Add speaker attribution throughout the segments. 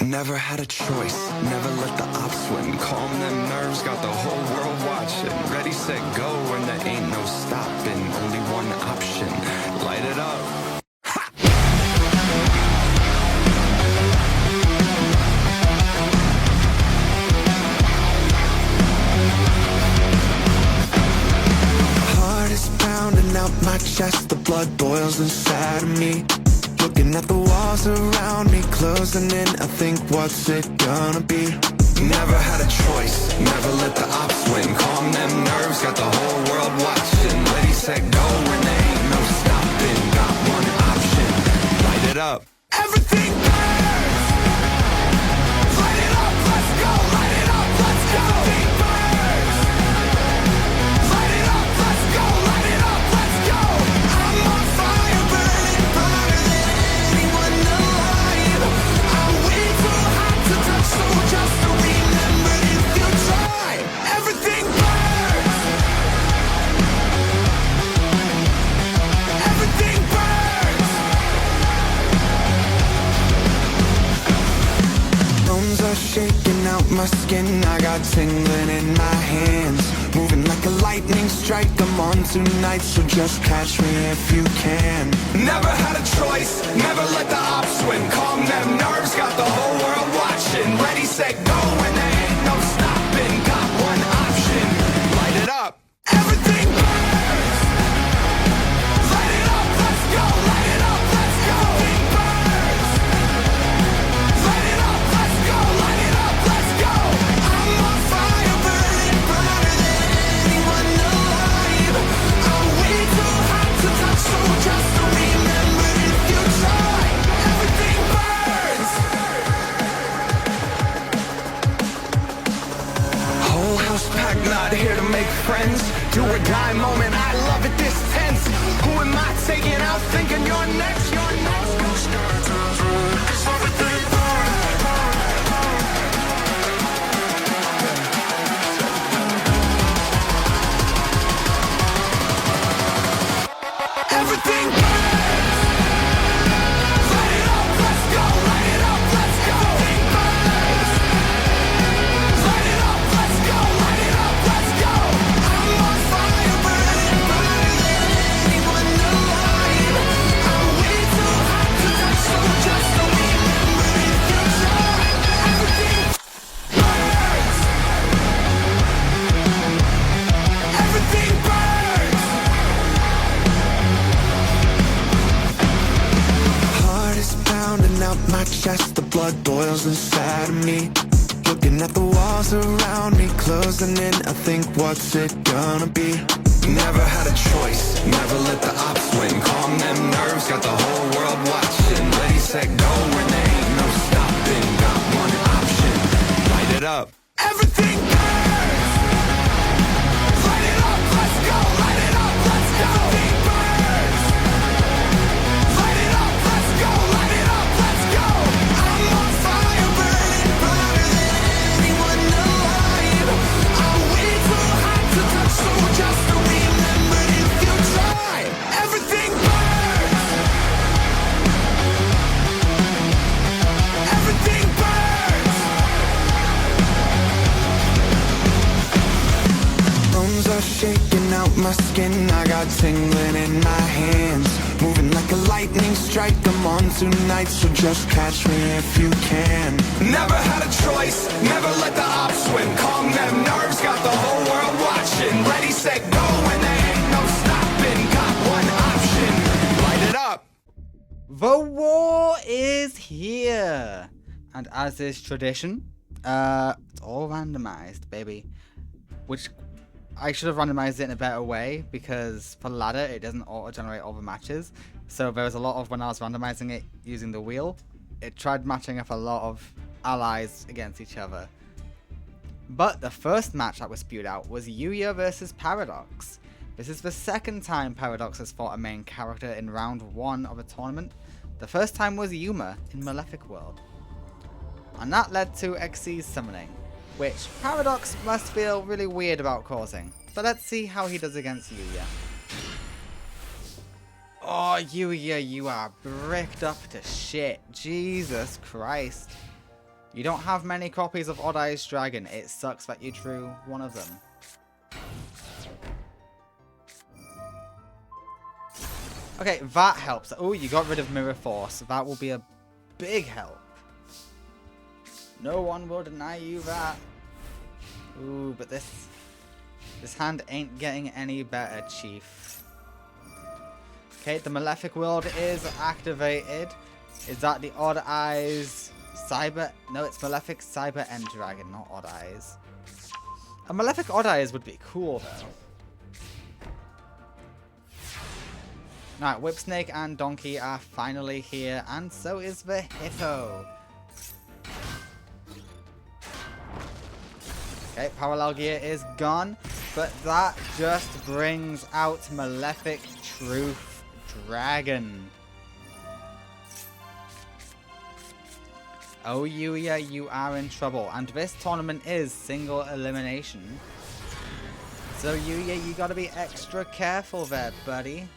Speaker 1: Never had a choice, never let the ops win. Calm them nerves, got the whole world watching. Ready, set, go, and there ain't no stopping. Only one option, light it up. Heart is pounding out my chest, the blood boils inside of me. Looking at the walls around me, closing in, I think, what's it gonna be? Never had a choice, never let the ops win. Calm them nerves, got the whole world watching. Ready, set, go, and there ain't no stopping. Got one option, light it up. Everything burns! Light it up, let's go! Light it up, let's go! Everything burns! Light it up, let's go! Light it up, let's go! I'm on fire, burning brighter than anyone alive. I'm way too hot to touch, so just remember if you try. Everything burns! Everything burns! Bones are shaking out my skin, I got tingling in my hands. Moving like a lightning strike, I'm on tonight, so just catch me if you can. Never had a choice, never let the ops win. Calm them nerves, got the whole world watching. Ready, set, go, and there ain't no stopping. Got one option, light it up. Everything burns! Light it up, let's go! Light it up, let's go! Everything burns! Light it up, let's go! Light it up, let's go! I'm on fire, burning brighter than anyone alive. I'm way too hot to touch, so just remember if you try. Everything burns! Whole house packed, not here to make friends. Do or die moment, I love it this tense. Who am I taking out, thinking you're next? You're next. Everything burns. Everything burns. Light it up, let's go. Light it up, let's go. Everything burns. Light it up, let's go. Light it up, let's go. I'm on fire, burning brighter than anyone alive. I'm way too hot to touch, so just remember if you try. Everything burns. Everything burns. Heart is pounding out my chest, the blood boils inside of me. Looking at the walls around me, closing in, I think, what's it gonna be? Never had a choice, never let the ops win. Calm them nerves, got the whole world watching. Ready, set, go, and there ain't no stopping. Got one option, light it up. Everything burns! Light it up, let's go! Light it up, let's go! Everything burns! Light it up, let's go! Light it up, let's go! I'm on fire, burning brighter than anyone alive. I'm way too hot to touch, so just remember if you try. Everything burns! Everything burns! Bones are shaking out my skin, I got tingling in my hands. Moving like a lightning strike, I'm on tonight, so just catch me if you can. Never had a choice, never let the ops win. Calm them nerves, got the whole world watching. Ready, set, go, and there ain't no stopping. Got one option, light it up.
Speaker 2: The war is here, and as is tradition, it's all randomized, baby. Which I should have randomized it in a better way, because for ladder it doesn't auto-generate all the matches. So there was a lot of, when I was randomizing it using the wheel, it tried matching up a lot of allies against each other. But the first match that was spewed out was Yuya versus Paradox. This is the second time Paradox has fought a main character in round 1 of a tournament. The first time was Yuma in Malefic World. And that led to Xyz's summoning, which Paradox must feel really weird about causing. But let's see how he does against Yuya. Oh, Yuya, you are bricked up to shit. Jesus Christ. You don't have many copies of Odd Eyes Dragon. It sucks that you drew one of them. Okay, that helps. Oh, you got rid of Mirror Force. That will be a big help. No one will deny you that. Ooh, but this hand ain't getting any better, Chief. Okay, the Malefic World is activated. Is that the Odd Eyes Cyber? No, it's Malefic Cyber End Dragon, not Odd Eyes. A Malefic Odd Eyes would be cool, though. Alright, Whipsnake and Donkey are finally here, and so is the Hippo. Okay, Parallel Gear is gone, but that just brings out Malefic Truth Dragon. Oh, Yuya, you are in trouble, and this tournament is single elimination. So, Yuya, you gotta be extra careful there, buddy.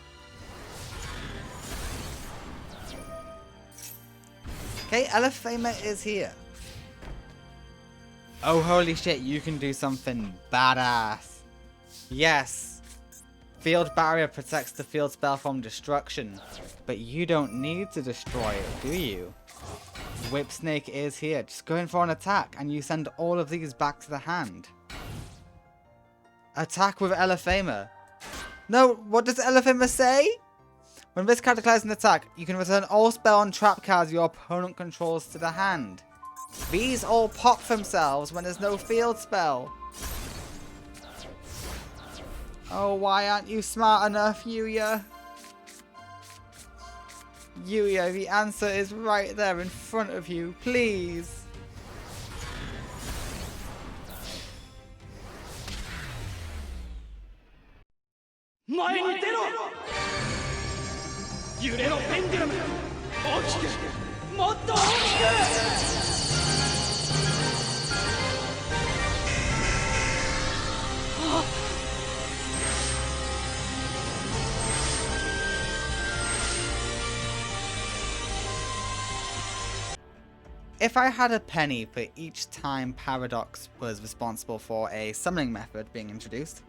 Speaker 2: Okay, Elefama is here. Oh, holy shit, you can do something badass. Yes. Field Barrier protects the field spell from destruction. But you don't need to destroy it, do you? Whipsnake is here. Just go in for an attack and you send all of these back to the hand. Attack with Elefama. No, what does Elefama say? When this cataclysm attack, you can return all spell and trap cards your opponent controls to the hand. These all pop themselves when there's no field spell. Oh, why aren't you smart enough, Yuya? Yuya, the answer is right there in front of you, please. If I had a penny for each time Paradox was responsible for a summoning method being introduced,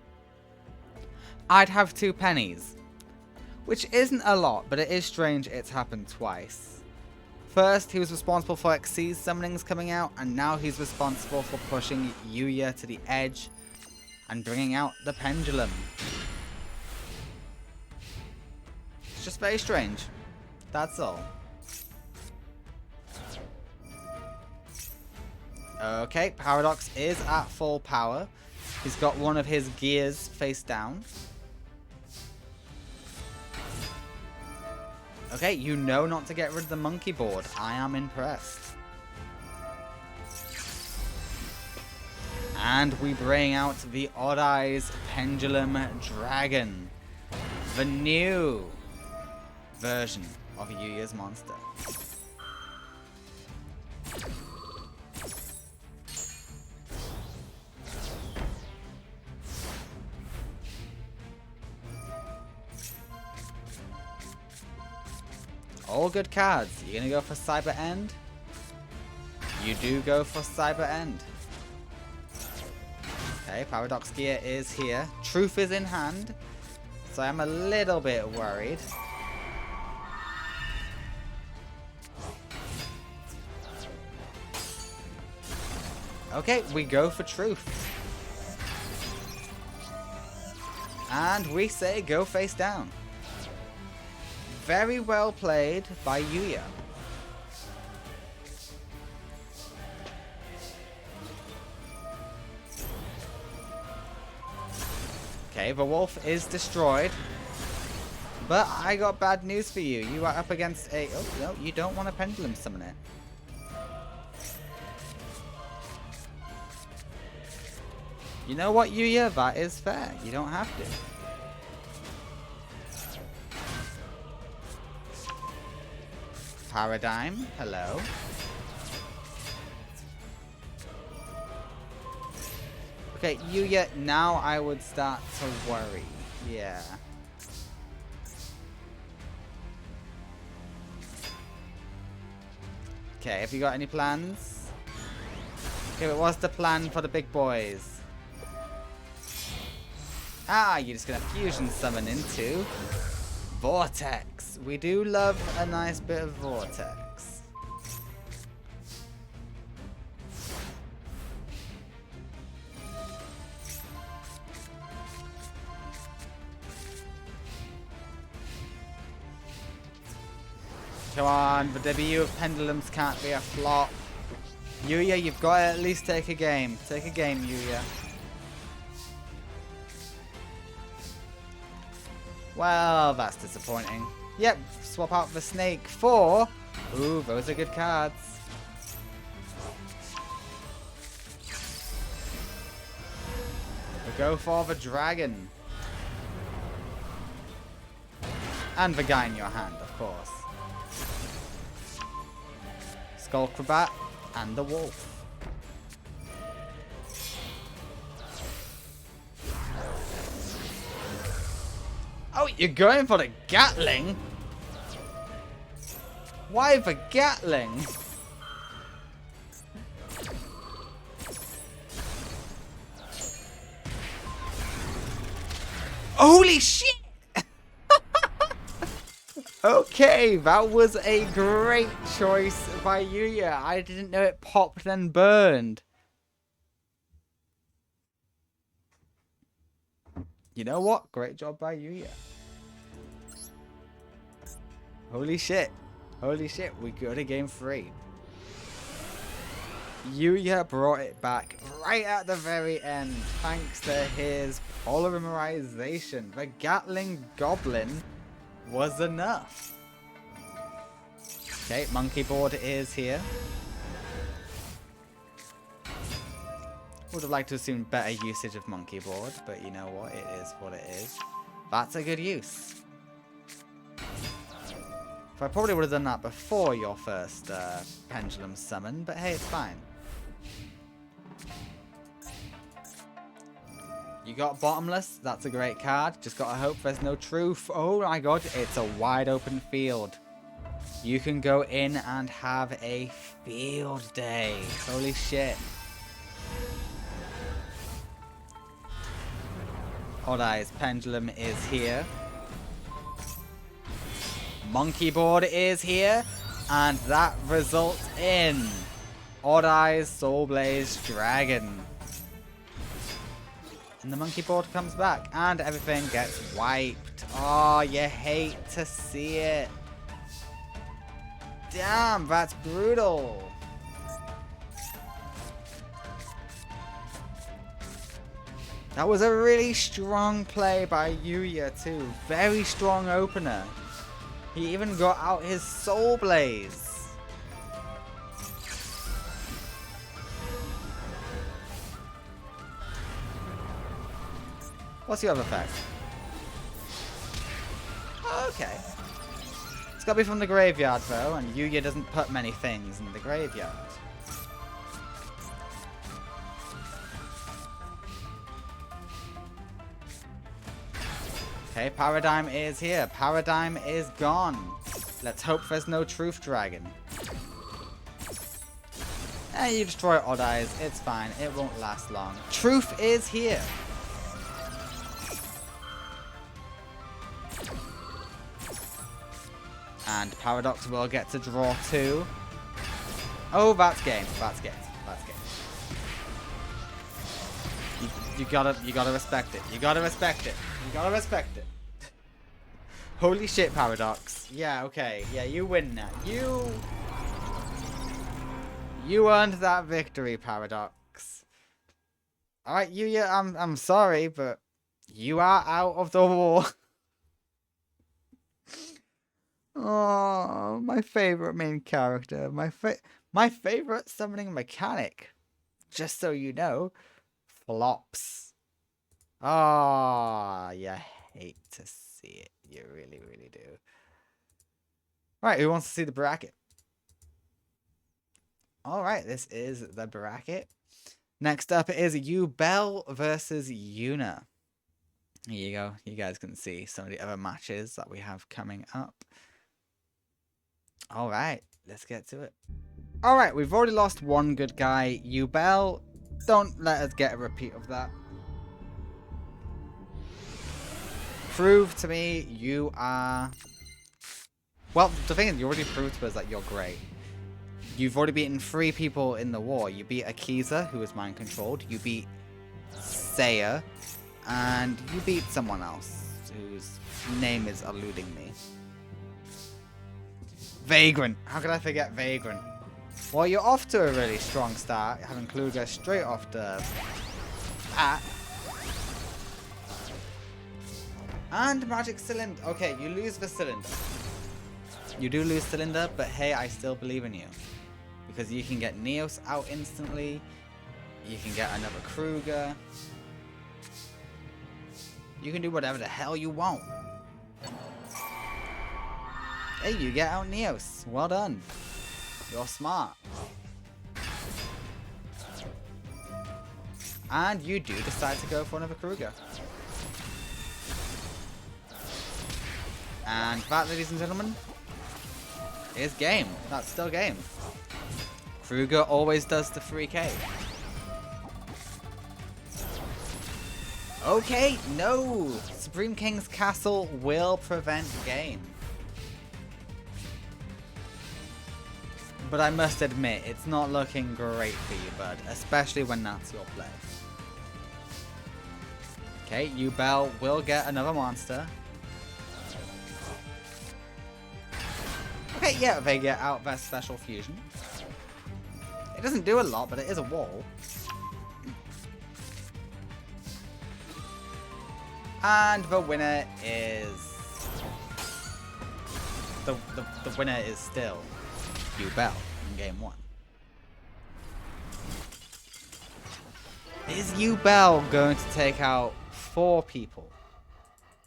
Speaker 2: I'd have 2 pennies. Which isn't a lot, but it is strange it's happened twice. First, he was responsible for Xyz summonings coming out, and now he's responsible for pushing Yuya to the edge and bringing out the pendulum. It's just very strange. That's all. Okay, Paradox is at full power. He's got one of his gears face down. Okay, you know not to get rid of the monkey board. I am impressed. And we bring out the Odd Eyes Pendulum Dragon. The new version of Yuya's monster. All good cards. You gonna go for Cyber End? You do go for Cyber End. Okay, Paradox Gear is here. Truth is in hand. So I'm a little bit worried. Okay, we go for Truth. And we say go face down. Very well played by Yuya. Okay, the wolf is destroyed. But I got bad news for you. You are up against a... Oh, no, you don't want a pendulum summon it. You know what, Yuya? That is fair. You don't have to. Paradigm, hello. Okay, Yuya, now I would start to worry. Yeah. Okay, have you got any plans? Okay, but what's the plan for the big boys? Ah, you're just gonna fusion summon into Vortex. We do love a nice bit of Vortex. Come on, the debut of Pendulums can't be a flop. Yuya, you've got to at least take a game. Take a game, Yuya. Well, that's disappointing. Yep, swap out the snake for... Ooh, those are good cards. We'll go for the dragon. And the guy in your hand, of course. Skullcrabat and the wolf. Oh, you're going for the Gatling? Why the Gatling? Holy shit! Okay, that was a great choice by Yuya. I didn't know it popped and burned. You know what? Great job by Yuya. Holy shit. Holy shit, we go to game 3. Yuya brought it back right at the very end thanks to his polymerization. The Gatling Goblin was enough. Okay, monkey board is here. Would have liked to have seen better usage of monkey board, but you know what? It is what it is. That's a good use. I probably would have done that before your first pendulum summon, but hey, it's fine. You got Bottomless. That's a great card. Just gotta hope there's no truth. Oh my god, it's a wide open field. You can go in and have a field day. Holy shit. Odd Eyes Pendulum is here. Monkey board is here. And that results in Odd Eyes Soul Blaze Dragon. And the monkey board comes back. And everything gets wiped. Oh, you hate to see it. Damn, that's brutal. That was a really strong play by Yuya too. Very strong opener. He even got out his Soul Blaze. What's your other effect? Oh, okay. It's gotta be from the graveyard though, and Yuya doesn't put many things in the graveyard. Okay, Paradigm is here. Paradigm is gone. Let's hope there's no Truth Dragon. And you destroy Odd Eyes. It's fine. It won't last long. Truth is here. And Paradox will get to draw 2. Oh, that's game. That's game. That's game. You gotta respect it. You gotta respect it. You gotta respect it. Holy shit, Paradox. Yeah, okay. Yeah, you win now. You earned that victory, Paradox. Alright, Yuya, I'm sorry, but you are out of the war. Oh, my favorite main character. My favorite summoning mechanic. Just so you know. Flops. Ah, you hate to see it. You really, really do. Right, who wants to see the bracket? Alright, this is the bracket. Next up is Yubel versus Yuna. Here you go. You guys can see some of the other matches that we have coming up. Alright, let's get to it. Alright, we've already lost one good guy. Yubel, don't let us get a repeat of that. Prove to me you are... Well, the thing is, you already proved to us that you're great. You've already beaten 3 people in the war. You beat Akiza, who is mind-controlled. You beat Saya. And you beat someone else, whose name is eluding me. Vagrant. How could I forget Vagrant? Well, you're off to a really strong start, having Kluger straight off the bat. And Magic Cylinder. Okay, you lose the Cylinder. You do lose Cylinder, but hey, I still believe in you. Because you can get Neos out instantly. You can get another Kruger. You can do whatever the hell you want. Hey, you get out Neos. Well done. You're smart. And you do decide to go for another Kruger. And that, ladies and gentlemen, is game. That's still game. Kruger always does the 3k. Okay, no! Supreme King's Castle will prevent game. But I must admit, it's not looking great for you, bud. Especially when that's your play. Okay, Yubel will get another monster. Okay, yeah, they get out their special fusion. It doesn't do a lot, but it is a wall. And the winner is... The winner is still Yubel in game 1. Is Yubel going to take out 4 people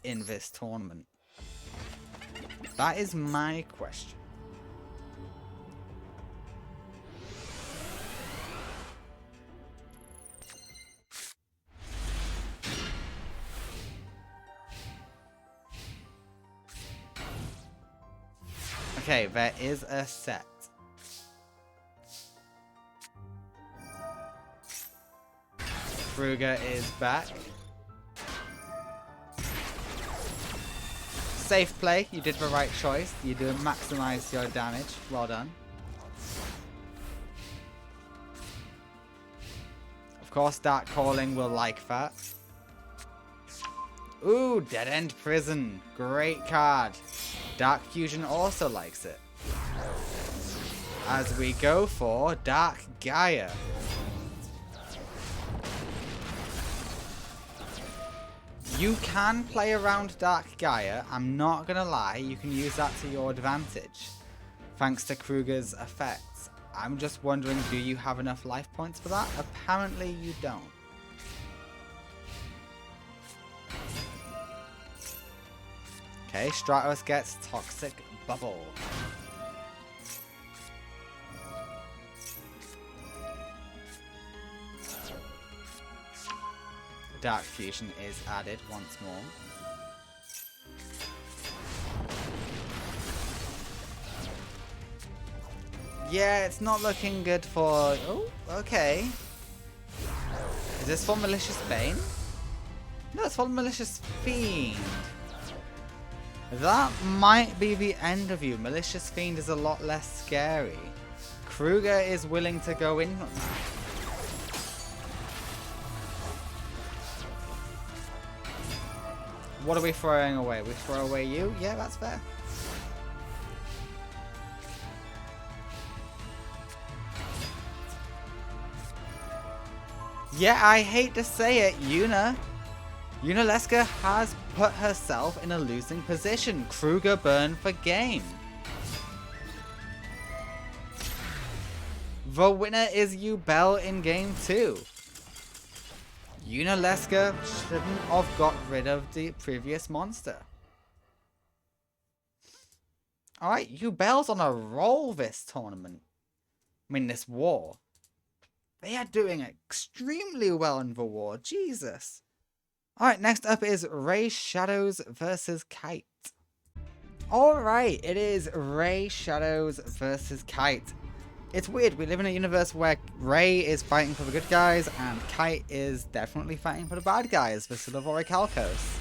Speaker 2: in this tournament? That is my question. Okay, there is a set. Kruger is back. Safe play. You did the right choice. You do maximize your damage. Well done. Of course, Dark Calling will like that. Ooh, Dead End Prison. Great card. Dark Fusion also likes it. As we go for Dark Gaia. You can play around Dark Gaia. I'm not gonna lie, you can use that to your advantage. Thanks to Kruger's effects. I'm just wondering, do you have enough life points for that? Apparently you don't. Okay, Stratos gets Toxic Bubble. Dark Fusion is added once more. Yeah, it's not looking good for... Oh, okay. Is this for Malicious Bane? No, it's for Malicious Fiend. That might be the end of you. Malicious Fiend is a lot less scary. Kruger is willing to go in on that. What are we throwing away? We throw away you? Yeah, that's fair. Yeah, I hate to say it, Yuna Leska has put herself in a losing position. Kruger burned for game. The winner is Yubel in game 2. Yuna Leska shouldn't have got rid of the previous monster. Alright, Yubel's on a roll this tournament. I mean, this war. They are doing extremely well in the war. Jesus. Alright, next up is Ray Shadows versus Kite. Alright, it is Ray Shadows versus Kite. It's weird. We live in a universe where Ray is fighting for the good guys and Kite is definitely fighting for the bad guys for Silver Calcos.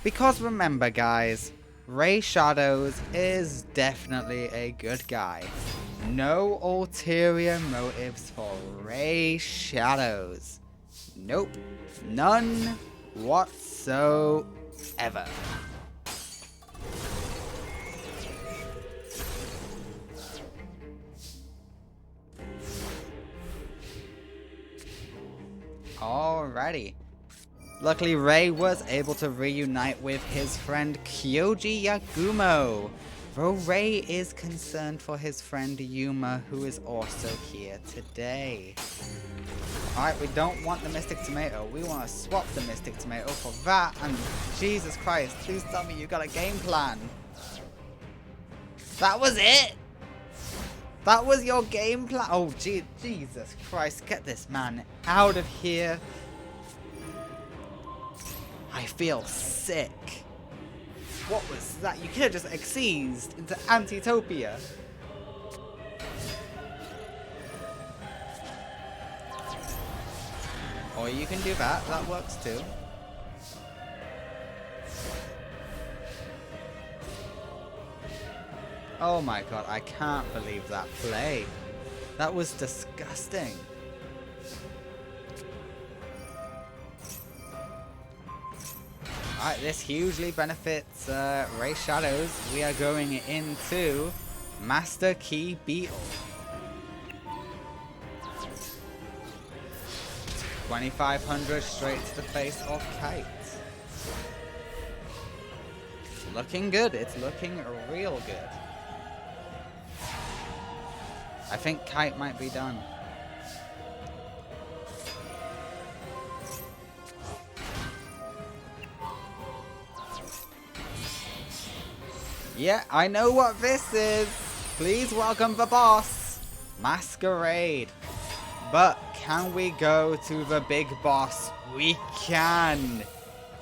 Speaker 2: Because remember, guys, Ray Shadows is definitely a good guy. No ulterior motives for Ray Shadows. Nope. None whatsoever. Alrighty. Luckily, Ray was able to reunite with his friend Kyoji Yagumo. Though Ray is concerned for his friend Yuma, who is also here today. Alright, we don't want the Mystic Tomato. We want to swap the Mystic Tomato for that. And Jesus Christ, please tell me you got a game plan. That was it? That was your game plan? Oh, Jesus Christ, get this man out of here. I feel sick. What was that? You could have just exceeded into Antitopia. Or you can do that. That works too. Oh my god, I can't believe that play. That was disgusting. Alright, this hugely benefits Ray Shadows. We are going into Master Key Beetle. 2500 straight to the face of Kite. Looking good. It's looking real good. I think Kite might be done. Yeah, I know what this is. Please welcome the boss, Masquerade. But can we go to the big boss? We can.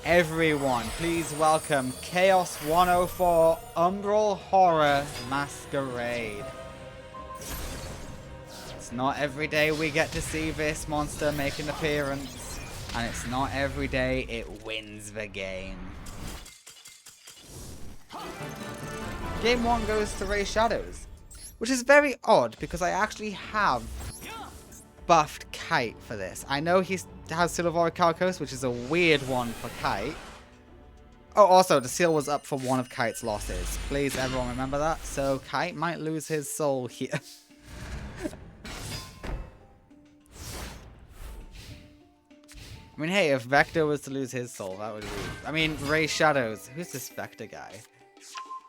Speaker 2: Everyone, please welcome Chaos 104 Umbral Horror Masquerade. It's not every day we get to see this monster make an appearance, and it's not every day it wins the game. Game 1 goes to Ray Shadows, which is very odd because I actually have buffed Kite for this. I know he has Silver Calcos, which is a weird one for Kite. Oh, also, the seal was up for one of Kite's losses. Please, everyone, remember that. So, Kite might lose his soul here. I mean, hey, if Vector was to lose his soul, that would be... I mean, Ray Shadows. Who's this Vector guy?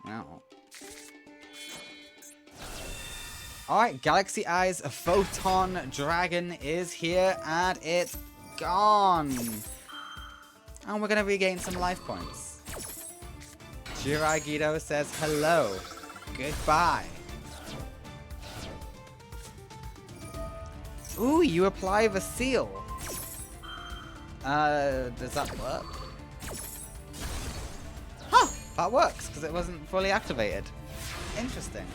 Speaker 2: No. Alright, Galaxy Eyes, a Photon Dragon is here, and it's gone. And we're going to regain some life points. Jirai Guido says hello. Goodbye. Ooh, you apply the seal. Does that work? Huh, that works, because it wasn't fully activated. Interesting.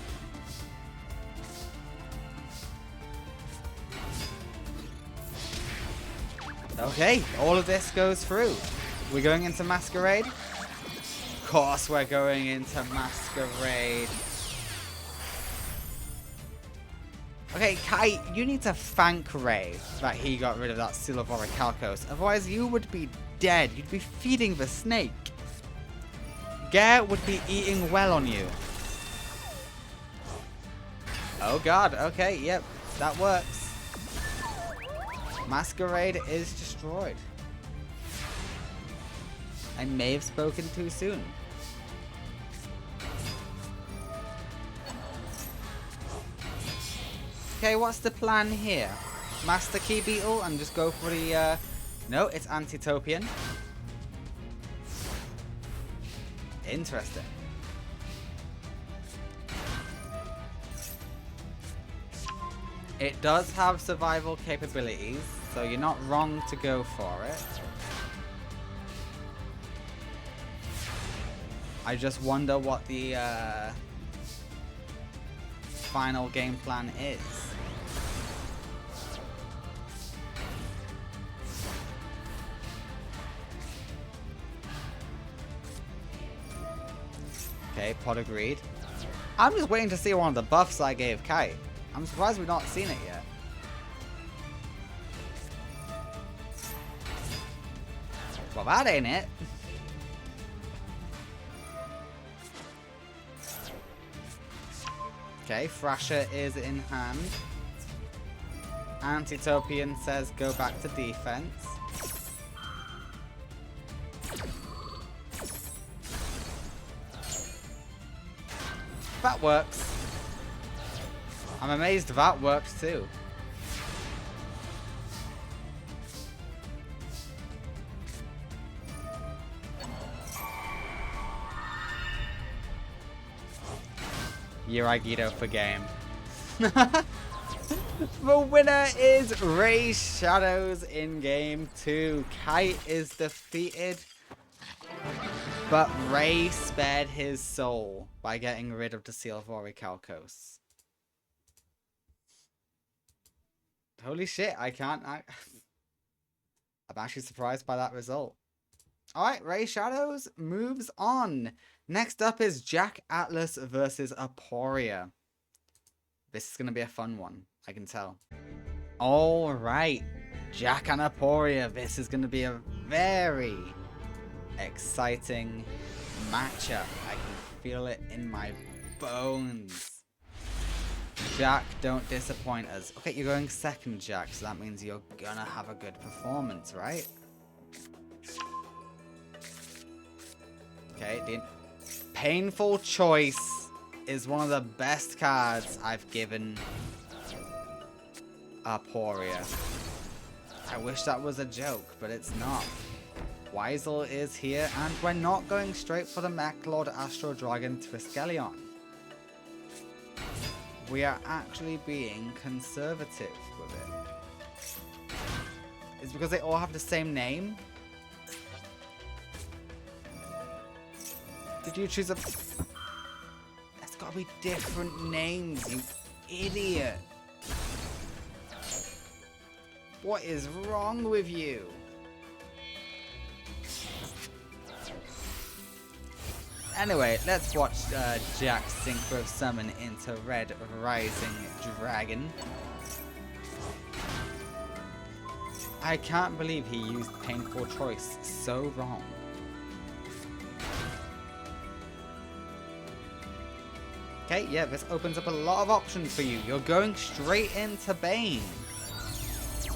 Speaker 2: Okay, all of this goes through. We're going into Masquerade? Of course we're going into Masquerade. Okay, Kite, you need to thank Ray that he got rid of that Silver Calcos. Otherwise, you would be dead. You'd be feeding the snake. Gare would be eating well on you. Oh god, okay, yep, that works. Masquerade is destroyed. I may have spoken too soon. Okay, what's the plan here? Master Key Beetle and just go for the... No, it's Antitopian. Interesting. It does have survival capabilities, so you're not wrong to go for it. I just wonder what the final game plan is. Okay, Pod agreed. I'm just waiting to see one of the buffs I gave Kite. I'm surprised we've not seen it yet. Well, that ain't it. Okay, Thrasher is in hand. Antitopian says go back to defense. That works. I'm amazed that works too. Yuragido for game. The winner is Ray Shadows in game 2. Kite is defeated, but Ray spared his soul by getting rid of the Silvori Calcos. Holy shit, I'm actually surprised by that result. Alright, Ray Shadows moves on. Next up is Jack Atlas versus Aporia. This is going to be a fun one, I can tell. Alright, Jack and Aporia. This is going to be a very exciting matchup. I can feel it in my bones. Jack, don't disappoint us. Okay, you're going second, Jack, so that means you're going to have a good performance, right? Okay, the Painful Choice is one of the best cards I've given Aporia. I wish that was a joke, but it's not. Weisel is here, and we're not going straight for the Mech Lord Astro Dragon Triskelion. We are actually being conservative with it. It's because they all have the same name. Did you choose a... There's gotta be different names, you idiot. What is wrong with you? Anyway, let's watch Jack Synchro summon into Red Rising Dragon. I can't believe he used Painful Choice so wrong. Okay, yeah, this opens up a lot of options for you. You're going straight into Bane.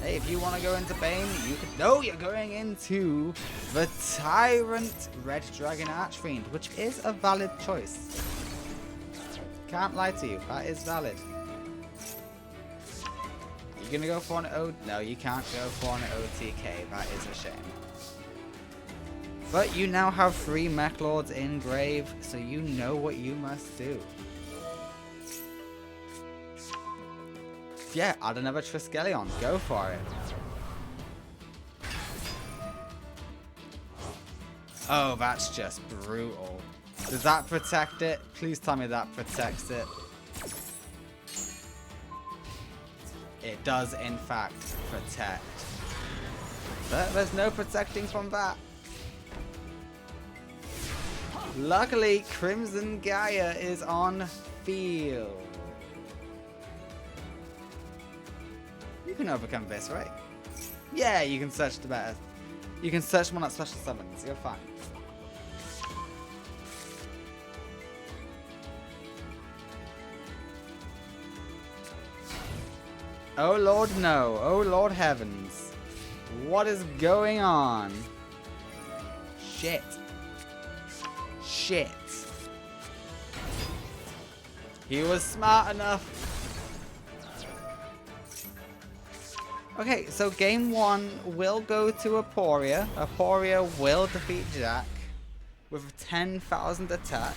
Speaker 2: Hey, if you want to go into Bane, you could... No, you're going into the Tyrant Red Dragon Archfiend, which is a valid choice. Can't lie to you, that is valid. Are you going to go for an O... No, you can't go for an OTK, that is a shame. But you now have 3 Mech Lords in grave, so you know what you must do. Yeah, add another Triskelion. Go for it. Oh, that's just brutal. Does that protect it? Please tell me that protects it. It does, in fact, protect. But there's no protecting from that. Luckily, Crimson Gaia is on field. You can overcome this, right? Yeah, you can search the better. You can search one at special summons. You're fine. Oh Lord, no. Oh Lord heavens. What is going on? Shit. Shit. He was smart enough. Okay, so game 1 will go to Aporia. Aporia will defeat Jack with a 10,000 attack.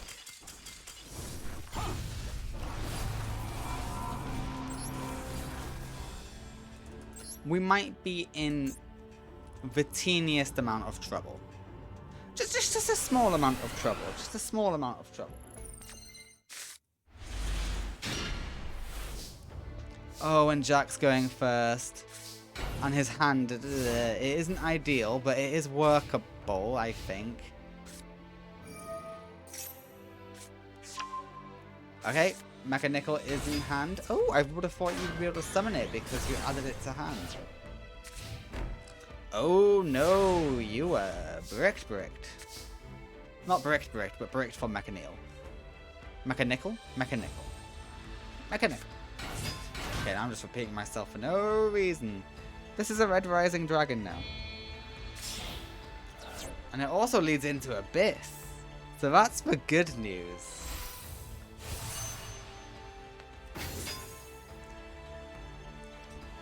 Speaker 2: We might be in the teeniest amount of trouble. Just a small amount of trouble. Just a small amount of trouble. Oh, and Jack's going first. And his hand, it isn't ideal, but it is workable, I think. Okay, Mechanical is in hand. Oh, I would have thought you'd be able to summon it because you added it to hand. Oh no, Yuya. Bricked. Not bricked, but bricked for Mechanical. Mechanical. Okay, now I'm just repeating myself for no reason. This is a Red Rising Dragon now. And it also leads into Abyss. So that's the good news.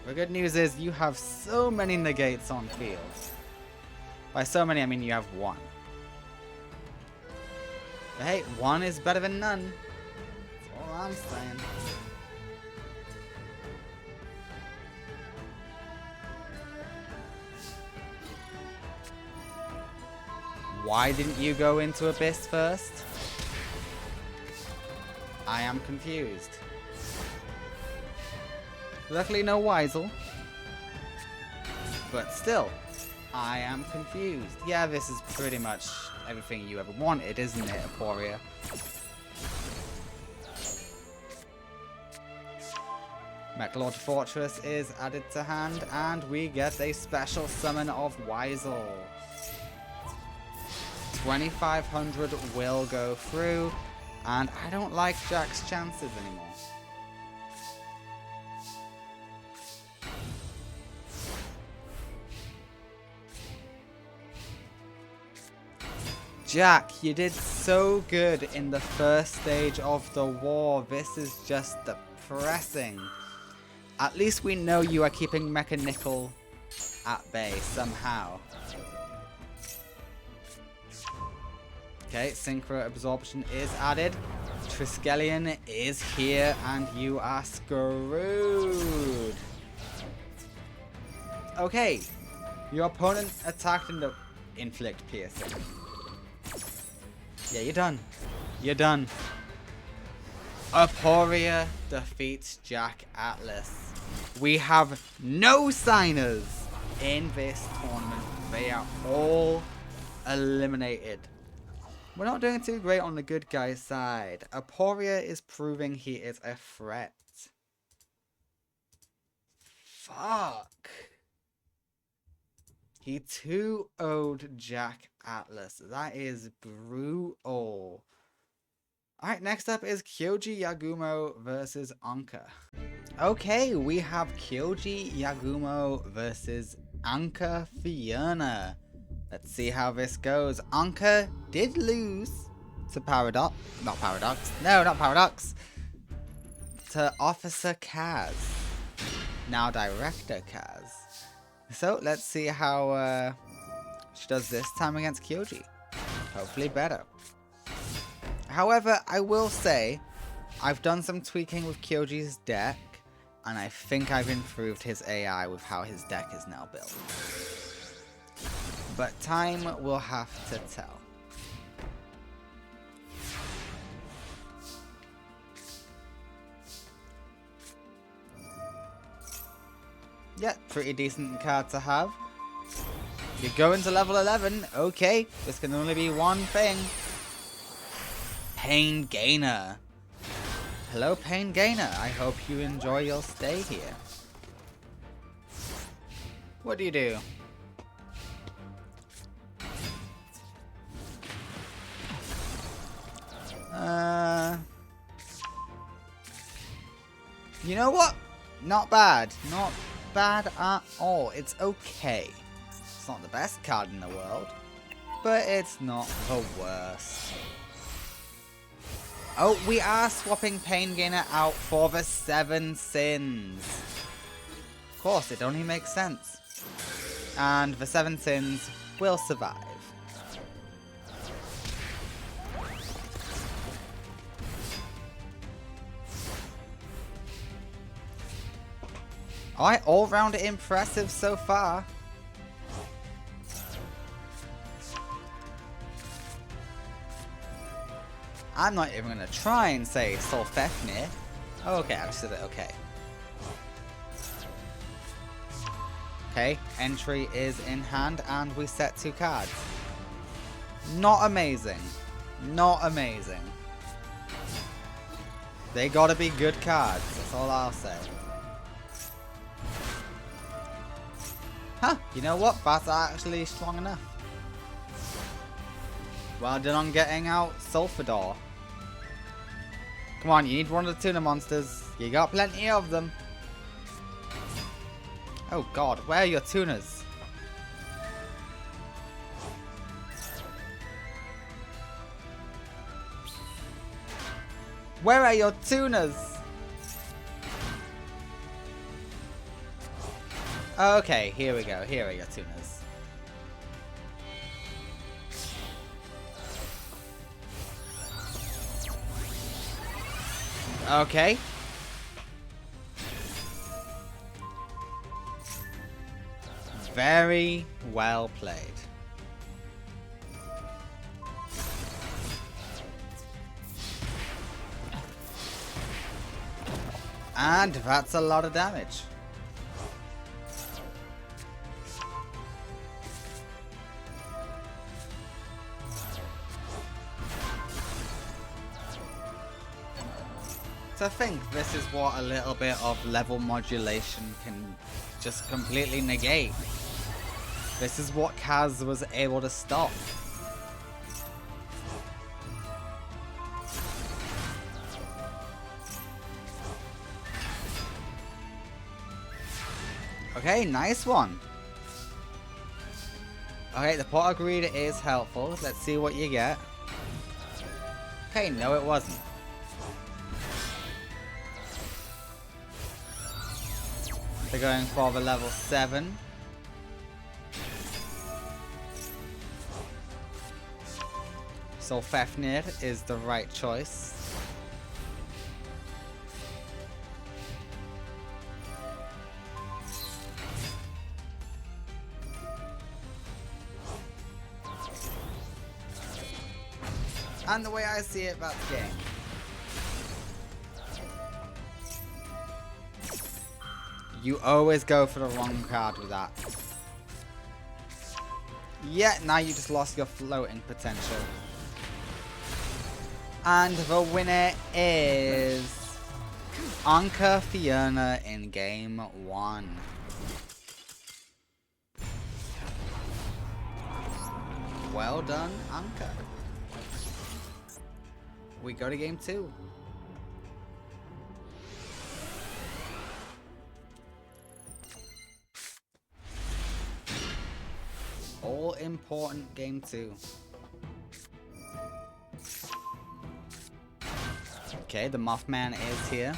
Speaker 2: The good news is you have so many negates on field. By so many, I mean you have one. But hey, one is better than none. That's all I'm saying. Why didn't you go into Abyss first? I am confused. Luckily no Weisel. But still, I am confused. Yeah, this is pretty much everything you ever wanted, isn't it, Aporia? Mechlord Fortress is added to hand, and we get a special summon of Weisel. 2500 will go through, and I don't like Jack's chances anymore. Jack, you did so good in the first stage of the war. This is just depressing. At least we know you are keeping Mechanical at bay somehow. Okay, Synchro Absorption is added. Triskelion is here, and you are screwed. Okay, your opponent attacked and inflict piercing. Yeah, you're done. You're done. Aporia defeats Jack Atlas. We have no signers in this tournament. They are all eliminated. We're not doing too great on the good guy's side. Aporia is proving he is a threat. Fuck. He 2-0'd Jack Atlas. That is brutal. Alright, next up is Kyoji Yagumo versus Anca. Okay, we have Kyoji Yagumo versus Anca Fiona. Let's see how this goes. Anca did lose to Paradox. Not Paradox. No, not Paradox. To Officer Kaz. Now Director Kaz. So, let's see how she does this time against Kyoji. Hopefully better. However, I will say, I've done some tweaking with Kyoji's deck, and I think I've improved his AI with how his deck is now built. But time will have to tell. Yeah, pretty decent card to have. You're going to level 11. Okay, this can only be one thing. Pain Gainer. Hello, Pain Gainer. I hope you enjoy your stay here. What do you do? You know what? Not bad. Not bad at all. It's okay. It's not the best card in the world, but it's not the worst. Oh, we are swapping Pain Gainer out for the 7 Sins. Of course, it only makes sense. And the 7 Sins will survive. Alright, all round impressive so far. I'm not even going to try and say Solfefnir. Oh, okay, I said it, okay. Okay, entry is in hand and we set 2 cards. Not amazing. Not amazing. They gotta be good cards, that's all I'll say. Huh, you know what? That's actually strong enough. Well done on getting out Sulfador. Come on, you need one of the tuna monsters. You got plenty of them. Oh god, where are your tunas? Where are your tunas? Okay, here we go. Here are your tunas. Okay. Very well played. And that's a lot of damage. So I think this is what a little bit of level modulation can just completely negate. This is what Kaz was able to stop. Okay, nice one. Okay, the pot of greed is helpful. Let's see what you get. Okay, no it wasn't. They're going for the level 7. So Fafnir is the right choice. And the way I see it, that's game. You always go for the wrong card with that. Yeah, now you just lost your floating potential. And the winner is Anca Fiona in game 1. Well done, Anca. We go to game 2. All important game 2. Okay, the Mothman is here.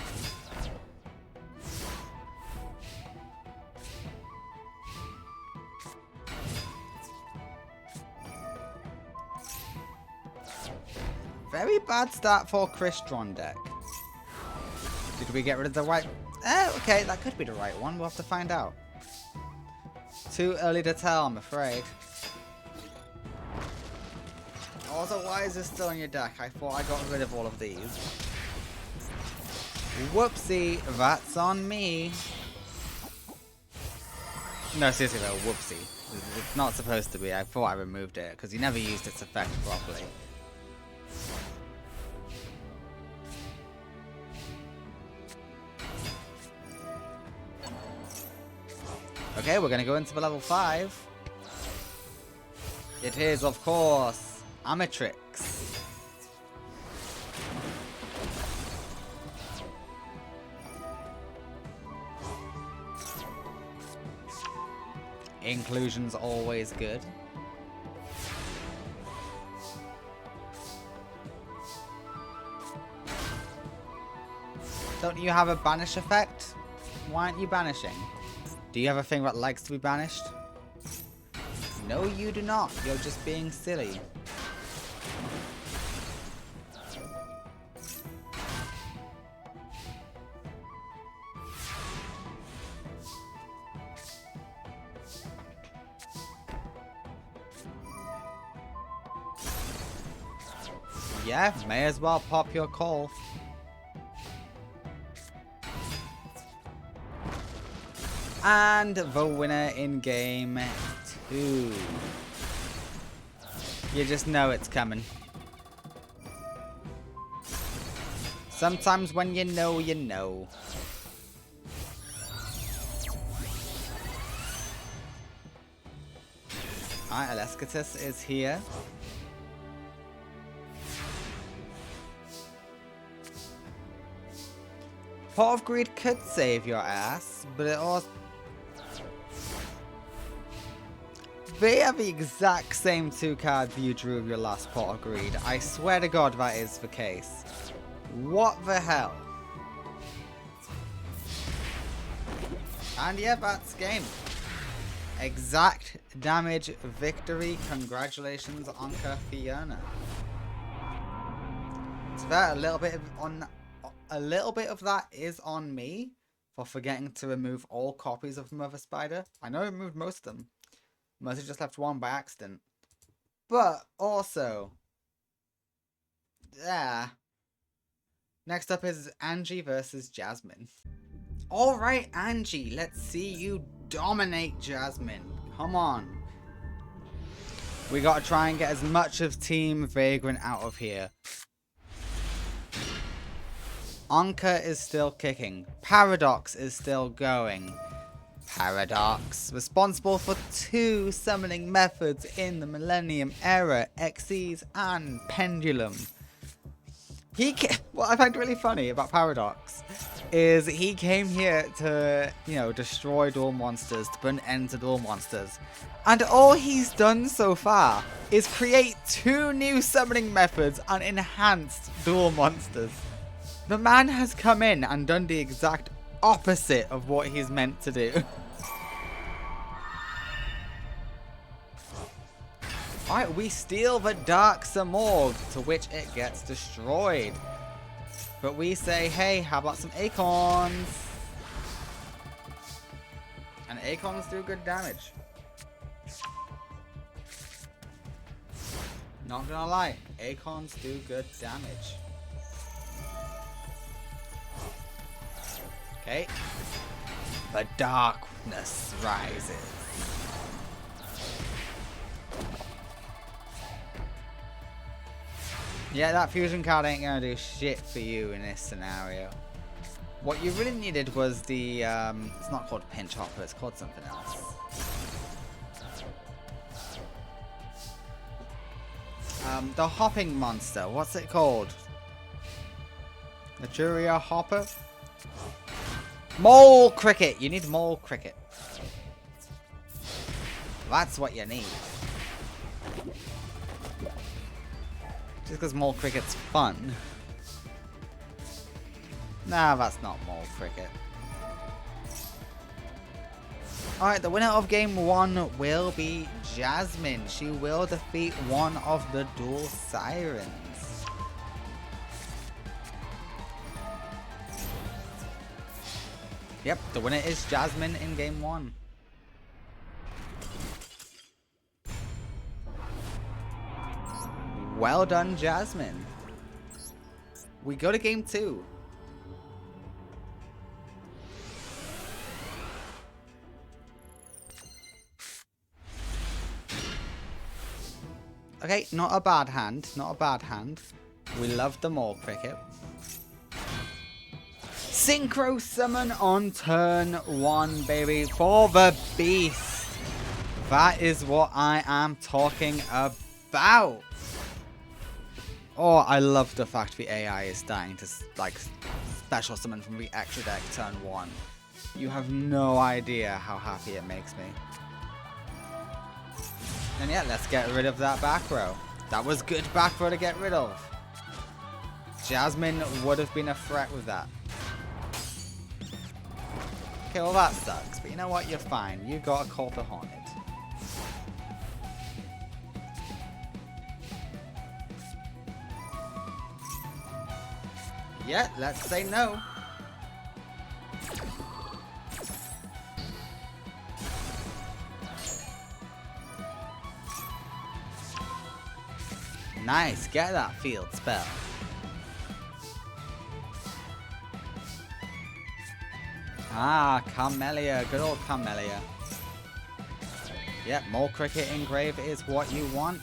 Speaker 2: Very bad start for Crystron deck. Did we get rid of the right? Okay, that could be the right one. We'll have to find out. Too early to tell, I'm afraid. Also, why is this still in your deck? I thought I got rid of all of these. Whoopsie, that's on me. No, seriously though, whoopsie. It's not supposed to be. I thought I removed it because you never used its effect properly. Okay, we're gonna go into the level 5. It is, of course, Amatrix. Inclusion's always good. Don't you have a banish effect? Why aren't you banishing? Do you have a thing that likes to be banished? No, you do not. You're just being silly. Yeah, may as well pop your call. And the winner in game 2. You just know it's coming. Sometimes when you know, you know. Alright, Alistister is here. Pot of Greed could save your ass, but it also... They have the exact same 2 cards you drew of your last Pot of Greed. I swear to God that is the case. What the hell? And yeah, that's game. Exact damage victory. Congratulations, Anca Fiona. It's fair, a little bit of that is on me for forgetting to remove all copies of Mother Spider. I know I removed most of them. Must have just left one by accident. But also, yeah. Next up is Angie versus Jasmine. Alright, Angie, let's see you dominate Jasmine. Come on. We gotta try and get as much of Team Vagrant out of here. Anca is still kicking. Paradox is still going. Paradox, responsible for 2 summoning methods in the Millennium era, Xyz and Pendulum. What I find really funny about Paradox is he came here to, you know, destroy dual monsters, to put an end to dual monsters. And all he's done so far is create 2 new summoning methods and enhanced dual monsters. The man has come in and done the exact opposite of what he's meant to do. Alright, we steal the Dark Samorg, to which it gets destroyed. But we say, hey, how about some acorns? And acorns do good damage. Not gonna lie, acorns do good damage. Okay. The darkness rises. Yeah, that fusion card ain't gonna do shit for you in this scenario. What you really needed was the, it's not called Pinch Hopper, it's called something else. The hopping monster, what's it called? The Juria Hopper? Mole Cricket! You need Mole Cricket. That's what you need. Just because Mole Cricket's fun. Nah, that's not Mole Cricket. Alright, the winner of game 1 will be Jasmine. She will defeat one of the dual sirens. Yep, the winner is Jasmine in game 1. Well done, Jasmine. We go to game 2. Okay, not a bad hand. Not a bad hand. We love the Mole Cricket. Synchro summon on turn 1, baby. For the beast. That is what I am talking about. Oh, I love the fact the AI is starting to, like, special summon from the extra deck turn 1. You have no idea how happy it makes me. And yeah, let's get rid of that back row. That was good back row to get rid of. Jasmine would have been a threat with that. Okay, well that sucks, but you know what? You're fine. You got a Call the Hornet. Yeah, let's say no. Nice, get that field spell. Ah, Camela. Good old Camela. Yep, more cricket engraved is what you want.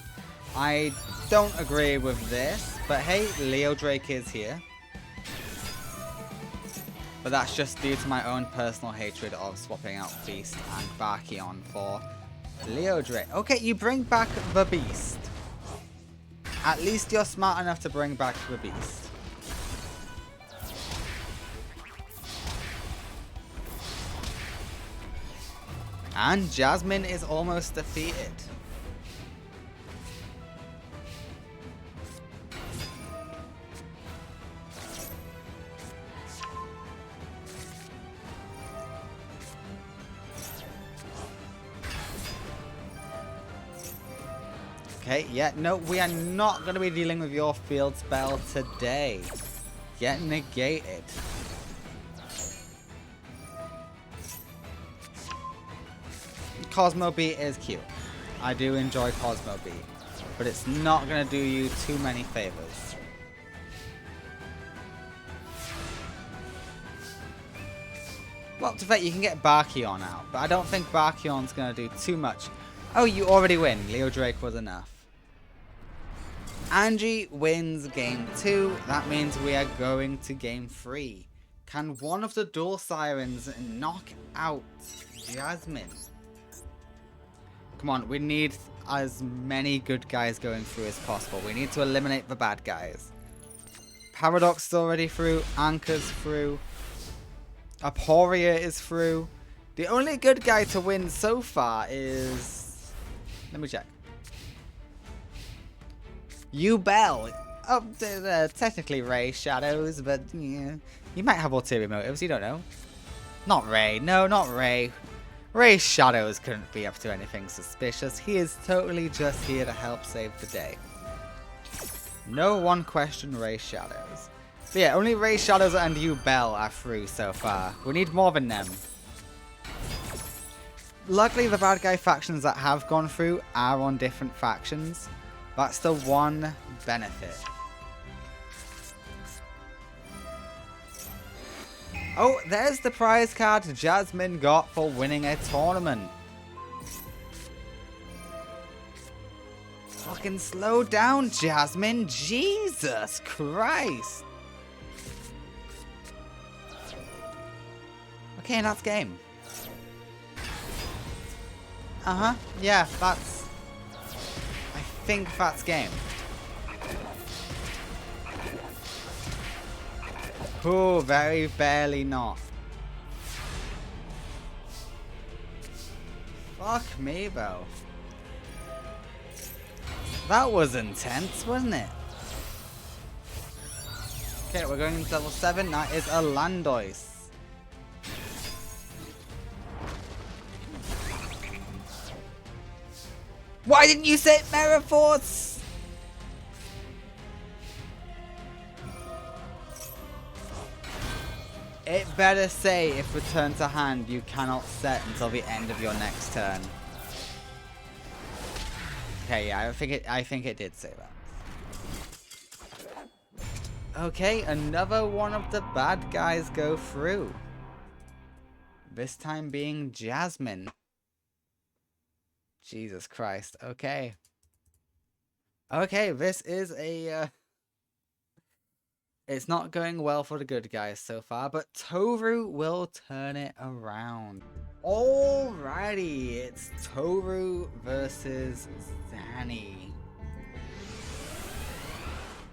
Speaker 2: I don't agree with this, but hey, Leo Drake is here. But that's just due to my own personal hatred of swapping out Beast and Bastion for Leo Drake. Okay, you bring back the Beast. At least you're smart enough to bring back the Beast. And Jasmine is almost defeated. Okay, yeah, no, we are not going to be dealing with your field spell today. Get negated. Cosmo Beat is cute. I do enjoy Cosmo Beat, but it's not going to do you too many favors. Well, to bet you can get Bastion out, but I don't think Bastion's going to do too much. Oh, you already win. Leo Drake was enough. Angie wins game 2. That means we are going to game 3. Can one of the dual sirens knock out Jasmine? Come on, we need as many good guys going through as possible. We need to eliminate the bad guys. Paradox is already through. Anca's through. Aporia is through. The only good guy to win so far is... Let me check. Yubel. Oh, technically Ray Shadows, but yeah. You might have ulterior motives, you don't know. Not Ray. No, not Ray. Ray Shadows couldn't be up to anything suspicious. He is totally just here to help save the day. No one question Ray Shadows. But yeah, only Ray Shadows and Yubel are through so far. We need more than them. Luckily, the bad guy factions that have gone through are on different factions. That's the one benefit. Oh, there's the prize card Jasmine got for winning a tournament. Fucking slow down, Jasmine. Jesus Christ. Okay, and that's game. Uh-huh. Yeah, that's... I think that's game. Oh, very barely not. Fuck me, though. That was intense, wasn't it? Okay, we're going into level 7. That is a Landois. Why didn't you say Mirror Force? It better say if return to hand you cannot set until the end of your next turn. Okay, yeah, I think it did say that. Okay, another one of the bad guys go through. This time being Jasmine. Jesus Christ. Okay. Okay, this is a... It's not going well for the good guys so far, but Toru will turn it around. Alrighty, it's Toru versus Zany.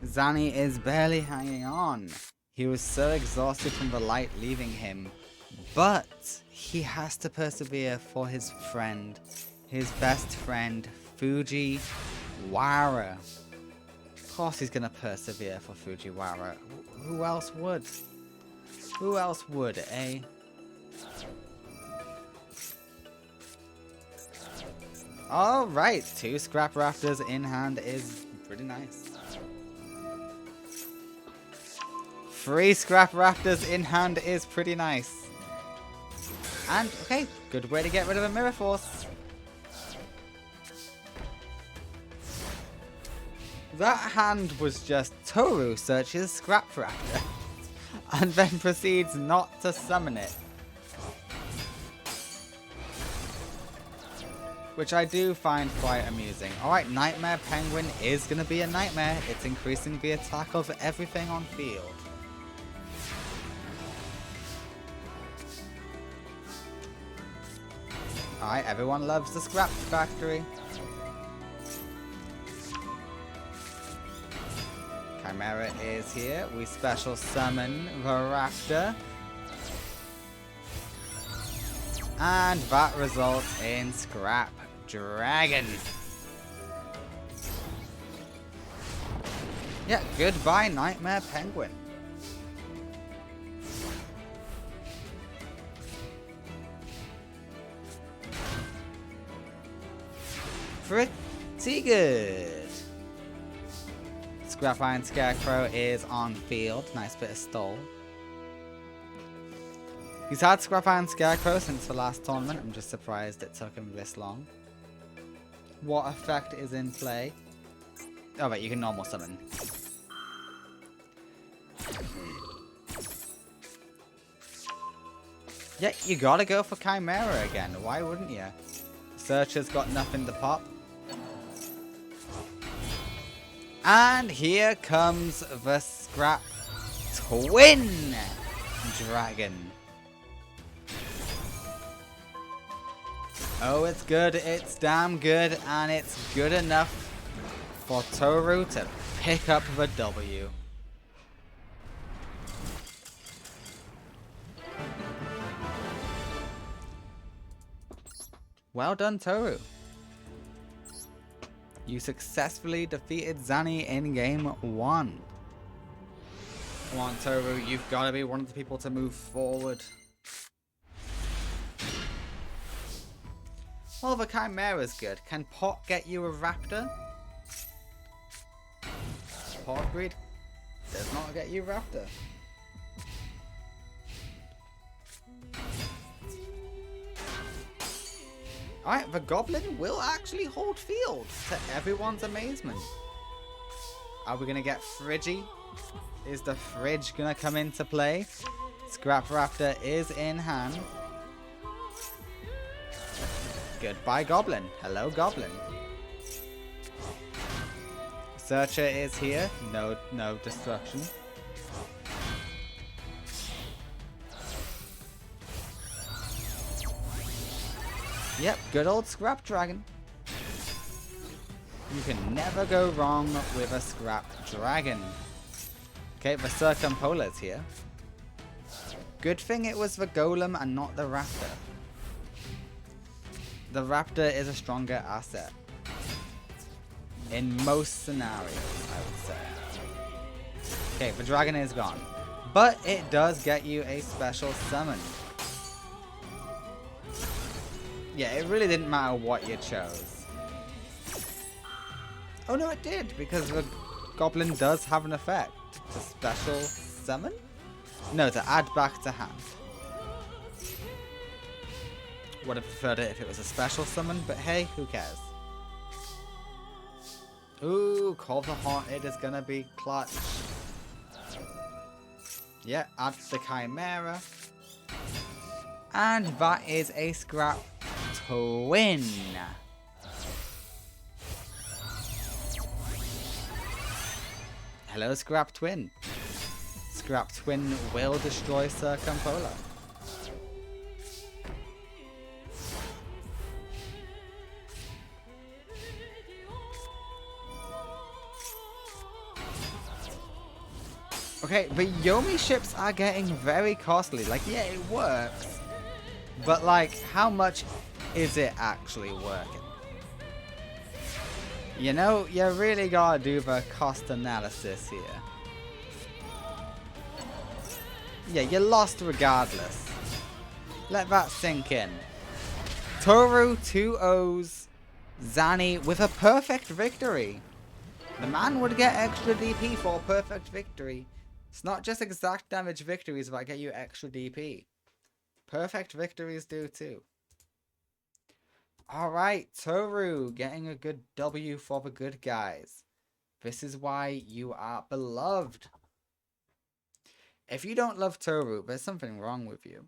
Speaker 2: Zany is barely hanging on. He was so exhausted from the light leaving him, but he has to persevere for his friend, his best friend, Fujiwara. Of course he's gonna persevere for Fujiwara. Who else would? Who else would, eh? Alright, 2 scrap rafters in hand is pretty nice. 3 scrap rafters in hand is pretty nice. And, okay, good way to get rid of a Mirror Force. That hand was just Toru searches Scrap Raptor and then proceeds not to summon it. which I do find quite amusing. Alright, Nightmare Penguin is going to be a nightmare. It's increasing the attack of everything on field. Alright, everyone loves the scrap factory. Chimera is here. We special summon the Raptor. And that results in Scrap Dragon. Yeah, goodbye Nightmare Penguin. Pretty good. Scrap Iron Scarecrow is on field. Nice bit of stall. He's had Scrap Iron Scarecrow since the last tournament. I'm just surprised it took him this long. What effect is in play? Oh wait, you can normal summon. Yeah, you gotta go for Chimera again. Why wouldn't you? Searcher's got nothing to pop. And here comes the Scrap Twin Dragon. Oh, it's good, it's damn good, and it's good enough for Toru to pick up the W. Well done, Toru. You successfully defeated Zany in game 1. Come on, Toru, you've got to be one of the people to move forward. Well, the Chimera's good. Can Pot get you a Raptor? Pot Breed does not get you Raptor. Alright, the Goblin will actually hold field, to everyone's amazement. Are we going to get Friggy? Is the Fridge going to come into play? Scrap Raptor is in hand. Goodbye, Goblin. Hello, Goblin. Searcher is here. No destruction. Yep, good old Scrap Dragon. You can never go wrong with a Scrap Dragon. Okay, the Circumpolar's here. Good thing it was the Golem and not the Raptor. The Raptor is a stronger asset. In most scenarios, I would say. Okay, the Dragon is gone. But it does get you a special summon. Yeah, it really didn't matter what you chose. Oh no, it did, because the Goblin does have an effect. To special summon? No, to add back to hand. Would have preferred it if it was a special summon, but hey, who cares? Ooh, Call the Haunted is gonna be clutch. Yeah, add the Chimera. And that is a Scrap Twin. Hello, Scrap Twin. Scrap Twin will destroy Circumpolar. Okay, the Yomi ships are getting very costly. Like, yeah, it works. But, like, how much is it actually working? You know, you really gotta do the cost analysis here. Yeah, you lost regardless. Let that sink in. Toru 2-0s Zany with a perfect victory. The man would get extra DP for a perfect victory. It's not just exact damage victories that get you extra DP. Perfect victories do too. Alright, Toru getting a good W for the good guys. This is why you are beloved. If you don't love Toru, there's something wrong with you.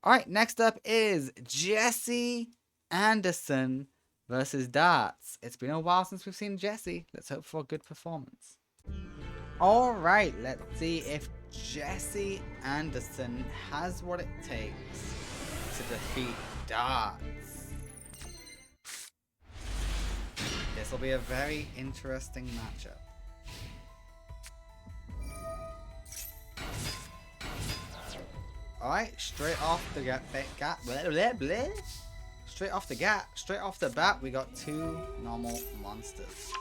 Speaker 2: Alright, next up is Jesse Anderson versus Dartz. It's been a while since we've seen Jesse. Let's hope for a good performance. Alright, let's see if Jesse Anderson has what it takes to defeat Dartz. This will be a very interesting matchup. Alright, straight off the straight off the bat, we got two normal monsters.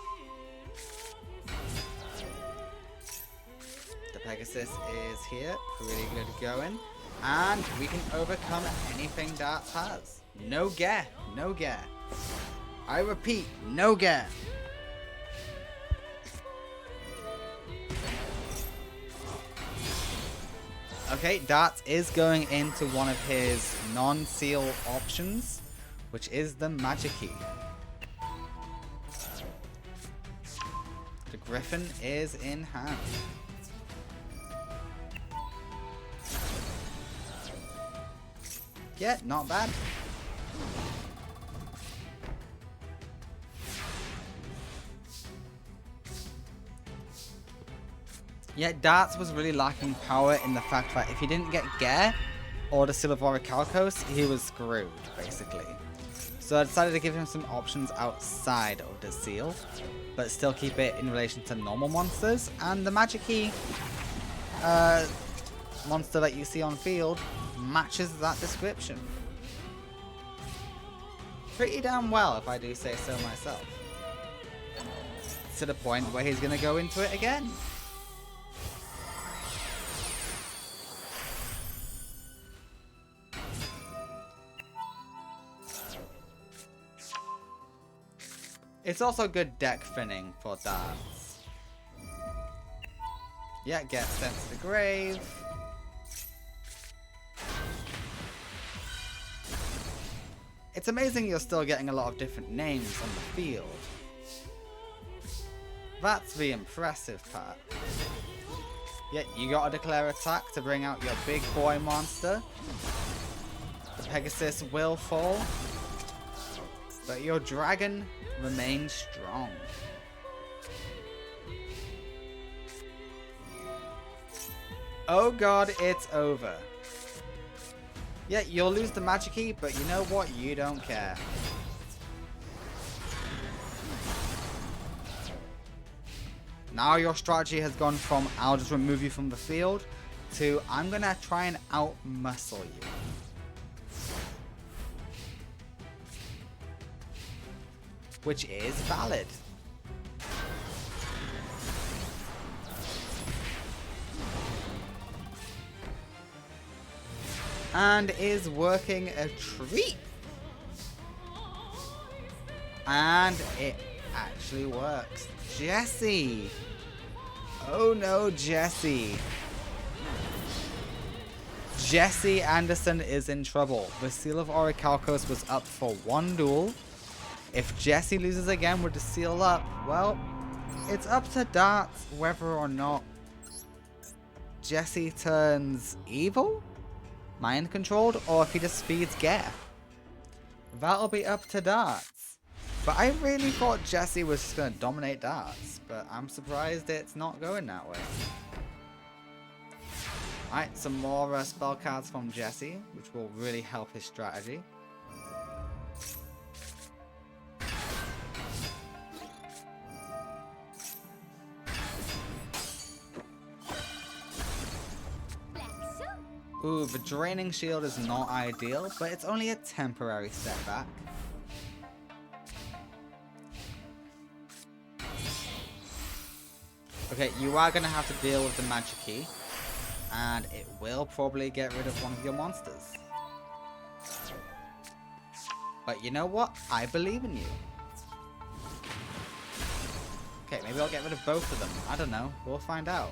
Speaker 2: The Pegasus is here, pretty good going, and we can overcome anything Dartz has. No gare, no gare. I repeat, no gare. Okay, Dartz is going into one of his non-seal options, which is the Magic Key. The Griffin is in hand. Yeah, not bad. Yeah, Dartz was really lacking power in the fact that if he didn't get Gare or the Seal of Orichalcos, he was screwed, basically. So I decided to give him some options outside of the Seal, but still keep it in relation to normal monsters. And the Magic Key monster that you see on field matches that description. Pretty damn well, if I do say so myself. To the point where he's going to go into it again. It's also good deck thinning for Dartz. Yeah, get sent to the grave. It's amazing you're still getting a lot of different names on the field. That's the impressive part. Yeah, you gotta declare attack to bring out your big boy monster. The Pegasus will fall, but your dragon remains strong. Oh god, it's over. Yeah, you'll lose the Magic Key, but you know what? You don't care. Now your strategy has gone from I'll just remove you from the field to I'm gonna try and out-muscle you. Which is valid. And is working a treat. And it actually works. Jesse! Oh no, Jesse. Jesse Anderson is in trouble. The Seal of Orichalcos was up for one duel. If Jesse loses again with the seal up, well, it's up to Dartz whether or not Jesse turns evil, mind controlled, or if he just feeds Gare. That'll be up to Dartz. But I really thought Jesse was just going to dominate Dartz, but I'm surprised it's not going that way. Alright, some more spell cards from Jesse, which will really help his strategy. Ooh, the Draining Shield is not ideal, but it's only a temporary setback. Okay, you are going to have to deal with the Magic Key, and it will probably get rid of one of your monsters. But you know what? I believe in you. Okay, maybe I'll get rid of both of them. I don't know. We'll find out.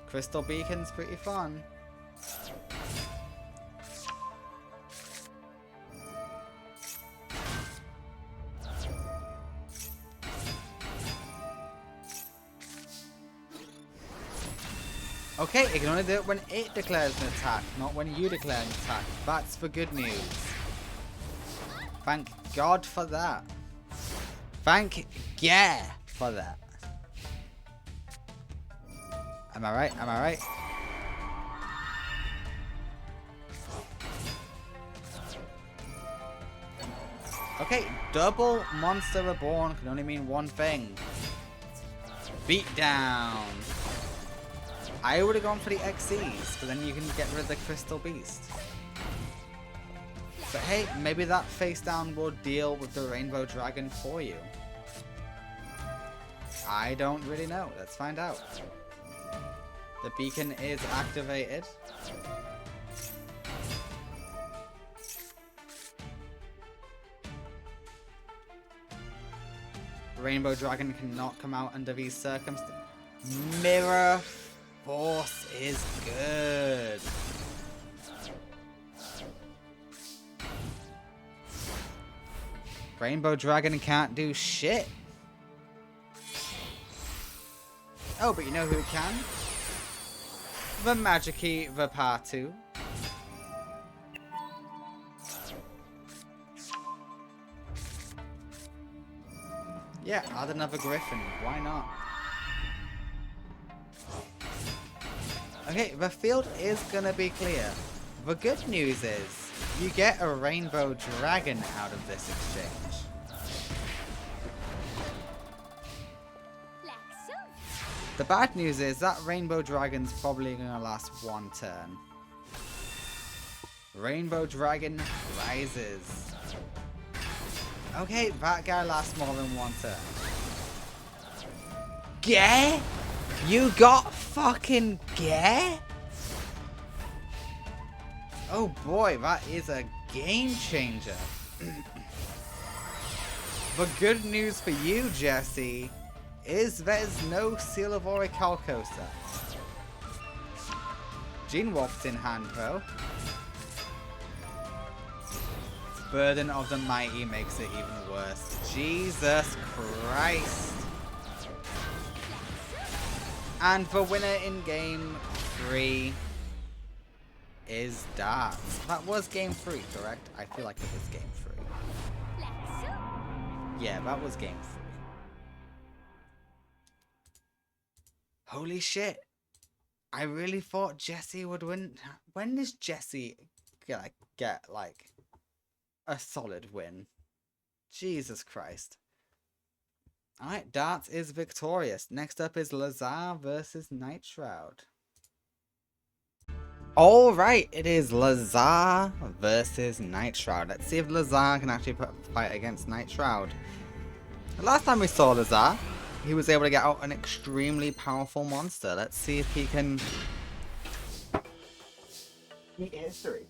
Speaker 2: Crystal Beacon's pretty fun. Okay, it can only do it when it declares an attack, not when you declare an attack. That's the good news. Thank God for that. Thank yeah for that. Am I right? Am I right? Okay, double monster reborn can only mean one thing. Beat down. I would have gone for the XCs, but then you can get rid of the Crystal Beast. But hey, maybe that face down will deal with the Rainbow Dragon for you. I don't really know. Let's find out. The beacon is activated. Rainbow Dragon cannot come out under these circumstances. Mirror Force is good. Rainbow Dragon can't do shit. Oh, but you know who can? The Magiki Vapatu. Yeah, add another Griffin. Why not? Okay, the field is gonna be clear. The good news is, you get a Rainbow Dragon out of this exchange. The bad news is that Rainbow Dragon's probably gonna last one turn. Rainbow Dragon rises. Okay, that guy lasts more than one turn. Yeah? You got fucking gay? Oh boy, that is a game changer. The good news for you, Jesse, is there's no Seal of Orichalcosa. Gene Warp's in hand though. Burden of the Mighty makes it even worse. Jesus Christ. And the winner in game 3 is Dartz. That was game 3, correct? I feel like it was game 3. Yeah, that was game 3. Holy shit. I really thought Jesse would win. When does Jesse get like a solid win? Jesus Christ. Alright, Dartz is victorious. Next up is Lazar versus Night Shroud. Alright, it is Lazar versus Night Shroud. Let's see if Lazar can actually fight against Night Shroud. The last time we saw Lazar, he was able to get out an extremely powerful monster. Let's see if he can beat history.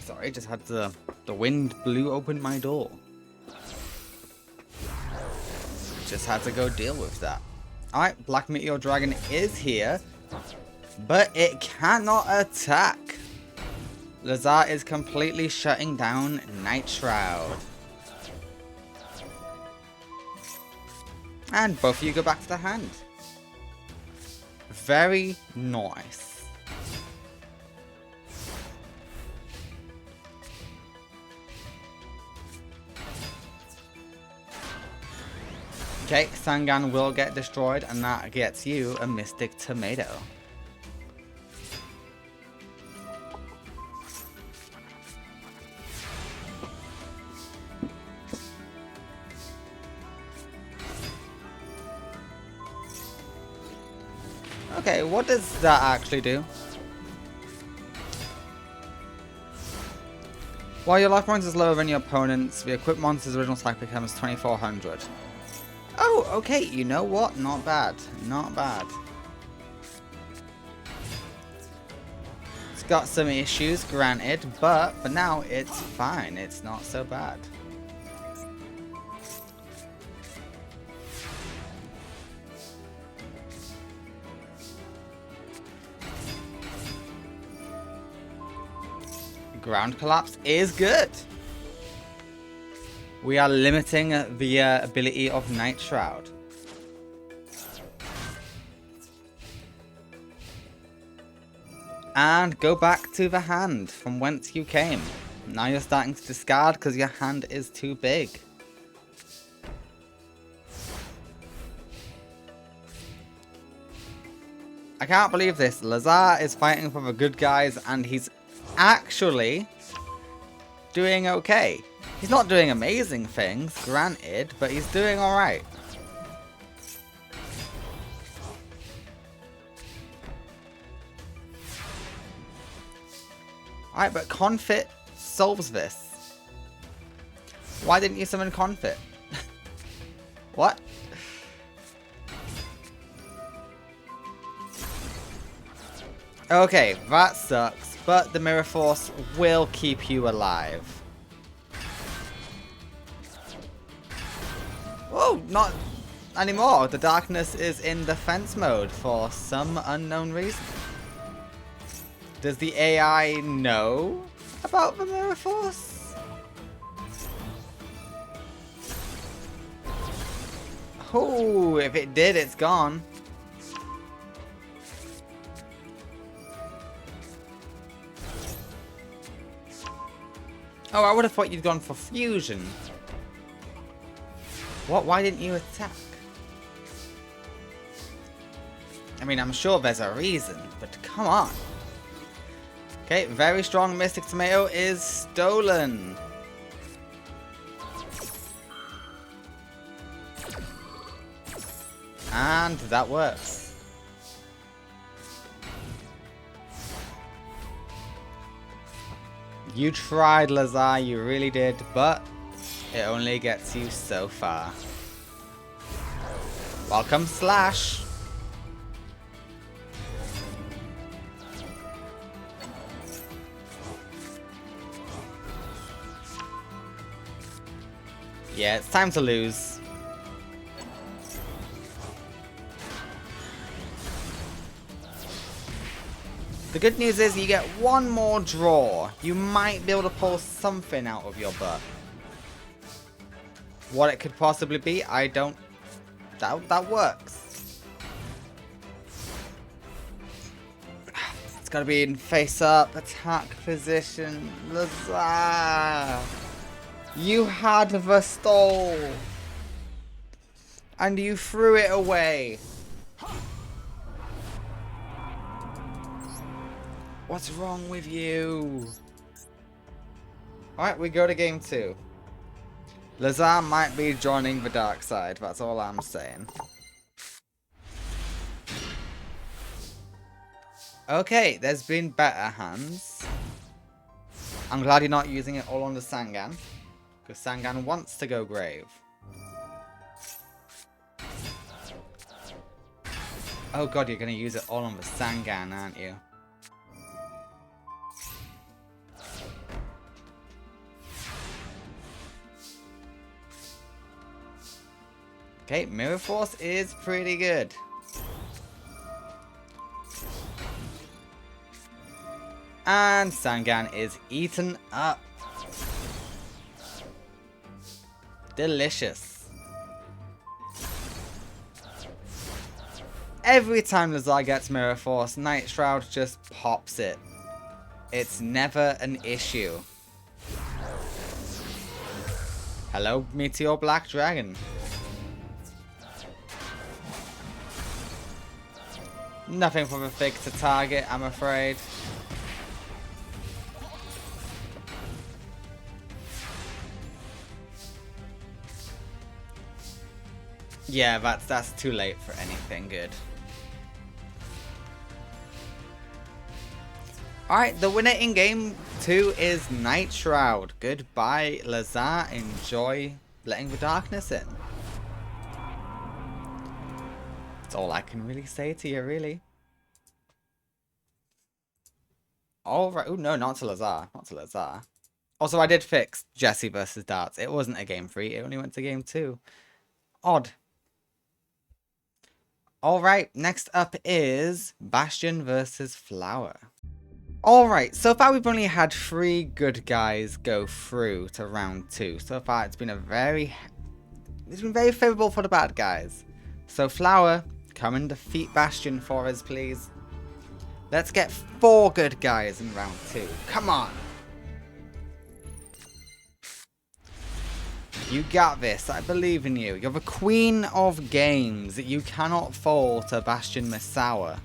Speaker 2: Sorry, just had the wind blew open my door. Just had to go deal with that. Alright, Black Meteor Dragon is here, but it cannot attack. Lazar is completely shutting down Night Shroud. And both of you go back to the hand. Very nice. Okay, Sangan will get destroyed, and that gets you a Mystic Tomato. Okay, what does that actually do? While your life points is lower than your opponent's, the equipped monster's original strike becomes 2400. Oh, okay, you know what? Not bad. Not bad. It's got some issues, granted, but for now, it's fine. It's not so bad. Ground Collapse is good. We are limiting the ability of Night Shroud. And go back to the hand from whence you came. Now you're starting to discard because your hand is too big. I can't believe this. Lazar is fighting for the good guys and he's actually doing okay. He's not doing amazing things, granted, but he's doing alright. Alright, but Confit solves this. Why didn't you summon Confit? What? Okay, that sucks, but the Mirror Force will keep you alive. Whoa, not anymore. The darkness is in defense mode for some unknown reason. Does the AI know about the Mirror Force? Oh, if it did, it's gone. Oh, I would have thought you'd gone for fusion. What? Why didn't you attack? I mean, I'm sure there's a reason, but come on. Okay, very strong Mystic Tomato is stolen. And that works. You tried, Lazar, you really did, but it only gets you so far. Welcome, Slash. Yeah, it's time to lose. The good news is you get one more draw. You might be able to pull something out of your butt. What it could possibly be, I don't doubt that works. It's gotta be in face-up attack position. Lazar! You had the stall! And you threw it away! What's wrong with you? Alright, we go to game 2. Lazar might be joining the dark side, that's all I'm saying. Okay, there's been better hands. I'm glad you're not using it all on the Sangan, because Sangan wants to go grave. Oh god, you're going to use it all on the Sangan, aren't you? Okay, Mirror Force is pretty good. And Sangan is eaten up. Delicious. Every time Lazar gets Mirror Force, Night Shroud just pops it. It's never an issue. Hello, Meteor Black Dragon. Nothing for the Fig to target, I'm afraid. Yeah, that's too late for anything good. Alright, the winner in game 2 is Night Shroud. Goodbye, Lazar. Enjoy letting the darkness in. That's all I can really say to you, really. Alright. Oh, no, not to Lazar. Not to Lazar. Also, I did fix Jesse versus Dartz. It wasn't a game 3. It only went to game 2. Odd. Alright, next up is Bastion versus Flower. Alright, so far we've only had 3 good guys go through to round 2. So far it's been very favourable for the bad guys. So Flower, come and defeat Bastion for us, please. Let's get 4 good guys in round 2. Come on! You got this, I believe in you. You're the queen of games. You cannot fall to Bastion Misawa.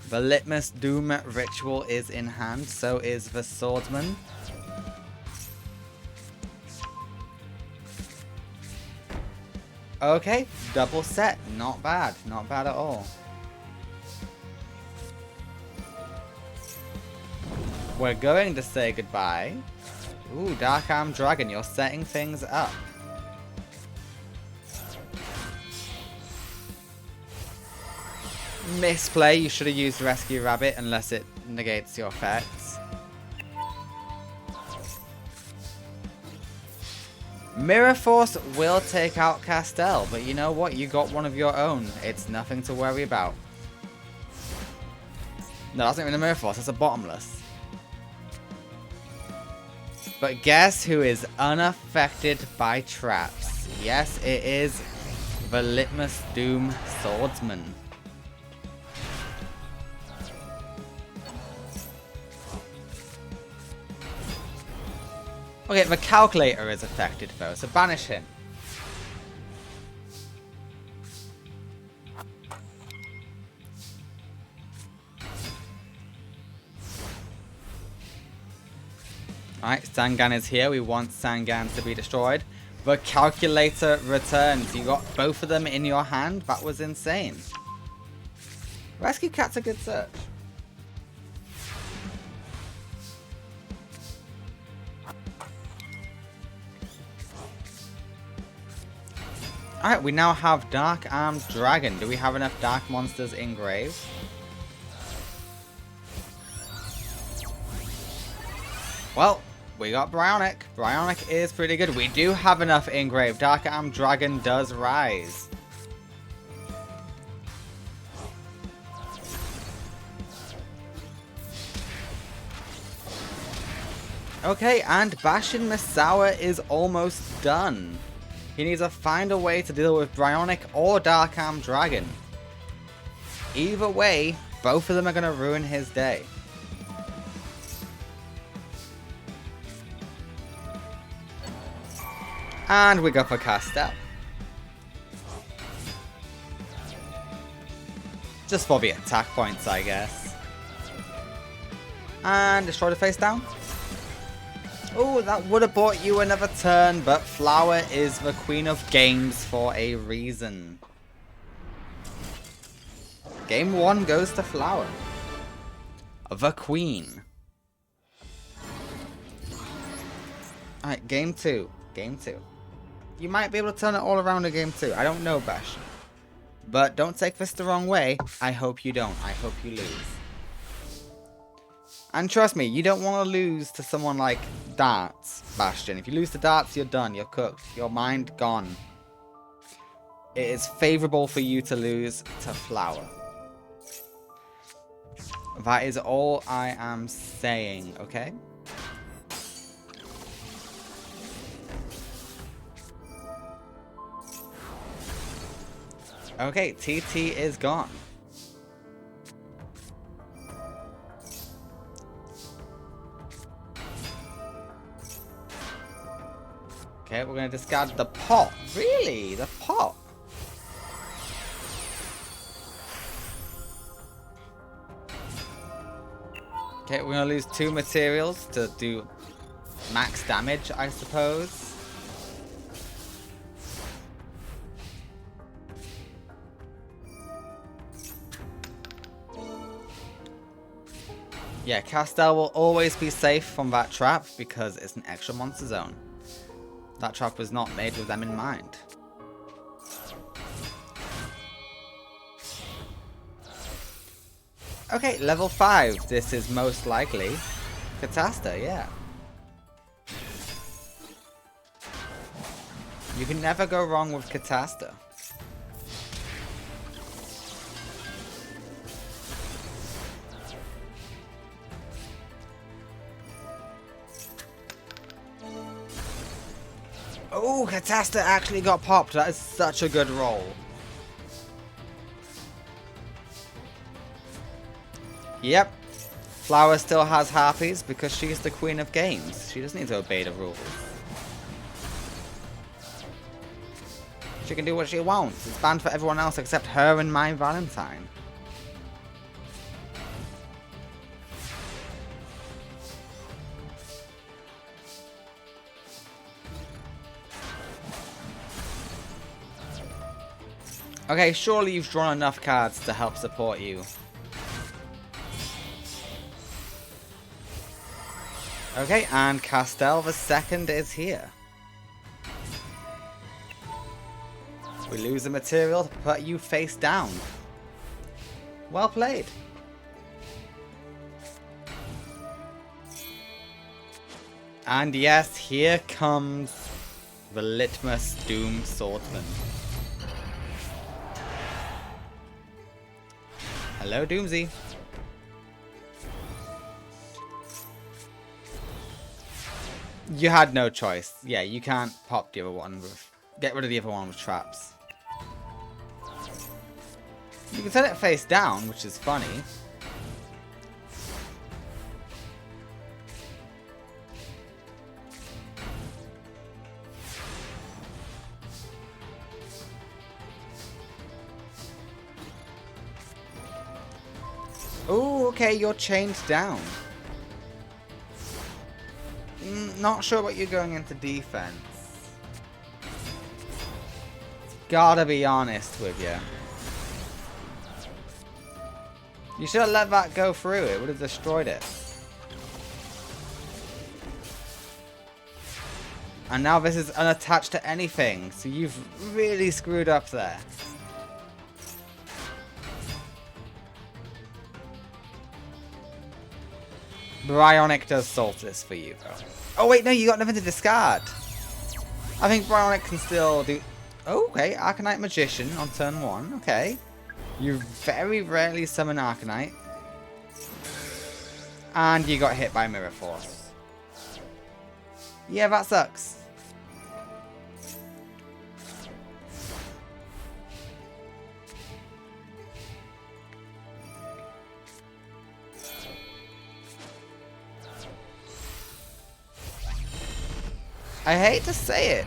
Speaker 2: The Litmus Doom ritual is in hand, so is the Swordsman. Okay, double set. Not bad. Not bad at all. We're going to say goodbye. Ooh, Dark Arm Dragon, you're setting things up. Misplay, you should have used Rescue Rabbit unless it negates your effects. Mirror Force will take out Castell, but you know what? You got one of your own. It's nothing to worry about. No, that's not even a Mirror Force, that's a Bottomless. But guess who is unaffected by traps? Yes, it is the Litmus Doom Swordsman. Okay, the calculator is affected though, so banish him. Alright, Sangan is here. We want Sangan to be destroyed. The calculator returns. You got both of them in your hand? That was insane. Rescue Cat's a good search. Alright, we now have Dark Armed Dragon. Do we have enough Dark Monsters in grave? Well, we got Bryonic. Bryonic is pretty good. We do have enough in grave. Dark Armed Dragon does rise. Okay, and Bastion Misawa is almost done. He needs to find a way to deal with Bryonic or Dark Armed Dragon. Either way, both of them are going to ruin his day. And we go for Castell. Just for the attack points, I guess. And destroy the face down. Oh, that would have bought you another turn, but Flower is the queen of games for a reason. Game 1 goes to Flower. The queen. Alright, game 2. Game 2. You might be able to turn it all around in game 2. I don't know, Bash. But don't take this the wrong way. I hope you don't. I hope you lose. And trust me, you don't want to lose to someone like Dartz, Bastion. If you lose to Dartz, you're done. You're cooked. Your mind gone. It is favourable for you to lose to Flower. That is all I am saying, okay? Okay, TT is gone. Okay, we're going to discard the pot. Really? The pot? Okay, we're going to lose 2 materials to do max damage, I suppose. Yeah, Castell will always be safe from that trap because it's an extra monster zone. That trap was not made with them in mind. Okay, level 5. This is most likely Catasta, yeah. You can never go wrong with Catasta. Oh, Catasta actually got popped. That is such a good roll. Yep. Flower still has harpies because she's the queen of games. She doesn't need to obey the rules. She can do what she wants. It's banned for everyone else except her and my Valentine. Okay, surely you've drawn enough cards to help support you. Okay, and Castell the second is here. We lose the material to put you face down. Well played. And yes, here comes the Litmus Doom Swordsman. Hello, Doomsy. You had no choice. Yeah, you can't pop the other one with... Get rid of the other one with traps. You can set it face down, which is funny. Oh, okay, you're chained down. Not sure what you're going into defense. Gotta be honest with you. You should have let that go through. It would have destroyed it. And now this is unattached to anything. So you've really screwed up there. Bryonic does solve this for you. Oh wait, no, you got nothing to discard. I think Bryonic can still do... Oh, okay, Arcanite Magician on turn 1. Okay. You very rarely summon Arcanite. And you got hit by Mirror Force. Yeah, that sucks. I hate to say it,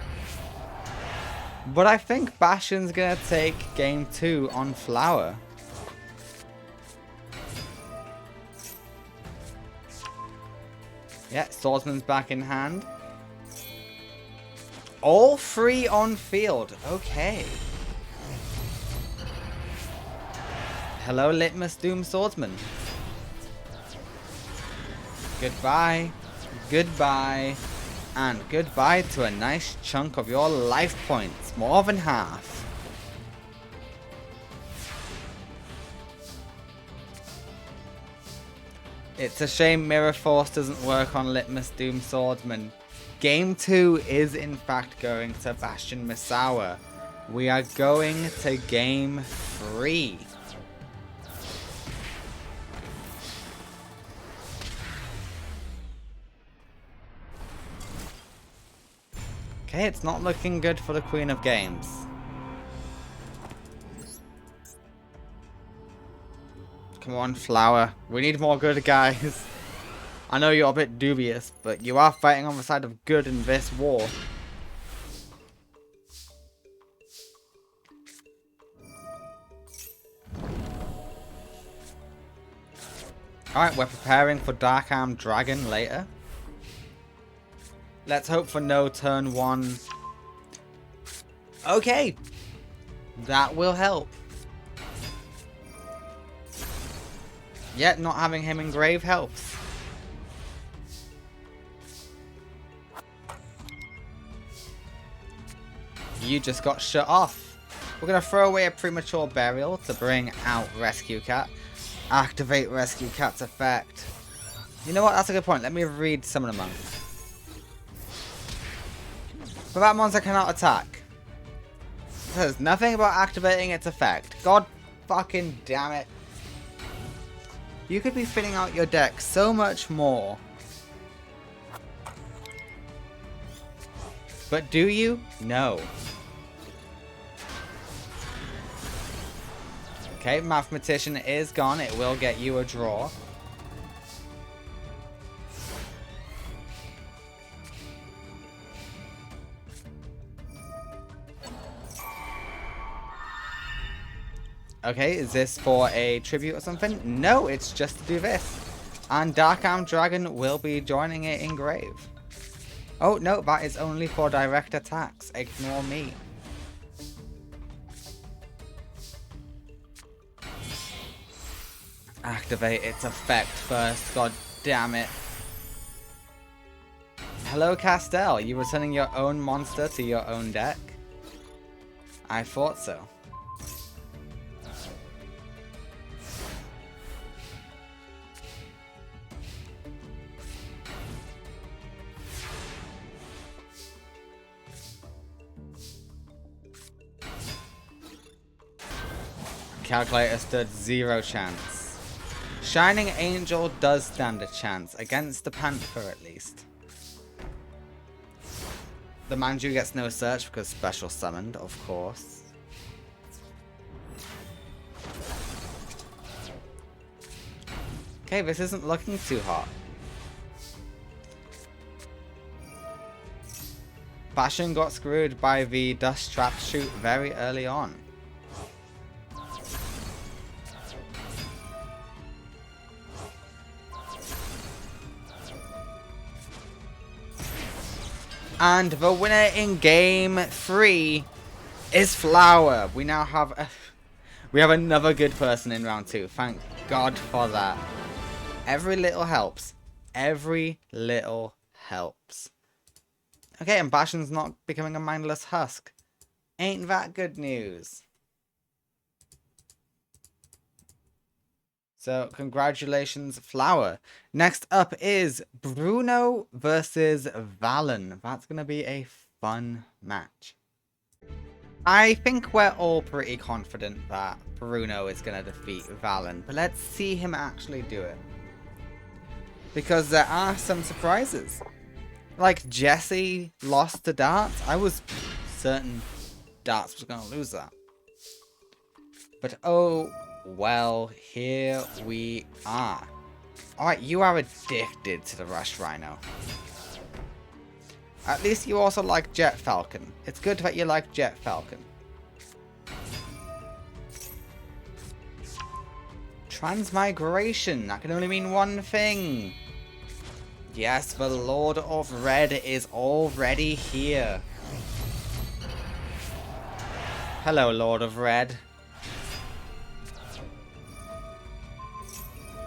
Speaker 2: but I think Bastion's gonna take game 2 on Flower. Yeah, Swordsman's back in hand. All 3 on field. Okay. Hello, Litmus Doom Swordsman. Goodbye. Goodbye. And goodbye to a nice chunk of your life points. More than half. It's a shame Mirror Force doesn't work on Litmus Doom Swordsman. Game 2 is in fact going to Bastion Misawa. We are going to game 3. Okay, it's not looking good for the Queen of Games. Come on, Flower. We need more good guys. I know you're a bit dubious, but you are fighting on the side of good in this war. Alright, we're preparing for Dark Arm Dragon later. Let's hope for no turn 1. Okay. That will help. Yet not having him engrave helps. You just got shut off. We're going to throw away a premature burial to bring out Rescue Cat. Activate Rescue Cat's effect. You know what? That's a good point. Let me read Summon a Monk. But that monster cannot attack. It says nothing about activating its effect. God fucking damn it. You could be filling out your deck so much more But do you? No. Okay, Mathematician is gone. It will get you a draw. Okay, is this for a tribute or something? No, it's just to do this. And Dark Arm Dragon will be joining it in grave. Oh, no, that is only for direct attacks. Ignore me. Activate its effect first, god damn it. Hello, Castell. You returning your own monster to your own deck? I thought so. Calculator stood 0 chance. Shining Angel does stand a chance, against the Panther at least. The Manju gets no search because special summoned, of course. Okay, this isn't looking too hot. Bastion got screwed by the Dust Trap shoot very early on. And the winner in game 3 is Flower. We now have another good person in round 2. Thank God for that. Every little helps. Every little helps. Okay, and Bastion's not becoming a mindless husk. Ain't that good news? So, congratulations, Flower. Next up is Bruno versus Valon. That's going to be a fun match. I think we're all pretty confident that Bruno is going to defeat Valon, but let's see him actually do it. Because there are some surprises. Like, Jesse lost to Dartz. I was certain Dartz was going to lose that. But oh... well, here we are. Alright, you are addicted to the Rush Rhino. At least you also like Jet Falcon. It's good that you like Jet Falcon. Transmigration. That can only mean one thing. Yes, the Lord of Red is already here. Hello, Lord of Red.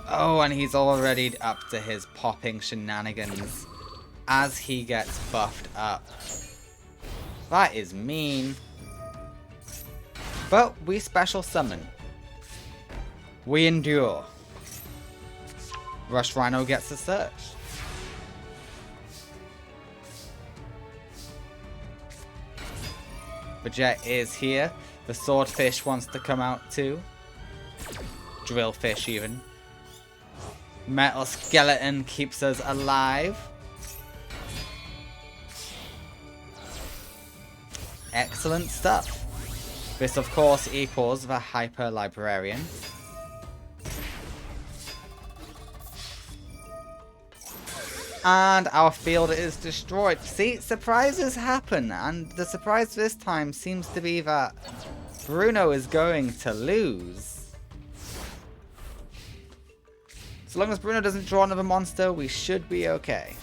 Speaker 2: Oh, and he's already up to his popping shenanigans as he gets buffed up. That is mean. But we special summon. We endure. Rush Rhino gets a search. The Jet is here. The Swordfish wants to come out too. Drillfish even. Metal Skeleton keeps us alive. Excellent stuff. This of course equals the Hyper Librarian. And our field is destroyed. See, surprises happen, and the surprise this time seems to be that Bruno is going to lose. As long as Bruno doesn't draw another monster, we should be okay.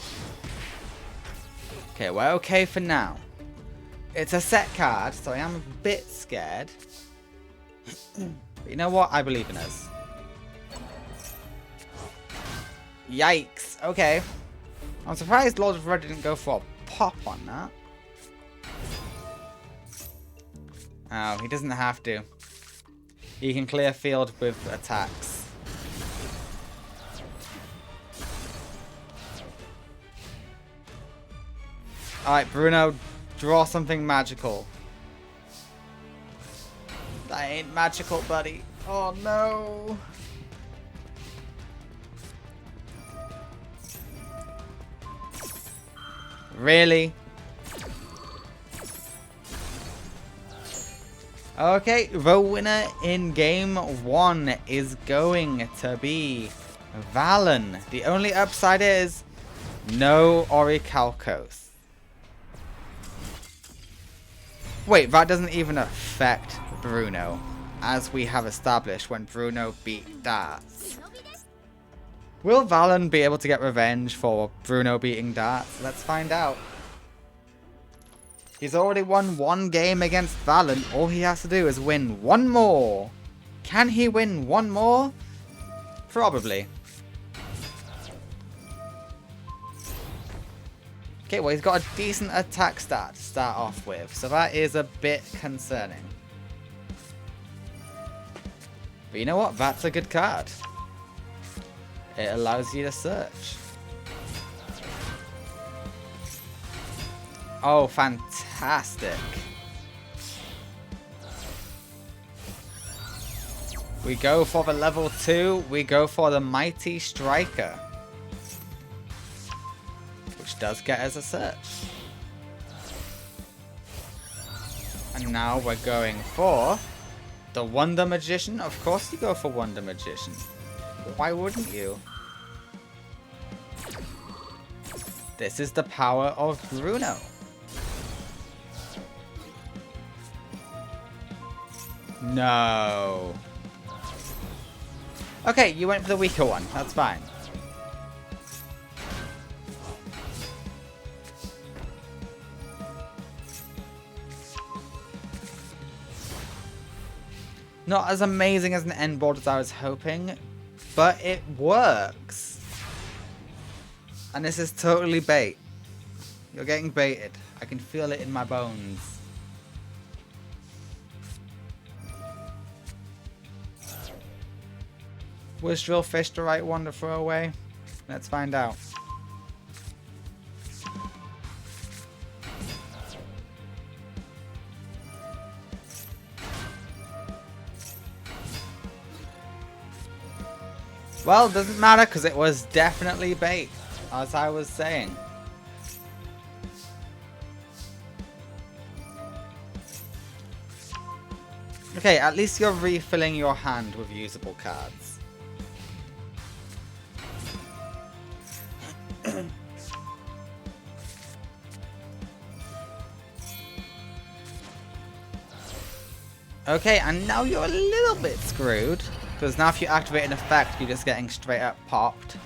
Speaker 2: Okay, we're okay for now. It's a set card, so I am a bit scared. But you know what? I believe in us. Yikes. Okay. I'm surprised Lord of Red didn't go for a pop on that. Oh, he doesn't have to. He can clear field with attacks. Alright, Bruno, draw something magical. That ain't magical, buddy. Oh no. Really? Okay, the winner in game 1 is going to be Valon. The only upside is no Orichalcos. Wait, that doesn't even affect Bruno, as we have established when Bruno beat Dartz. Will Valon be able to get revenge for Bruno beating Dartz? Let's find out. He's already won 1 game against Valon. All he has to do is win 1 more. Can he win 1 more? Probably. Okay, well, he's got a decent attack stat to start off with, so that is a bit concerning. But you know what? That's a good card. It allows you to search. Oh, fantastic. We go for the level 2. We go for the Mighty Striker, which does get us a search. And now we're going for the Wonder Magician. Of course you go for Wonder Magician. Why wouldn't you? This is the power of Bruno. No. Okay, you went for the weaker one. That's fine. Not as amazing as an end board as I was hoping, but it works. And this is totally bait. You're getting baited. I can feel it in my bones. Was Drillfish the right one to throw away? Let's find out. Well, doesn't matter because it was definitely bait, as I was saying. Okay, at least you're refilling your hand with usable cards. Okay, and now you're a little bit screwed. Because now if you activate an effect, you're just getting straight up popped.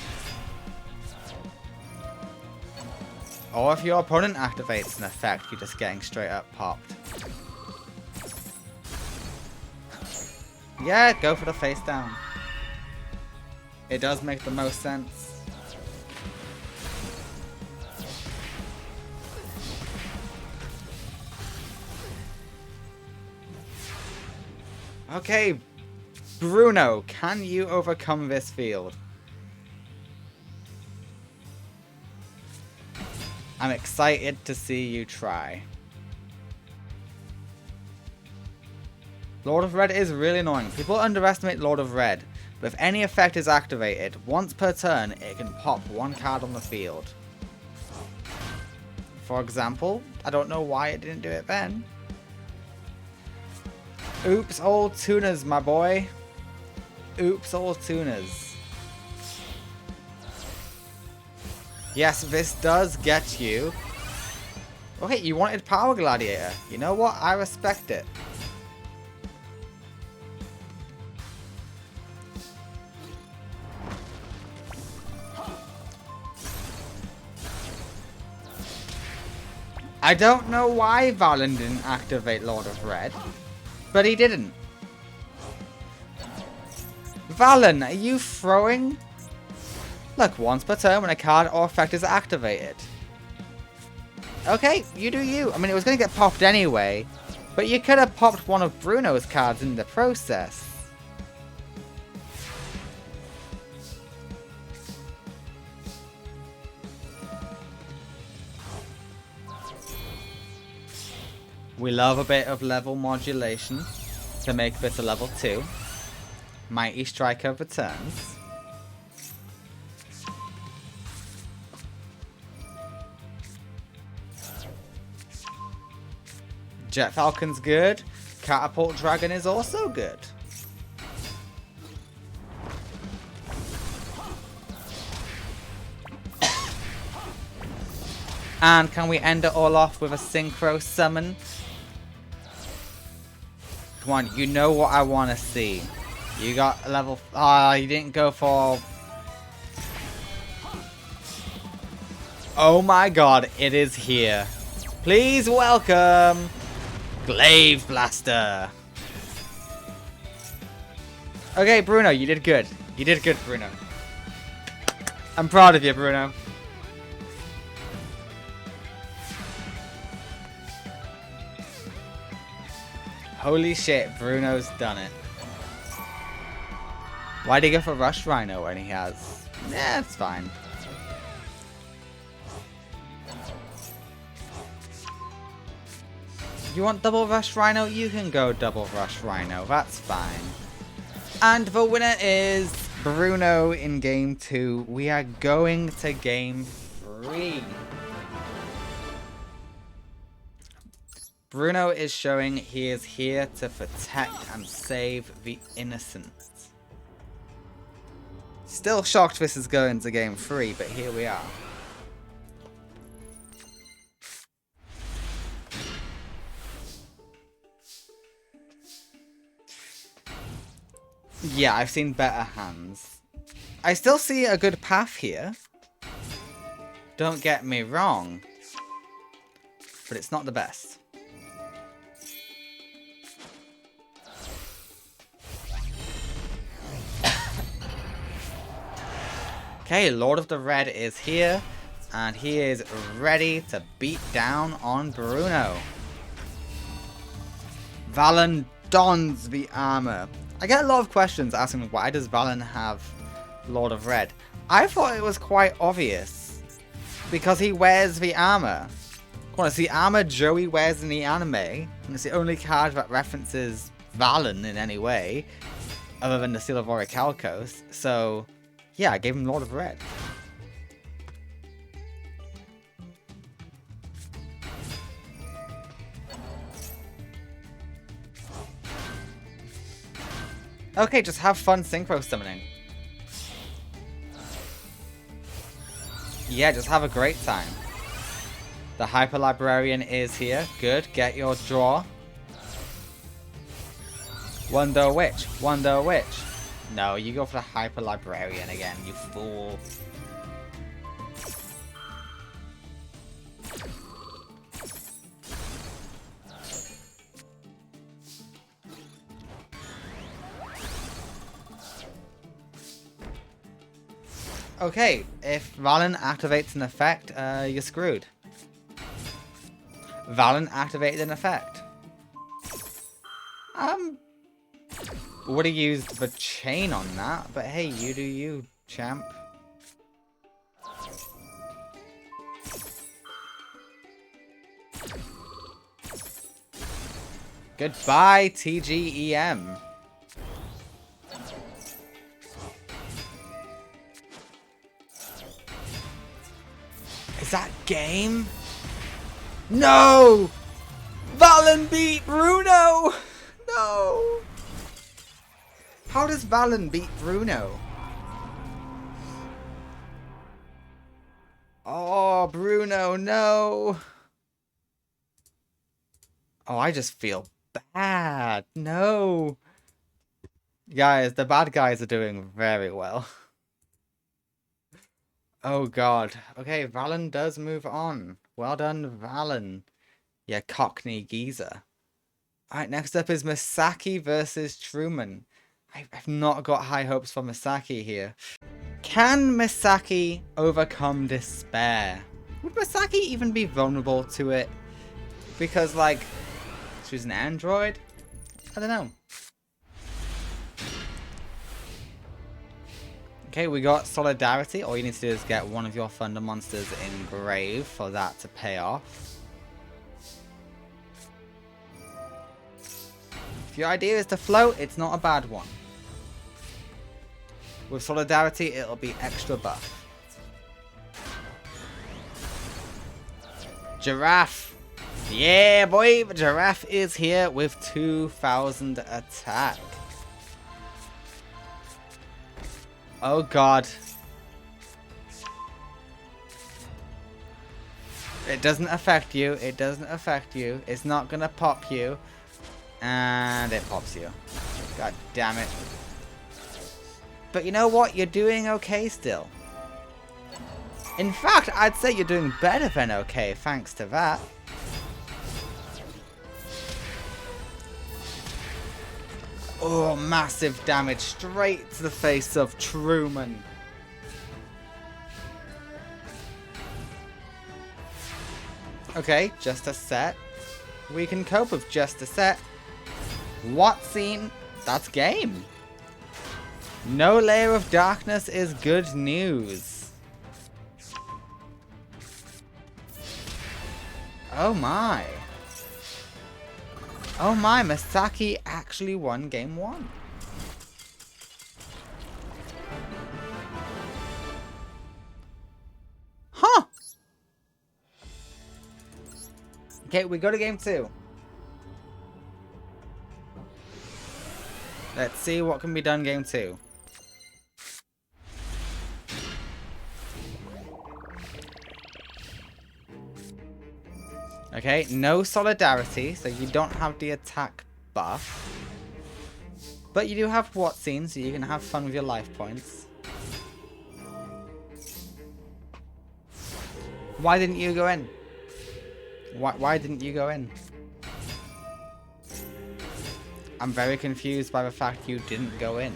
Speaker 2: Or if your opponent activates an effect, you're just getting straight up popped. Yeah, go for the face down. It does make the most sense. Okay, Bruno, can you overcome this field? I'm excited to see you try. Lord of Red is really annoying. People underestimate Lord of Red, but if any effect is activated, once per turn, it can pop 1 card on the field. For example, I don't know why it didn't do it then. Oops, old tunas, my boy. Oops, old tunas. Yes, this does get you. Okay, you wanted Power Gladiator. You know what? I respect it. I don't know why Valon didn't activate Lord of Red, but he didn't. Valon, are you throwing? Look, once per turn when a card or effect is activated. Okay, you do you. I mean, it was going to get popped anyway, but you could have popped one of Bruno's cards in the process. We love a bit of level modulation to make this a level 2. Mighty Striker returns. Jet Falcon's good. Catapult Dragon is also good. And can we end it all off with a synchro summon? Come on, you know what I want to see. You got a level... Ah, you didn't go for... Oh my god, it is here. Please welcome... Glaive Blaster. Okay, Bruno, you did good. You did good, Bruno. I'm proud of you, Bruno. Holy shit, Bruno's done it. Why'd he go for Rush Rhino when he has... Yeah, it's fine. You want double Rush Rhino? You can go double Rush Rhino. That's fine. And the winner is Bruno in game 2. We are going to game 3. Bruno is showing he is here to protect and save the innocent. Still shocked this is going to game 3, but here we are. Yeah, I've seen better hands. I still see a good path here. Don't get me wrong. But it's not the best. Okay, Lord of the Red is here. And he is ready to beat down on Bruno. Valon dons the armor. I get a lot of questions asking me, why does Valon have Lord of Red? I thought it was quite obvious. Because he wears the armor. Well, it's the armor Joey wears in the anime. And it's the only card that references Valon in any way. Other than the Seal of Orichalcos. So, yeah, I gave him Lord of Red. Okay, just have fun synchro summoning. Yeah, just have a great time. The Hyper Librarian is here. Good, get your draw. Wonder Witch, Wonder Witch. No, you go for the Hyper Librarian again, you fool. Okay, if Valon activates an effect, you're screwed. Valon activated an effect. Would have used the chain on that, but hey, you do you, champ. Goodbye, TGEM. Is that game? No! Valon beat Bruno! No! How does Valon beat Bruno? Oh, Bruno, no! Oh, I just feel bad. No! Guys, the bad guys are doing very well. Oh god. Okay, Valon does move on. Well done, Valon. Yeah, Cockney geezer. Alright, next up is Masaki versus Truman. I've not got high hopes for Masaki here. Can Masaki overcome despair? Would Masaki even be vulnerable to it? Because, like, she's an android? I don't know. Okay, we got Solidarity. All you need to do is get one of your Thunder monsters in Grave for that to pay off. If your idea is to float, it's not a bad one. With Solidarity, it'll be extra buff. Giraffe! Yeah, boy, the giraffe is here with 2000 attack. Oh god. It doesn't affect you. It doesn't affect you. It's not gonna pop you. And it pops you. God damn it. But you know what? You're doing okay still. In fact, I'd say you're doing better than okay, thanks to that. Oh, massive damage straight to the face of Truman. Okay, just a set. We can cope with just a set. What scene? That's game. No layer of darkness is good news. Oh my. Oh my, Masaki actually won game 1. Huh. Okay, we go to game 2. Let's see what can be done game 2. Okay, no solidarity, so you don't have the attack buff. But you do have what scene, so you can have fun with your life points. Why didn't you go in? Why didn't you go in? I'm very confused by the fact you didn't go in.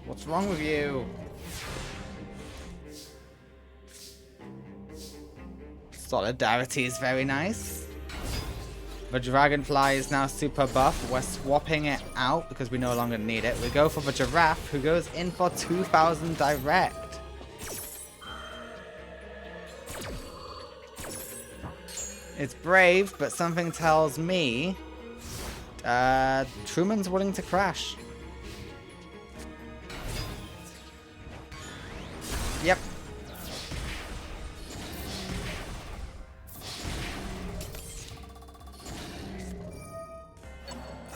Speaker 2: What's wrong with you? Solidarity is very nice. The dragonfly is now super buff. We're swapping it out because we no longer need it. We go for the giraffe, who goes in for 2000 direct. It's brave, but something tells me Truman's willing to crash. Yep.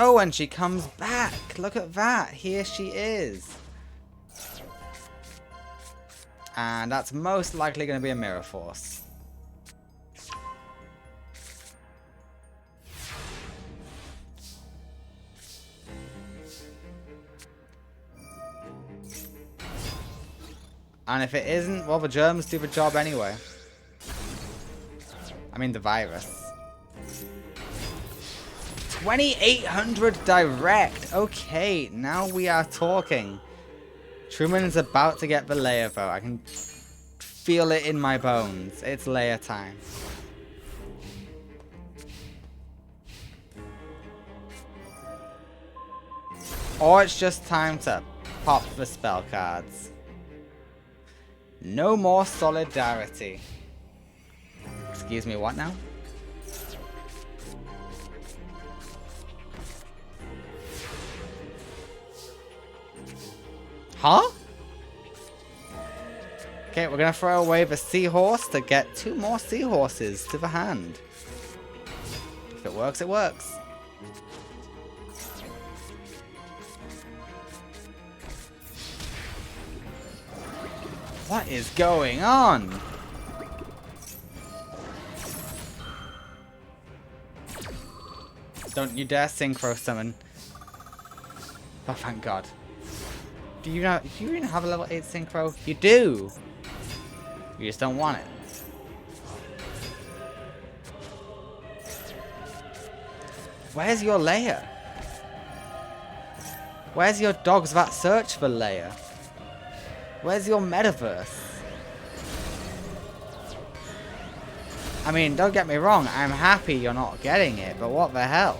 Speaker 2: Oh, and she comes back. Look at that. Here she is. And that's most likely going to be a mirror force. And if it isn't, well, the germs do the job anyway. I mean, the virus. 2800 direct. Okay, now we are talking. Truman is about to get the layer, though. I can feel it in my bones. It's layer time. Or it's just time to pop the spell cards. No more solidarity. Excuse me, what now? Huh? Okay, we're gonna throw away the seahorse to get 2 more seahorses to the hand. If it works, it works. What is going on? Don't you dare synchro summon. Oh, thank God. Do you even have a level 8 synchro? You do! You just don't want it. Where's your layer? Where's your dogs that search for layer? Where's your metaverse? I mean, don't get me wrong, I'm happy you're not getting it, but what the hell?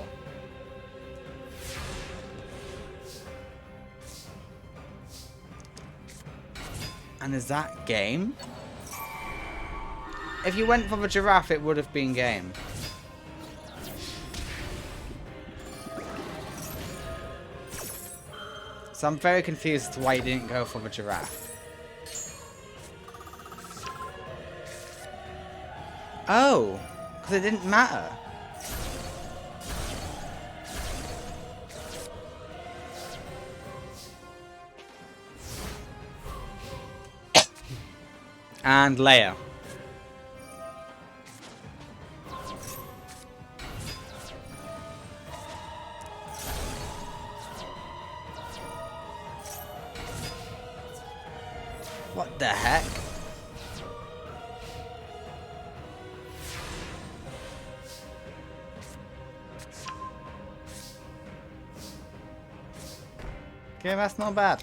Speaker 2: And is that game? If you went for the giraffe, it would have been game. So I'm very confused as to why you didn't go for the giraffe. Oh, because it didn't matter. And Leia. What the heck? Okay, that's not bad.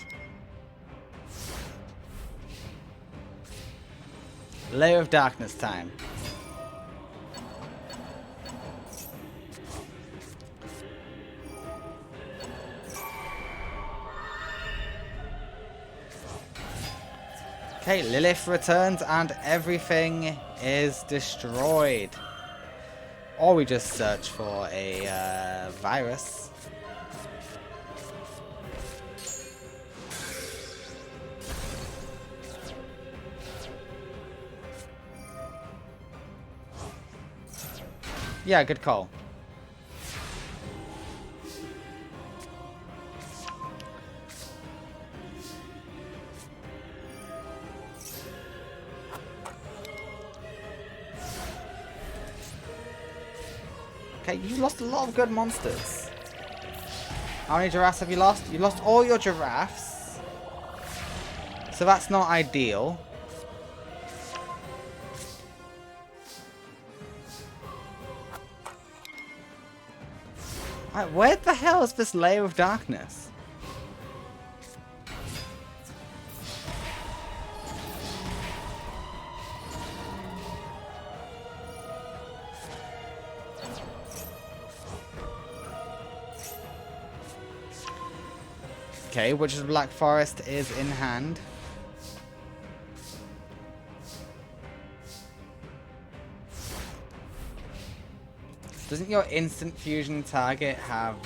Speaker 2: Layer of Darkness time. Okay, Lilith returns and everything is destroyed. Or we just search for a virus. Yeah, good call. Okay, you lost a lot of good monsters. How many giraffes have you lost? You lost all your giraffes. So that's not ideal. Right, where the hell is this layer of darkness? Okay, Witch's Black Forest is in hand. Doesn't your instant fusion target have,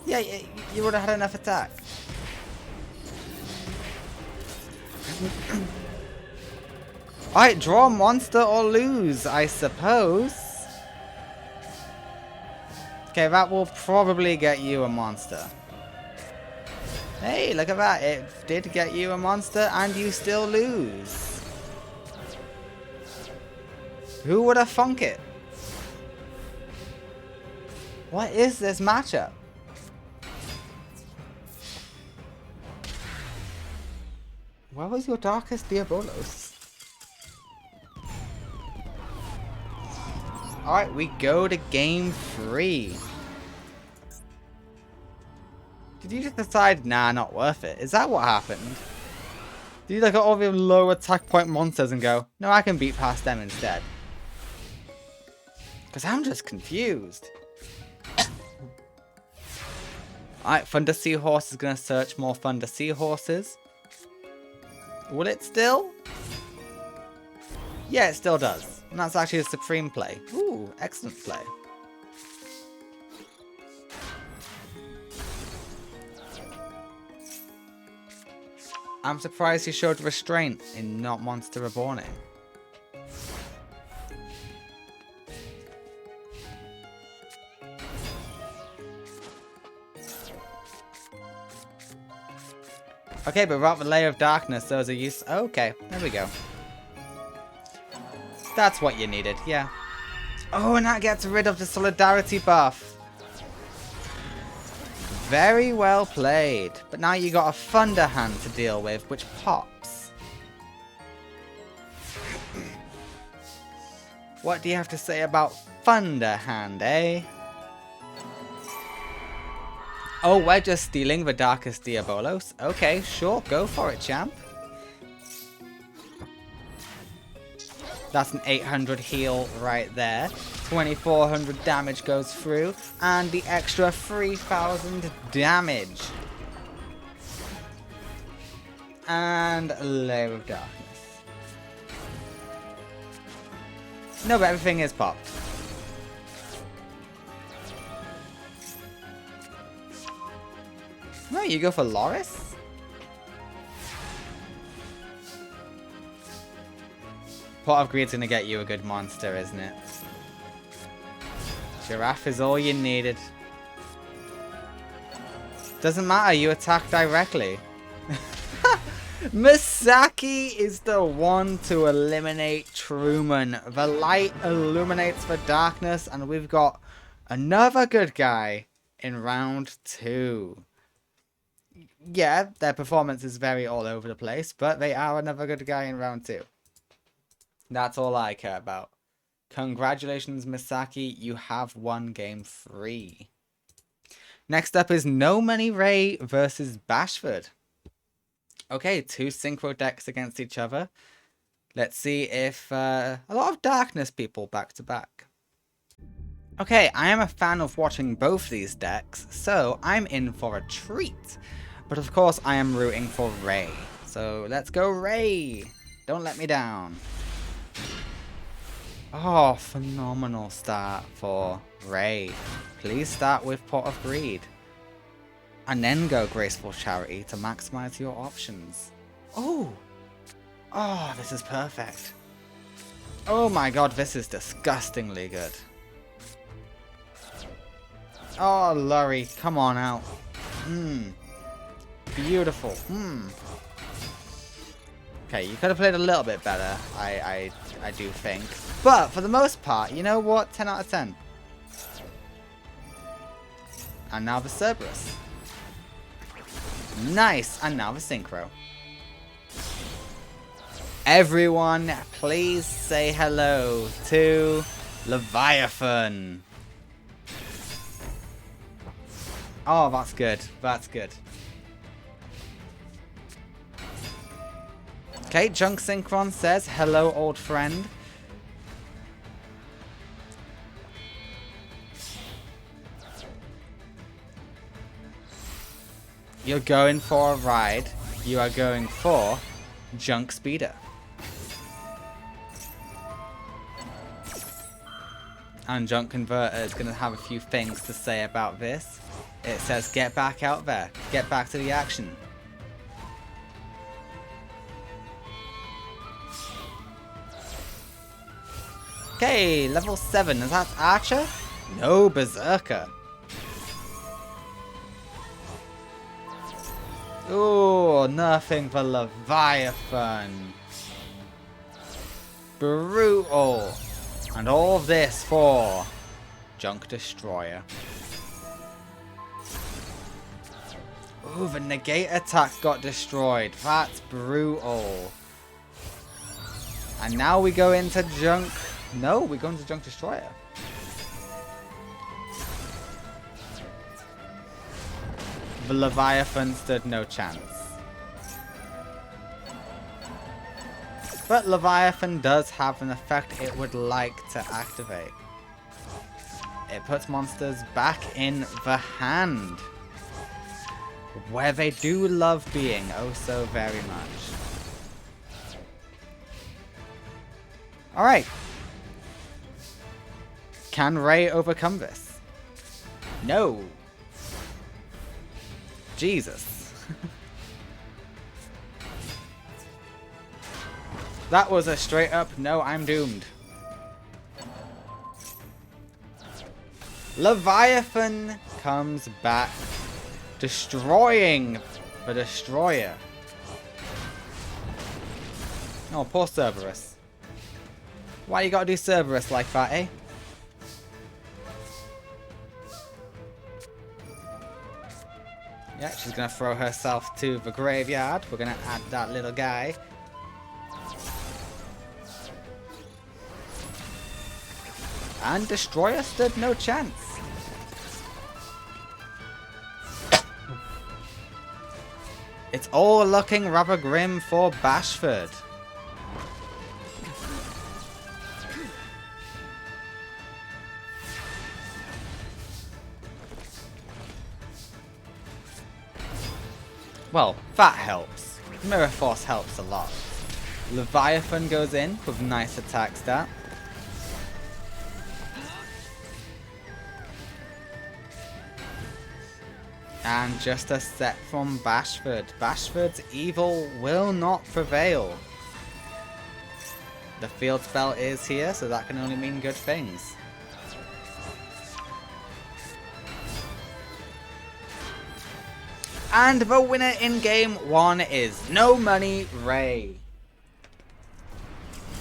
Speaker 2: yeah, you would have had enough attack. Alright, draw a monster or lose, I suppose. Okay, that will probably get you a monster. Hey, look at that. It did get you a monster and you still lose. Who would have thunk it? What is this matchup? Where was your Darkest Diabolos? Alright, we go to game 3. Did you just decide, nah, not worth it? Is that what happened? Did you look at all the low attack point monsters and go, no, I can beat past them instead? Because I'm just confused. Alright, Thunder Seahorse is going to search more Thunder Seahorses. Will it still? Yeah, it still does. And that's actually a supreme play. Ooh, excellent play. I'm surprised he showed restraint in not Monster Reborning. Okay, but without the Layer of Darkness, there was a use. Okay, there we go. That's what you needed, yeah. Oh, and that gets rid of the Solidarity buff. Very well played. But now you got a Thunder Hand to deal with, which pops. What do you have to say about Thunder Hand, eh? Oh, we're just stealing the Darkest Diabolos. Okay, sure, go for it, champ. That's an 800 heal right there. 2400 damage goes through, and the extra 3000 damage. And a Layer of Darkness. No, but everything is popped. No, you go for Loris? Pot of Greed's gonna get you a good monster, isn't it? Giraffe is all you needed. Doesn't matter, you attack directly. Masaki is the one to eliminate Truman. The light illuminates the darkness, and we've got another good guy in round 2. Yeah, their performance is very all over the place, but they are another good guy in round 2. That's all I care about. Congratulations, Masaki, you have won game 3. Next up is No Money Ray versus Bashford. Okay, 2 synchro decks against each other. Let's see if a lot of darkness people back to back. Okay, I am a fan of watching both these decks, so I'm in for a treat. But of course I am rooting for Ray. So let's go Ray! Don't let me down. Oh, phenomenal start for Ray. Please start with Pot of Greed. And then go Graceful Charity to maximize your options. Oh! Oh, this is perfect. Oh my god, this is disgustingly good. Oh, Lurry, come on out. Beautiful. Okay, you could have played a little bit better, I do think. But for the most part, you know what? 10 out of 10. And now the Cerberus. Nice! And now the Synchro. Everyone, please say hello to Leviathan. Oh, that's good. That's good. Okay, Junk Synchron says, hello, old friend. You're going for a ride. You are going for Junk Speeder. And Junk Converter is going to have a few things to say about this. It says, get back out there. Get back to the action. Okay, level 7. Is that Archer? No, Berserker. Ooh, nothing but Leviathan. Brutal. And all of this for Junk Destroyer. Ooh, the negate attack got destroyed. That's brutal. And now we go into Junk... No, we go into Junk Destroyer. The Leviathan stood no chance. But Leviathan does have an effect it would like to activate. It puts monsters back in the hand, where they do love being oh so very much. Alright. Can Ray overcome this? No. Jesus. That was a straight up, no, I'm doomed. Leviathan comes back, destroying the Destroyer. Oh, poor Cerberus. Why you gotta do Cerberus like that, eh? Yeah, she's gonna throw herself to the graveyard. We're gonna add that little guy. And Destroyer stood no chance. It's all looking rather grim for Bashford. Well, that helps. Mirror Force helps a lot. Leviathan goes in with nice attack stat. And just a set from Bashford. Bashford's evil will not prevail. The field spell is here, so that can only mean good things. And the winner in game 1 is No Money Ray.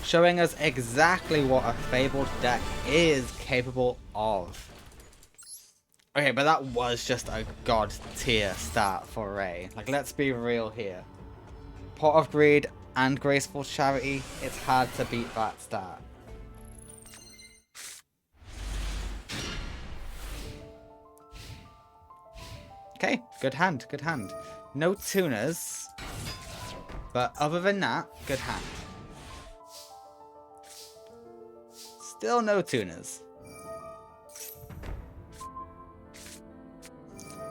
Speaker 2: Showing us exactly what a Fabled deck is capable of. Okay, but that was just a god tier start for Ray. Like, let's be real here. Pot of Greed and Graceful Charity, it's hard to beat that start. Okay, good hand, good hand. No tuners, but other than that, good hand. Still no tuners.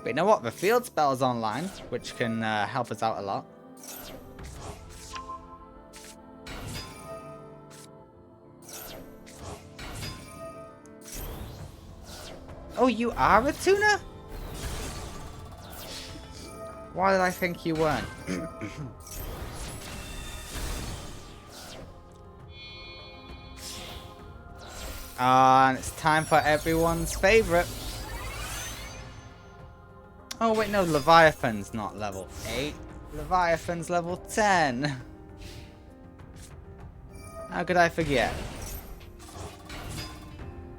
Speaker 2: But you know what? The field spell's online, which can help us out a lot. Oh, you are a tuner? Why did I think you weren't? And it's time for everyone's favourite. Oh wait, no, Leviathan's not level 8. Leviathan's level 10. How could I forget?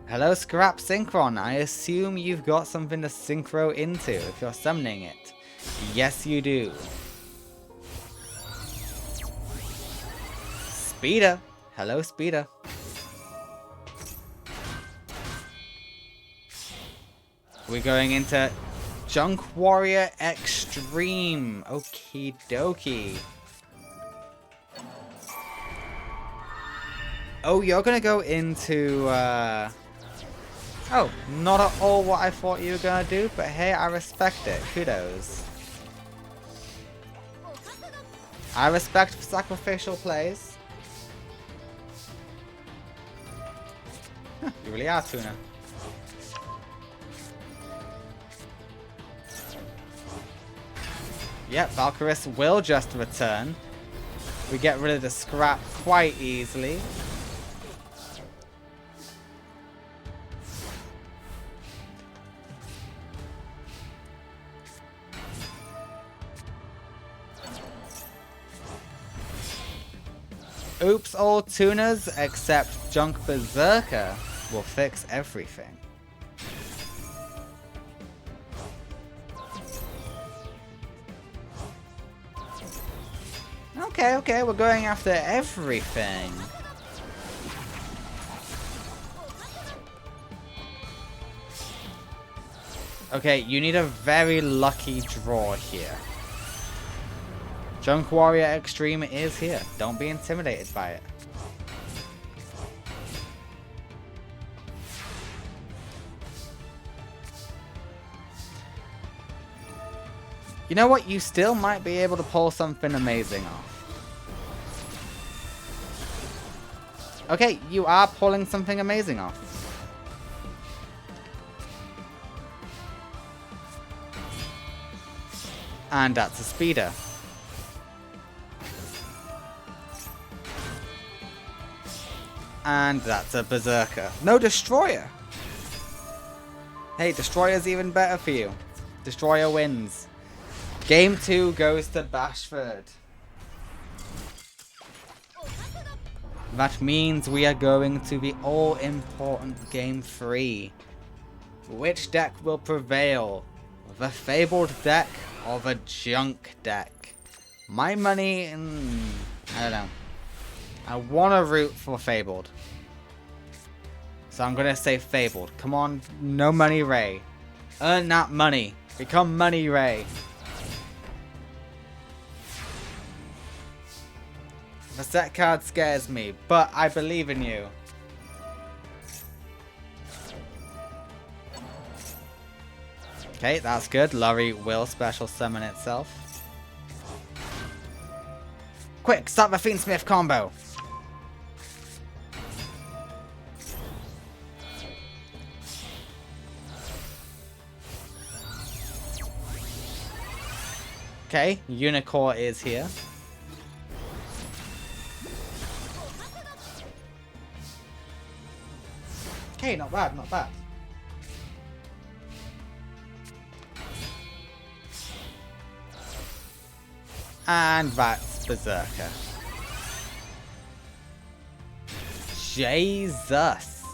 Speaker 2: Hello, Scrap Synchron. I assume you've got something to synchro into if you're summoning it. Yes, you do. Speeder. Hello, Speeder. We're going into Junk Warrior Extreme. Okie dokie. Oh, you're gonna go into oh, not at all what I thought you were gonna do, but hey, I respect it. Kudos. I respect sacrificial plays. Huh, you really are, Tuna. Yep, Valkyris will just return. We get rid of the scrap quite easily. Oops, all tuners except Junk Berserker will fix everything. Okay, we're going after everything. Okay, you need a very lucky draw here. Junk Warrior Extreme is here. Don't be intimidated by it. You know what? You still might be able to pull something amazing off. Okay, you are pulling something amazing off. And that's a speeder. And that's a berserker. No, destroyer. Hey, destroyer's even better for you. Destroyer wins. Game 2 goes to Bashford. That means we are going to the all-important Game 3. Which deck will prevail? The Fabled deck or the Junk deck? My money, I don't know. I want to root for Fabled. So I'm going to say Fabled. Come on, no money Ray. Earn that money. Become money Ray. The set card scares me, but I believe in you. Okay, that's good. Lorry will special summon itself. Quick, start the Fiendsmith combo. Okay, Unicorn is here. Okay, not bad, not bad. And that's Berserker. Jesus.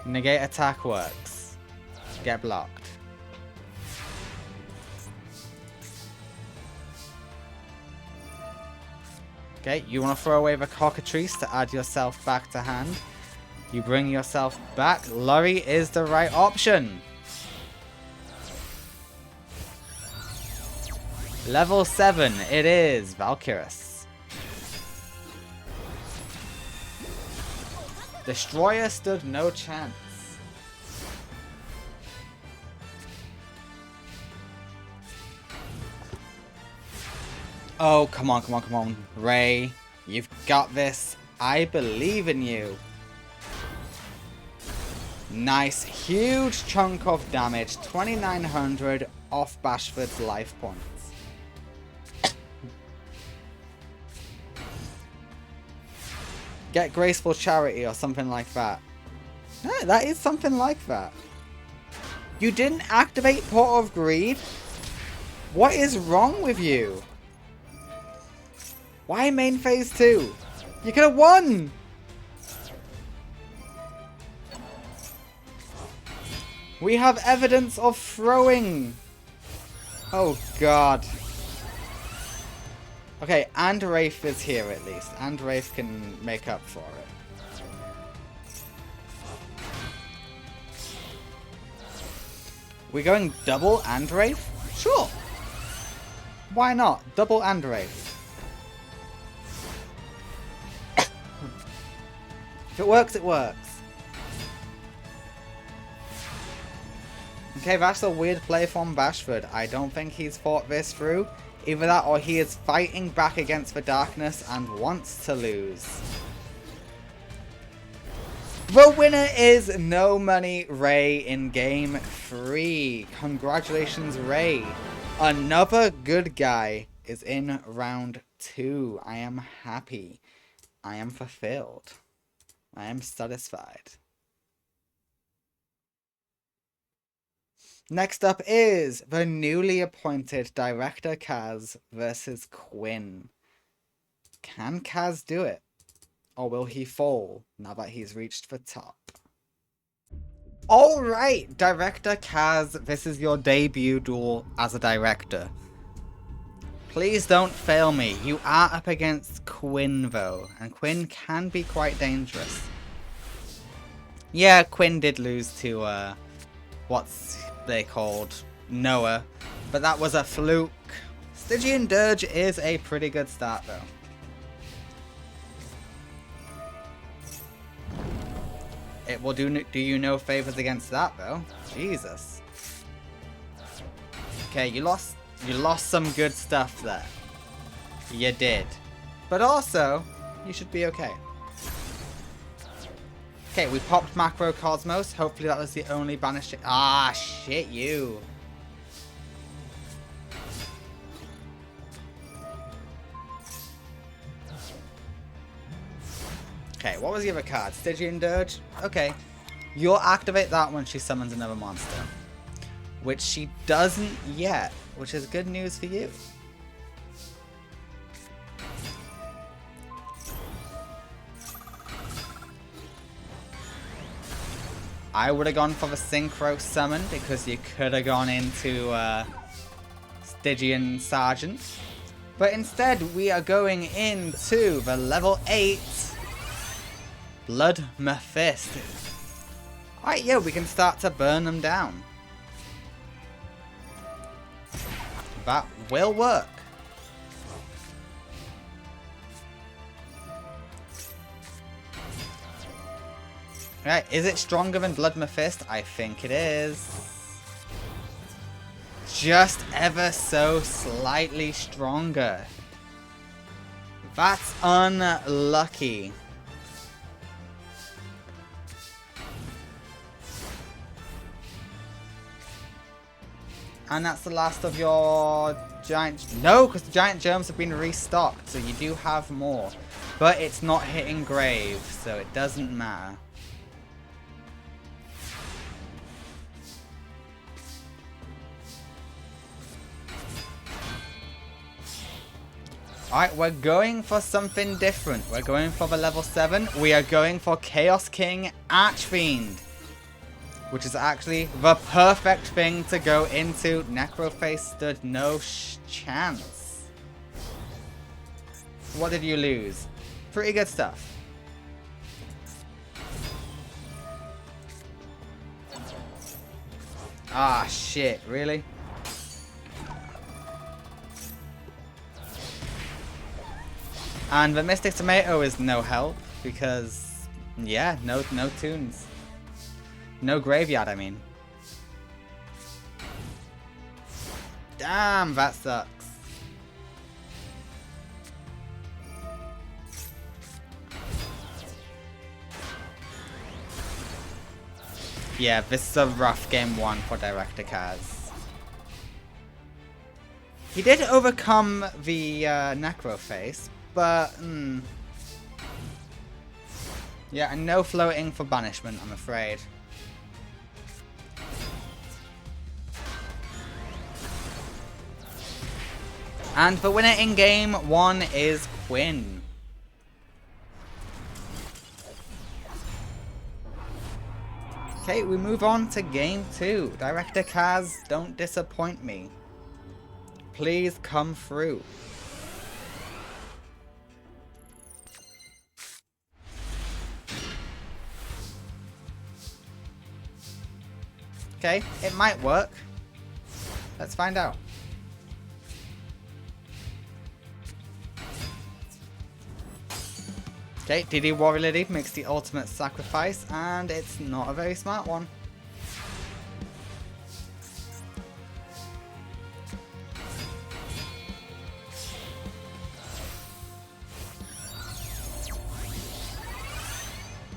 Speaker 2: Negate attack works. Get blocked. Okay, you want to throw away the cockatrice to add yourself back to hand. You bring yourself back. Lorry is the right option. Level 7, it is Valkyrus. Destroyer stood no chance. Oh, come on, come on, come on. Ray, you've got this. I believe in you. Nice, huge chunk of damage. 2,900 off Bashford's life points. Get Graceful Charity or something like that. Yeah, that is something like that. You didn't activate Portal of Greed? What is wrong with you? Why main phase 2? You could have won! We have evidence of throwing! Oh god. Okay, and Wraith is here at least. And Wraith can make up for it. We're going double and Wraith? Sure! Why not? Double and Wraith. If it works, it works. Okay, that's a weird play from Bashford. I don't think he's thought this through. Either that or he is fighting back against the darkness and wants to lose. The winner is No Money Ray in Game 3. Congratulations, Ray. Another good guy is in round 2. I am happy. I am fulfilled. I am satisfied. Next up is the newly appointed Director Kaz versus Quinn. Can Kaz do it? Or will he fall now that he's reached the top? Alright, Director Kaz, this is your debut duel as a director. Please don't fail me. You are up against Quinn though, and Quinn can be quite dangerous. Yeah, Quinn did lose to, what's they called Noah, but that was a fluke. Stygian Dirge is a pretty good start though. It will do you no favors against that though. Jesus. Okay, you lost some good stuff there. You did. But also, you should be okay. Okay, we popped Macrocosmos. Hopefully that was the only banished. Ah, shit, you. Okay, what was the other card? Stygian Dirge? Okay. You'll activate that when she summons another monster. Which she doesn't yet, which is good news for you. I would have gone for the Synchro Summon because you could have gone into Stygian Sergeant. But instead we are going into the level 8 Blood Mephiст. Alright, yeah, we can start to burn them down. That will work. Right, is it stronger than Blood Mephiст? I think it is. Just ever so slightly stronger. That's unlucky. And that's the last of your giant... No, because the giant germs have been restocked, so you do have more. But it's not hitting Grave, so it doesn't matter. Alright, we're going for something different. We're going for the level 7. We are going for Chaos King Archfiend, which is actually the perfect thing to go into. Necroface stood no chance. What did you lose? Pretty good stuff. Ah, shit, really? And the Mystic Tomato is no help because, yeah, no tunes. No graveyard, I mean. Damn, that sucks. Yeah, this is a rough game 1 for Director Kaz. He did overcome the Necroface, but yeah, and no floating for banishment, I'm afraid. And the winner in game 1 is Quinn. Okay, we move on to game 2. Director Kaz, don't disappoint me. Please come through. Okay, it might work. Let's find out. Okay, DD Warrior Lady makes the ultimate sacrifice, and it's not a very smart one.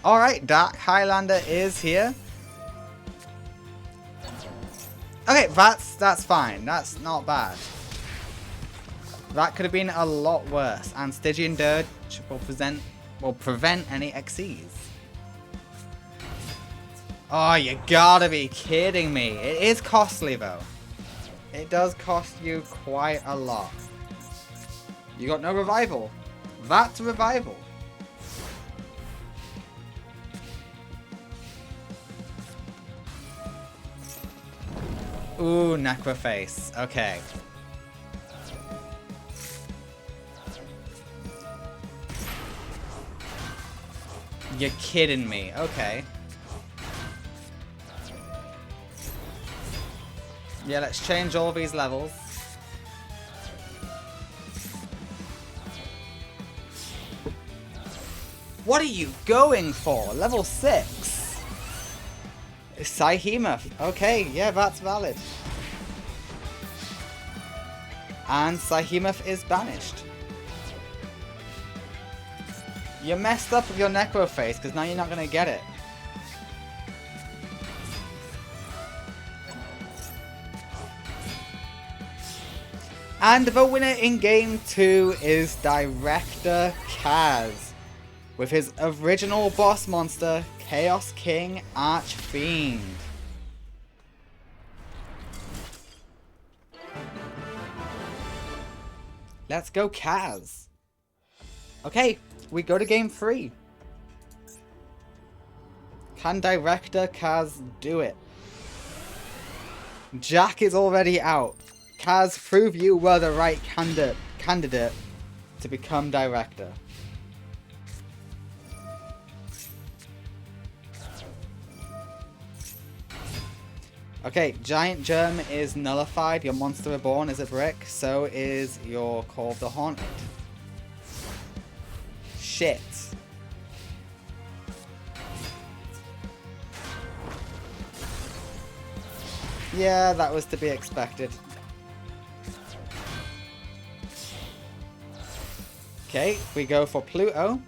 Speaker 2: Alright, Dark Highlander is here. Okay, that's fine. That's not bad. That could have been a lot worse. And Stygian Dirge will prevent any XCs. Oh, you gotta be kidding me. It is costly though. It does cost you quite a lot. You got no revival. That's revival. Ooh, Necroface. Okay. You're kidding me. Okay. Yeah, let's change all these levels. What are you going for? Level 6? Psyhemoth. Okay, yeah, that's valid. And Psyhemoth is banished. You messed up with your Necroface because now you're not going to get it. And the winner in game 2 is Director Kaz with his original boss monster, Chaos King Archfiend. Let's go, Kaz. Okay, we go to game 3. Can Director Kaz do it? Jack is already out. Kaz, prove you were the right candidate to become director. Okay, Giant Germ is nullified. Your Monster Reborn is a brick. So is your Call of the Haunted. Shit. Yeah, that was to be expected. Okay, we go for Pluto.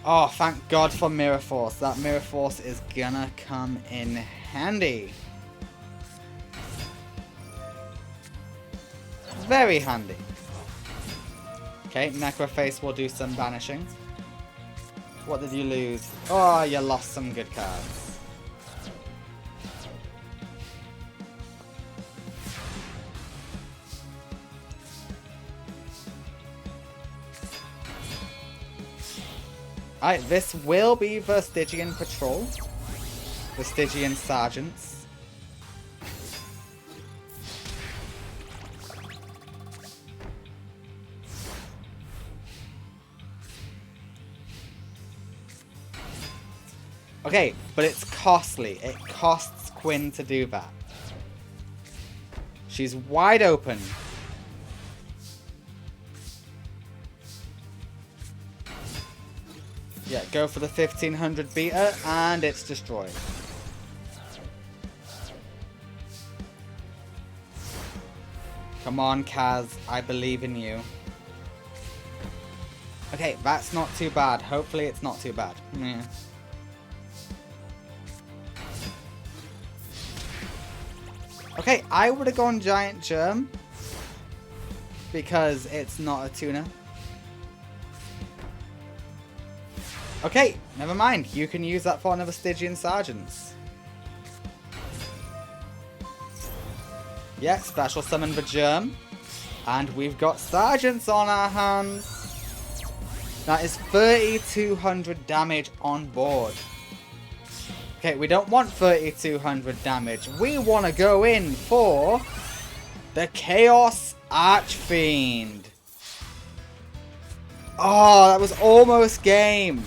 Speaker 2: Oh, thank God for Mirror Force. That Mirror Force is gonna come in handy. Very handy. Okay, Necroface will do some banishing. What did you lose? Oh, you lost some good cards. Alright, this will be the Stygian Patrol. The Stygian Sergeants. Okay, but it's costly. It costs Quinn to do that. She's wide open. Yeah, go for the 1500 beater, and it's destroyed. Come on, Kaz. I believe in you. Okay, that's not too bad. Hopefully it's not too bad. Yeah. Okay, I would have gone Giant Germ. Because it's not a tuna. Okay, never mind. You can use that for another Stygian Sergeants. Yeah, special summon the Germ. And we've got Sergeants on our hands. That is 3200 damage on board. Okay, we don't want 3200 damage. We want to go in for the Chaos Archfiend. Oh, that was almost game.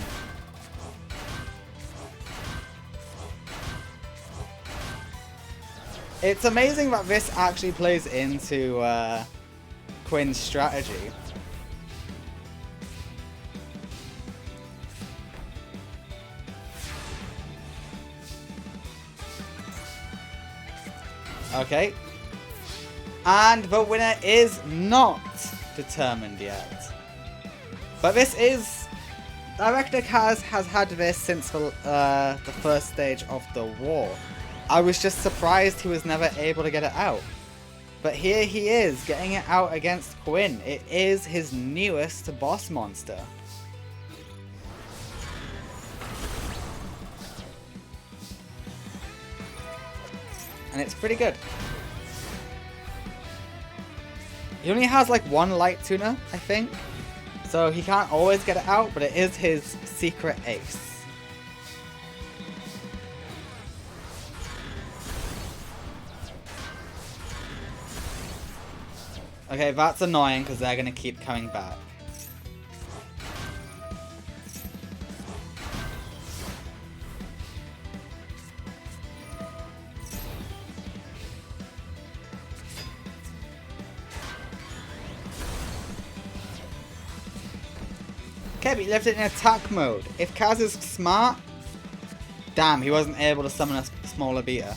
Speaker 2: It's amazing that this actually plays into Quinn's strategy. Okay. And the winner is not determined yet. But this is... Director Kaz has had this since the first stage of the war. I was just surprised he was never able to get it out. But here he is, getting it out against Quinn. It is his newest boss monster. And it's pretty good. He only has like one light tuna, I think. So he can't always get it out, but it is his secret ace. Okay, that's annoying because they're going to keep coming back. Okay, but he left it in attack mode. If Kaz is smart... Damn, he wasn't able to summon a smaller beater.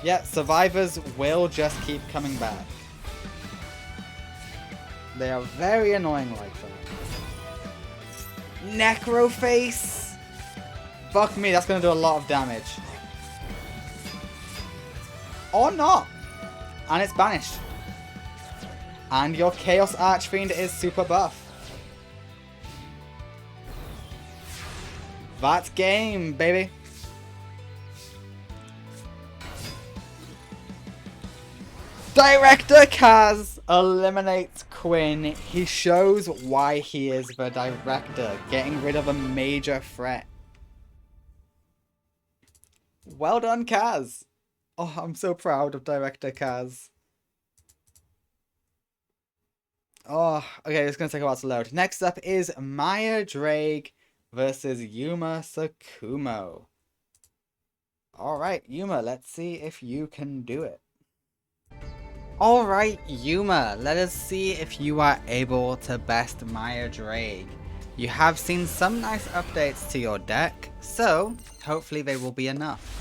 Speaker 2: Yeah, survivors will just keep coming back. They are very annoying like that. Necroface! Fuck me, that's gonna do a lot of damage. Or not! And it's banished. And your Chaos Archfiend is super buff. That's game, baby. Director Kaz eliminates Quinn. He shows why he is the director, getting rid of a major threat. Well done, Kaz. Oh, I'm so proud of Director Kaz. Oh, okay, it's going to take a while to load. Next up is Maya Drake versus Yuma Sakumo. Alright, Yuma, let's see if you can do it. Alright, Yuma, let us see if you are able to best Maya Drake. You have seen some nice updates to your deck, so hopefully they will be enough.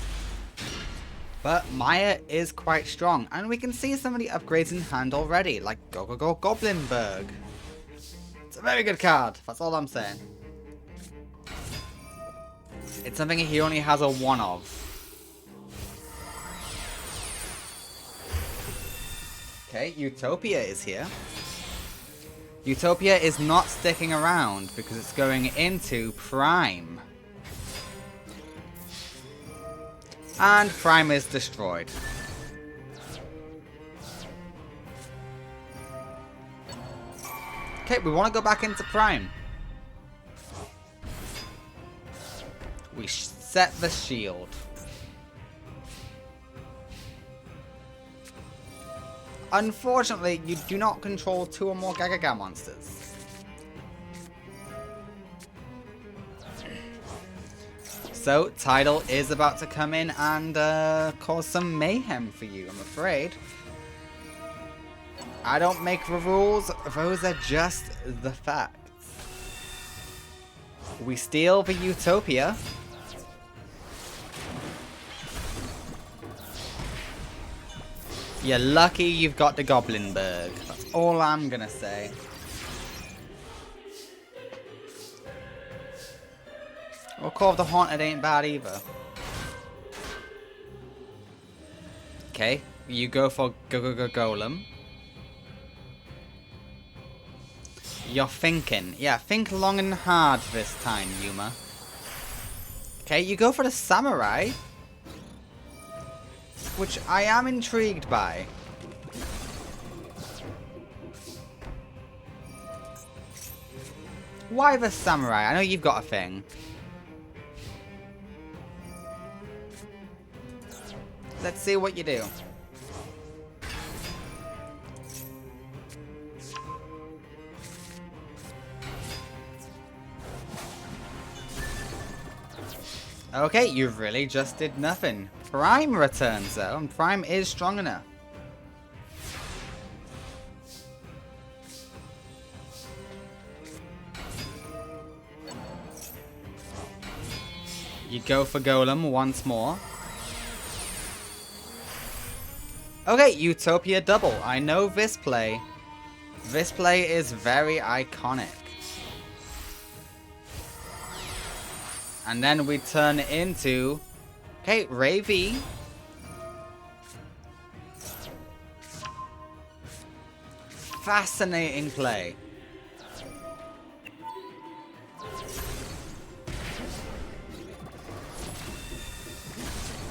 Speaker 2: But Maya is quite strong, and we can see some of the upgrades in hand already, like Go Go Go Goblinberg. It's a very good card, that's all I'm saying. It's something he only has a 1 of. Okay, Utopia is here. Utopia is not sticking around because it's going into Prime. And Prime is destroyed. Okay, we want to go back into Prime. We set the shield. Unfortunately, you do not control 2 or more Gagaga monsters. So, Tidal is about to come in and cause some mayhem for you, I'm afraid. I don't make the rules, those are just the facts. We steal the Utopia. You're lucky you've got the Goblinberg. That's all I'm gonna say. Or Call of the Haunted ain't bad either. Okay, you go for Golem. You're thinking. Yeah, think long and hard this time, Yuma. Okay, you go for the Samurai. Which I am intrigued by. Why the Samurai? I know you've got a thing. Let's see what you do. Okay, you really just did nothing. Prime returns though, and Prime is strong enough. You go for Golem once more. Okay, Utopia double. I know this play. This play is very iconic. And then we turn into... Okay, Ravy. Fascinating play.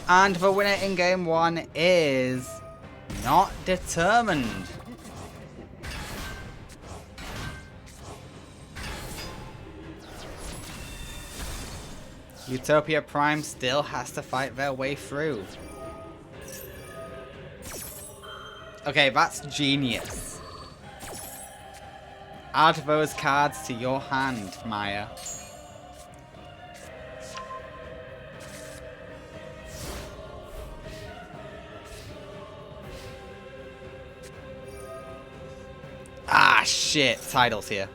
Speaker 2: And the winner in game 1 is... not determined. Utopia Prime still has to fight their way through. Okay, that's genius. Add those cards to your hand, Maya. Ah, shit. Tidal's here.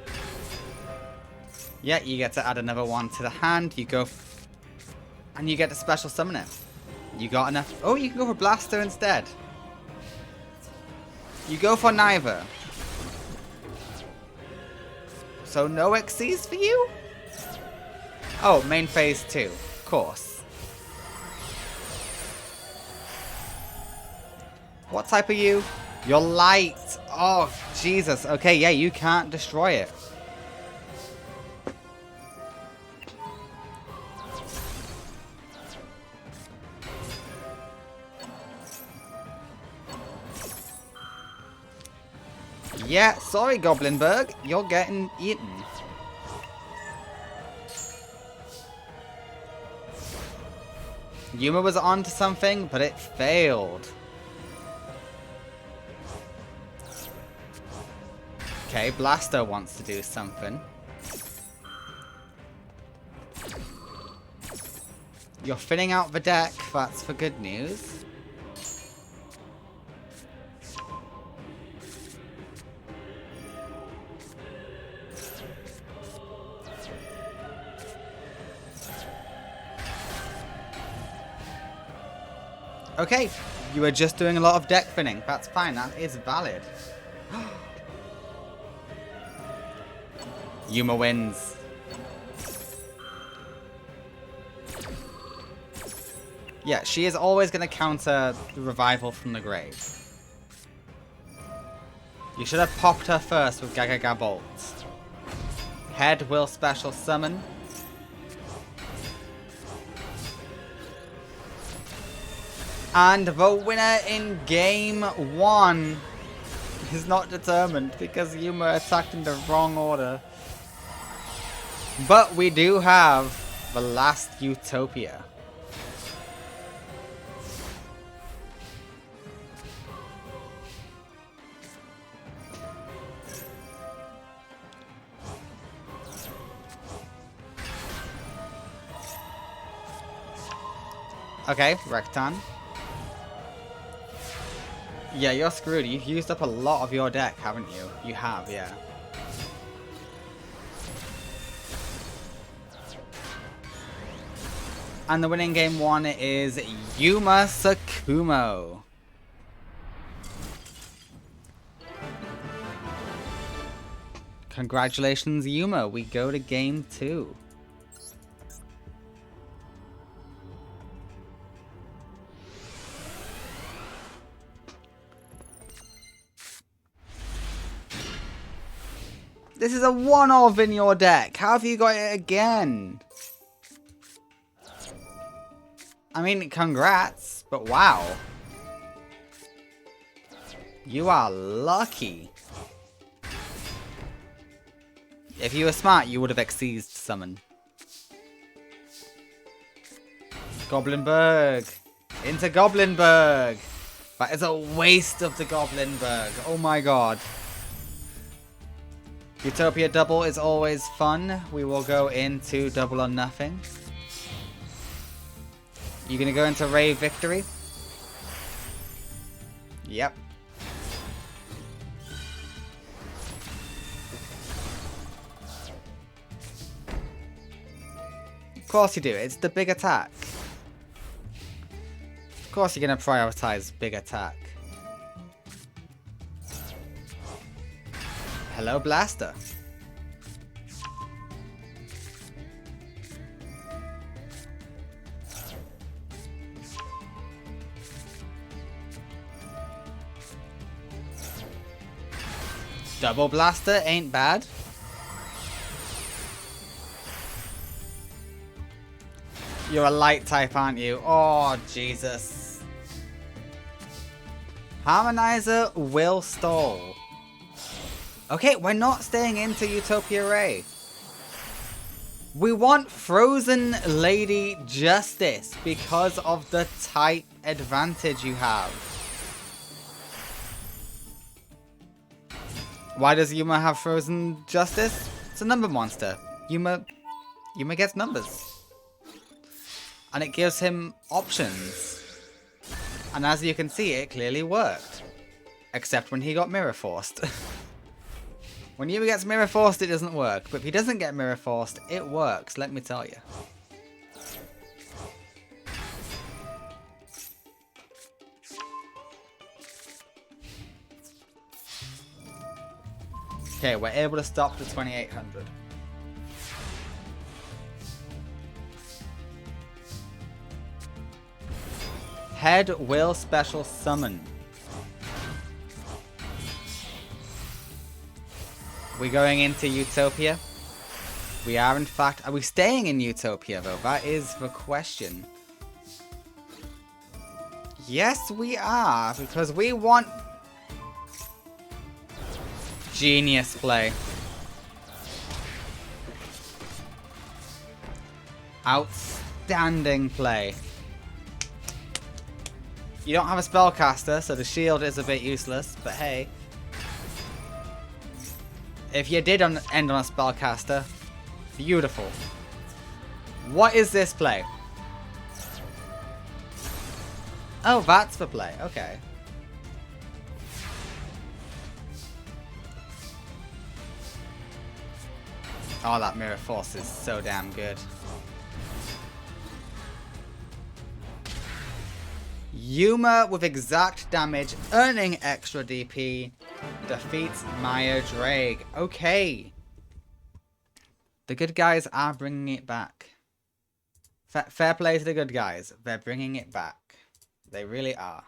Speaker 2: Yeah, you get to add another one to the hand. You go... and you get to special summon it. You got enough... oh, you can go for Blaster instead. You go for neither. So no XCs for you? Oh, main phase 2. Of course. What type are you? You're light. Oh, Jesus. Okay, yeah, you can't destroy it. Yeah, sorry, Goblinberg. You're getting eaten. Yuma was onto something, but it failed. Okay, Blaster wants to do something. You're filling out the deck. That's for good news. Okay, you were just doing a lot of deck thinning. That's fine, that is valid. Yuma wins. Yeah, she is always going to counter the revival from the grave. You should have popped her first with Gagaga Bolt. Head will special summon. And the winner in game 1 is not determined because Yuma attacked in the wrong order. But we do have the last Utopia. Okay, Rectan. Yeah, you're screwed. You've used up a lot of your deck, haven't you? You have, yeah. And the winning game 1 is Yuma Sakumo. Congratulations, Yuma. We go to game 2. This is a one-off in your deck. How have you got it again? I mean, congrats, but wow. You are lucky. If you were smart, you would have exceeded summon. Goblinberg. Into Goblinberg. That is a waste of the Goblinberg. Oh my god. Utopia double is always fun. We will go into double or nothing. You gonna go into Ray Victory? Yep. Of course you do. It's the big attack. Of course you're gonna prioritize big attack. Hello, Blaster. Double Blaster ain't bad. You're a light type, aren't you? Oh, Jesus. Harmonizer will stall. Okay, we're not staying into Utopia Ray. We want Frozen Lady Justice because of the type advantage you have. Why does Yuma have Frozen Justice? It's a number monster. Yuma gets numbers. And it gives him options. And as you can see, it clearly worked. Except when he got Mirror Forced. When Yuma gets Mirror Forced, it doesn't work. But if he doesn't get Mirror Forced, it works, let me tell you. Okay, we're able to stop the 2800. Head will special summon. We're going into Utopia. We are in fact... Are we staying in Utopia though? That is the question. Yes, we are. Because we want... Genius play. Outstanding play. You don't have a spellcaster, so the shield is a bit useless, but hey. If you did end on a spellcaster, beautiful. What is this play? Oh, that's the play. Okay. Oh, that Mirror Force is so damn good. Yuma with exact damage, earning extra DP, defeats Maya Drake. Okay. The good guys are bringing it back. Fair play to the good guys. They're bringing it back. They really are.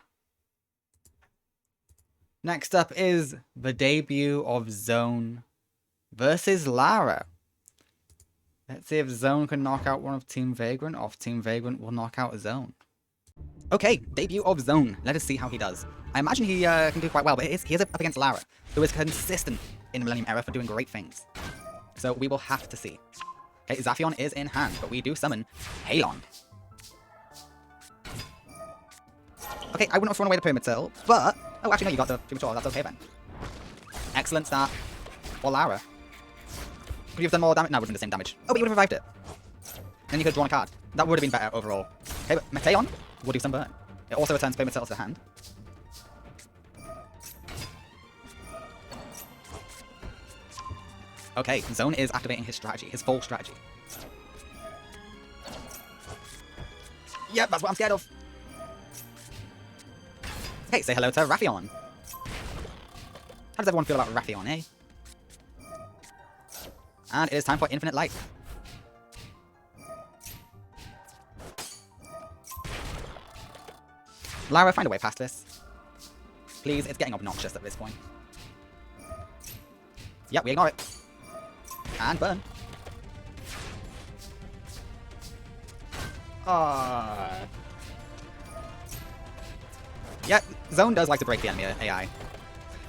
Speaker 2: Next up is the debut of Zone versus Lara. Let's see if Zone can knock out one of Team Vagrant, or if Team Vagrant will knock out Zone. Okay, debut of Zone. Let us see how he does. I imagine he can do quite well, but he is up against Lara, who is consistent in the Millennium era for doing great things. So we will have to see. Okay, Zaphion is in hand, but we do summon Halon. Okay, I wouldn't have thrown away the Pyramid Turtle, but... Oh, actually, no, you got the Premature. That's okay then. Excellent start for Lara. Would you have done more damage? No, it would have been the same damage. Oh, but you would have revived it. Then you could have drawn a card. That would have been better overall. Okay, but Meteon will do some burn. It also returns Pyramid Turtle to the hand. Okay, Zone is activating his strategy, his full strategy. Yep, that's what I'm scared of. Okay, say hello to Raphion. How does everyone feel about Raphion, eh? And it is time for Infinite Light. Lara, find a way past this. Please, it's getting obnoxious at this point. Yep, we ignore it. And burn. Yeah, Zone does like to break the enemy AI.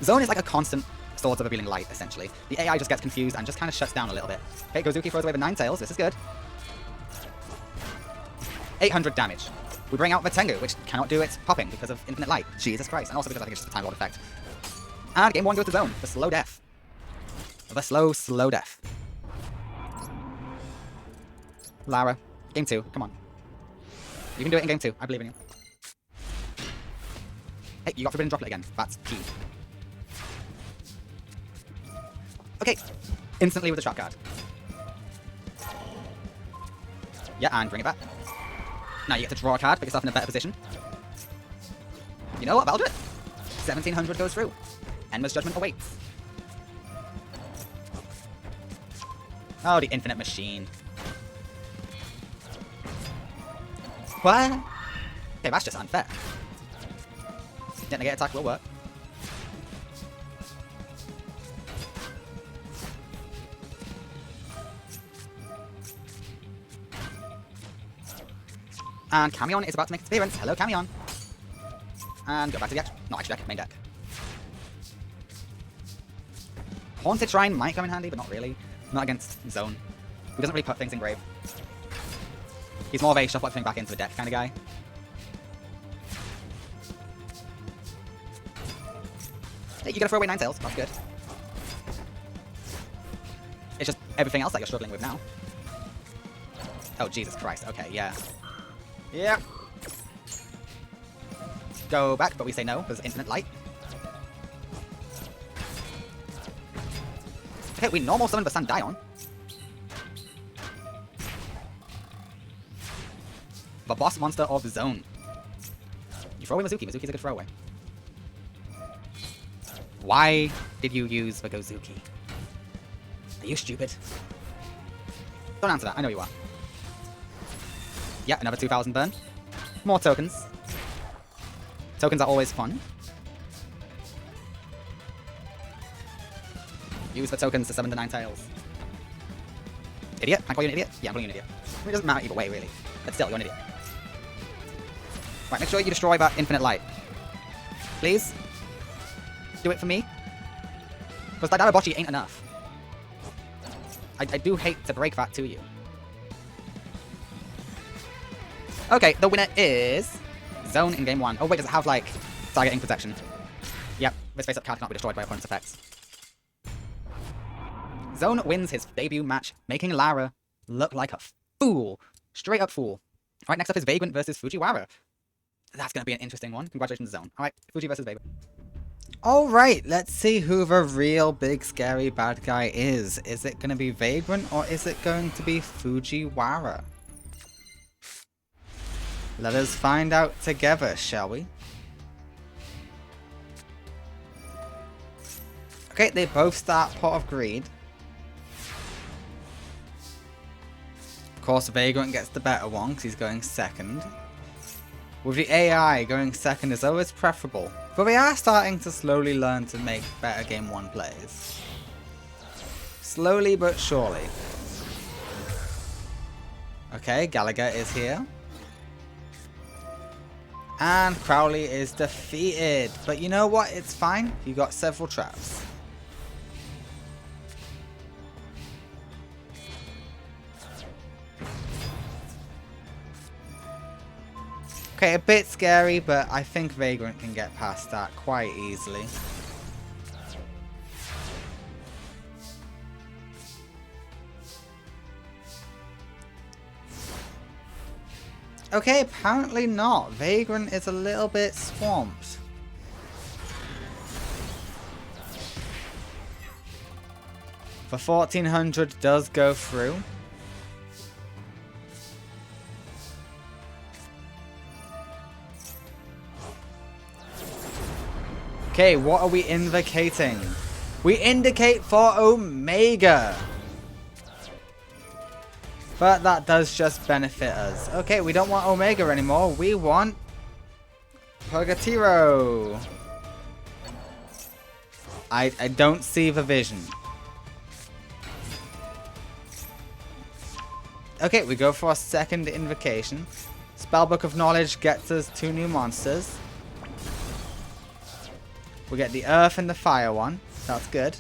Speaker 2: Zone is like a constant source of revealing light, essentially. The AI just gets confused and just kind of shuts down a little bit. Okay, Gozuki throws away the 9 tails. This is good. 800 damage. We bring out the Tengu, which cannot do its popping because of infinite light. Jesus Christ. And also because I think it's just a Time Lord effect. And game 1 goes to Zone. The slow death. The slow death. Lara, game 2. Come on. You can do it in game 2. I believe in you. Hey, you got Forbidden Droplet again. That's key. Okay. Instantly with the trap card. Yeah, and bring it back. Now you get to draw a card, put yourself in a better position. You know what? I'll do it. 1700 goes through. Enma's Judgment awaits. Oh, the Infinite Machine. What? Okay, that's just unfair. Negate attack will work. And Camion is about to make its appearance. Hello, Camion. And go back to the deck. Not actually deck, main deck. Haunted Shrine might come in handy, but not really. Not against Zone. He doesn't really put things in grave. He's more of a shuffle everything back into the deck kind of guy. Hey, you gotta throw away 9 tails. That's good. It's just everything else that you're struggling with now. Oh, Jesus Christ. Okay, yeah. Yeah. Go back, but we say no, because infinite light. Okay, we normal summon the Sandion. The boss monster of the zone. You throw away Mizuki. Mizuki's a good throwaway. Why did you use the Gozuki? Are you stupid? Don't answer that. I know you are. Yeah, another 2000 burn. More tokens. Tokens are always fun. Use the tokens to summon the 9 tails. Idiot? Can I call you an idiot? Yeah, I'm calling you an idiot. It doesn't matter either way, really. But still, you're an idiot. Right, make sure you destroy that infinite light. Please? Do it for me? Because that Darabochi ain't enough. I do hate to break that to you. Okay, the winner is Zone in game 1. Oh wait, does it have like targeting protection? Yep, this face-up card cannot be destroyed by opponent's effects. Zone wins his debut match, making Lara look like a fool. Straight up fool. Alright, next up is Vagrant versus Fujiwara. That's going to be an interesting one. Congratulations, Zone. Alright, Fuji versus Vagrant. Alright, let's see who the real big scary bad guy is. Is it going to be Vagrant or is it going to be Fujiwara? Let us find out together, shall we? Okay, they both start Pot of Greed. Of course, Vagrant gets the better one because he's going second. With the AI, going second is always preferable, but they are starting to slowly learn to make better game 1 plays. Slowly but surely. Okay, Gallagher is here. And Crowley is defeated. But you know what? It's fine. You got several traps. Okay, a bit scary, but I think Vagrant can get past that quite easily. Okay, apparently not. Vagrant is a little bit swamped. For 1400 does go through. Okay, what are we invocating? We indicate for Omega. But that does just benefit us. Okay, we don't want Omega anymore. We want Purgatiro. I don't see the vision. Okay, we go for our second invocation. Spellbook of Knowledge gets us 2 new monsters. We get the Earth and the Fire one. That's good.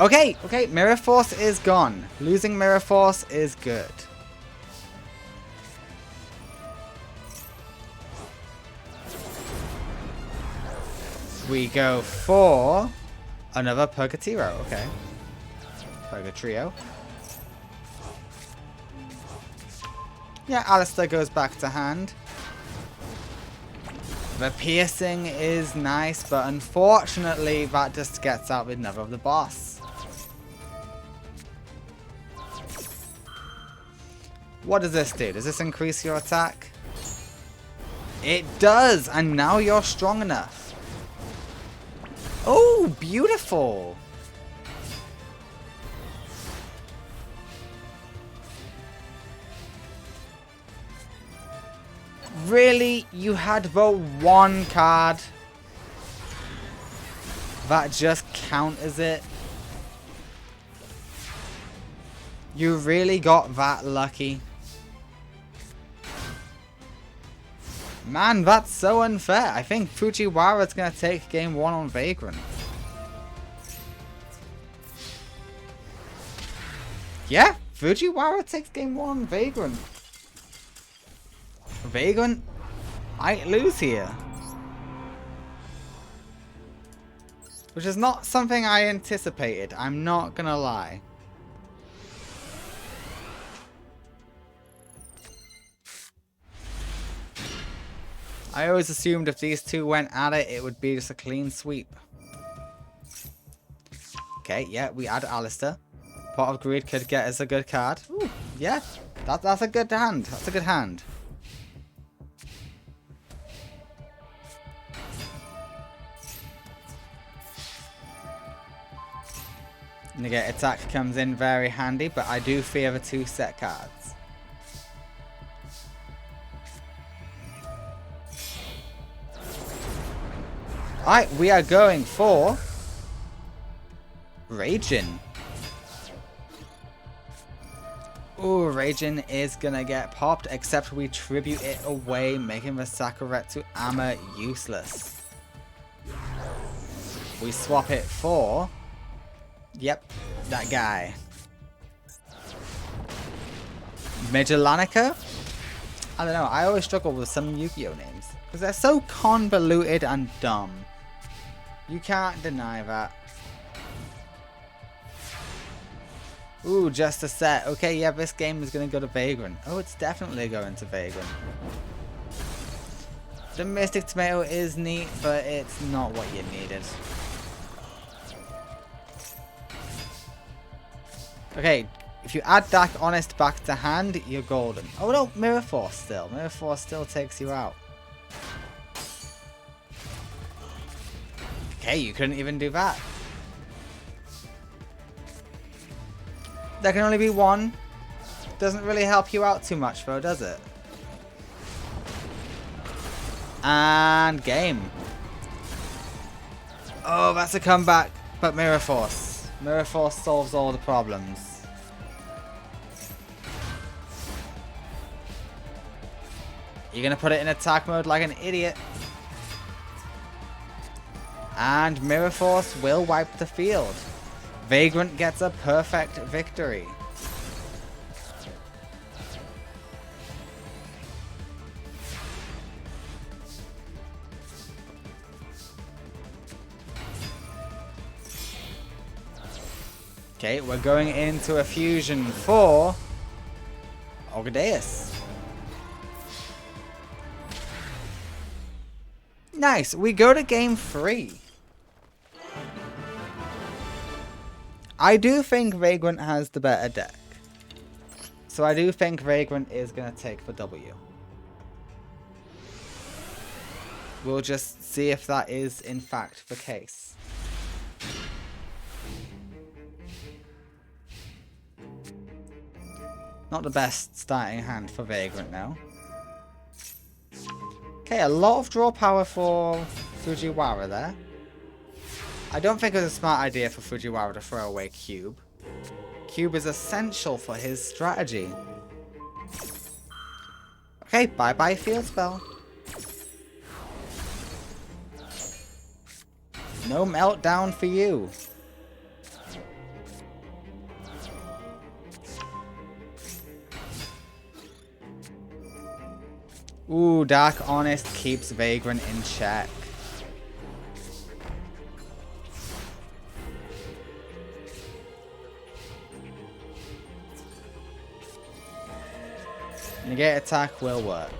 Speaker 2: Okay, Mirror Force is gone. Losing Mirror Force is good. We go for another Purgatiro, okay. Purgatrio. Yeah, Alistair goes back to hand. The piercing is nice, but unfortunately that just gets out with another of the boss. What does this do? Does this increase your attack? It does! And now you're strong enough. Oh, beautiful! Really? You had the one card that just counters it? You really got that lucky? Man, that's so unfair. I think Fujiwara's going to take game 1 on Vagrant. Yeah, Fujiwara takes game 1 on Vagrant. Vagrant might lose here. Which is not something I anticipated, I'm not gonna lie. I always assumed if these two went at it, it would be just a clean sweep. Okay, yeah, we add Alistair. Pot of Greed could get us a good card. Ooh, yeah, that's a good hand. That's a good hand. Negate attack comes in very handy, but I do fear the 2 set cards. Alright, we are going for Raging. Ooh, Raging is gonna get popped, except we tribute it away, making the Sakuretsu Armor useless. We swap it for... Yep, that guy. Majolanica? I don't know, I always struggle with some Yu-Gi-Oh names. Because they're so convoluted and dumb. You can't deny that. Ooh, just a set. Okay, yeah, this game is going to go to Vagrant. Oh, it's definitely going to Vagrant. The Mystic Tomato is neat, but it's not what you needed. Okay, if you add Dark Honest back to hand, you're golden. Oh no, Mirror Force still. Mirror Force still takes you out. Okay, you couldn't even do that. There can only be one. Doesn't really help you out too much though, does it? And game. Oh, that's a comeback. But Mirror Force. Mirror Force solves all the problems. You're going to put it in attack mode like an idiot. And Mirror Force will wipe the field. Vagrant gets a perfect victory. Okay, we're going into a fusion for Orgadeus. Nice, we go to game 3. I do think Vagrant has the better deck. So I do think Vagrant is going to take the W. We'll just see if that is in fact the case. Not the best starting hand for Vagrant now. Okay, a lot of draw power for Fujiwara there. I don't think it was a smart idea for Fujiwara to throw away Cube. Cube is essential for his strategy. Okay, bye-bye Field Spell. No meltdown for you. Ooh, Dark Honest keeps Vagrant in check. Negate attack will work.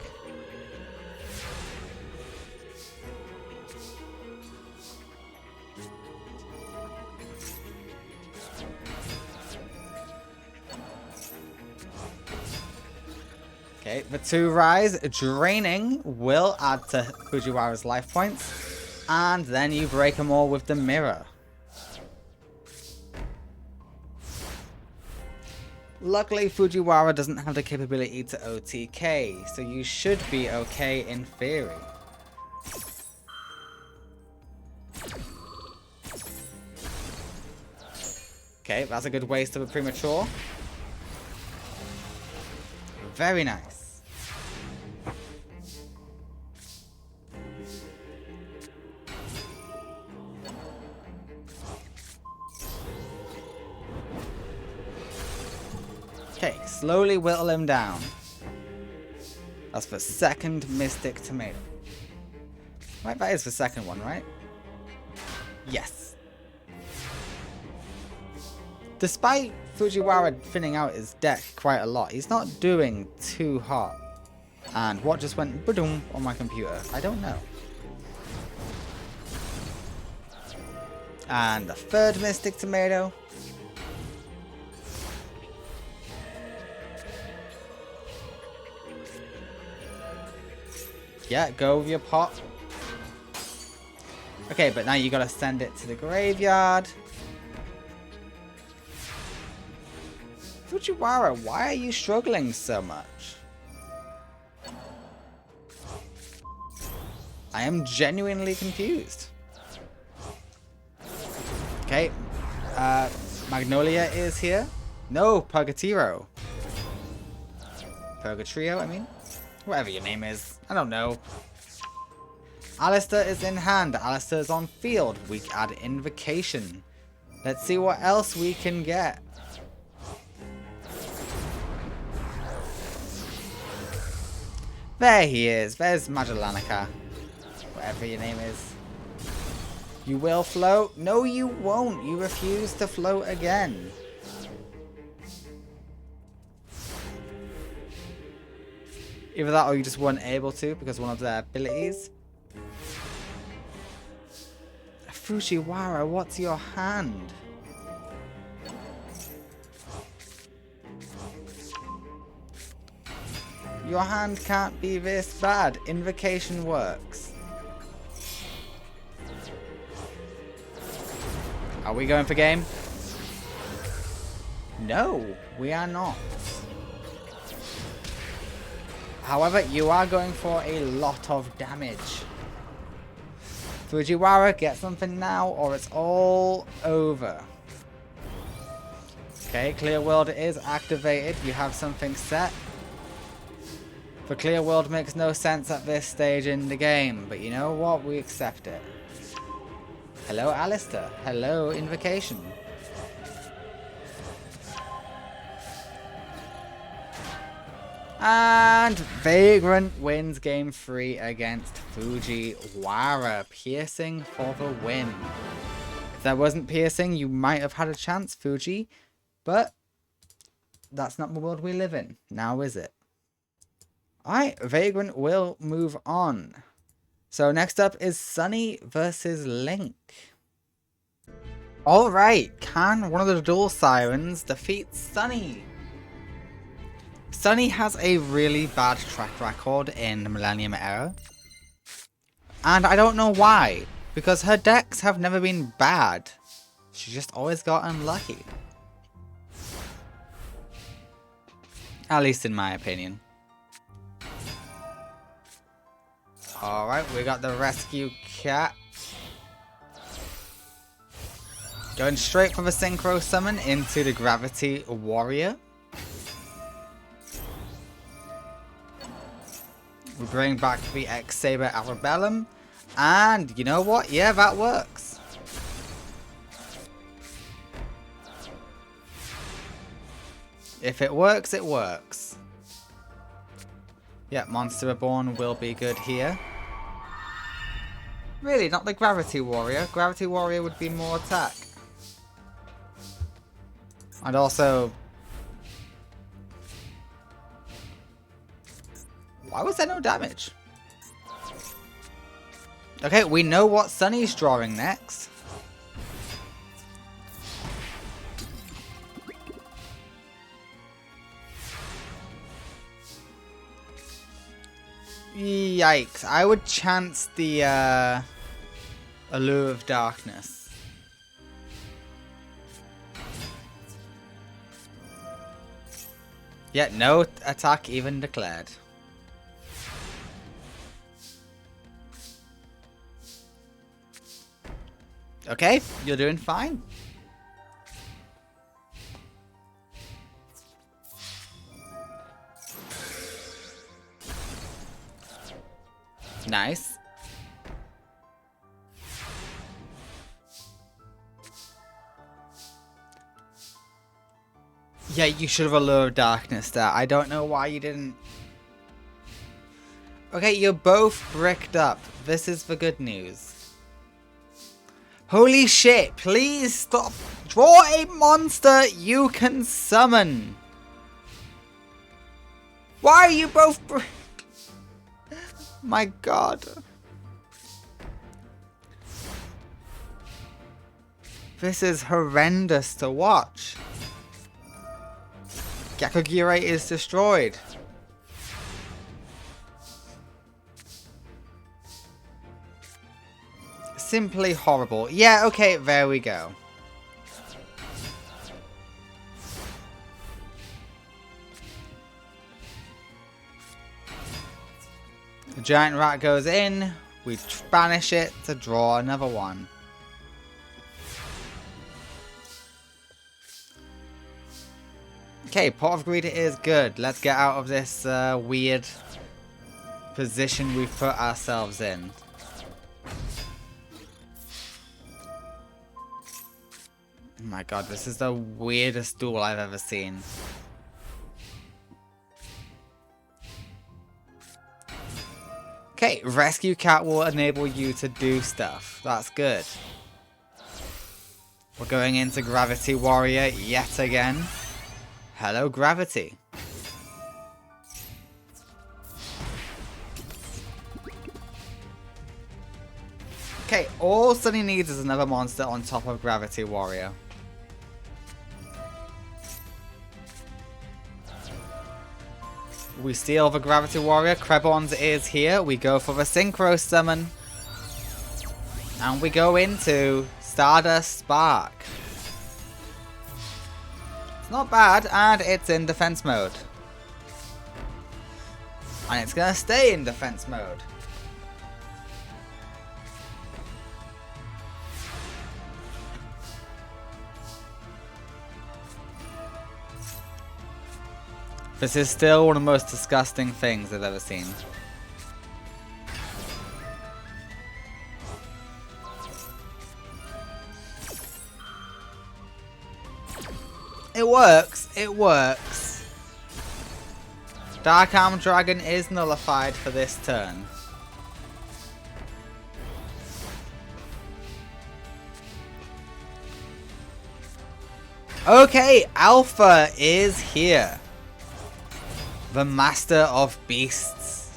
Speaker 2: Okay, the 2 rise draining will add to Fujiwara's life points, and then you break them all with the mirror. Luckily, Fujiwara doesn't have the capability to OTK, so you should be okay in theory. Okay, that's a good waste of a premature. Very nice. Okay, slowly whittle him down. That's the second Mystic Tomato. Right, that is the second one, right? Yes. Despite Fujiwara thinning out his deck quite a lot, he's not doing too hot. And what just went ba-doom on my computer? I don't know. And the third Mystic Tomato. Yeah, go with your pot. Okay, but now you gotta send it to the graveyard. Fujiwara, why are you struggling so much? I am genuinely confused. Okay, Magnolia is here. No, Purgatiro. Purgatrio, I mean. Whatever your name is. I don't know. Alistister is in hand. Alistister is on field. We add Invocation. Let's see what else we can get. There he is. There's Magellanica. Whatever your name is. You will float? No, you won't. You refuse to float again. Either that or you just weren't able to because one of their abilities. Fujiwara, what's your hand? Your hand can't be this bad. Invocation works. Are we going for game? No, we are not. However, you are going for a lot of damage. Fujiwara, get something now or it's all over. Okay, Clear World is activated. You have something set. For Clear World makes no sense at this stage in the game, but you know what? We accept it. Hello, Alistair. Hello, Invocation. And Vagrant wins game 3 against Fujiwara. Piercing for the win. If that wasn't piercing, you might have had a chance, Fuji. But that's not the world we live in. Now is it? Alright, Vagrant will move on. So next up is Zany versus Link. Alright, can one of the dual sirens defeat Zany? Zany has a really bad track record in the Millennium era. And I don't know why. Because her decks have never been bad. She just always got unlucky. At least in my opinion. Alright, we got the rescue cat. Going straight for the synchro summon into the gravity warrior. We bring back the X-Saber Arabellum. And you know what? Yeah, that works. If it works, it works. Yeah, Monster Reborn will be good here. Really, not the Gravity Warrior. Gravity Warrior would be more attack. And also... why was there no damage? Okay, we know what Sunny's drawing next. Yikes. I would chance the Allure of Darkness. Yeah, no attack even declared. Okay, you're doing fine. Nice. Yeah, you should have Allure of Darkness there. I don't know why you didn't. Okay, you're both bricked up. This is the good news. Holy shit, please stop. Draw a monster you can summon. Why are you both my god. This is horrendous to watch. Gyakugire is destroyed. Simply horrible. Yeah, okay, there we go. The giant rat goes in. We banish it to draw another one. Okay, Pot of Greed is good. Let's get out of this weird position we've put ourselves in. Oh my god, this is the weirdest duel I've ever seen. Okay, Rescue Cat will enable you to do stuff. That's good. We're going into Gravity Warrior yet again. Hello, Gravity. Okay, all Sunny needs is another monster on top of Gravity Warrior. We steal the Gravity Warrior. Krebons is here. We go for the Synchro Summon. And we go into Stardust Spark. It's not bad, and it's in defense mode. And it's going to stay in defense mode. This is still one of the most disgusting things I've ever seen. It works. It works. Dark Arm Dragon is nullified for this turn. Okay, Alpha is here. The Master of Beasts.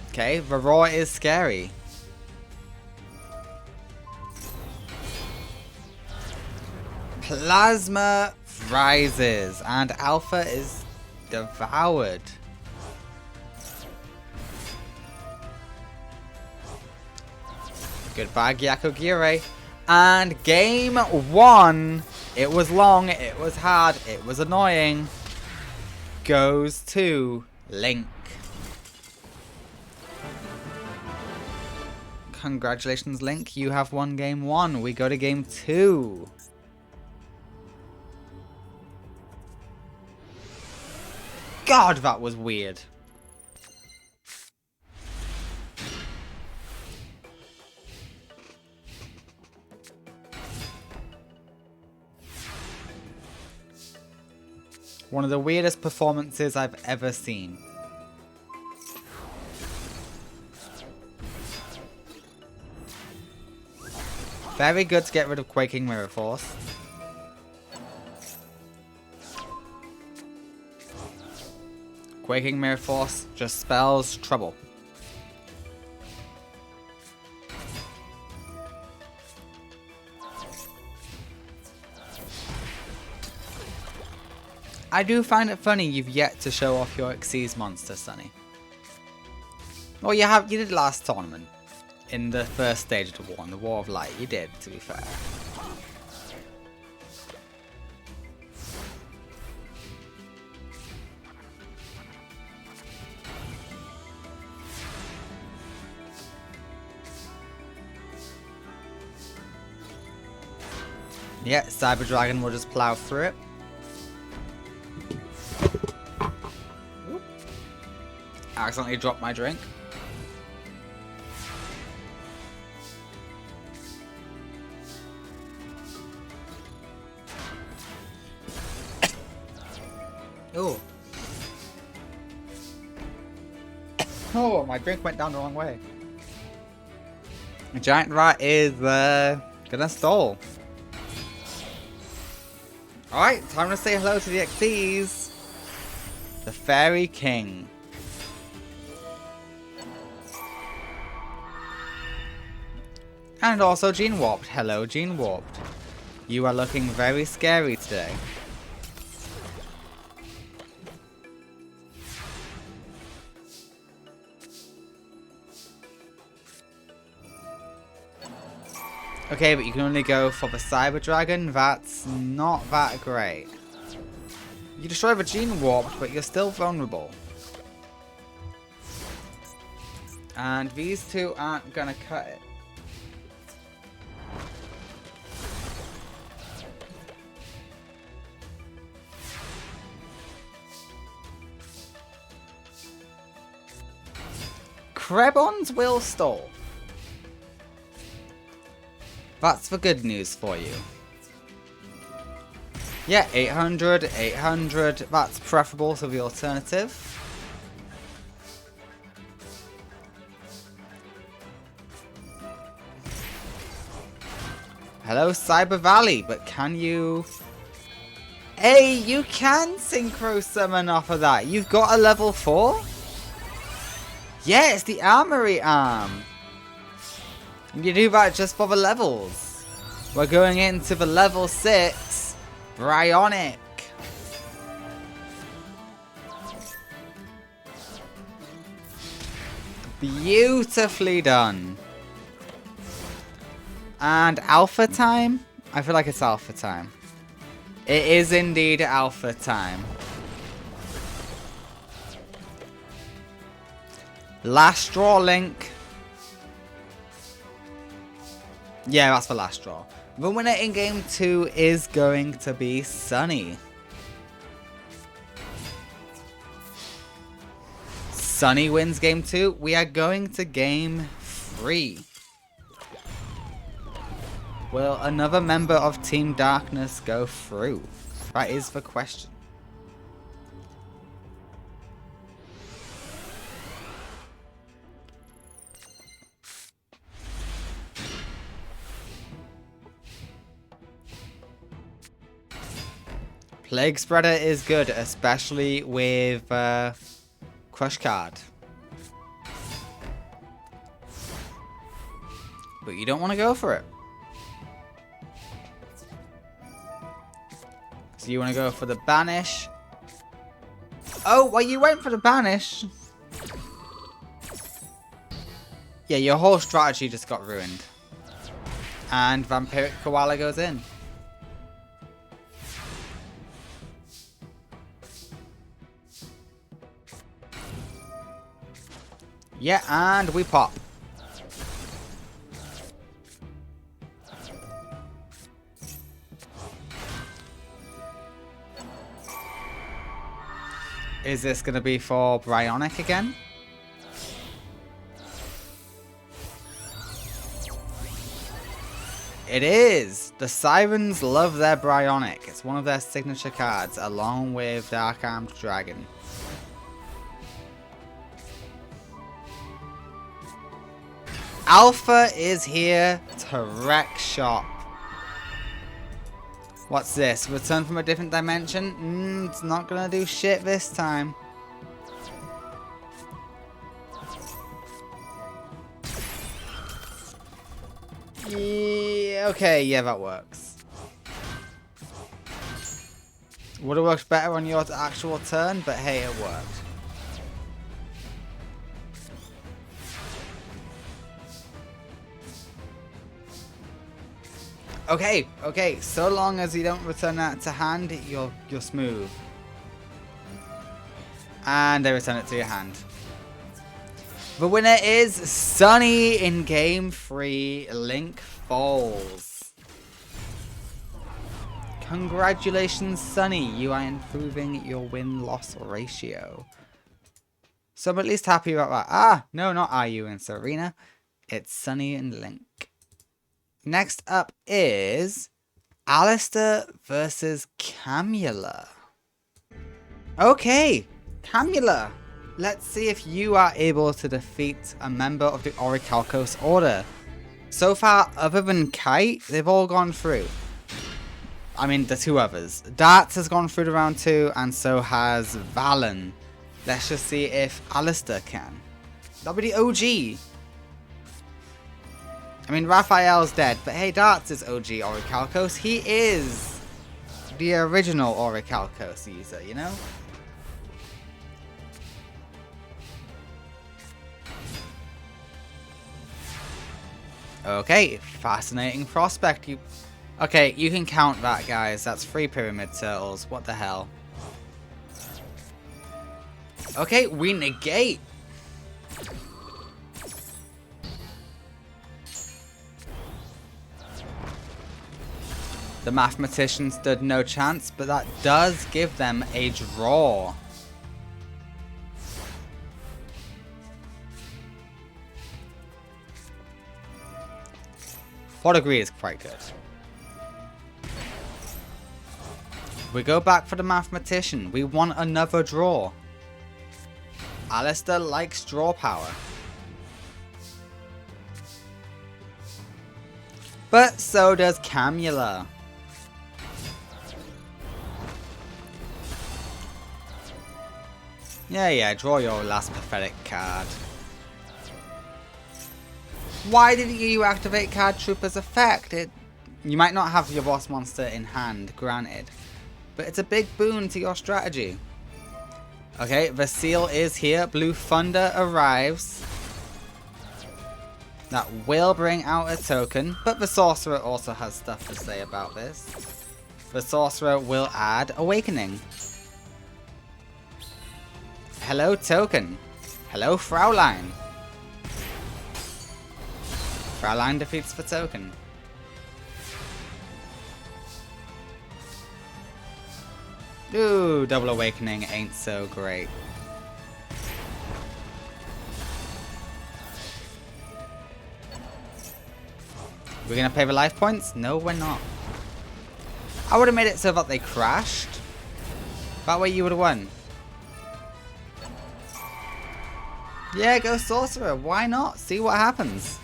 Speaker 2: Okay, the roar is scary. Plasma rises and Alpha is devoured. Goodbye, Gyakugire. And game 1, it was long, it was hard, it was annoying, goes to Link. Congratulations, Link. You have won game 1. We go to game 2. God, that was weird. One of the weirdest performances I've ever seen. Very good to get rid of Quaking Mirror Force. Quaking Mirror Force just spells trouble. I do find it funny you've yet to show off your Xyz monster, Sunny. Well, you did last tournament. In the first stage of the war, in the War of Light. You did, to be fair. Yeah, Cyber Dragon will just plow through it. I accidentally dropped my drink. Oh. Oh, my drink went down the wrong way. The giant rat is gonna stall. Alright, time to say hello to the Xyz. The Fairy King. And also Gene Warped. Hello, Gene Warped. You are looking very scary today. Okay, but you can only go for the Cyber Dragon. That's not that great. You destroy the Gene Warped, but you're still vulnerable. And these two aren't gonna cut it. Krebons will stall. That's the good news for you. Yeah, 800, 800. That's preferable to the alternative. Hello, Cyber Valley, but can you... Hey, you can Synchro Summon off of that. You've got a level 4? Yeah, it's the Armory Arm. You do that just for the levels. We're going into the level 6 Bryonic. Beautifully done. And alpha time? I feel like it's alpha time. It is indeed alpha time. Last straw, Link. Yeah, that's the last straw. The winner in game 2 is going to be Sunny. Sunny wins game 2. We are going to game 3. Will another member of Team Darkness go through? That is the question. Plague Spreader is good, especially with Crush Card. But you don't want to go for it. So you want to go for the Banish. Oh, well, you went for the Banish. Yeah, your whole strategy just got ruined. And Vampiric Koala goes in. Yeah, and we pop. Is this going to be for Bryonic again? It is! The Sirens love their Bryonic. It's one of their signature cards, along with Dark Armed Dragon. Alpha is here to wreck shop. What's this? Return from a different dimension? It's not gonna do shit this time. Yeah, okay, yeah, that works. Would have worked better on your actual turn, but hey, it worked. Okay, okay, so long as you don't return that to hand, you're smooth. And they return it to your hand. The winner is Sunny in game 3, Link Falls. Congratulations, Sunny, you are improving your win-loss ratio. So I'm at least happy about that. Ah, no, not Ayu and Serena. It's Sunny and Link. Next up is Alistister versus Camela. Okay, Camela. Let's see if you are able to defeat a member of the Orichalcos Order. So far, other than Kite, they've all gone through. I mean, the 2 others. Dartz has gone through to round 2, and so has Valon. Let's just see if Alistister can. That'll be the OG. I mean, Raphael's dead, but hey, Dartz is OG Orichalcos. He is the original Orichalcos user, you know? Okay, fascinating prospect. Okay, you can count that, guys. That's 3 Pyramid Turtles. What the hell? Okay, we negate. The Mathematician stood no chance, but that does give them a draw. Foddegree is quite good. We go back for the Mathematician. We want another draw. Alistister likes draw power. But so does Camela. Yeah, draw your last pathetic card. Why didn't you activate Card Trooper's effect? You might not have your boss monster in hand, granted, but it's a big boon to your strategy. Okay, the seal is here. Blue Thunder arrives. That will bring out a token, but the Sorcerer also has stuff to say about this. The Sorcerer will add Awakening. Hello, token. Hello, Fraulein. Fraulein defeats the token. Ooh, double awakening ain't so great. We're gonna pay the life points? No, we're not. I would have made it so that they crashed. That way you would have won. Yeah, go sorcerer. Why not? See what happens.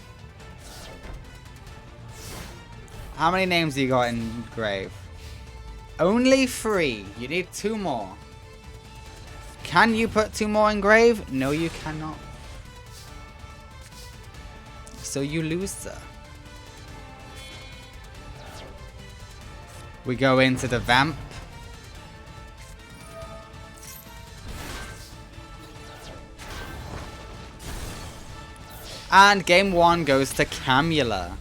Speaker 2: How many names you got in grave? Only 3. You need 2 more. Can you put 2 more in grave? No, you cannot. So you lose, sir. We go into the vamp. And game 1 goes to Camela.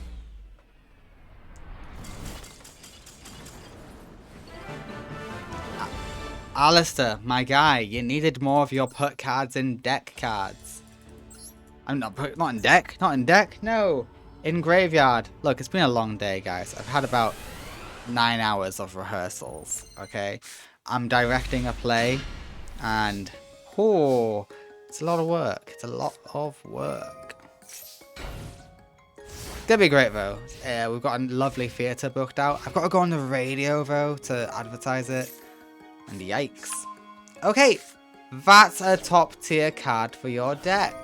Speaker 2: Alistair, my guy, you needed more of your put cards in deck cards. I'm not in deck, no. In graveyard. Look, it's been a long day, guys. I've had about 9 hours of rehearsals, okay? I'm directing a play, and oh, it's a lot of work. It's a lot of work. It's gonna be great though. We've got a lovely theatre booked out. I've got to go on the radio though to advertise it. And yikes. Okay, that's a top tier card for your deck.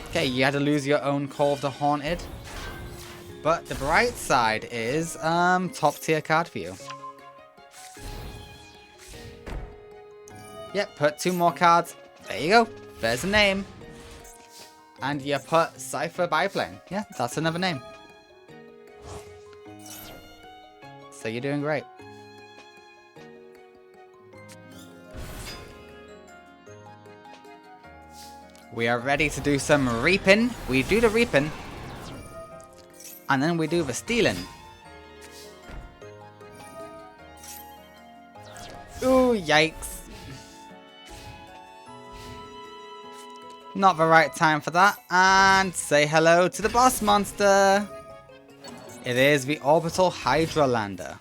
Speaker 2: Okay, you had to lose your own Call of the Haunted. But the bright side is top tier card for you. Yep, put 2 more cards. There you go. There's a name. And you put Cypher Biplane. Yeah, that's another name. So you're doing great. We are ready to do some reaping. We do the reaping. And then we do the stealing. Ooh, yikes. Not the right time for that. And say hello to the boss monster. It is the Orbital Hydralander.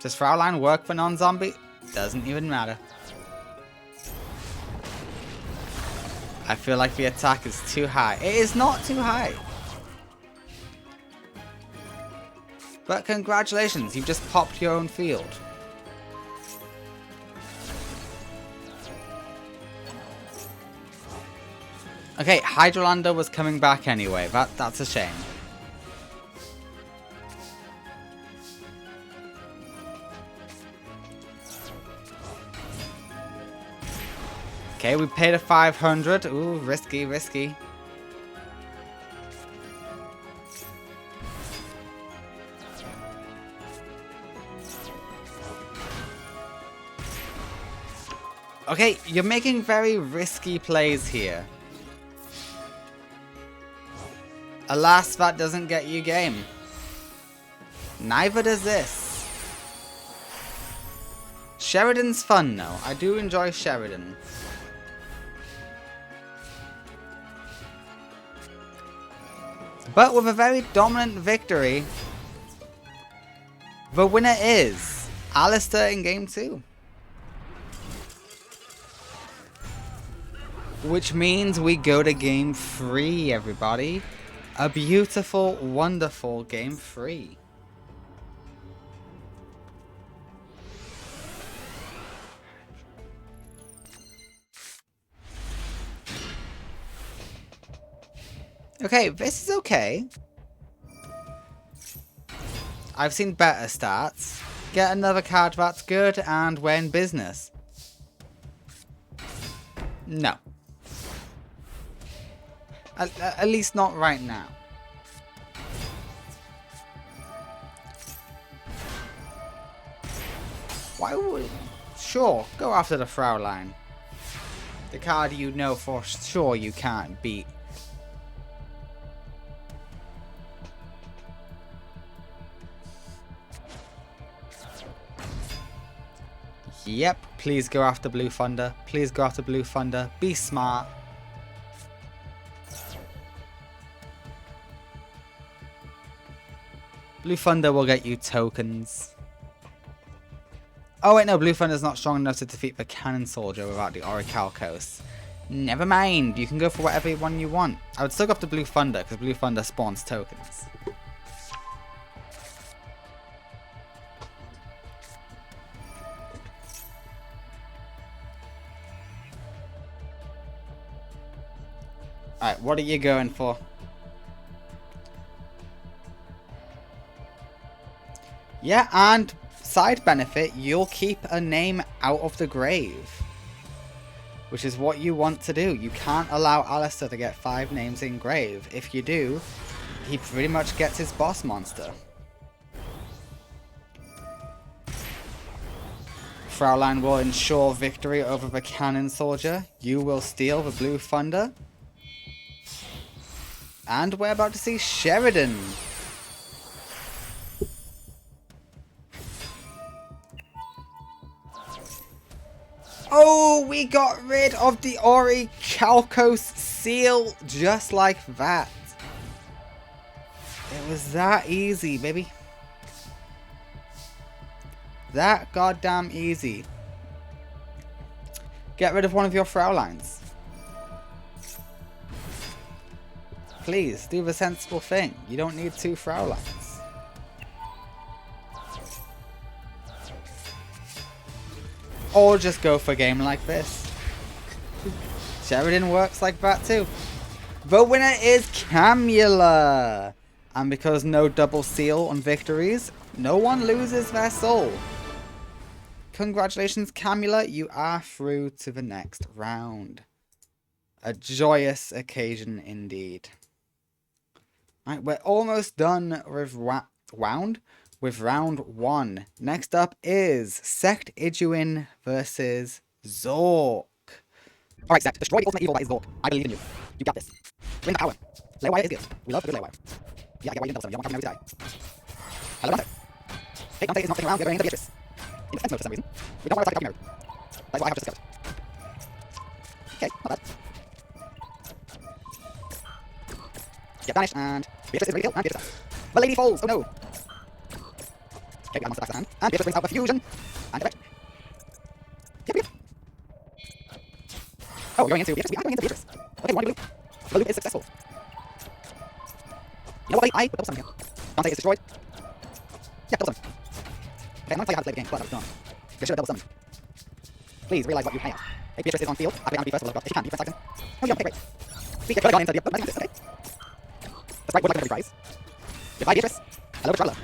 Speaker 2: Does Fraulein work for non-zombie? Doesn't even matter. I feel like the attack is too high. It is not too high. But congratulations, you've just popped your own field. Okay, Hydralander was coming back anyway. That's a shame. Okay, we paid a 500. Ooh, risky, risky. Okay, you're making very risky plays here. Alas, that doesn't get you game. Neither does this. Sheridan's fun though. I do enjoy Sheridan. But with a very dominant victory, the winner is Alistair in game 2. Which means we go to game 3, everybody. A beautiful, wonderful game 3. Okay, this is okay. I've seen better stats. Get another card that's good and we're in business. No. At least not right now. Why would... Sure, go after the Fraulein. The card you know for sure you can't beat. Yep, please go after Blue Thunder. Please go after Blue Thunder. Be smart. Blue Thunder will get you tokens. Oh wait, no, Blue Thunder's not strong enough to defeat the Cannon Soldier without the Orichalcos. Never mind, you can go for whatever one you want. I would still go up to Blue Thunder, because Blue Thunder spawns tokens. Alright, what are you going for? Yeah, and side benefit, you'll keep a name out of the grave. Which is what you want to do. You can't allow Alistair to get 5 names in grave. If you do, he pretty much gets his boss monster. Fraulein will ensure victory over the Cannon Soldier. You will steal the Blue Thunder. And we're about to see Sheridan. Oh, we got rid of the Orichalcos seal just like that. It was that easy, baby. That goddamn easy. Get rid of one of your Frauleins. Please, do the sensible thing. You don't need 2 Frauleins. Or just go for a game like this. Sheridan works like that too. The winner is Camela. And because no double seal on victories, no one loses their soul. Congratulations, Camela. You are through to the next round. A joyous occasion indeed. Alright, we're almost done with round 1. Next up is Sect Ijuin versus Zorc. Alright, Sect, destroy the ultimate evil that is Zorc. I believe in you. You got this. Win the power. Layer wire is good. We love a good layer wire. Yeah, I get why you didn't tell someone. You don't want to die. Hello, Dante. Hey, Dante is not sticking around. We're going into Beatrice. In defense mode for some reason. We don't want to attack the mode. That's what I have just discovered. Okay, not bad. Get banished, and Beatrice is ready to kill, and Beatrice dies. The lady falls! Oh no! Okay, we got a monster back to hand, and Beatrice brings out the fusion, and direct. Yep, yep. Oh, we're going into Beatrice. We are going into Beatrice. Okay, we want to loop. The loop is successful. You know what, I put double summon here. Dante is destroyed. Yeah, double summon. Okay, I'm going to tell you how to play the game, but I was done. You should have double summoned. Please realize what you have. Hey, Beatrice is on field. I'll be on B first, if you can, defense action. Oh, yeah, okay, great. We could have gone into the but nothing like this, okay? That's right, would like to reprise. Goodbye, Beatrice. Hello, Traveler.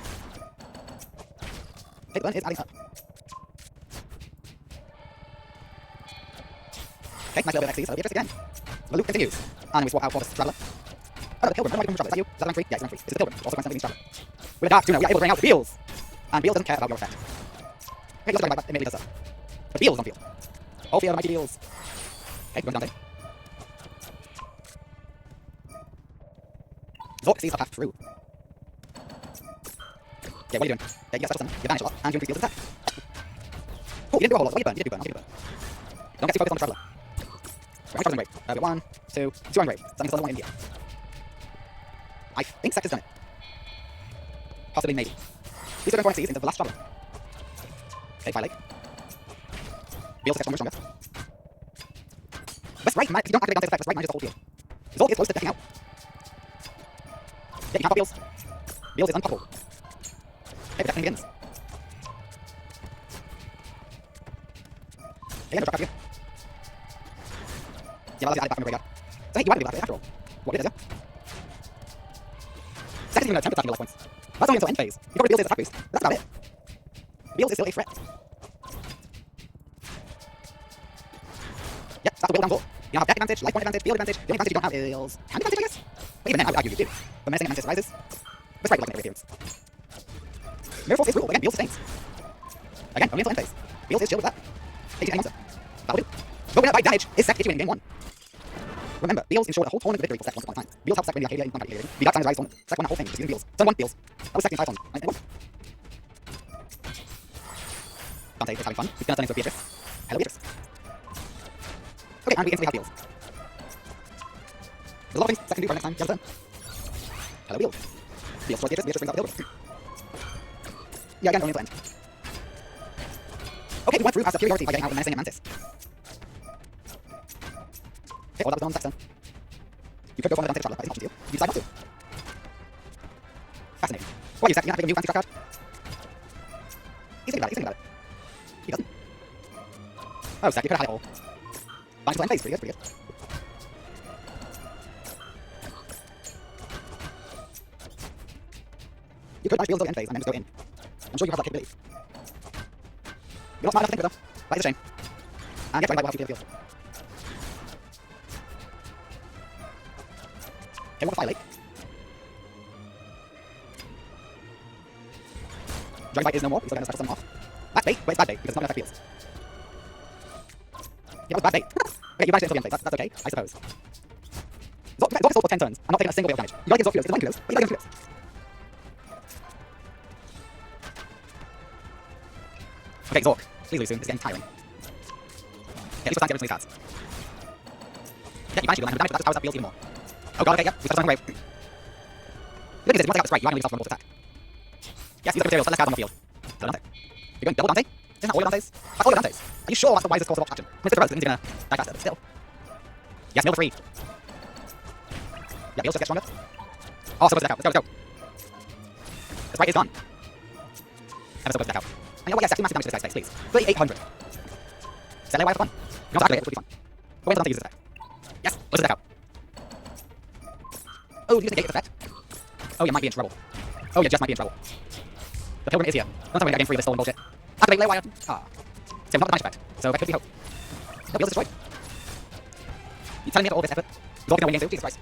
Speaker 2: Hey, the burn is adding up. Okay, nice little bit of XC, so Beatrice again. The loop continues. And we swap out for this Traveler. Oh, no, the Pilgrim. Where do I come from Traveler? Is that you? Is that rank 3? Yeah, it's rank 3. This is the Pilgrim. Also coincidentally Traveler. With a Dark Juno, we are able to bring out Beals. And Beals doesn't care about your effect. Okay, let's bring back. It maybe does so. But Beals is on field. Oh, field, mighty Beals. Okay, going Dante. Zorc sees a path through. Okay, what are you doing? Okay, you got special summon. You vanish a lot, and you increase Beals' attack. Oh, you didn't do a whole lot. What you burn? You did do burn. I'll give you burn. Don't get too focused on the Traveler. We're in Traveler's Grave. 1, 2, 2 on Grave. Something still one in here. I think Sect has done it. Possibly, maybe. These are going to into the last Traveler. Okay, Fire Lake. Beals gets stronger. West right, man. If you don't activate Dante's effect, West right, man, just the whole field. Zorc is close to decking out. Yeah, you can't pop Beals. Beals is unpoppable. Okay, the begins. Okay, I'm gonna drop out here. Yeah, well, that's added back from your graveyard. So hey, you want to do that after all. What it is, yeah? Sect is even going to attempt attacking your life points. That's only until end phase. You've got Beals' attack boost. That's about it. Beals is still a threat. Yep, that's the wheel down Zorc. You don't have deck advantage, life point advantage, field advantage. The only advantage you don't have is hand advantage, I guess? But even then, I would argue you do. But menacing advantage rises. Let's right, looking at appearance. Mirror Force is ruled. Again, Beals sustains. Again, only until end phase. Beals is chill with that. 18 monster. That'll do. The winner by damage is Sect Ijuin in game 1. Remember, Beals ensured a whole tournament victory for Sect once upon a time. Beals helped Sect win the Arcadia in Combat Arcadia. The Dark Times Rise tournament. Sect won that whole thing just using Beals. Turn 1, Beals. That was Sect in 5 tournament. And it won. Dante is having fun. He's gonna turn into a Beatrice. Hello, Beatrice. Okay, and we instantly have Beals. There's a lot of things Sect can do for our next time. Just turn. Hello, Beals. Beals destroys Beatrice. Beatrice brings out the Pilgrim.
Speaker 3: Yeah, again, only until end. Okay, we went through our superiority by getting out of menacing and mantis. Okay, well, that was on Sect. You could go for one of the Traveler, but it's not to you. You decide not to. Fascinating. What are you, Sect? You're not taking a new fancy track card? He's thinking about it, he's thinking about it. He doesn't. Oh, Sect, you could have had it all. Bind to end phase, pretty good, pretty good. You could manage to end phase and then just go in. I'm sure you have that capability. You're not smart enough to think of it, though. That is a shame. And yes, right well after you clear the field. Okay, we want to fire late. Dragon Bite is no more, so we're going to special summon off. That's bait, but it's bad bait, because it's not going to affect fields. Yeah, that was bad bait. Okay, you managed it until the end phase, that's okay, I suppose. Zorc is sold for 10 turns. I'm not taking a single bit of damage. You gotta give Zorc kilos, because it's 9 kilos, but you gotta give him kilos. Okay, Zorc, please lose soon, this is getting tiring. Okay, at least we're time to get rid of these cards. Yeah, you managed to do the 900 damage, but that just powers up fields even more. Oh god, okay, yeah, we start running away. The good news is, once I got the strike, you are going to lose off from Wolf's attack. Yes, use up materials, send less cards on the field. So Dante. You're going double Dante? Isn't that all your Dantes? That's all your Dantes. Are you sure that's the wisest course of action? I mean, it's a rose, it means you're gonna die faster, but still. Yes, mill 3. Yeah, Beals just get stronger. Oh, so good to deck out. Let's go, let's go. The sprite is gone. Ever so good to deck out. And you know what, yes, do massive damage to this guy's face, please. 3,800. Is that why I have fun? You don't have to activate it, it will be fun. But wait until Dante uses this effect. Yes, let's deck out. Oh, did you just negate this effect? Oh, you might be in trouble. Oh, you just might be in trouble. The Pilgrim is here. Don't tell me to get game free of this stolen bullshit. Activate Layer Wire. Ah. So not the damage effect. So there could be hope. No, Beals destroyed. You telling me after all this effort? Zorc can win game 2? Jesus Christ.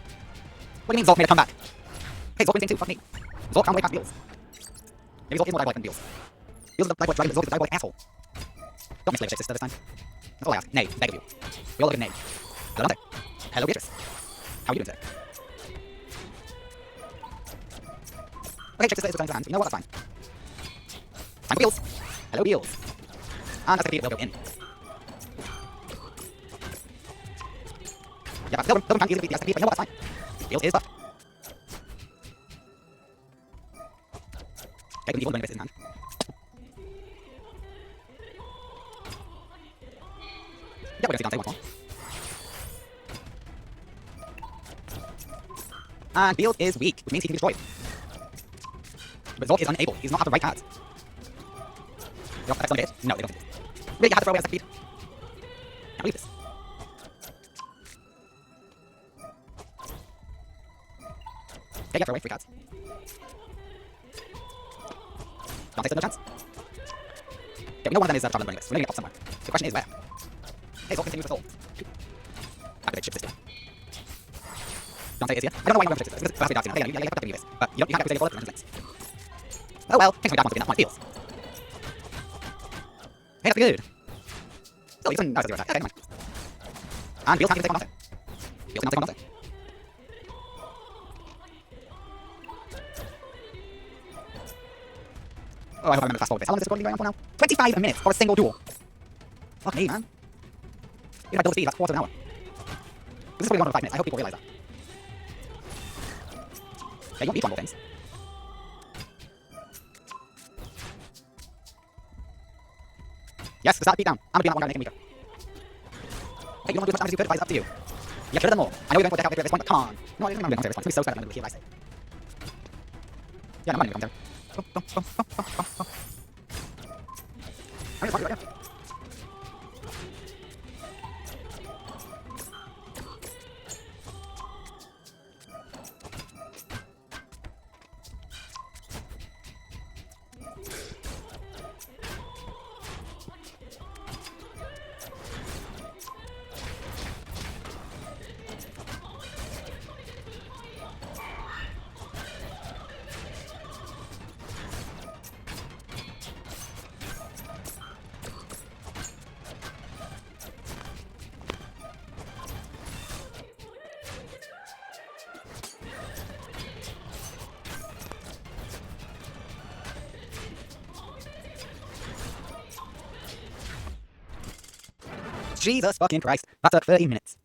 Speaker 3: What do you mean Zorc made a comeback? Hey, Zorc wins game 2, fuck me. Zorc can't way past Beals. Maybe Zorc is more diabolic than Beals. Beals is the diabolic dragon, but Zorc is the diabolic asshole. Don't mislay your sister this time. That's all I ask. Nay, beg of you. We all look at Nay. Hello, Dante. Hello, Beatrice. How are you doing today? Okay, Trickster is returning to hand. You know what? That's fine. Time for Beals. Hello, Beals. And that's the will go in. Yeah, but Pilgrim can't easily beat the STP, but you know what? That's fine. Beals is buffed. Okay, we need one in hand. Yeah, we're going to see Dante once more. And Beals is weak, which means he can be destroyed. But Zorc is unable. He does not have the right cards. They don't effects on the gate? No, they don't. Really, you have to throw away a second speed. Can't believe this. Okay, yeah, throw away 3 cards. Dante stood no chance. Okay, we know one of them is Traveler running this. We're going to get popped somewhere. The question is where? Hey, Zorc continues to hold. Activate ship system. Dante is here. I don't know why you went for ship system. It's because it has to be Dartz, you have to do this. But you can't get Crusader for it, links. Oh well, takes me down once again, that's my Beals. Hey, that's good. Still, you can zero attack. Okay, never mind. And Beals can't even take on Dante. Beals cannot take on Dante. Oh, I hope I remember to fast forward this. How long is this recording going on for now? 25 minutes for a single duel. Fuck me, man. If I build speed, that's quarter of an hour. This is probably 1 over 5 minutes. I hope people realise that. Okay, you won't need one more things. Yes, start beat down. I'm gonna be on that one guy and make him weaker. Hey, you don't want to do as much damage as you could, it's up to you. You have to them more. I know you're going to deck out victory at this point, but come on. No, I didn't remember at this point. It's going to be so sad I'm going to do it here, I say. Yeah, no, I'm going to come there. I'm going to right here. Jesus fucking Christ. That took 30 minutes.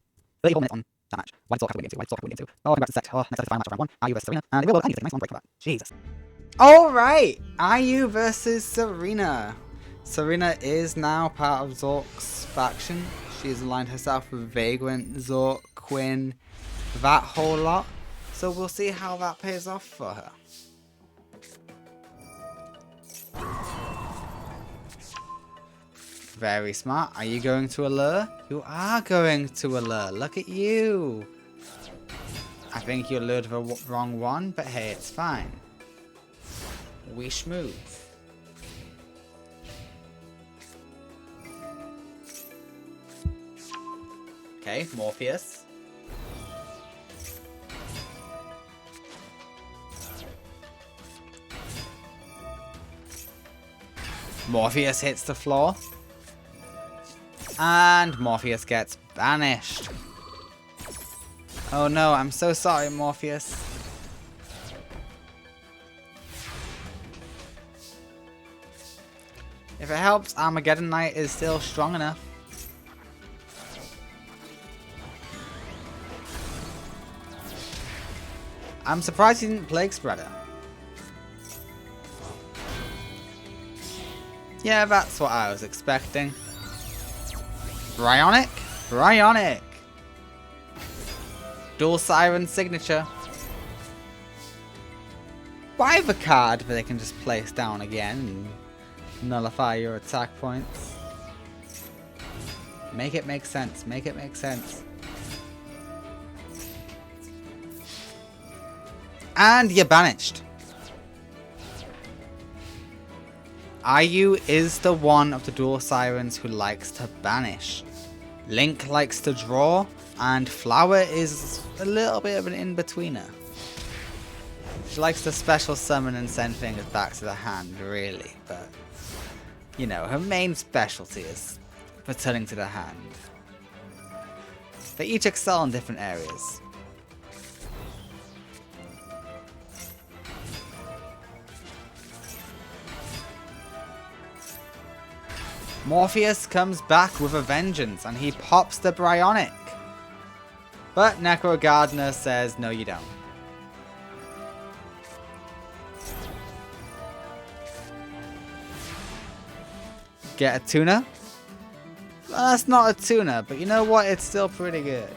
Speaker 3: 34 minutes on that match. Why did Zorc have to win game 2? Why did Zorc have to win game 2? Oh, congrats to Sect. Oh, next up is final match round 1. Are you versus Serena? And it will, I need to take a nice long break for that. Jesus.
Speaker 2: Alright, IU versus Serena. Serena is now part of Zorc's faction. She's aligned herself with Vagrant, Zorc, Quinn, that whole lot. So we'll see how that pays off for her. Very smart. Are you going to allure? You are going to allure. Look at you. I think you lured the wrong one, but hey, it's fine. We schmooze. Okay, Morpheus. Morpheus hits the floor. And Morpheus gets banished. Oh no, I'm so sorry, Morpheus. If it helps, Armageddon Knight is still strong enough. I'm surprised he didn't Plague Spreader. Yeah, that's what I was expecting. Bryonic? Bryonic! Dual Siren signature. Buy the card that they can just place down again and nullify your attack points. Make it make sense. Make it make sense. And you're banished. IU is the one of the Dual Sirens who likes to banish. Link likes to draw, and Flower is a little bit of an in-betweener. She likes to special summon and send things back to the hand, really, but you know, her main specialty is returning to the hand. They each excel in different areas. Morpheus comes back with a vengeance and he pops the Bryonic. But Necro Gardener says, no you don't. Get a tuna? Well, that's not a tuna, but you know what? It's still pretty good.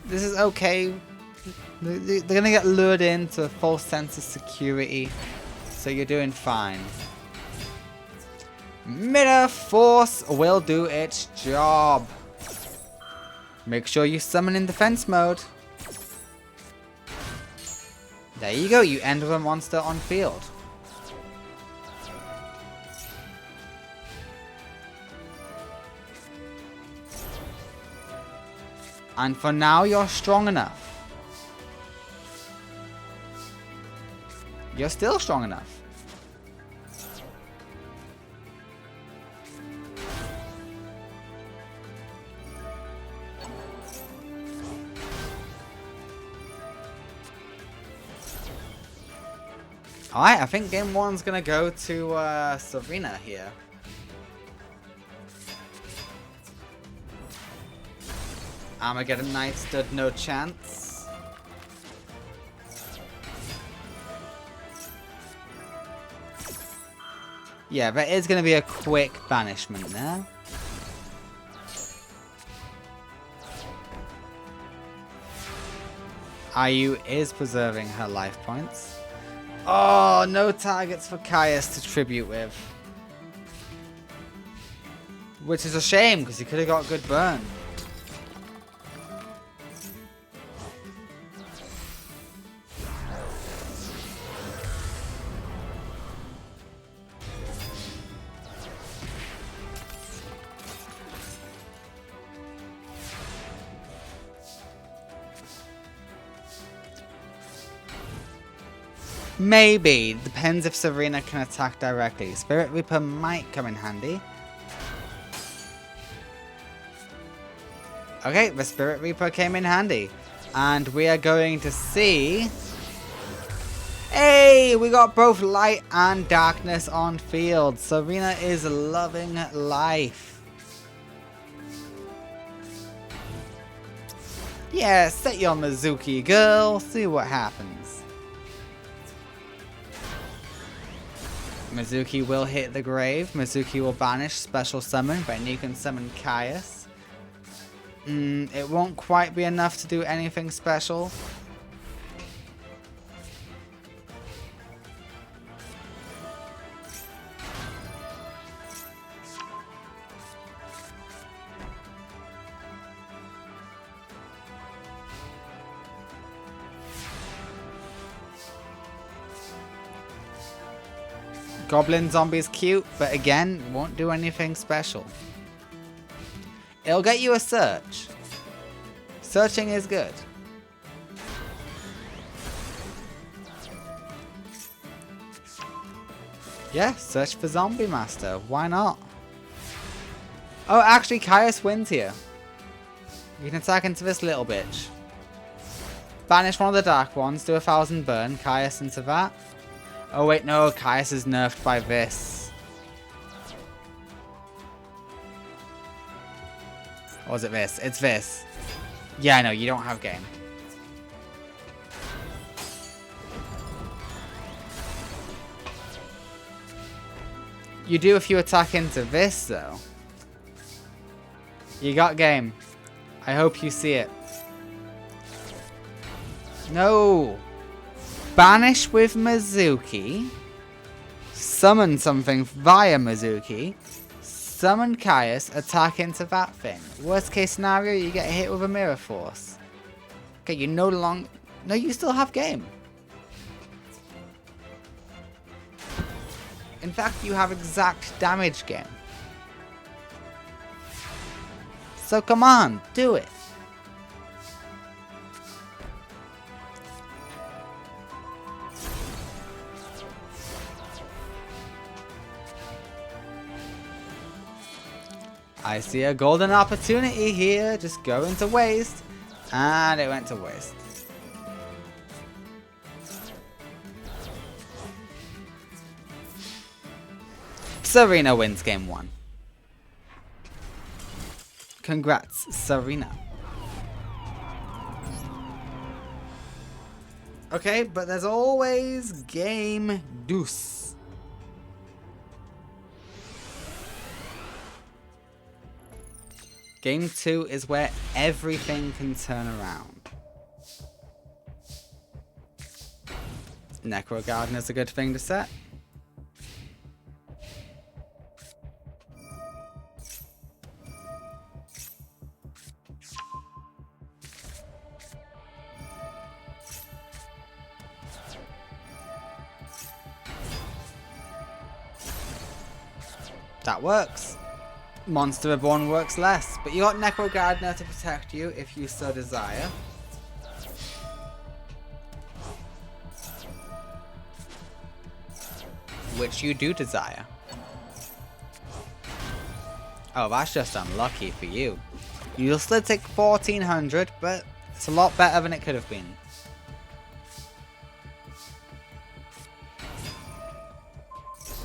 Speaker 2: This is okay. They're gonna get lured into a false sense of security, so you're doing fine. Mirror Force will do its job. Make sure you summon in defense mode. There you go, you end with a monster on field. And for now, you're strong enough. You're still strong enough. Alright, I think game one's gonna go to Serena here. Armageddon Knight stood no chance. Yeah, there is going to be a quick banishment there. IU is preserving her life points. Oh, no targets for Caius to tribute with. Which is a shame, because he could have got good burn. Maybe. Depends if Serena can attack directly. Spirit Reaper might come in handy. Okay, the Spirit Reaper came in handy. And we are going to see... Hey! We got both light and darkness on field. Serena is loving life. Yeah, set your Mizuki, girl. See what happens. Mizuki will hit the grave. Mizuki will banish special summon, but you can summon Caius. It won't quite be enough to do anything special. Goblin Zombie's cute, but again, won't do anything special. It'll get you a search. Searching is good. Yeah, search for Zombie Master. Why not? Oh, actually, Caius wins here. You can attack into this little bitch. Banish one of the Dark Ones, do 1000 burn, Caius into that. Oh wait, no, Caius is nerfed by this. Or is it this? It's this. Yeah, no, you don't have game. You do if you attack into this, though. You got game. I hope you see it. No! Banish with Mizuki. Summon something via Mizuki. Summon Caius, attack into that thing. Worst case scenario, you get hit with a Mirror Force. Okay, you no longer... No, you still have game. In fact, you have exact damage game. So come on, do it. I see a golden opportunity here, just going to waste. And it went to waste. Serena wins game 1. Congrats, Serena. Okay, but there's always game deuce. Game 2 is where everything can turn around. Necro Gardener's a good thing to set. That works. Monster Reborn works less, but you got Necro Gardener to protect you if you so desire. Which you do desire. Oh, that's just unlucky for you. You'll still take 1400, but it's a lot better than it could have been.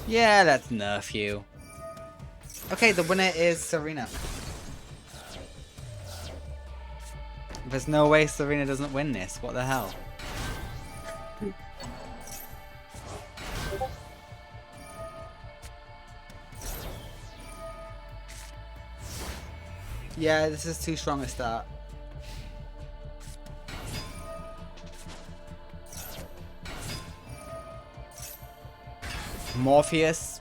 Speaker 2: Yeah, let's nerf you. Okay, the winner is Serena. There's no way Serena doesn't win this. What the hell? Yeah, this is too strong a start. Morpheus.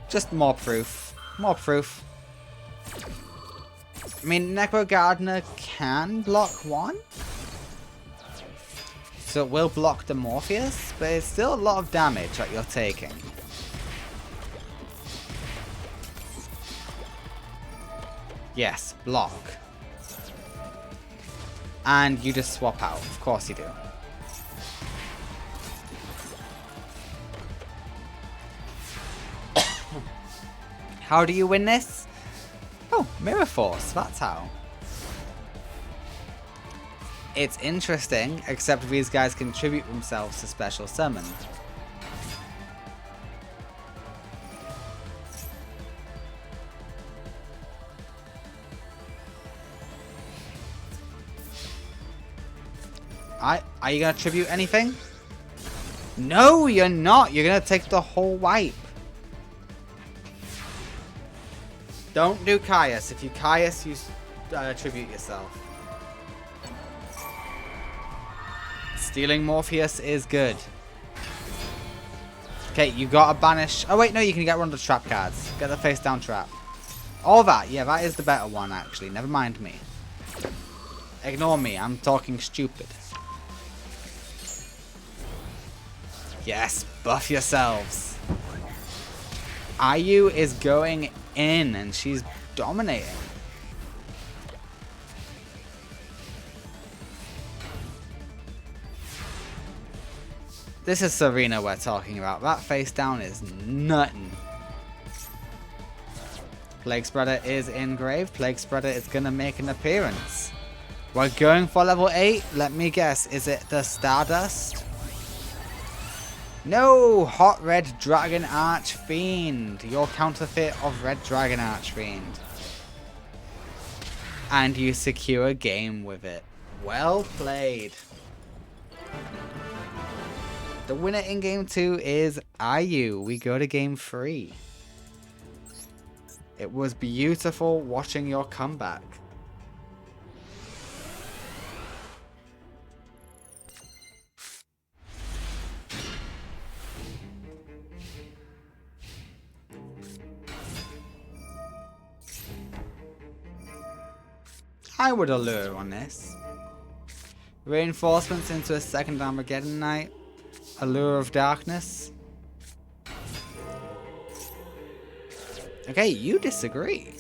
Speaker 2: Just more proof. More proof. I mean, Necro Gardener can block one. So it will block the Morpheus, but it's still a lot of damage that you're taking. Yes, block. And you just swap out. Of course you do. How do you win this? Oh, Mirror Force, that's how. It's interesting, except these guys contribute themselves to special summon. Are you going to tribute anything? No, you're not. You're going to take the whole wipe. Don't do Caius. If you Caius, you tribute yourself. Stealing Morpheus is good. Okay, you got to banish. Oh, wait, no, you can get one of the trap cards. Get the face down trap. All that. Yeah, that is the better one, actually. Never mind me. Ignore me. I'm talking stupid. Yes, buff yourselves. Ayu is going in and she's dominating. This is Serena we're talking about. That face down is nuttin'. Plague Spreader is engraved. Plague Spreader is going to make an appearance. We're going for level 8. Let me guess. Is it the Stardust? No! Hot Red Dragon Archfiend. Your counterfeit of Red Dragon Archfiend. And you secure a game with it. Well played. The winner in game 2 is Ayu. We go to game 3. It was beautiful watching your comeback. I would allure on this. Reinforcements into a second Armageddon Knight. Allure of Darkness. Okay, you disagree.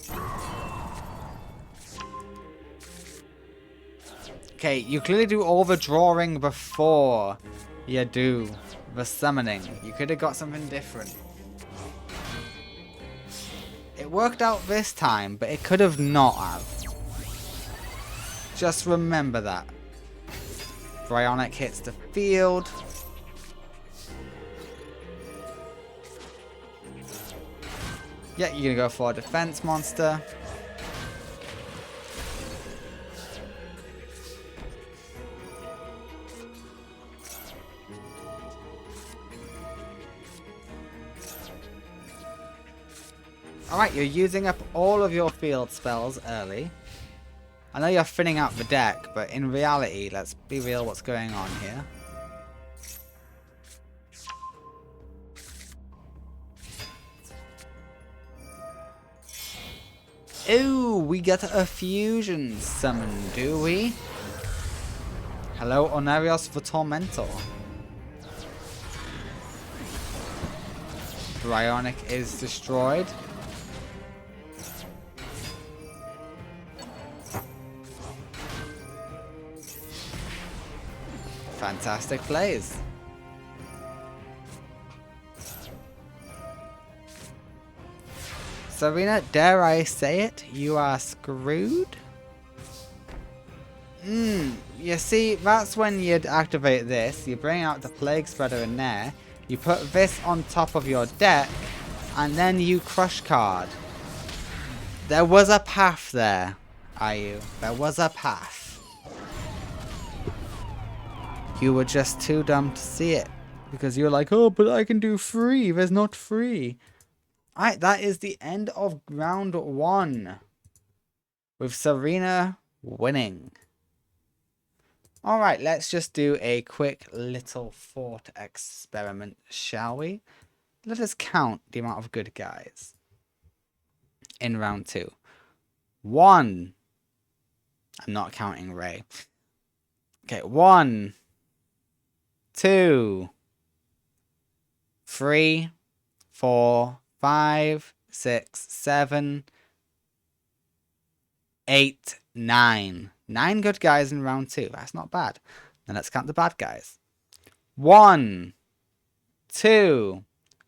Speaker 2: Okay, you clearly do all the drawing before you do the summoning. You could have got something different. It worked out this time, but it could have not have. Just remember that. Bryonic hits the field. Yeah, you're gonna go for a defense monster. Alright, you're using up all of your field spells early. I know you're thinning out the deck, but in reality, let's be real what's going on here. Ooh, we get a fusion summon, do we? Hello, Onarios the Tormentor. Bryonic is destroyed. Fantastic plays. Serena, dare I say it? You are screwed? You see, that's when you'd activate this. You bring out the Plague Spreader in there. You put this on top of your deck. And then you crush card. There was a path there, Ayu. There was a path. You were just too dumb to see it. Because you were like, oh, but I can do free. There's not free. Alright, that is the end of round 1. With Serena winning. Alright, let's just do a quick little thought experiment, shall we? Let us count the amount of good guys in round 2. 1. I'm not counting Ray. Okay, 1, 2, 3, 4, 5, 6, 7, 8, 9. 9 good guys in round 2. That's not bad. Now let's count the bad guys. 1, 2,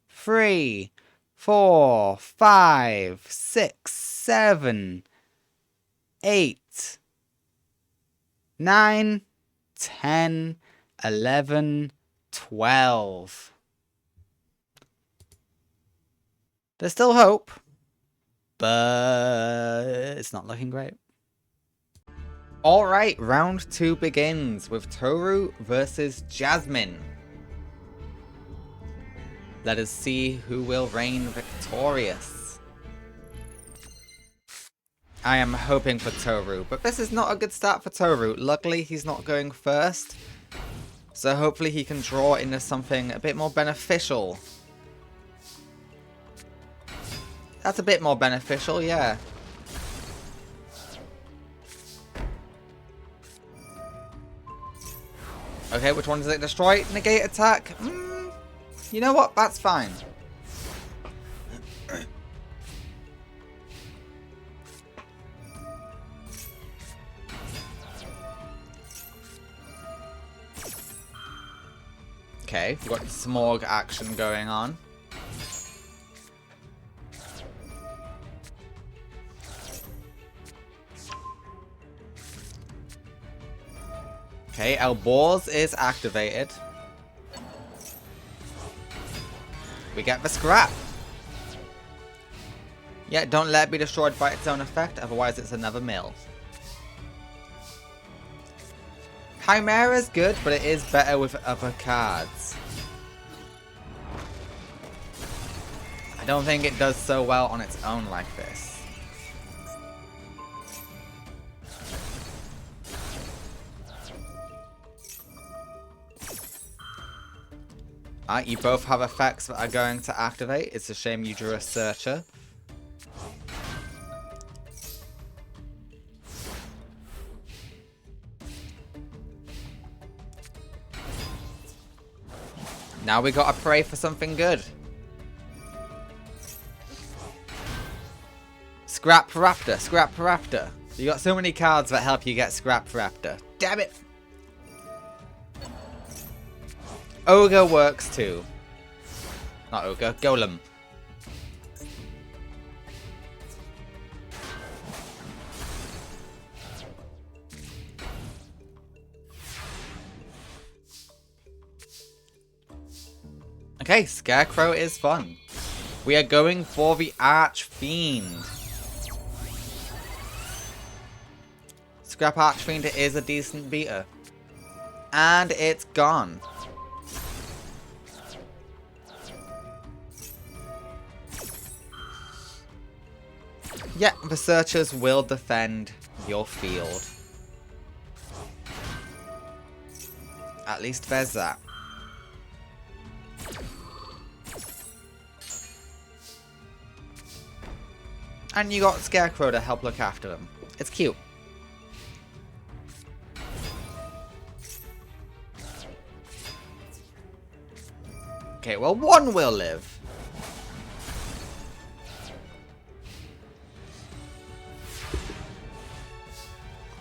Speaker 2: 3, 4, 5, 6, 7, 8, 9, 10, 11, 12. There's still hope, but it's not looking great. Alright, round 2 begins with Toru versus Jasmine. Let us see who will reign victorious. I am hoping for Toru, but this is not a good start for Toru. Luckily, he's not going first. So hopefully he can draw into something a bit more beneficial. That's a bit more beneficial, yeah. Okay, which one does it destroy? Negate attack? You know what? That's fine. Okay, we've got smog action going on. Okay, Elbows is activated. We get the scrap. Yeah, don't let it be destroyed by its own effect, otherwise it's another mill. Chimera's good, but it is better with other cards. I don't think it does so well on its own like this. You both have effects that are going to activate. It's a shame you drew a Searcher. Now we gotta pray for something good. Scrap Raptor, Scrap Raptor. You got so many cards that help you get Scrap Raptor. Damn it! Ogre works too. Not Ogre, Golem. Okay, Scarecrow is fun. We are going for the Archfiend. Scrap Archfiend is a decent beater. And it's gone. Yeah, the Searchers will defend your field. At least there's that. And you got Scarecrow to help look after them. It's cute. Okay, well, one will live.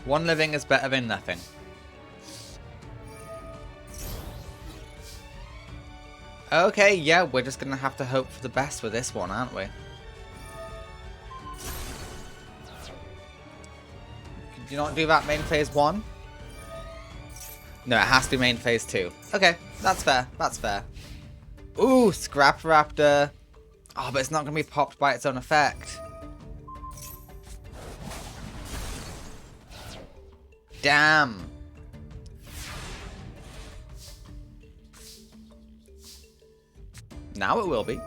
Speaker 2: One living is better than nothing. Okay, yeah, we're just gonna have to hope for the best with this one, aren't we? Could you not do that main phase 1? No, it has to be main phase 2. Okay, that's fair, that's fair. Ooh, Scrap Raptor. Oh, but it's not gonna be popped by its own effect. Damn. Now it will be.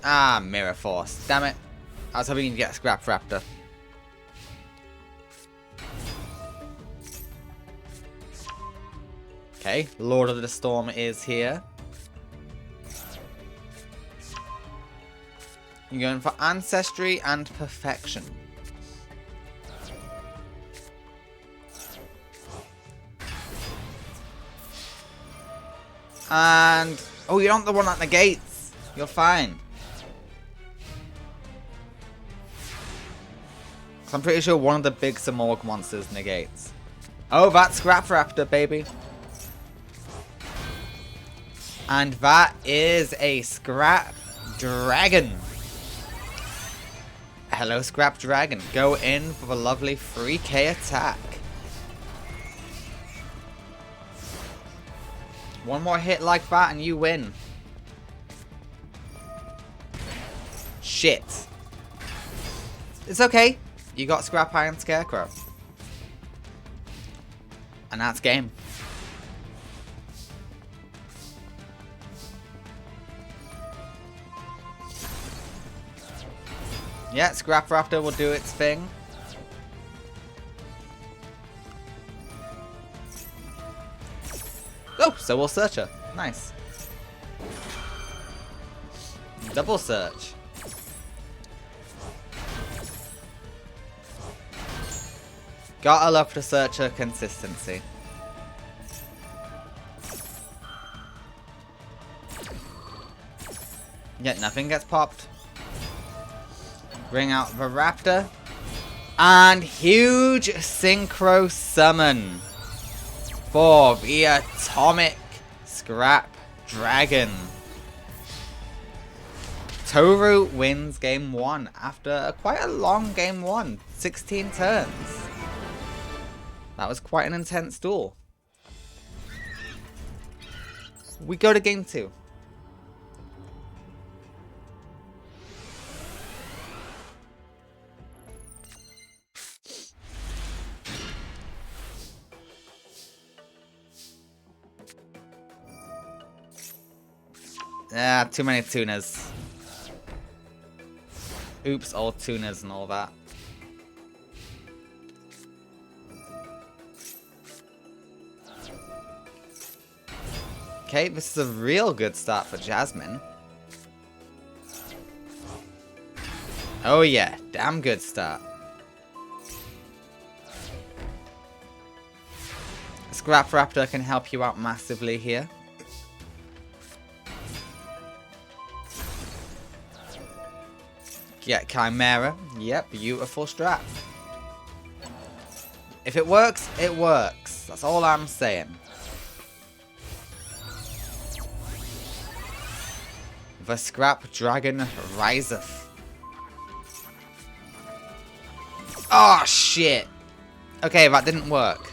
Speaker 2: Ah, Mirror Force. Damn it. I was hoping you'd get a Scrap Raptor. Okay, Lord of the Storm is here. You're going for Ancestry and Perfection. And... oh, you're not the one that negates. You're fine. So I'm pretty sure one of the big Samorg monsters negates. Oh, that's Scrap Raptor, baby. And that is a Scrap Dragon. Hello, Scrap Dragon. Go in for the lovely 3k attack. One more hit like that and you win. It's okay. You got Scrap Iron Scarecrow. And that's game. Yeah, Scrap Raptor will do its thing. Oh, so will Searcher. Nice. Double search. Gotta love the Searcher consistency. Yet nothing gets popped. Bring out the Raptor. And huge Synchro Summon for the Atomic Scrap Dragon. Toru wins game 1 after quite a long game 1. 16 turns. That was quite an intense duel. We go to game 2. Ah, too many tunas. Oops, all tunas and all that. Okay, this is a real good start for Jasmine. Oh yeah, damn good start. Scrap Raptor can help you out massively here. Get Chimera. Yep, beautiful strap. If it works, it works. That's all I'm saying. The Scrap Dragon riseth. Oh shit. Okay, that didn't work.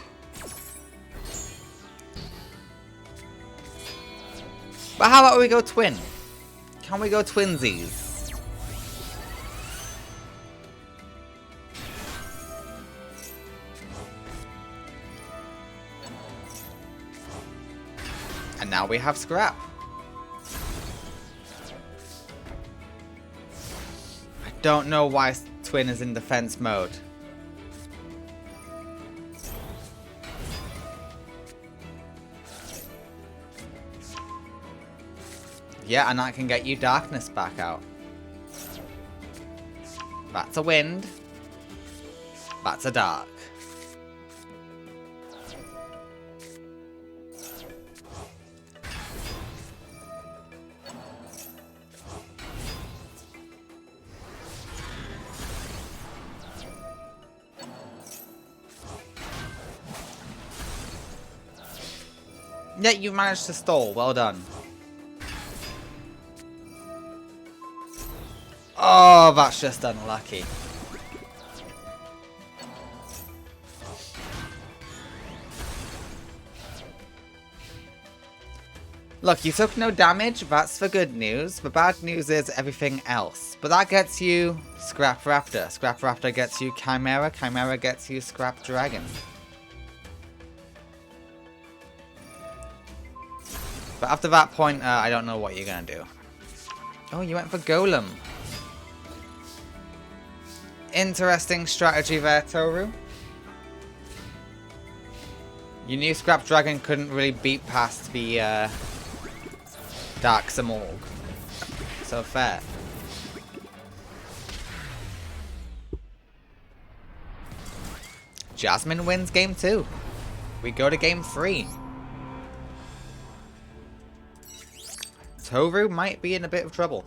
Speaker 2: But how about we go twin? Can we go twinsies? And now we have Scrap. I don't know why Twin is in defense mode. Yeah, and that can get you Darkness back out. That's a Wind. That's a Dark. Yeah, you managed to stall. Well done. Oh, that's just unlucky. Look, you took no damage. That's the good news. The bad news is everything else. But that gets you Scrap Raptor. Scrap Raptor gets you Chimera. Chimera gets you Scrap Dragon. But after that point, I don't know what you're going to do. Oh, you went for Golem. Interesting strategy there, Toru. You knew Scrap Dragon couldn't really beat past the Dark Samorg. So fair. Jasmine wins game 2. We go to game 3. Toru might be in a bit of trouble.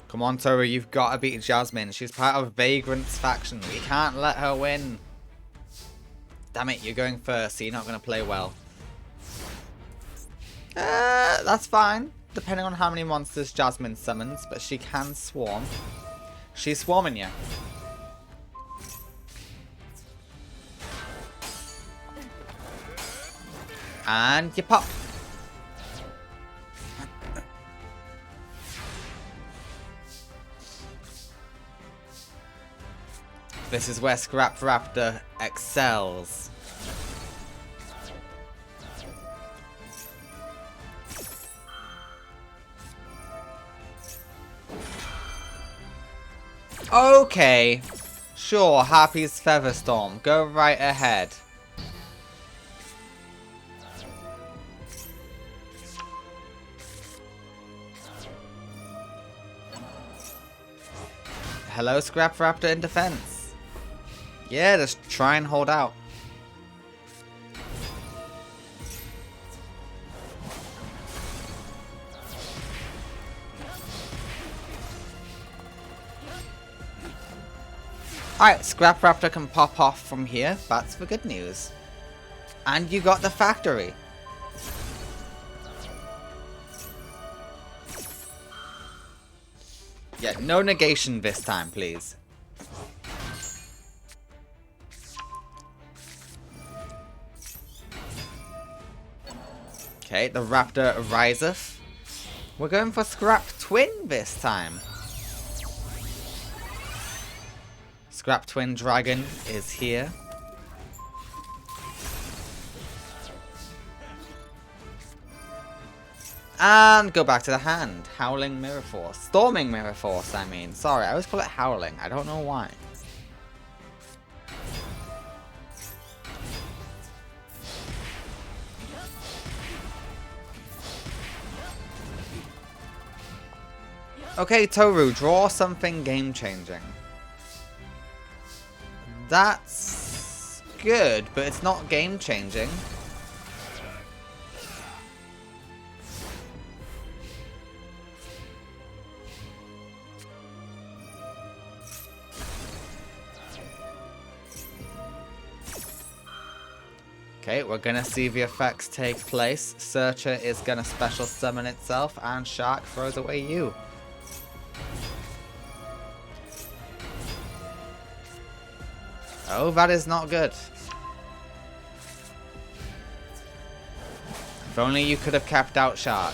Speaker 2: Come on, Toru, you've got to beat Jasmine. She's part of Vagrant's faction. We can't let her win. Damn it, you're going first, so you're not going to play well. That's fine, depending on how many monsters Jasmine summons, but she can swarm. She's swarming you. And you pop. This is where Scrap Raptor excels. Okay. Sure, Happy's Featherstorm. Go right ahead. Hello, Scrap Raptor in defense. Yeah, just try and hold out. Alright, Scrap Raptor can pop off from here. That's the good news. And you got the factory. Yeah, no negation this time, please. Okay, the Raptor riseth. We're going for Scrap Twin this time. Scrap Twin Dragon is here. And go back to the hand. Howling Mirror Force. Storming Mirror Force, I mean. Sorry, I always call it Howling. I don't know why. Okay, Toru, draw something game-changing. That's good, but it's not game-changing. Okay, we're gonna see the effects take place. Searcher is gonna special summon itself, and Shark throws away you. Oh, that is not good. If only you could have kept out Shark.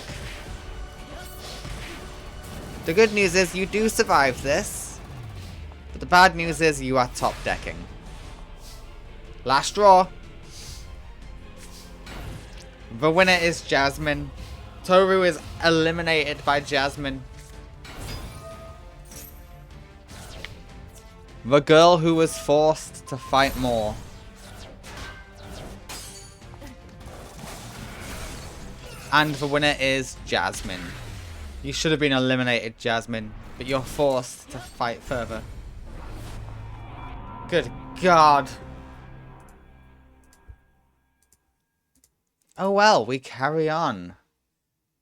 Speaker 2: The good news is you do survive this. But the bad news is you are top decking. Last draw. The winner is Jasmine. Toru is eliminated by Jasmine. The girl who was forced to fight more. And the winner is Jasmine. You should have been eliminated, Jasmine, but you're forced to fight further. Good God. Oh well, we carry on.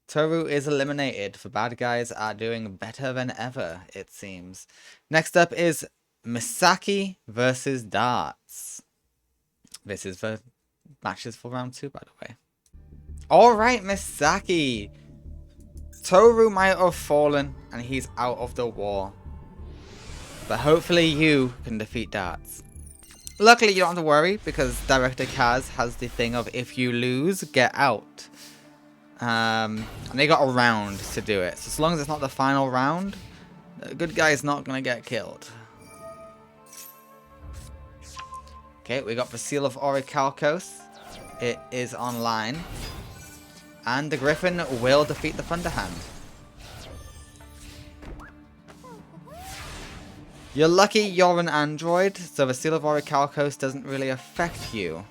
Speaker 2: Toru is eliminated. The bad guys are doing better than ever, it seems. Next up is Masaki versus Dartz. This is the matches for round 2, by the way. Alright, Masaki. Toru might have fallen and he's out of the war. But hopefully you can defeat Dartz. Luckily you don't have to worry because Director Kaz has the thing of if you lose, get out. And they got a round to do it. So as long as it's not the final round, the good guy is not going to get killed. Okay, we got the Seal of Orichalcos. It is online. And the Griffin will defeat the Thunderhand. You're lucky you're an android, so the Seal of Orichalcos doesn't really affect you.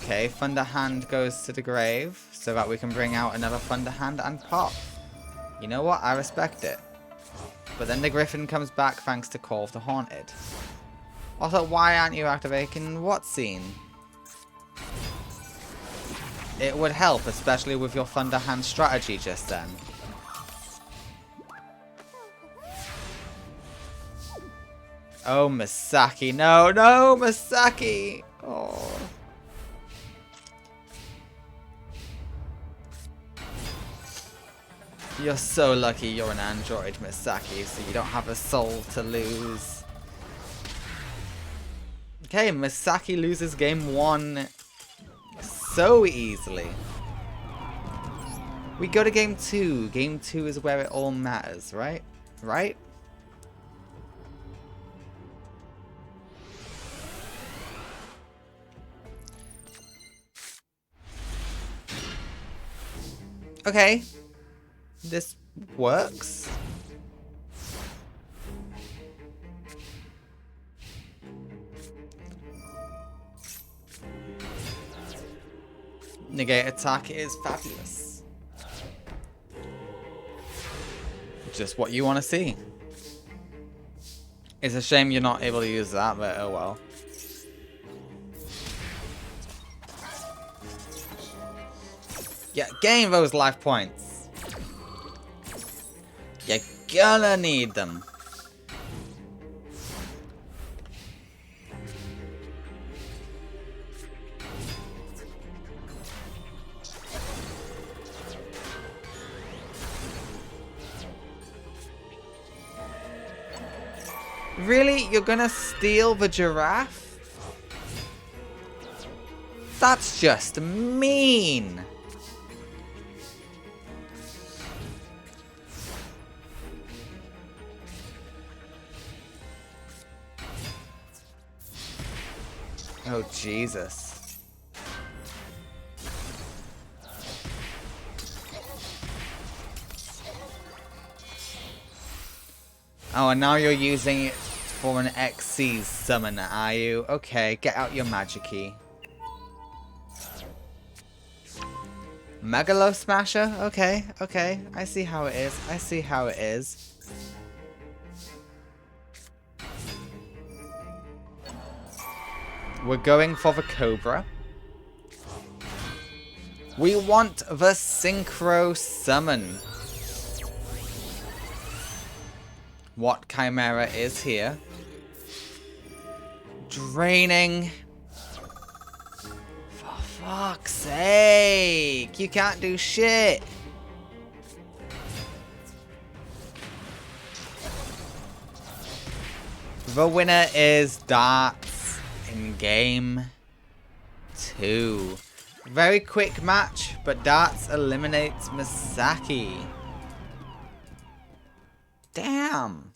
Speaker 2: Okay, Thunderhand goes to the grave, so that we can bring out another Thunderhand and pop. You know what? I respect it. But then the Griffin comes back thanks to Call of the Haunted. Also, why aren't you activating what scene? It would help, especially with your Thunderhand strategy just then. Oh, Masaki. No, no, Masaki. Oh. You're so lucky you're an android, Masaki, so you don't have a soul to lose. Okay, Masaki loses game 1 so easily. We go to game 2. Game 2 is where it all matters, right? Right? Okay. This works. Negate attack is fabulous. Just what you want to see. It's a shame you're not able to use that, but oh well. Yeah, gain those life points. You're gonna need them. Really? You're gonna steal the giraffe? That's just mean. Oh, Jesus. Oh, and now you're using it for an XC summoner, are you? Okay, get out your magic key. Megalo Smasher? Okay, okay. I see how it is. I see how it is. We're going for the Cobra. We want the Synchro Summon. What Chimera is here? Draining. For fuck's sake. You can't do shit. The winner is Dartz in game 2. Very quick match, but Dartz eliminates Masaki. Damn.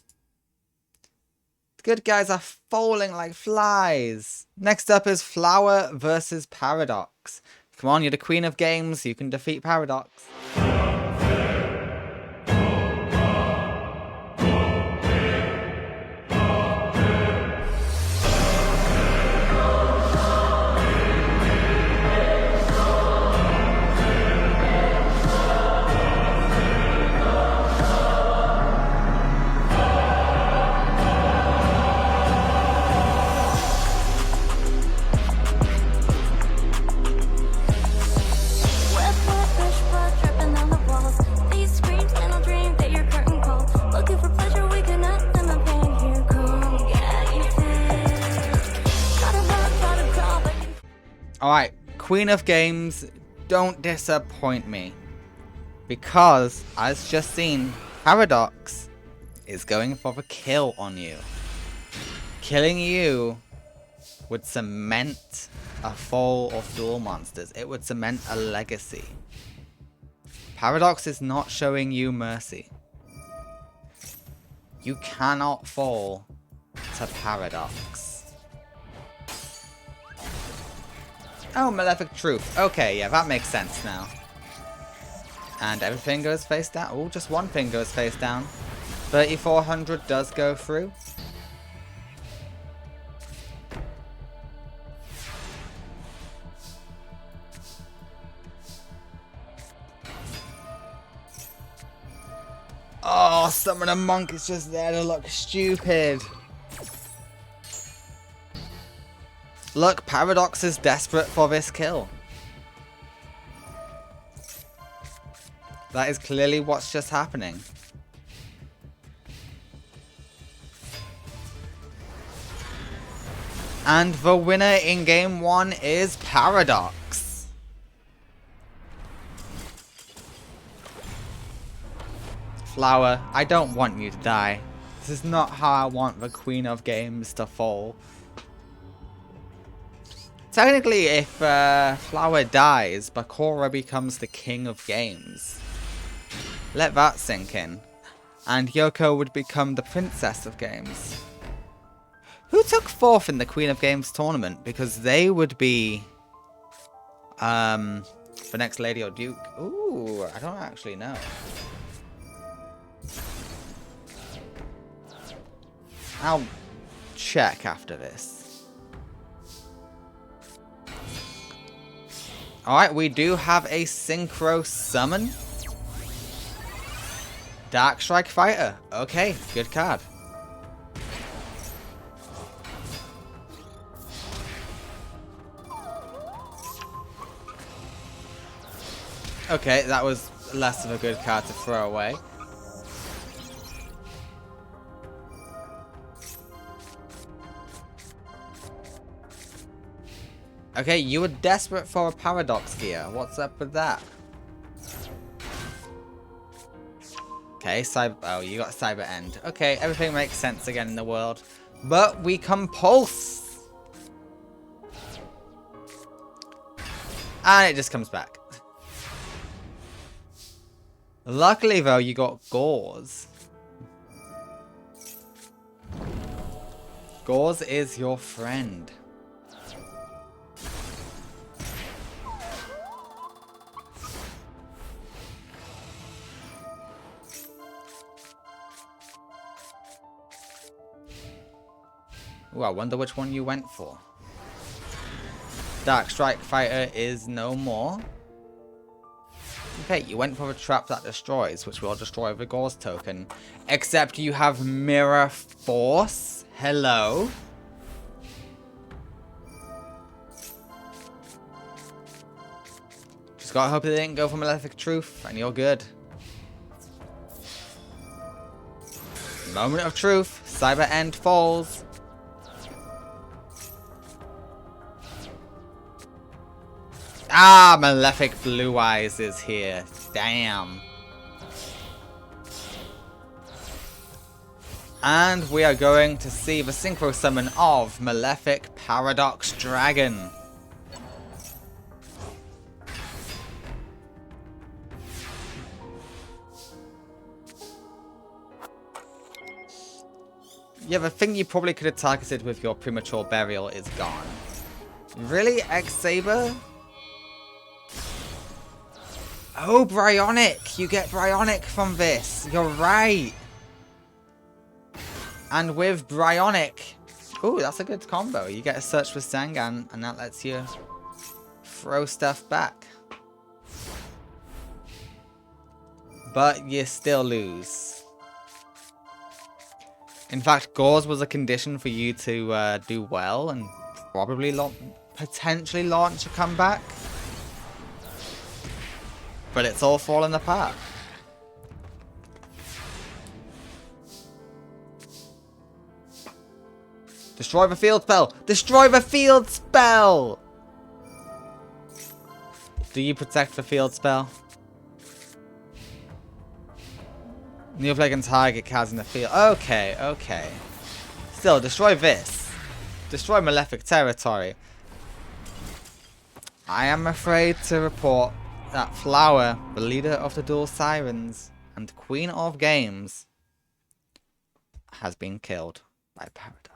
Speaker 2: The good guys are falling like flies. Next up is Flower versus Paradox. Come on, you're the queen of games. You can defeat Paradox. Alright, Queen of Games, don't disappoint me. Because, as just seen, Paradox is going for the kill on you. Killing you would cement a fall of dual monsters. It would cement a legacy. Paradox is not showing you mercy. You cannot fall to Paradox. Oh, Malefic Truth. Okay, yeah, that makes sense now. And everything goes face down. Oh, just one thing goes face down. 3400 does go through. Oh, Summoner Monk is just there to look stupid. Look, Paradox is desperate for this kill. That is clearly what's just happening. And the winner in game 1 is Paradox. Flower, I don't want you to die. This is not how I want the Queen of Games to fall. Technically, if Flower dies, Bakura becomes the King of Games. Let that sink in. And Yoko would become the Princess of Games. Who took 4th in the Queen of Games tournament? Because they would be For next Lady or Duke? Ooh, I don't actually know. I'll check after this. Alright, we do have a synchro summon. Dark Strike Fighter. Okay, good card. Okay, that was less of a good card to throw away. Okay, you were desperate for a Paradox gear. What's up with that? Okay, oh, you got Cyber End. Okay, everything makes sense again in the world. But we compulse! And it just comes back. Luckily, though, you got Gauze. Gauze is your friend. Ooh, I wonder which one you went for. Dark Strike Fighter is no more. Okay, you went for a trap that destroys, which will destroy the Gauze token. Except you have Mirror Force. Hello. Just gotta hope they didn't go for Malefic Truth, and you're good. Moment of truth. Cyber End falls. Ah, Malefic Blue Eyes is here. Damn. And we are going to see the synchro summon of Malefic Paradox Dragon. Yeah, the thing you probably could have targeted with your premature burial is gone. Really, X-Saber? Oh, Bryonic! You get Bryonic from this. You're right. And with Bryonic... Ooh, that's a good combo. You get a Search for Sangan, and that lets you throw stuff back. But you still lose. In fact, Gauze was a condition for you to do well and probably potentially launch a comeback. But it's all fallen apart. Destroy the field spell! Destroy the field spell! Do you protect the field spell? Neoplague and target cards in the field. Okay, okay. Still, destroy this. Destroy Malefic territory. I am afraid to report that Flower, the leader of the Dual Sirens and Queen of Games, has been killed by Paradox.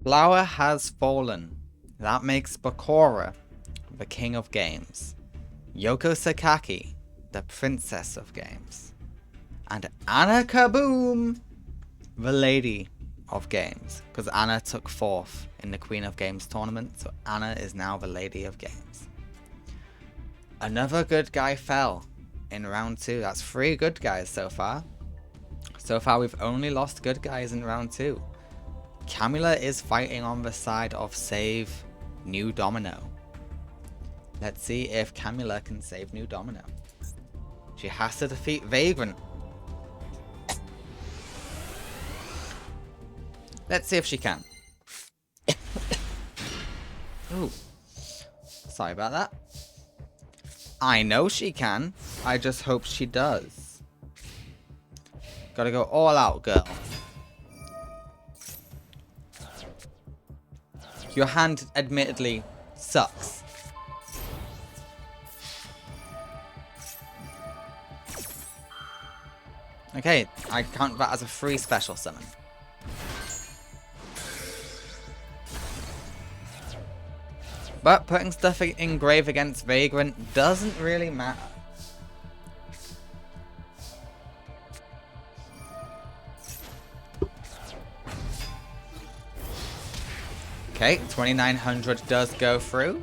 Speaker 2: Flower has fallen. That makes Bakura the king of games, Yoko Sakaki the princess of games, and Anna Kaboom the lady of games, because Anna took fourth in the Queen of Games tournament, so Anna is now the lady of games. Another good guy fell in round 2. That's 3 good guys so far. So far we've only lost good guys in round 2. Camela is fighting on the side of save New Domino. Let's see if Camela can save New Domino. She has to defeat Vagrant. Let's see if she can. Ooh. Sorry about that. I know she can. I just hope she does. Gotta go all out, girl. Your hand, admittedly, sucks. Okay, I count that as a free special summon. But putting stuff in grave against Vagrant doesn't really matter. Okay, 2900 does go through.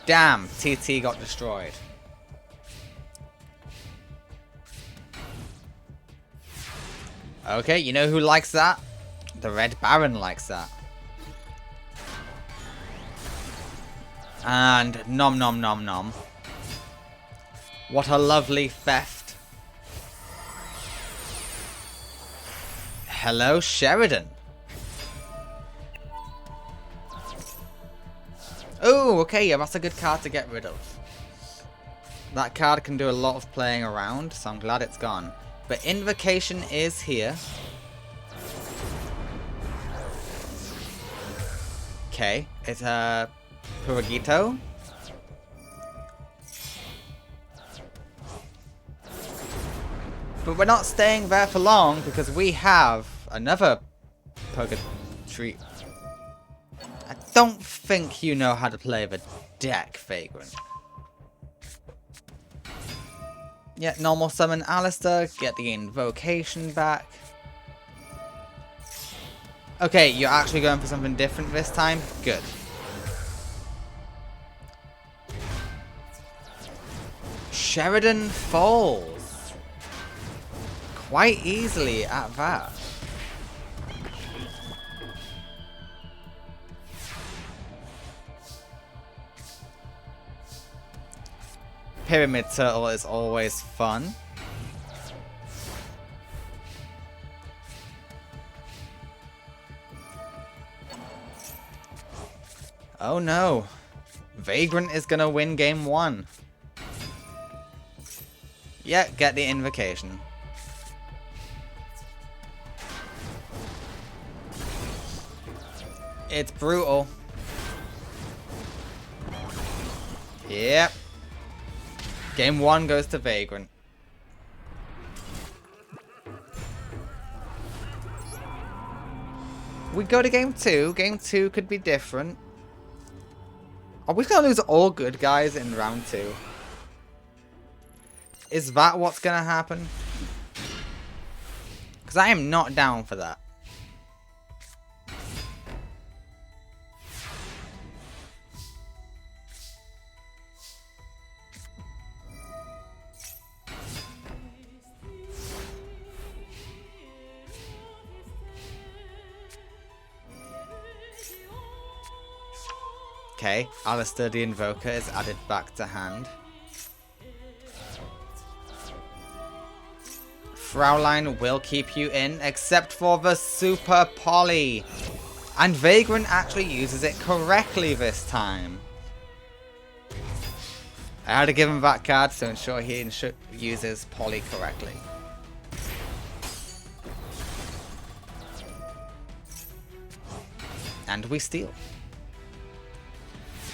Speaker 2: Damn, TT got destroyed. Okay, you know who likes that? The Red Baron likes that. And nom nom nom nom. What a lovely theft. Hello, Sheridan. Oh, okay, yeah, that's a good card to get rid of. That card can do a lot of playing around, so I'm glad it's gone. But Invocation is here. Okay, it's a Purigito. But we're not staying there for long because we have another Purgatory. I don't think you know how to play the deck, Vagrant. Yeah, normal summon Alistair, get the invocation back. Okay, you're actually going for something different this time? Good. Sheridan falls. Quite easily at that. Pyramid Turtle is always fun. Oh no. Vagrant is gonna win game 1. Yeah, get the invocation. It's brutal. Yep. Game 1 goes to Vagrant. We go to game 2. Game 2 could be different. Are we going to lose all good guys in round 2? Is that what's going to happen? Because I am not down for that. Okay, Alistair the Invoker is added back to hand. Fraulein will keep you in, except for the Super Poly. And Vagrant actually uses it correctly this time. I had to give him that card to ensure he uses Poly correctly. And we steal.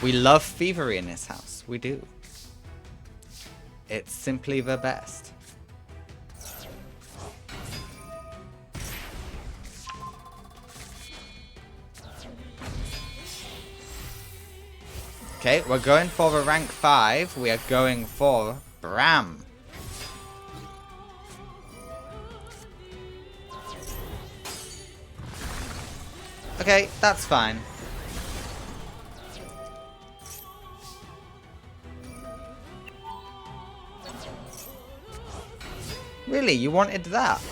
Speaker 2: We love thievery in this house. We do. It's simply the best. Okay, we're going for the rank 5. We are going for Bram. Okay, that's fine. Really? You wanted that?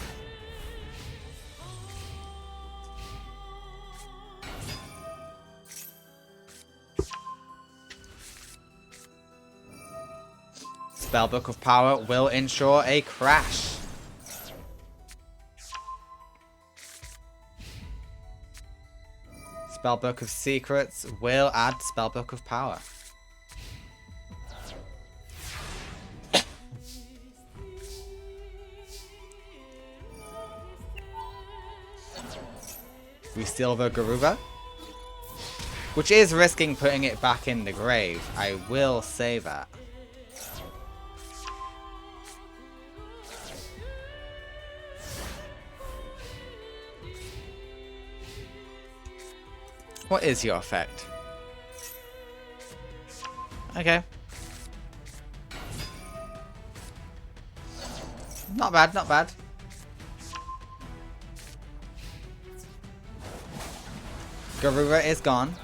Speaker 2: Spellbook of Power will ensure a crash. Spellbook of Secrets will add Spellbook of Power. We steal the Garuba. Which is risking putting it back in the grave. I will say that. What is your effect? Okay. Not bad, not bad. Garuba is gone.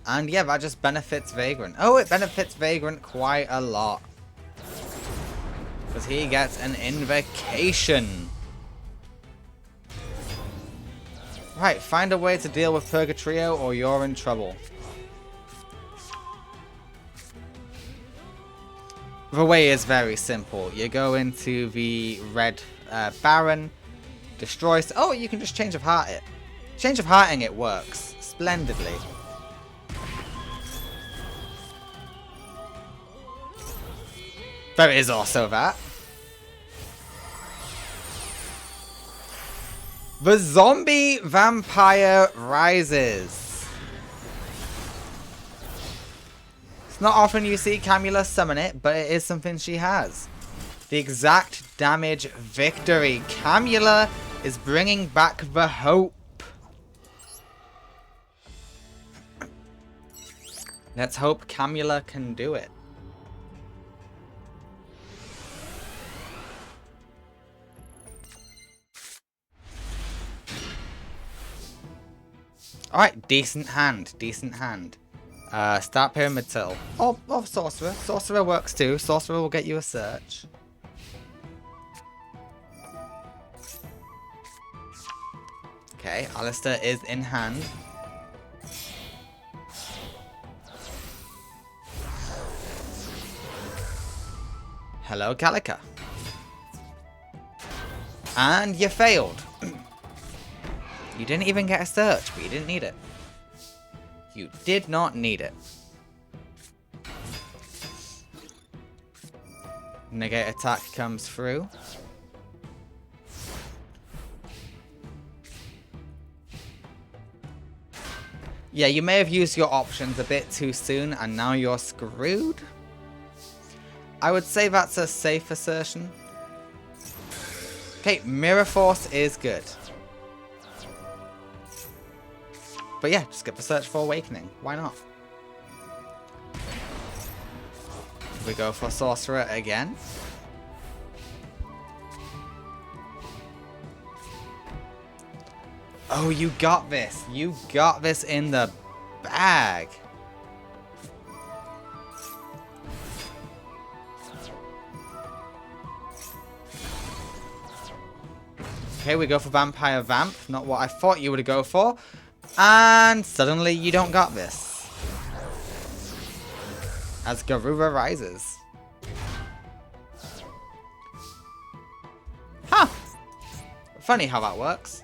Speaker 2: And yeah, that just benefits Vagrant. Oh, it benefits Vagrant quite a lot. Because he gets an invocation. Right, find a way to deal with Purgatrio or you're in trouble. The way is very simple. You go into the red Baron, destroy... Oh, you can just Change of Heart it. Change of Hearting it works splendidly. There is also that. The zombie vampire rises. It's not often you see Camela summon it, but it is something she has. The exact damage victory. Camela is bringing back the hope. Let's hope Camela can do it. Alright, decent hand, decent hand. Start Pyramid Till. Or Sorcerer. Sorcerer works too. Sorcerer will get you a search. Okay, Alistair is in hand. Hello, Calica. And you failed. You didn't even get a search, but you didn't need it. You did not need it. Negate attack comes through. Yeah, you may have used your options a bit too soon, and now you're screwed. I would say that's a safe assertion. Okay, Mirror Force is good. But yeah, just get the search for Awakening. Why not? We go for Sorcerer again. Oh, you got this. You got this in the bag. Okay, we go for Vampire Vamp. Not what I thought you would go for. And suddenly you don't got this. As Garuba rises. Huh. Funny how that works.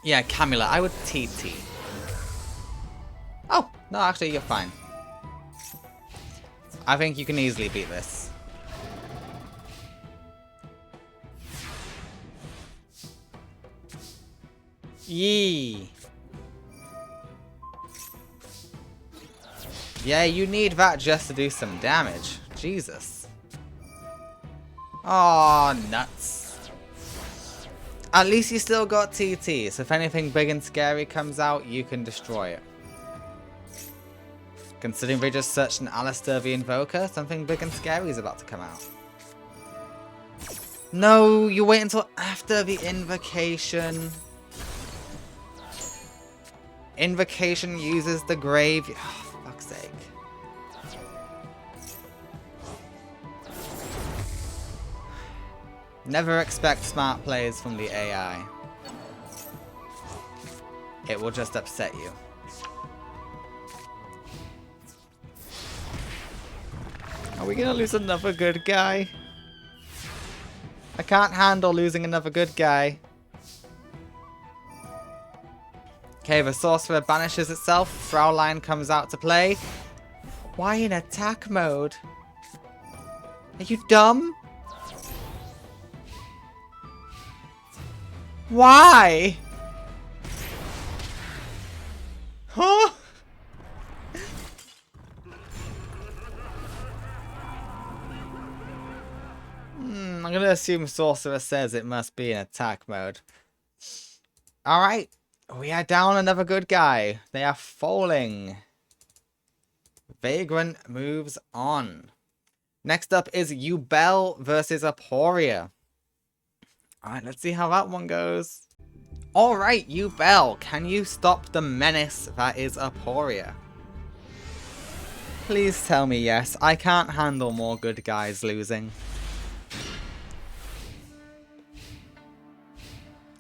Speaker 2: Yeah, Camela, I would TT. Oh, no, actually you're fine. I think you can easily beat this. Yee. Yeah, you need that just to do some damage. Jesus. Aw, nuts. At least you still got TT, so if anything big and scary comes out, you can destroy it. Considering they just searched an Alistair the Invoker, something big and scary is about to come out. No, you wait until after the invocation. Invocation uses the grave. Oh, for fuck's sake. Never expect smart plays from the AI. It will just upset you. Are we gonna lose another good guy? I can't handle losing another good guy. Okay, the Sorcerer banishes itself. Fraulein comes out to play. Why in attack mode? Are you dumb? Why? Huh? I'm gonna assume Sorcerer says it must be in attack mode. Alright, we are down another good guy. They are falling. Vagrant moves on. Next up is Yubel versus Aporia. Alright, let's see how that one goes. Alright, Yubel, can you stop the menace that is Aporia? Please tell me yes. I can't handle more good guys losing.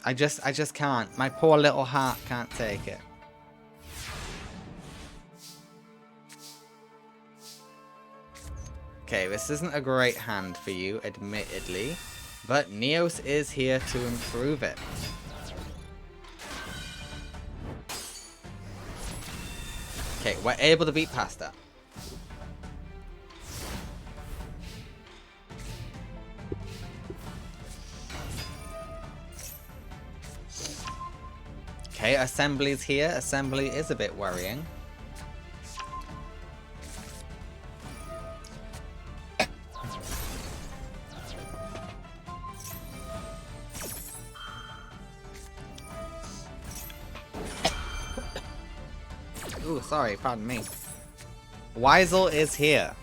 Speaker 2: I just can't. My poor little heart can't take it. Okay, this isn't a great hand for you, admittedly. But Neos is here to improve it. Okay, we're able to beat past that. Okay, Assembly's here. Assembly is a bit worrying. Ooh, sorry, pardon me. Weisel is here.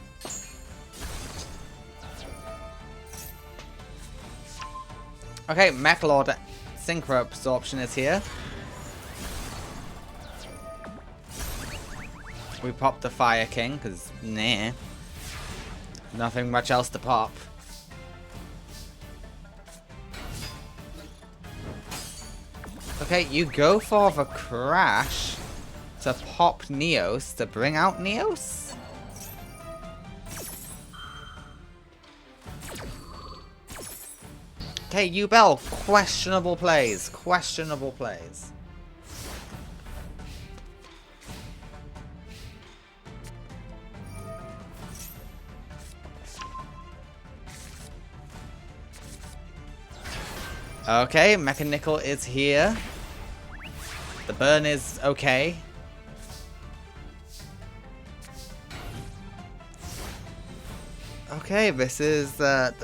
Speaker 2: Okay, Mechlord Synchro Absorption is here. We popped the Fire King, because, nah. Nothing much else to pop. Okay, you go for the Crash to pop Neos, to bring out Neos? Okay, Yubel, questionable plays. Questionable plays. Okay, Mechanical is here. The burn is okay. Okay, this is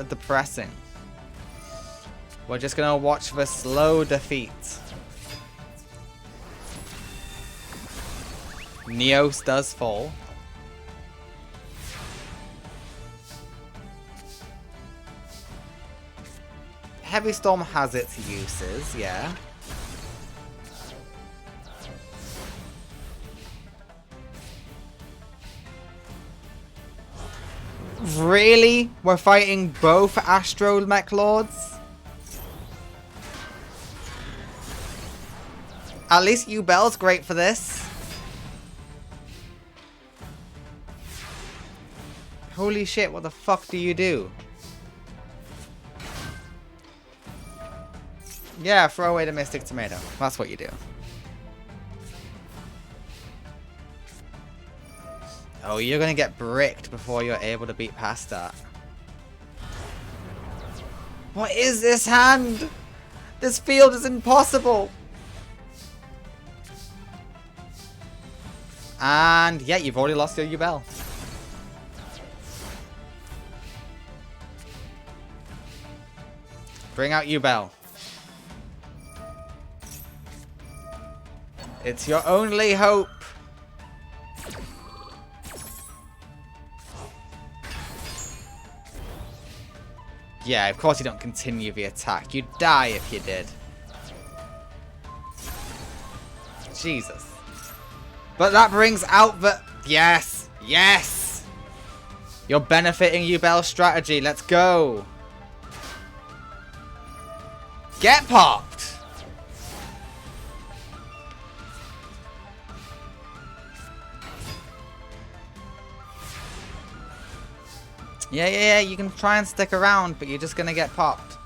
Speaker 2: depressing. We're just gonna watch the slow defeat. Neos does fall. Heavy Storm has its uses, yeah. Really? We're fighting both Astro Mech Lords? At least Yubel's great for this. Holy shit, what the fuck do you do? Yeah, throw away the Mystic Tomato. That's what you do. Oh, you're gonna get bricked before you're able to beat past that. What is this hand? This field is impossible. And yeah, you've already lost your Yubel. Bring out Yubel. It's your only hope. Yeah, of course you don't continue the attack. You'd die if you did. Jesus. But that brings out the... Yes! Yes! You're benefiting Yubel's strategy. Let's go. Get popped! Yeah, you can try and stick around, but you're just gonna get popped.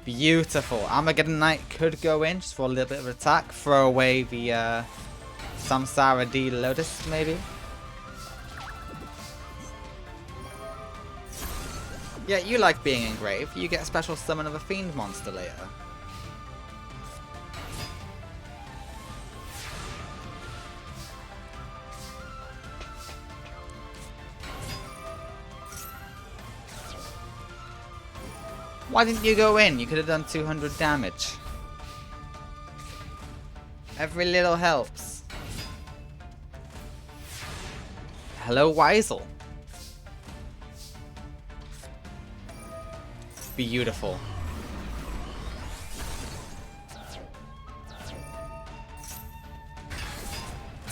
Speaker 2: Beautiful. Armageddon Knight could go in just for a little bit of attack. Throw away the Samsara D Lotus, maybe. Yeah, you like being engraved. You get a special summon of a fiend monster later. Why didn't you go in? You could have done 200 damage. Every little helps. Hello, Weisel. Beautiful.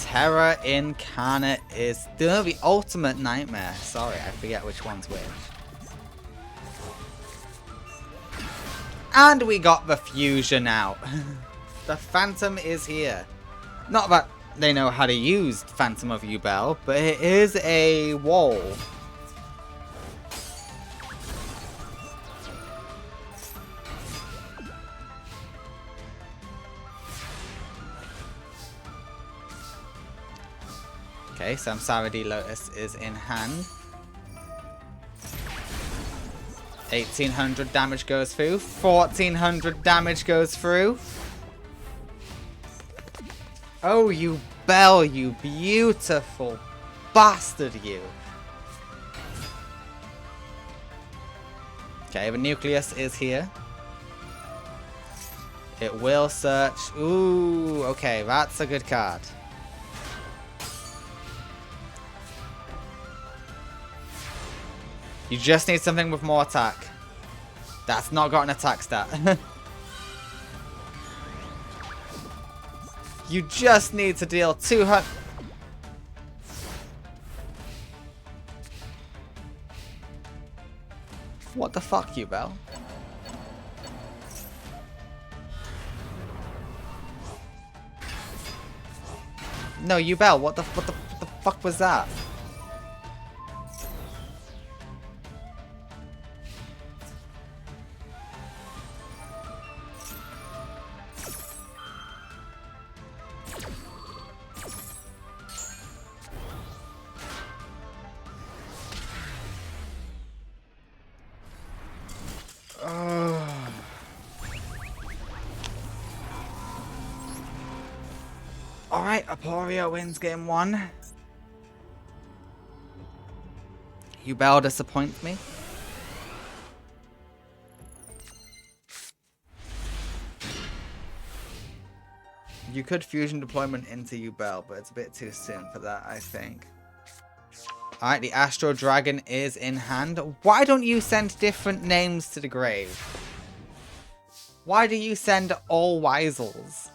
Speaker 2: Terror Incarnate is the ultimate nightmare. Sorry, I forget which one's which. And we got the fusion out. The Phantom is here. Not that they know how to use Phantom of Yubel, but it is a wall. Okay, Samsara Lotus is in hand. 1800 damage goes through. 1400 damage goes through. Oh, you Bell, you beautiful bastard, you. Okay, the nucleus is here. It will search. Ooh, okay, that's a good card. You just need something with more attack. That's not got an attack stat. You just need to deal 200. What the fuck, Yubel? No, Yubel, what the fuck was that? Alright, Aporia wins game 1. Yubel disappoints me. You could fusion deployment into Yubel, but it's a bit too soon for that, I think. Alright, the Astro Dragon is in hand. Why don't you send different names to the grave? Why do you send all Weisels?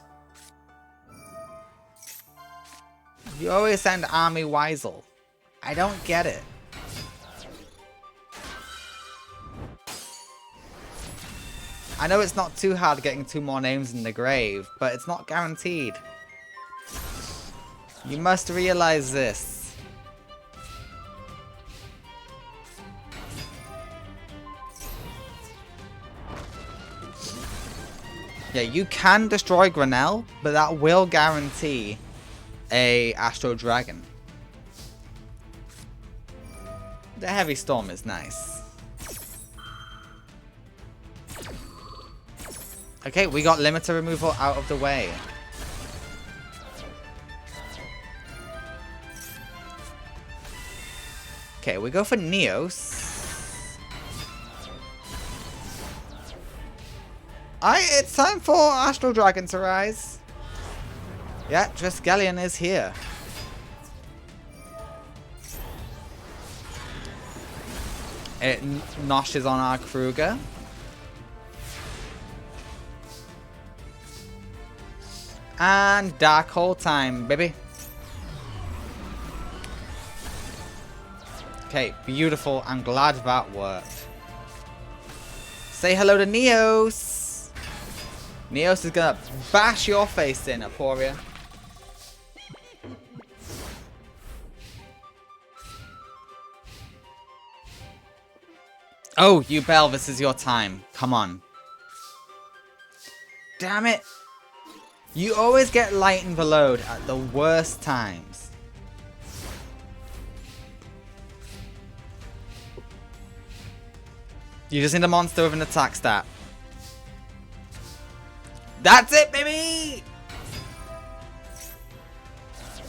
Speaker 2: You always send Army Weisel. I don't get it. I know it's not too hard getting 2 more names in the grave, but it's not guaranteed. You must realize this. Yeah, you can destroy Granell, but that will guarantee a Astro Dragon. The Heavy Storm is nice. Okay, we got limiter removal out of the way. Okay, we go for Neos. It's time for Astral Dragon to rise. Yeah, Triskelion is here. It noshes on our Kruger. And Dark Hole time, baby. Okay, beautiful. I'm glad that worked. Say hello to Neos. Neos is gonna bash your face in, Aporia. Oh, Yubel, this is your time. Come on. Damn it. You always get lighten the load at the worst times. You just need a monster with an attack stat. That's it, baby!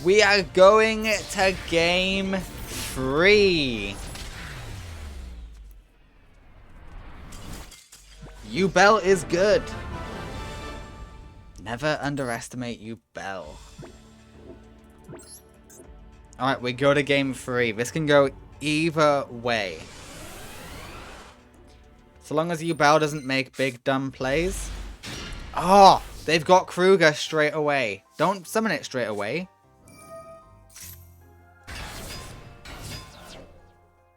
Speaker 2: We are going to game 3. Yubel is good. Never underestimate Yubel. Alright, we go to game 3. This can go either way. So long as Yubel doesn't make big dumb plays. Oh, they've got Kruger straight away. Don't summon it straight away.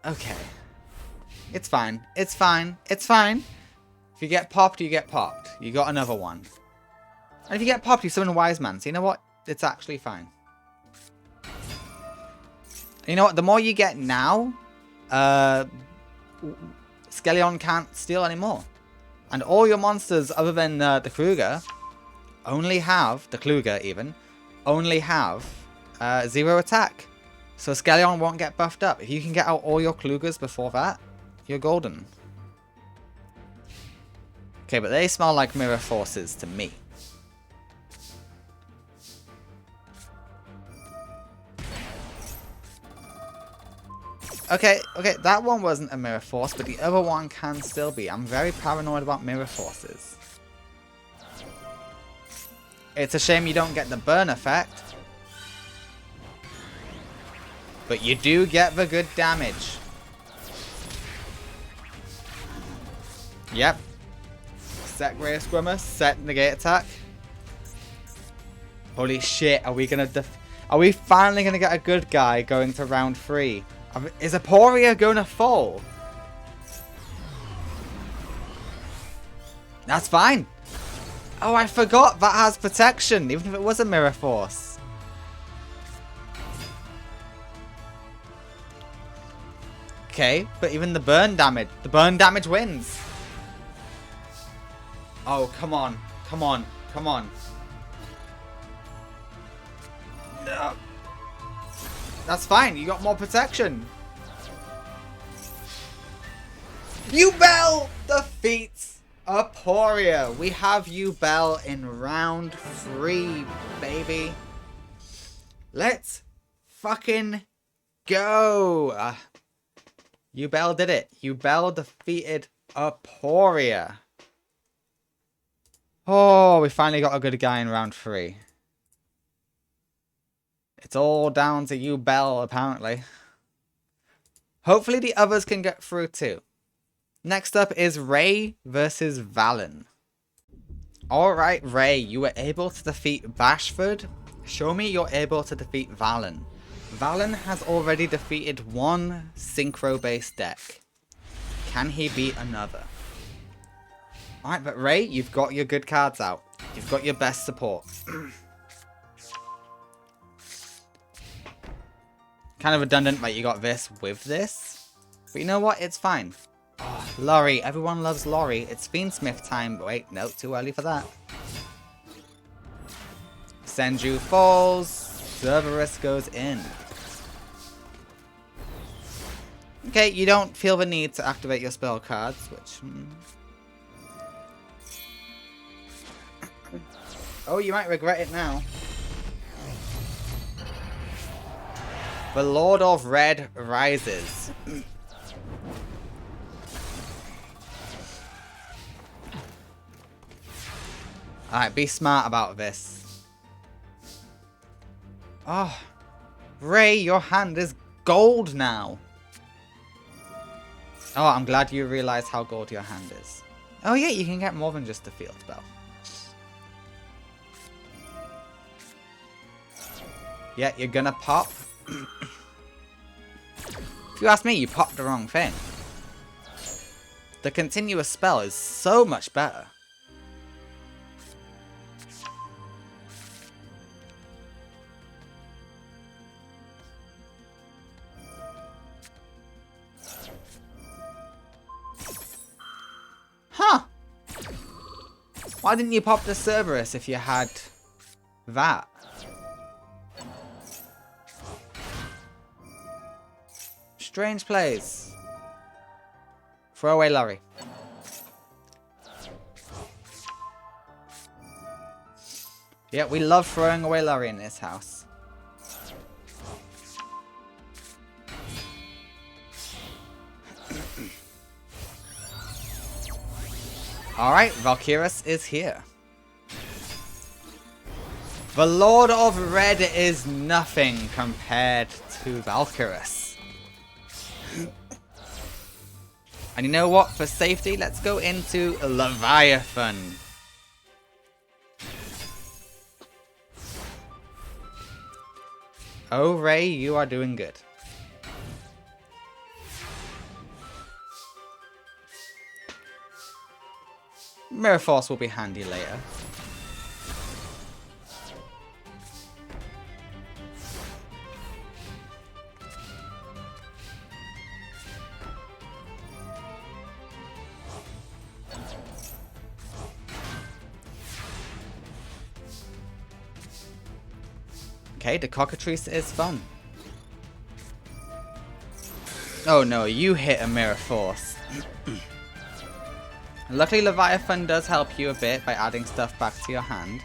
Speaker 2: Okay. It's fine. It's fine. It's fine. If you get popped, you get popped. You got another one. And if you get popped, you summon a Wise Man. So you know what? It's actually fine. You know what? The more you get now, Skeleon can't steal anymore. And all your monsters, other than the Kruger, only have, the Kluger even, only have 0 attack. So Skeleon won't get buffed up. If you can get out all your Klugers before that, you're golden. Okay, but they smell like mirror forces to me. Okay, that one wasn't a mirror force, but the other one can still be. I'm very paranoid about mirror forces. It's a shame you don't get the burn effect. But you do get the good damage. Yep. Set Greatest Grimace, set negate attack. Holy shit, are we finally gonna get a good guy going to round 3? Is Aporia gonna fall? That's fine. Oh, I forgot that has protection, even if it was a mirror force. Okay, but even the burn damage wins. Oh, come on. Come on. Come on. No. That's fine. You got more protection. Yubel defeats Aporia. We have Yubel in round 3, baby. Let's fucking go. Yubel did it. Yubel defeated Aporia. Oh, we finally got a good guy in round 3. It's all down to Yubel, apparently. Hopefully the others can get through too. Next up is Ray versus Valon. Alright, Ray, you were able to defeat Bashford. Show me you're able to defeat Valon. Valon has already defeated one synchro-based deck. Can he beat another? Alright, but Ray, you've got your good cards out. You've got your best support. Kind of redundant, but you got this with this. But you know what? It's fine. Oh, Laurie. Everyone loves Laurie. It's Fiendsmith time. Wait, no, too early for that. Senju falls. Cerberus goes in. Okay, you don't feel the need to activate your spell cards, which... Oh, you might regret it now. The Lord of Red rises. Alright, be smart about this. Oh, Ray, your hand is gold now. Oh, I'm glad you realize how gold your hand is. Oh yeah, you can get more than just a field spell. Yeah, you're gonna pop. If you ask me, you popped the wrong thing. The continuous spell is so much better. Huh. Why didn't you pop the Cerberus if you had that? Strange plays. Throw away Larry. Yeah, we love throwing away Larry in this house. Alright, Valkyrus is here. The Lord of Red is nothing compared to Valkyrus. And you know what? For safety, let's go into Leviathan. Oh, Ray, you are doing good. Mirror Force will be handy later. Okay, the cockatrice is fun. Oh no, you hit a Mirror Force. Luckily, Leviathan does help you a bit by adding stuff back to your hand.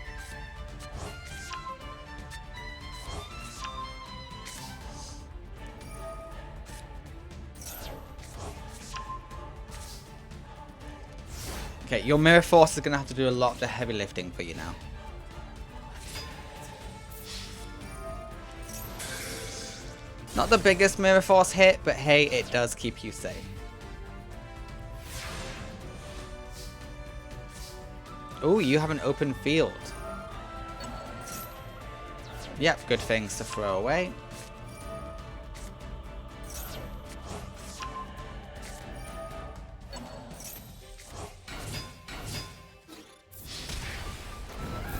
Speaker 2: Okay, your Mirror Force is going to have to do a lot of the heavy lifting for you now. Not the biggest Mirror Force hit, but hey, it does keep you safe. Oh, you have an open field. Yep, good things to throw away.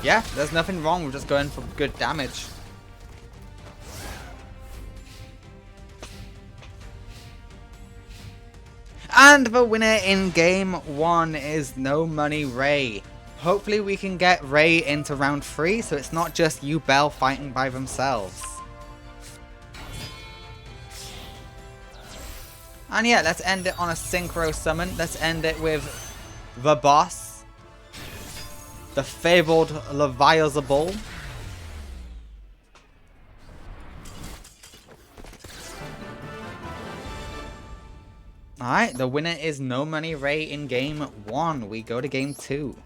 Speaker 2: Yeah, there's nothing wrong with just going for good damage. And the winner in game 1 is No Money Ray. Hopefully we can get Ray into round 3 so it's not just Yubel fighting by themselves. And yeah, let's end it on a synchro summon. Let's end it with the boss. The fabled Leviathan. Alright, the winner is No Money Ray in game 1. We go to game 2.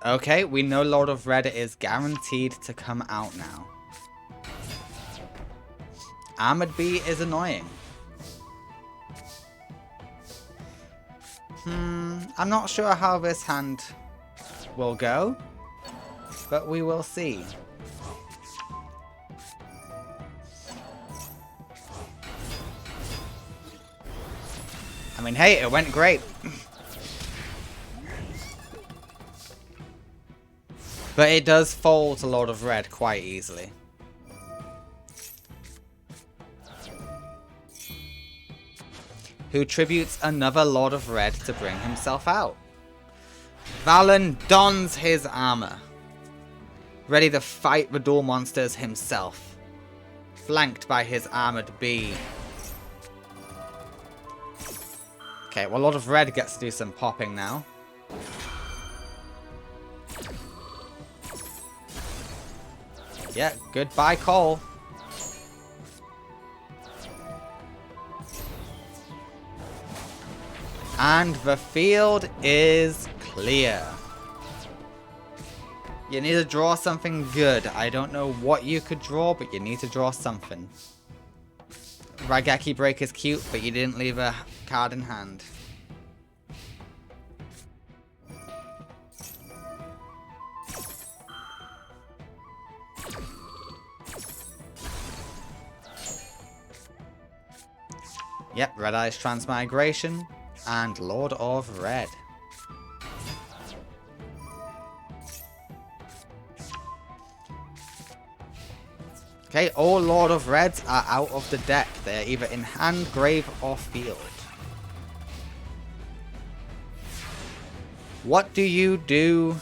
Speaker 2: Okay, we know Lord of Red is guaranteed to come out now. Armored Bee is annoying. I'm not sure how this hand will go, but we will see. I mean, hey, it went great. But it does fall to Lord of Red quite easily. Who tributes another Lord of Red to bring himself out. Valon dons his armor, ready to fight the duel monsters himself, flanked by his armored bee. Okay, well, Lord of Red gets to do some popping now. Yeah, goodbye, Cole. And the field is clear. You need to draw something good. I don't know what you could draw, but you need to draw something. Raigeki Break is cute, but you didn't leave a card in hand. Yep, Red Eye's Transmigration and Lord of Red. Okay, all Lord of Reds are out of the deck. They're either in hand, grave, or field. What do you do,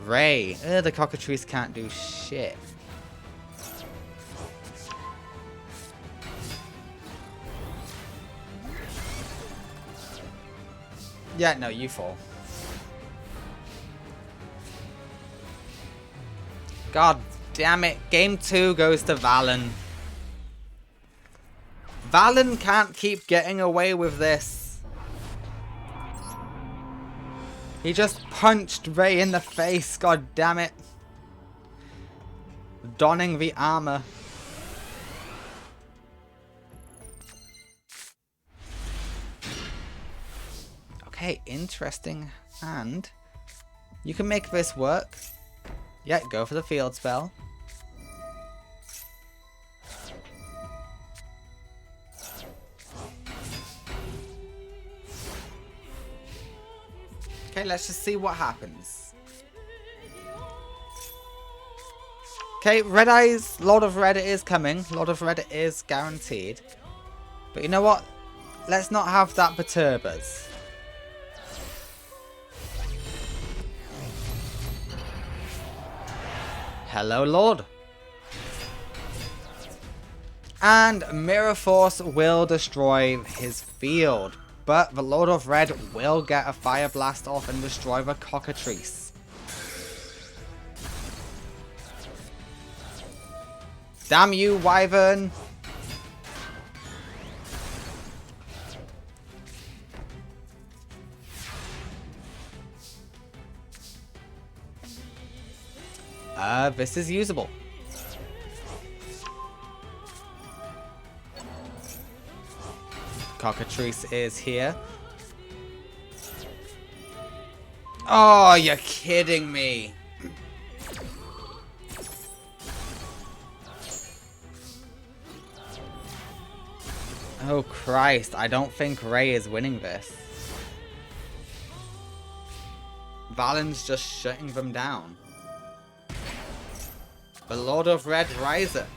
Speaker 2: Ray? The cockatrice can't do shit. Yeah, no, you fall. God damn it. Game 2 goes to Valon. Valon can't keep getting away with this. He just punched Ray in the face. God damn it. Donning the armor. Okay, interesting. And you can make this work. Yeah, go for the field spell. Okay, let's just see what happens. Okay, Red Eyes, Lord of Red is coming. Lord of Red is guaranteed. But you know what? Let's not have that perturb us. Hello, Lord. And Mirror Force will destroy his field. But the Lord of Red will get a Fire Blast off and destroy the cockatrice. Damn you, Wyvern. This is usable. Cockatrice is here. Oh, you're kidding me. Oh Christ, I don't think Ray is winning this. Valon's just shutting them down. The Lord of Red riser.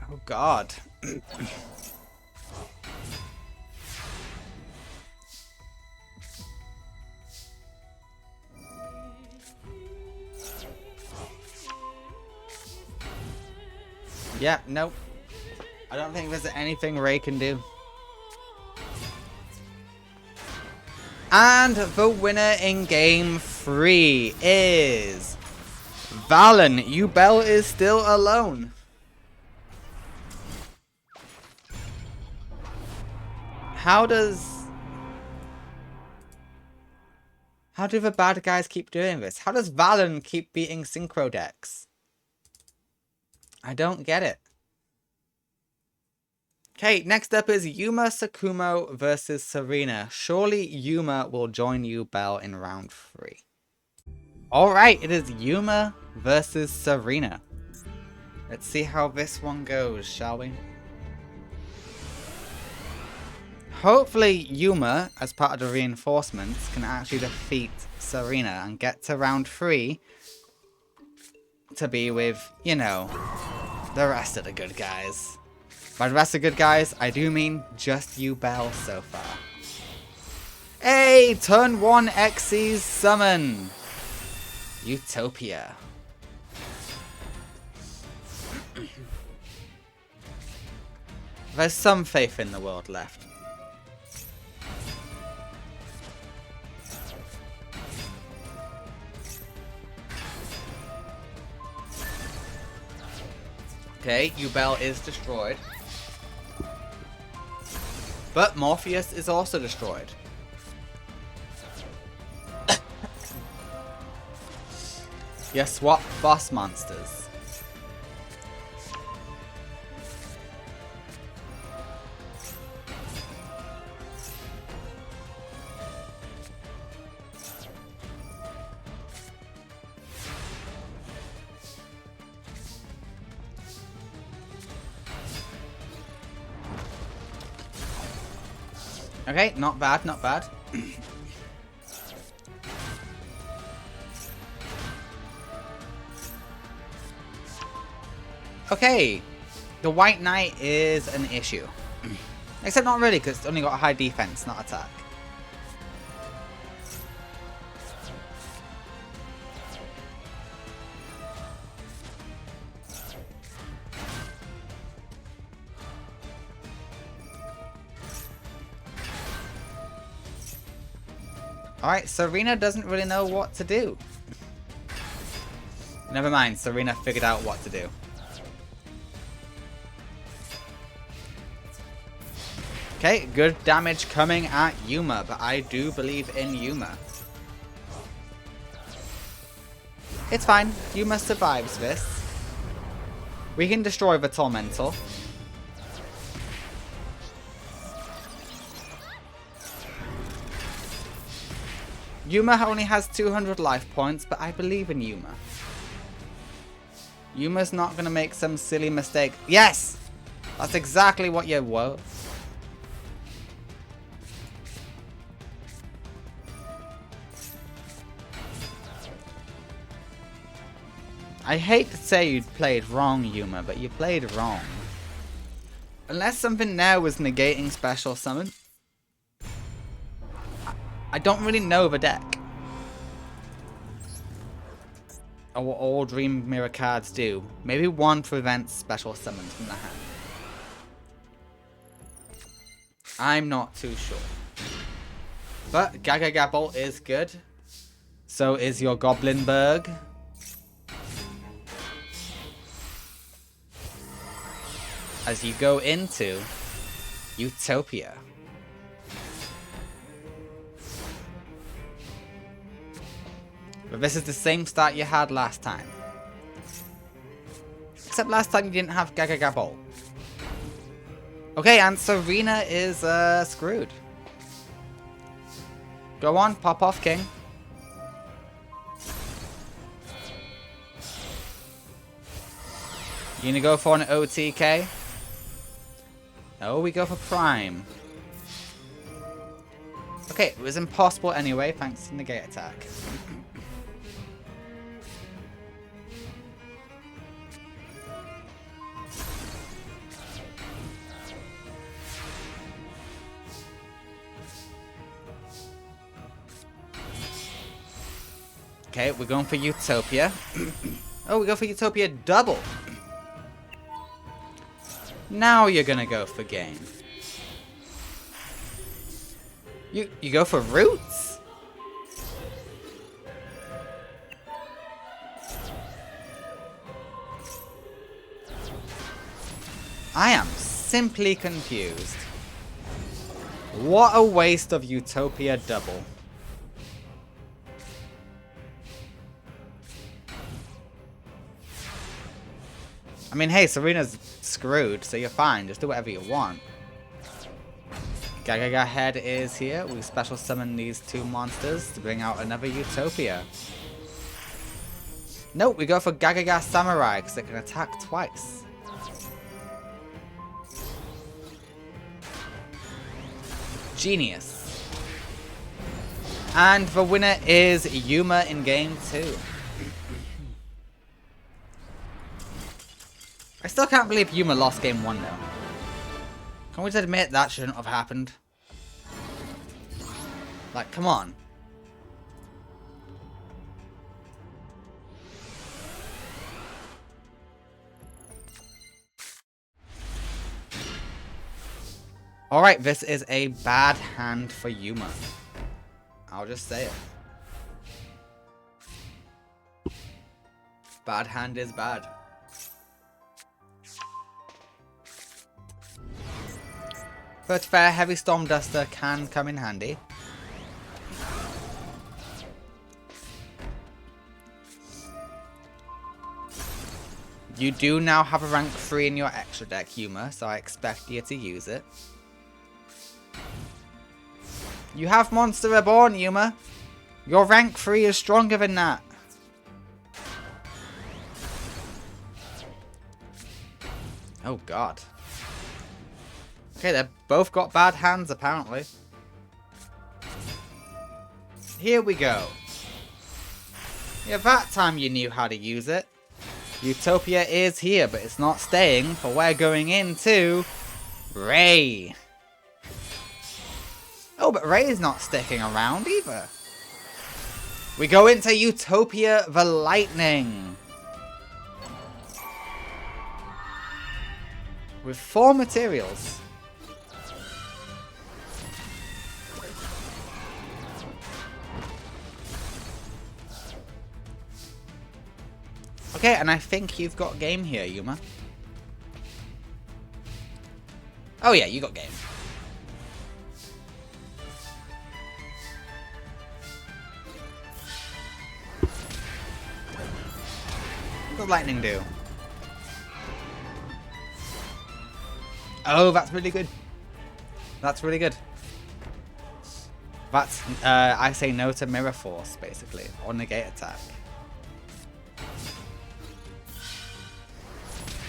Speaker 2: Oh God. Yeah, nope. I don't think there's anything Ray can do. And the winner in game 3 is Valon. Yubel is still alone. How do the bad guys keep doing this? How does Valon keep beating synchro decks? I don't get it. Okay, next up is Yuma Sakumo versus Serena. Surely Yuma will join Yubel in round 3. Alright, it is Yuma versus Serena. Let's see how this one goes, shall we? Hopefully Yuma, as part of the reinforcements, can actually defeat Serena and get to round 3 to be with, you know, the rest of the good guys. By the rest of the good guys, I do mean just Yubel so far. Hey, turn 1 Xyz summon. Utopia. There's some faith in the world left. Okay, Yubel is destroyed. But Morpheus is also destroyed. You swap boss monsters. Okay, not bad, not bad. Okay, The White Knight is an issue. Except not really, because it's only got a high defense, not attack. Alright, Serena doesn't really know what to do. Never mind, Serena figured out what to do. Okay, good damage coming at Yuma, but I do believe in Yuma. It's fine, Yuma survives this. We can destroy the Tormentor. Yuma only has 200 life points, but I believe in Yuma. Yuma's not going to make some silly mistake. Yes! That's exactly what you were. I hate to say you played wrong, Yuma, but you played wrong. Unless something now was negating special summon. I don't really know the deck. Or what all Dream Mirror cards do. Maybe one prevents special summons from the hand. I'm not too sure. But Gaga Bolt is good. So is your Goblinberg. As you go into Utopia. But this is the same start you had last time. Except last time you didn't have Gaga Bolt. Okay, and Serena is screwed. Go on, pop off, King. You gonna go for an OTK? No, we go for Prime. Okay, it was impossible anyway, thanks to negate attack. Okay, we're going for Utopia. Oh, we go for Utopia double. Now you're gonna go for game. You go for Roots? I am simply confused. What a waste of Utopia double. I mean, hey, Serena's screwed, so you're fine. Just do whatever you want. Gaga Head is here. We special summon these two monsters to bring out another Utopia. Nope, we go for Gaga Samurai because they can attack twice. Genius. And the winner is Yuma in game 2. I still can't believe Yuma lost game 1 though. Can we just admit that shouldn't have happened? Like, come on. Alright, this is a bad hand for Yuma. I'll just say it. Bad hand is bad. But fair, Heavy Storm Duster can come in handy. You do now have a rank 3 in your extra deck, Yuma, so I expect you to use it. You have Monster Reborn, Yuma. Your rank 3 is stronger than that. Oh god. Okay, they've both got bad hands, apparently. Here we go. Yeah, that time you knew how to use it. Utopia is here, but it's not staying, for we're going into Ray. Oh, but Ray is not sticking around either. We go into Utopia the Lightning. With 4 materials. Okay, and I think you've got game here, Yuma. Oh yeah, you got game. What does lightning do? Oh, that's really good. That's really good. That's, I say no to Mirror Force, basically, or Negate Attack.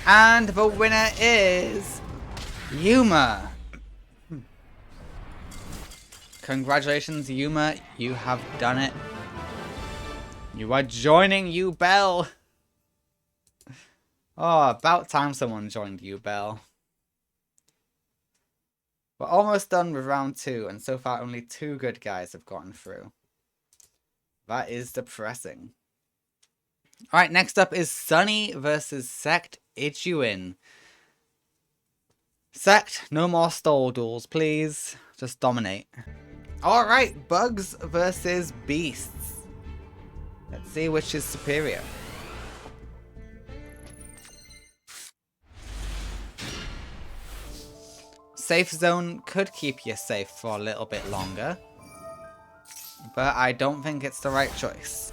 Speaker 2: And the winner is Yuma. Congratulations, Yuma. You have done it. You are joining Yubel. Oh, about time someone joined Yubel. We're almost done with round 2, and so far only 2 good guys have gotten through. That is depressing. Alright, next up is Zany versus Sect Ichuin. Sect, no more stall duels, please. Just dominate. Alright, Bugs versus Beasts. Let's see which is superior. Safe zone could keep you safe for a little bit longer, but I don't think it's the right choice.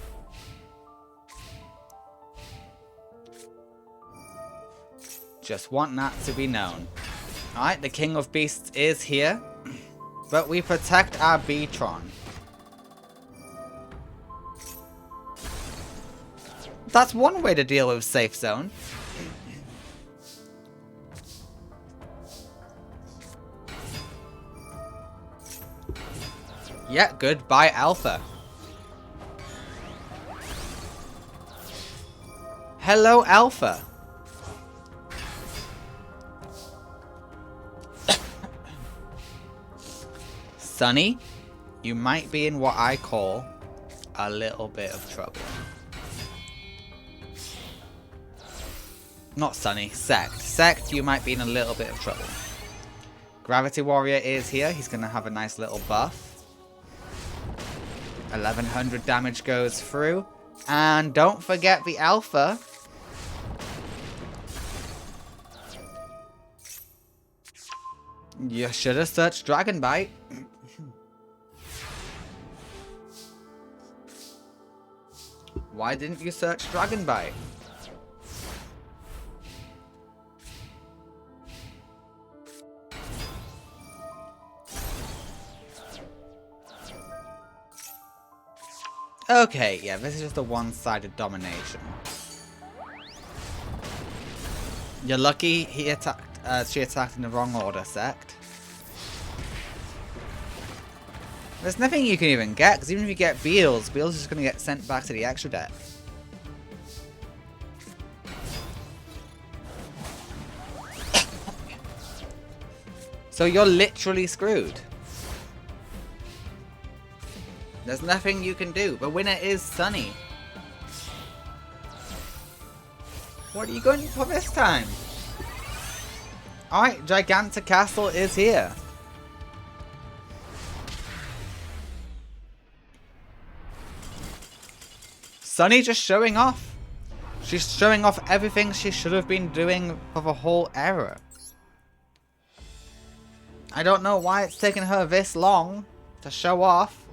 Speaker 2: Just want that to be known. Alright, the King of Beasts is here, but we protect our Beatron. That's one way to deal with safe zone. Yeah, goodbye Alpha. Hello Alpha. Zany, you might be in what I call a little bit of trouble. Not Zany, Sect. Sect, you might be in a little bit of trouble. Gravity Warrior is here. He's going to have a nice little buff. 1100 damage goes through. And don't forget the Alpha. You should have searched Dragon Bite. Why didn't you search Dragon Bite? Okay, yeah, this is just a one-sided domination. You're lucky he attacked. She attacked in the wrong order, Sect. There's nothing you can even get, because even if you get Beals is just going to get sent back to the extra deck. So you're literally screwed. There's nothing you can do. The winner is Zany. What are you going for this time? Alright, Gigantic Castle is here. Zany just showing off. She's showing off everything she should have been doing for the whole era. I don't know why it's taken her this long to show off.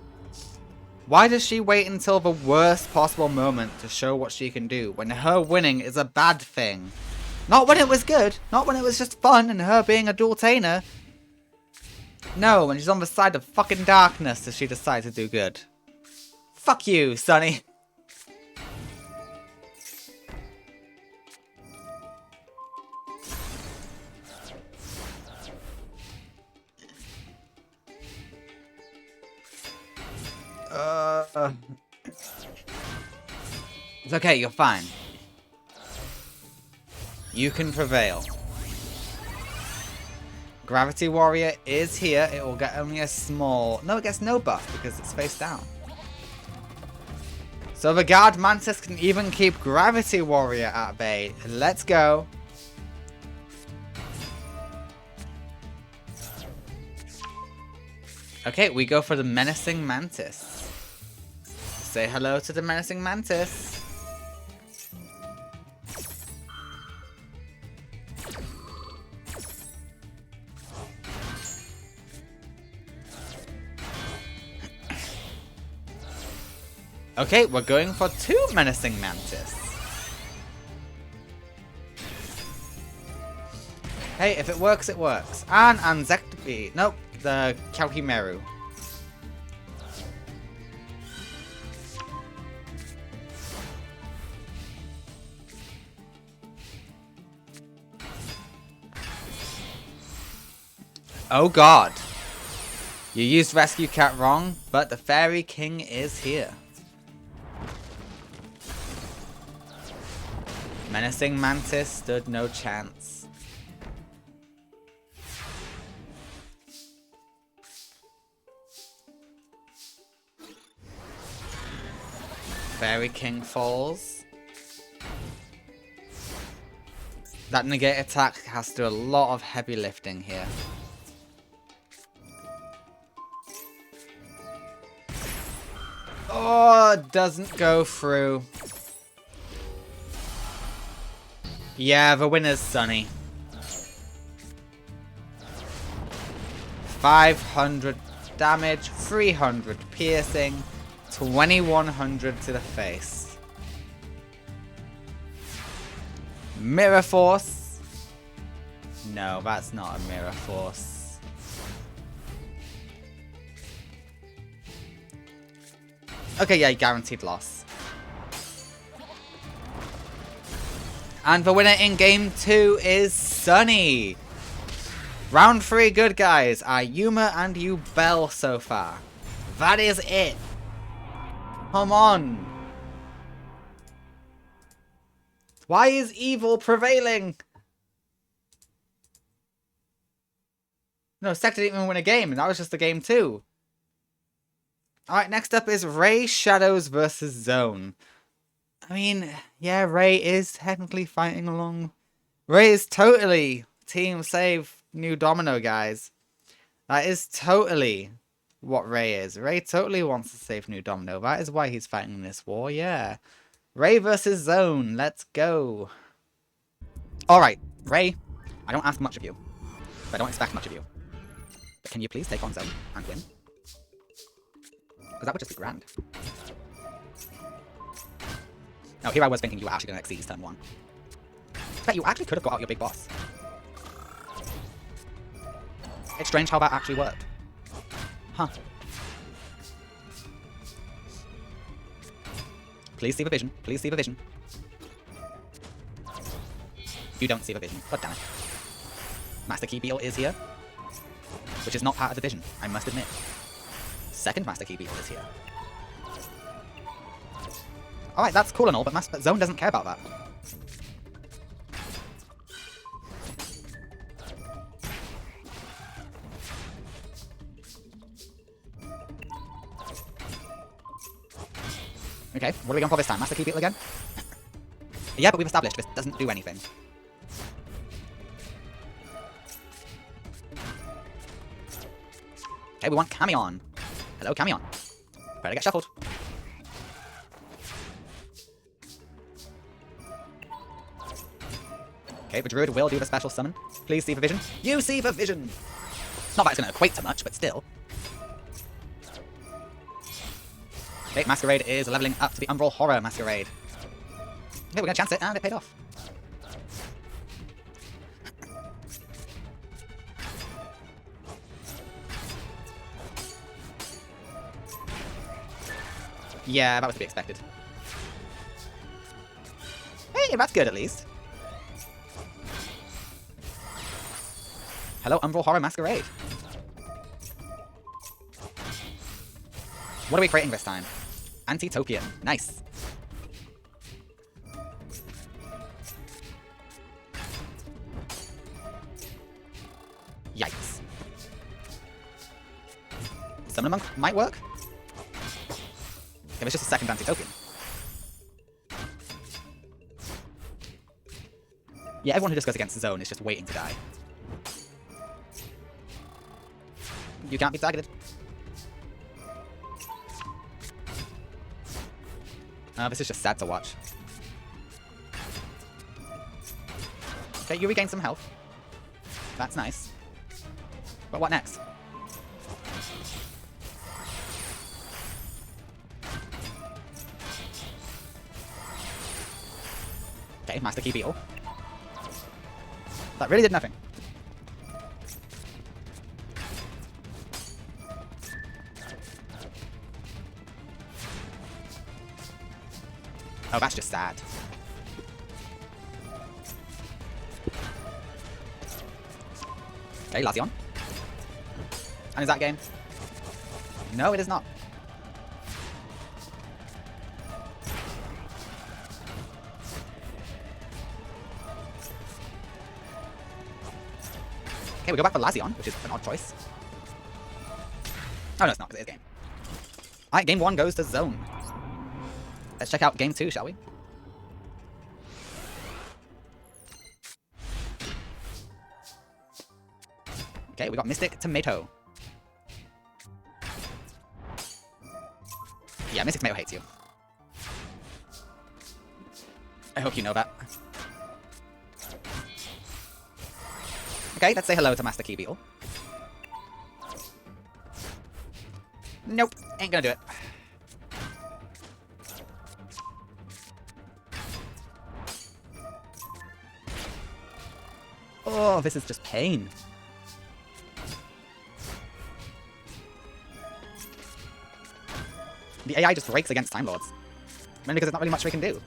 Speaker 2: Why does she wait until the worst possible moment to show what she can do when her winning is a bad thing? Not when it was good, not when it was just fun and her being a dual-tainer. No, when she's on the side of fucking darkness does she decide to do good. Fuck you, Zany. It's okay, you're fine. You can prevail. Gravity Warrior is here. It will get only a small... No, it gets no buff because it's face down. So the Guard Mantis can even keep Gravity Warrior at bay. Let's go. Okay, we go for the Menacing Mantis. Say hello to the Menacing Mantis. Okay, we're going for 2 Menacing Mantis. Hey, if it works, it works. And Anzectopi. Nope, the Kauhimeru. Oh god. You used Rescue Cat wrong, but the Fairy King is here. Menacing Mantis stood no chance. Fairy King falls. That negate attack has to do a lot of heavy lifting here. Oh, doesn't go through. Yeah, the winner's Zany. 500 damage, 300 piercing, 2100 to the face. Mirror Force. No, that's not a Mirror Force. Okay, yeah, guaranteed loss. And the winner in game 2 is Zany. Round 3 good guys are Yuma and Yubel so far. That is it. Come on. Why is evil prevailing? No, Sect didn't even win a game. That was just a game 2. Alright, next up is Ray Shadows versus Zone. I mean, yeah, Ray is technically fighting along. Ray is totally team save new domino, guys. That is totally what Ray is. Ray totally wants to save new domino. That is why he's fighting this war, yeah. Ray versus Zone, let's go. Alright, Ray, I don't ask much of you. I don't expect much of you. But can you please take on Zone and win? Because that would just be grand. No, here I was thinking you were actually going to exceed turn 1. Bet you actually could have got out your big boss. It's strange how that actually worked. Huh. Please see the vision. Please see the vision. You don't see the vision. God damn it. Master Key Beetle is here. Which is not part of the vision, I must admit. Second Master Key Beetle is here. Alright, that's cool and all, but Zone doesn't care about that. Okay, what are we going for this time? Master Key Beetle again? Yeah, but we've established this doesn't do anything. Okay, we want Camion. Hello, Camion. Better get shuffled. Okay, the druid will do the special summon. Please see the vision. You see the vision! Not that it's going to equate to much, but still. Okay, Masquerade is leveling up to the Umbral Horror Masquerade. Okay, we're going to chance it, and it paid off. Yeah, that was to be expected. Hey, that's good at least. Hello, Umbral Horror Masquerade. What are we creating this time? Antitopian. Nice.
Speaker 3: Summon Monk might work. If it's just a second anti-token. Yeah, everyone who just goes against Zone is just waiting to die. You can't be targeted. This is just sad to watch. Okay, you regain some health. That's nice. But what next? Okay, Master Key Beetle. That really did nothing. Oh, that's just sad. Okay, Lazar. And is that game? No, it is not. Okay, we go back for Lazar, which is an odd choice. Oh no, it's not, because it is game. Alright, game 1 goes to Zone. Let's check out game 2, shall we? Okay, we got Mystic Tomato. Yeah, Mystic Tomato hates you. I hope you know that. Okay, let's say hello to Master Key Beetle. Nope, ain't gonna do it. Oh, this is just pain. The AI just breaks against Time Lords. Mainly because there's not really much we can do.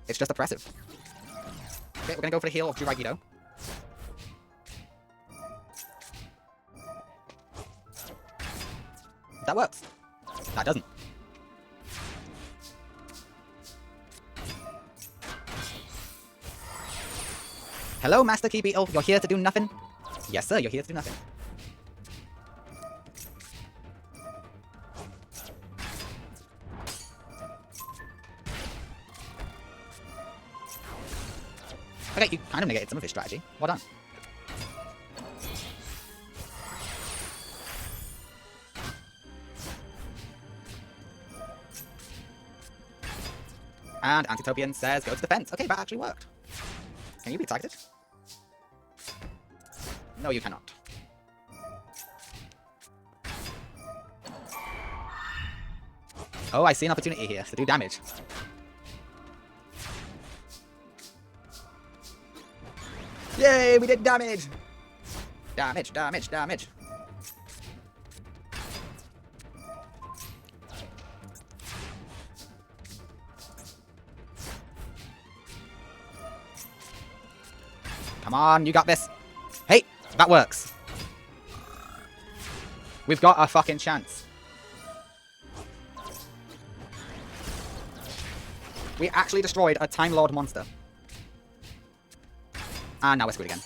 Speaker 3: It's just oppressive. Okay, we're gonna go for the heal of Jiragido. That works. That doesn't. Hello, Master Key Beetle. You're here to do nothing? Yes, sir, you're here to do nothing. Okay, you kind of negated some of his strategy. Well done. And Antitopian says go to defense. Okay, that actually worked. Can you be targeted? No, you cannot. Oh, I see an opportunity here to do damage. Yay, we did damage! Damage, damage, damage. Come on, you got this. Hey, that works. We've got a fucking chance. We actually destroyed a Time Lord monster. And now we're screwed again.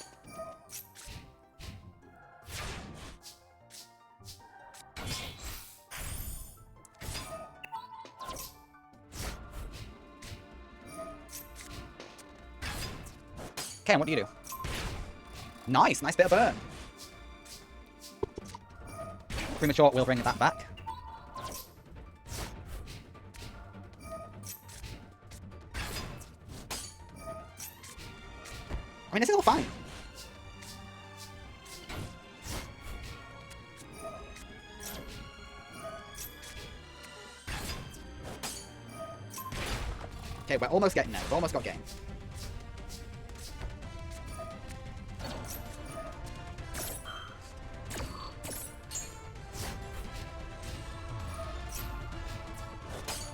Speaker 3: Okay, and what do you do? Nice, nice bit of burn. Premature will bring that back. I mean, this is all fine. Okay, we're almost getting there. We've almost got game.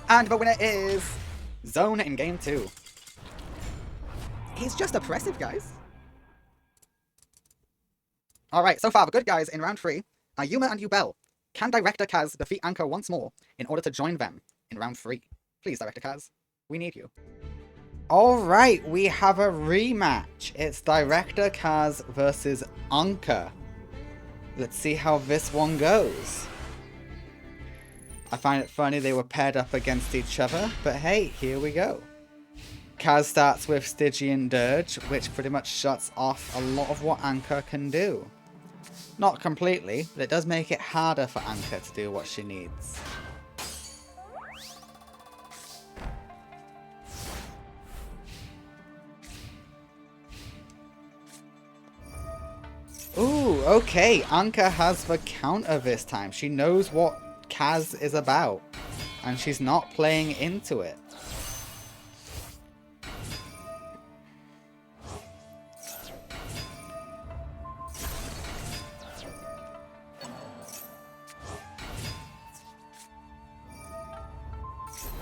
Speaker 3: And the winner is Zone in game 2. He's just oppressive, guys. Alright, so far the good guys in round 3 are Yuma and Yubel. Can Director Kaz defeat Anca once more in order to join them in round 3? Please, Director Kaz. We need you.
Speaker 2: Alright, we have a rematch. It's Director Kaz versus Anca. Let's see how this one goes. I find it funny they were paired up against each other, but hey, here we go. Kaz starts with Stygian Dirge, which pretty much shuts off a lot of what Anca can do. Not completely, but it does make it harder for Anca to do what she needs. Ooh, okay, Anca has the counter this time. She knows what Kaz is about, and she's not playing into it.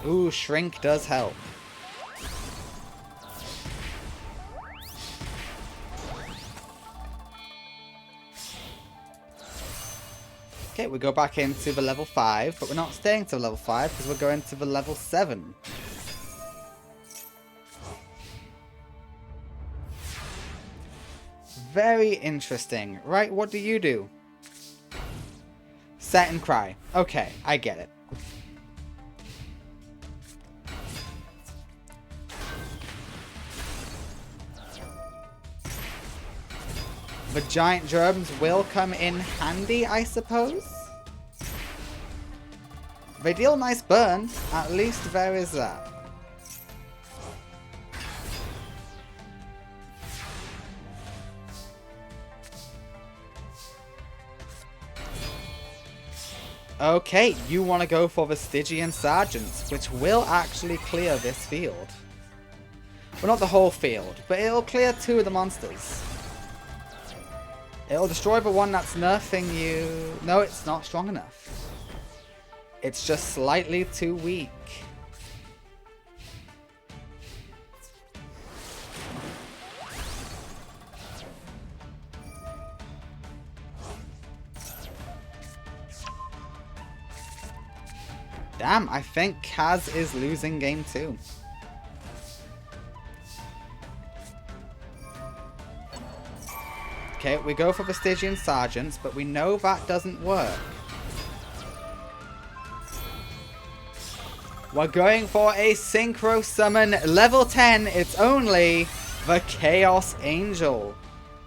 Speaker 2: Ooh, Shrink does help. Okay, we go back into the level 5, but we're not staying to level 5 because we're going to the level 7. Very interesting. Right, what do you do? Set and cry. Okay, I get it. The giant drums will come in handy, I suppose. They deal nice burn. At least there is that. Okay, you want to go for the Stygian Sergeants, which will actually clear this field. Well, not the whole field, but it'll clear 2 of the monsters. It'll destroy the one that's nerfing you. No, it's not strong enough. It's just slightly too weak. Damn, I think Kaz is losing game 2. Okay, we go for the Stygian Sergeants, but we know that doesn't work. We're going for a Synchro Summon level 10. It's only the Chaos Angel,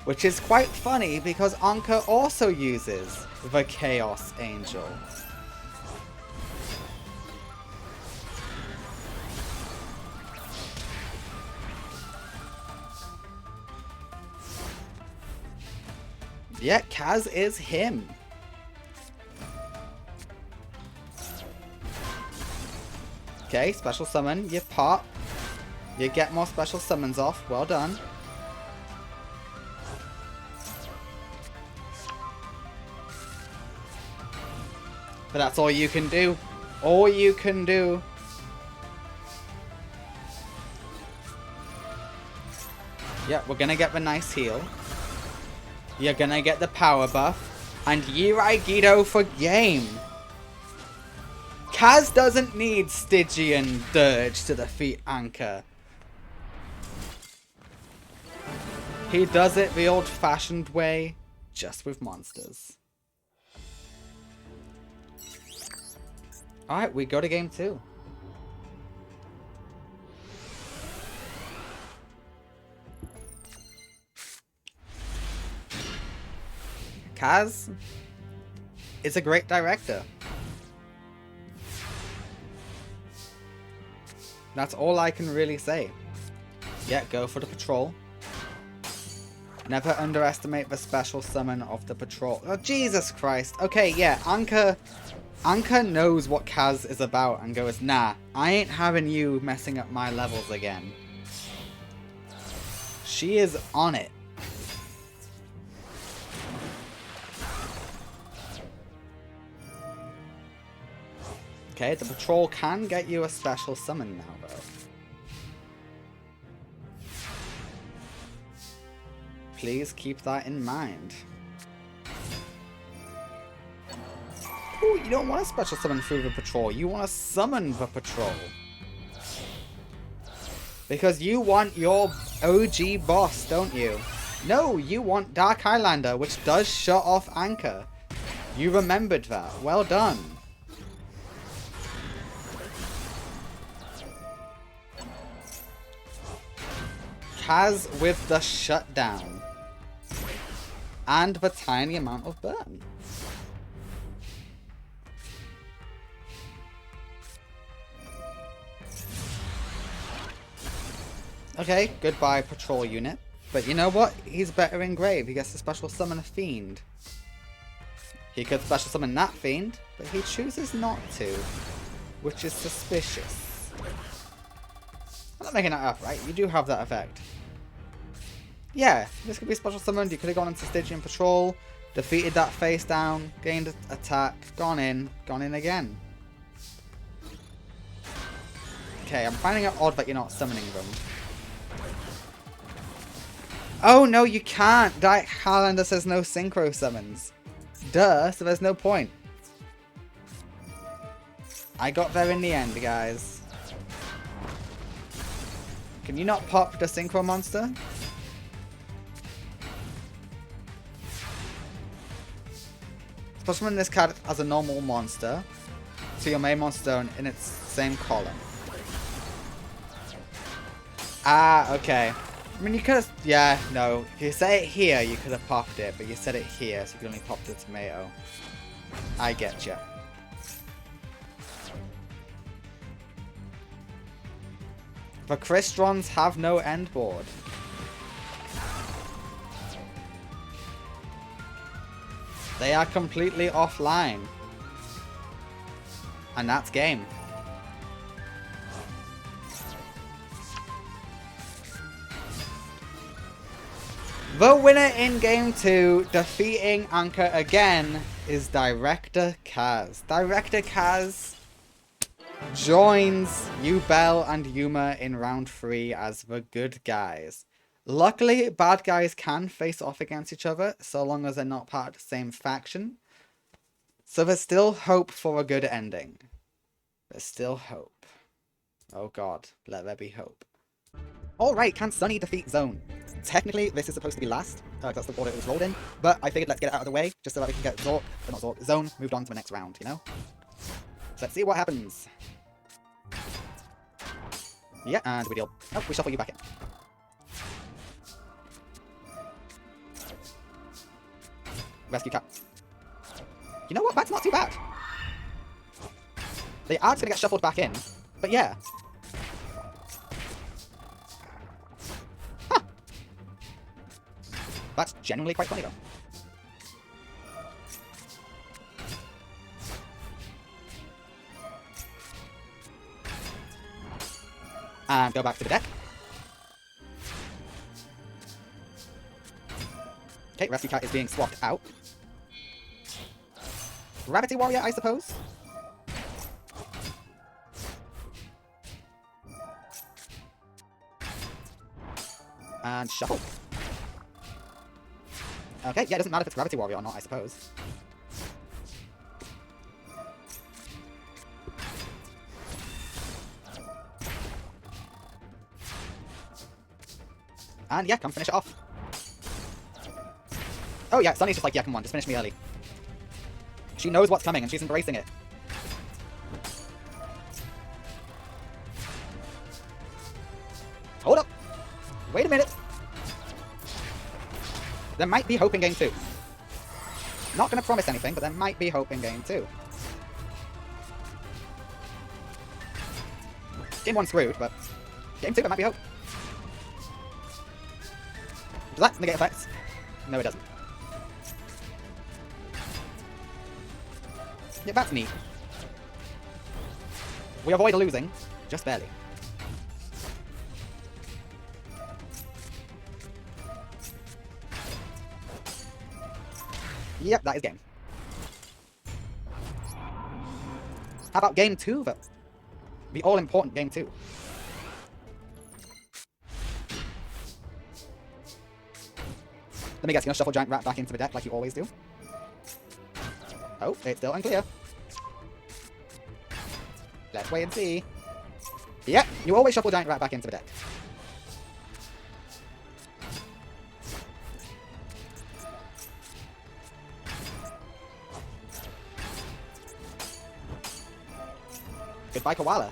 Speaker 2: which is quite funny because Anca also uses the Chaos Angel. Yeah, Kaz is him. Okay, special summon. You pop. You get more special summons off. Well done. But that's all you can do. All you can do. Yeah, we're gonna get the nice heal. You're gonna get the power buff, and Yirai Gido for game. Kaz doesn't need Stygian Dirge to defeat Anca. He does it the old-fashioned way, just with monsters. Alright, we go to game 2. Kaz is a great director. That's all I can really say. Yeah, go for the patrol. Never underestimate the special summon of the patrol. Oh, Jesus Christ. Okay, yeah, Anca knows what Kaz is about and goes, nah, I ain't having you messing up my levels again. She is on it. Okay, the patrol can get you a special summon now, though. Please keep that in mind. Ooh, you don't want to special summon through the patrol. You want to summon the patrol. Because you want your OG boss, don't you? No, you want Dark Highlander, which does shut off Anca. You remembered that. Well done. Kaz with the shutdown. And the tiny amount of burn. Okay, goodbye patrol unit. But you know what? He's better in grave. He gets to special summon a fiend. He could special summon that fiend, but he chooses not to. Which is suspicious. I'm not making that up, right? You do have that effect. Yeah, this could be special summoned. You could have gone into Stygian Patrol, defeated that face down, gained attack, gone in again. Okay, I'm finding it odd that you're not summoning them. Oh no, you can't! Dark Highlander says no synchro summons. Duh, so there's no point. I got there in the end, guys. Can you not pop the synchro monster? Summon this card as a normal monster to your main monster in its same column. Ah, okay. I mean, you could have... Yeah, no. If you say it here, you could have popped it, but you said it here, so you could only pop the tomato. I get you. The Cristrons have no end board. They are completely offline. And that's game. The winner in Game 2, defeating Anca again, is Director Kaz. Director Kaz joins Yubel and Yuma in round 3 as the good guys. Luckily, bad guys can face off against each other, so long as they're not part of the same faction. So there's still hope for a good ending. There's still hope. Oh god, let there be hope. Alright, can Zany defeat Zone? Technically, this is supposed to be last. That's the order it was rolled in. But I figured let's get it out of the way, just so that we can get Zorc, but not Zorc, Zone moved on to the next round, you know? So let's see what happens. Yeah, and we deal. Oh, we shuffle you back in. Rescue cat. You know what? That's not too bad. They are just going to get shuffled back in. But yeah. Huh. That's genuinely quite funny though. And go back to the deck. Okay, Rescue Cat is being swapped out. Gravity Warrior, I suppose? And shuffle. Okay, yeah, it doesn't matter if it's Gravity Warrior or not, I suppose. And yeah, come finish it off. Oh yeah, Sunny's just like, yeah, come on, just finish me early. She knows what's coming and she's embracing it. Hold up! Wait a minute! There might be hope in Game 2. Not gonna promise anything, but there might be hope in Game 2. Game 1 screwed, but Game 2 there might be hope. Does that negate effects? No, it doesn't. Yeah, that's neat. We avoid losing, just barely. Yep, that is game. How about Game 2, though? The all-important Game 2. Let me guess, you're gonna shuffle Giant Rat back into the deck like you always do? Oh, it's still unclear. Let's wait and see.
Speaker 3: Yeah, you always shuffle Giant Rat back into the deck. Goodbye, Koala.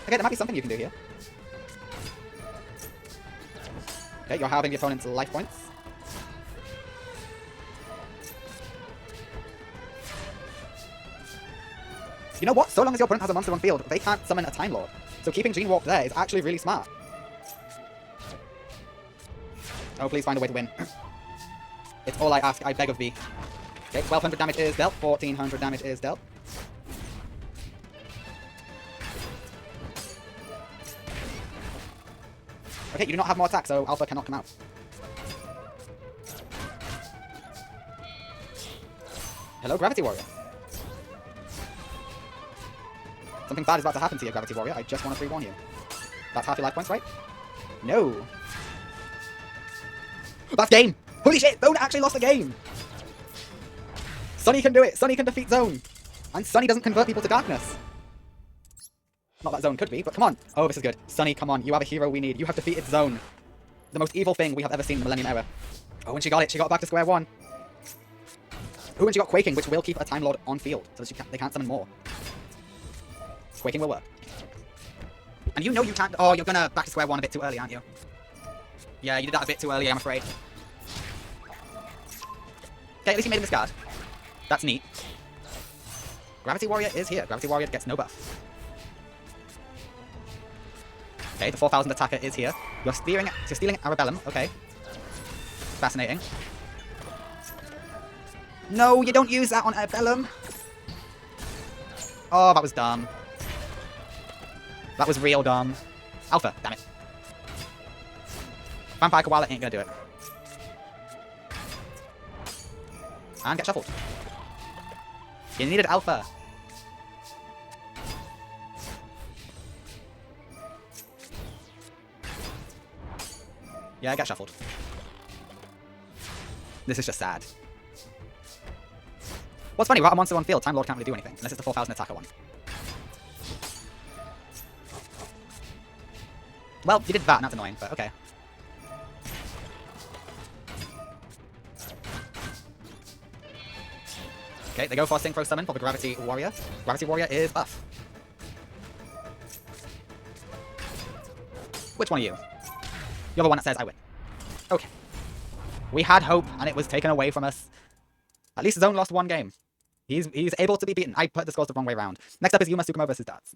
Speaker 3: Okay, there might be something you can do here. Okay, you're halving the opponent's life points. You know what? So long as your opponent has a monster on field, they can't summon a Time Lord. So keeping Gene Warp there is actually really smart. Oh, please find a way to win. It's all I ask, I beg of thee. Okay, 1200 damage is dealt, 1400 damage is dealt. Okay, you do not have more attack, so Alpha cannot come out. Hello, Gravity Warrior. Something bad is about to happen to you, Gravity Warrior. I just want to pre-warn you. That's half your life points, right? No. That's game! Holy shit! Zone actually lost the game! Sunny can do it! Sunny can defeat Zone! And Sunny doesn't convert people to darkness! Not that Zone could be, but come on! Oh, this is good. Sunny, come on. You are the hero we need. You have defeated Zone. The most evil thing we have ever seen in the Millennium era. Oh, when she got it, she got back to square one. Oh, and she got Quaking, which will keep a Time Lord on field, so that they can't summon more. Quaking will work. And you know you can't... Oh, you're gonna back to square one a bit too early, aren't you? Yeah, you did that a bit too early, I'm afraid. Okay, at least you made him discard. That's neat. Gravity Warrior is here. Gravity Warrior gets no buff. Okay, the 4000 attacker is here. You're stealing Arabellum. Okay. Fascinating. No, you don't use that on Arabellum. Oh, that was dumb. That was real dumb. Alpha, damn it. Vampire Koala ain't gonna do it. And get shuffled. You needed Alpha. Yeah, get shuffled. This is just sad. What's funny, without a monster on field, Time Lord can't really do anything, unless it's the 4000 attacker one. Well, you did that, and that's annoying, but okay. Okay, they go for Synchro Summon for the Gravity Warrior. Gravity Warrior is buff. Which one are you? You're the one that says I win. Okay. We had hope, and it was taken away from us. At least Zone lost one game. He's able to be beaten. I put the scores the wrong way around. Next up is Yuma Tsukumo versus Dartz.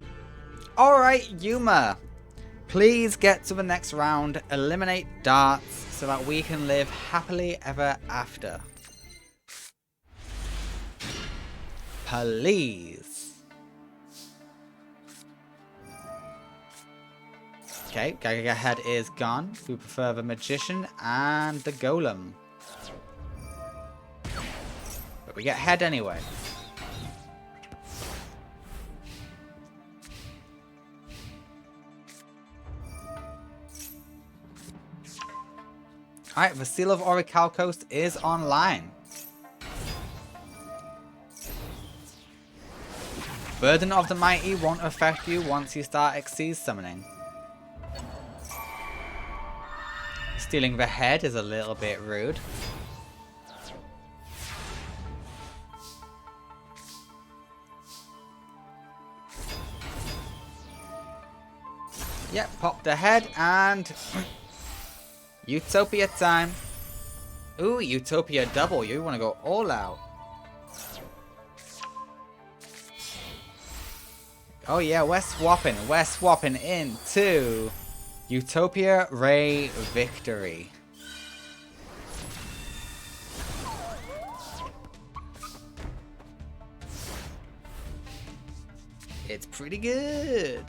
Speaker 2: Alright, Yuma. Please get to the next round, eliminate Dartz, so that we can live happily ever after. Please. Okay, Gaga Head is gone. We prefer the Magician and the Golem. But we get Head anyway. Alright, the Seal of Orichalcos is online. Burden of the Mighty won't affect you once you start Xyz summoning. Stealing the head is a little bit rude. Yep, pop the head and... Utopia time. Ooh, Utopia double. You want to go all out. Oh yeah, we're swapping. We're swapping into Utopia Ray Victory. It's pretty good.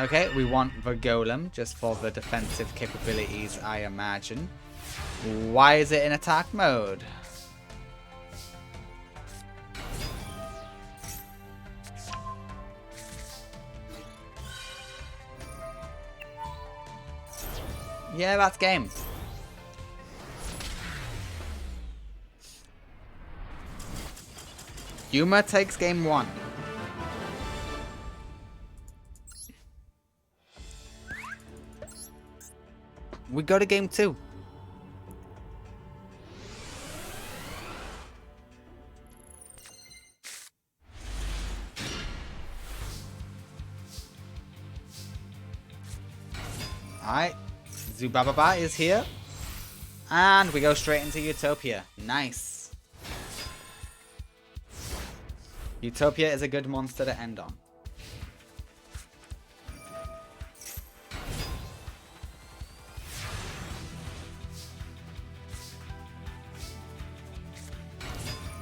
Speaker 2: Okay, we want the Golem just for the defensive capabilities, I imagine. Why is it in attack mode? Yeah, that's game. Yuma takes game 1. We go to game 2. Alright, Zubababa is here. And we go straight into Utopia. Nice. Utopia is a good monster to end on.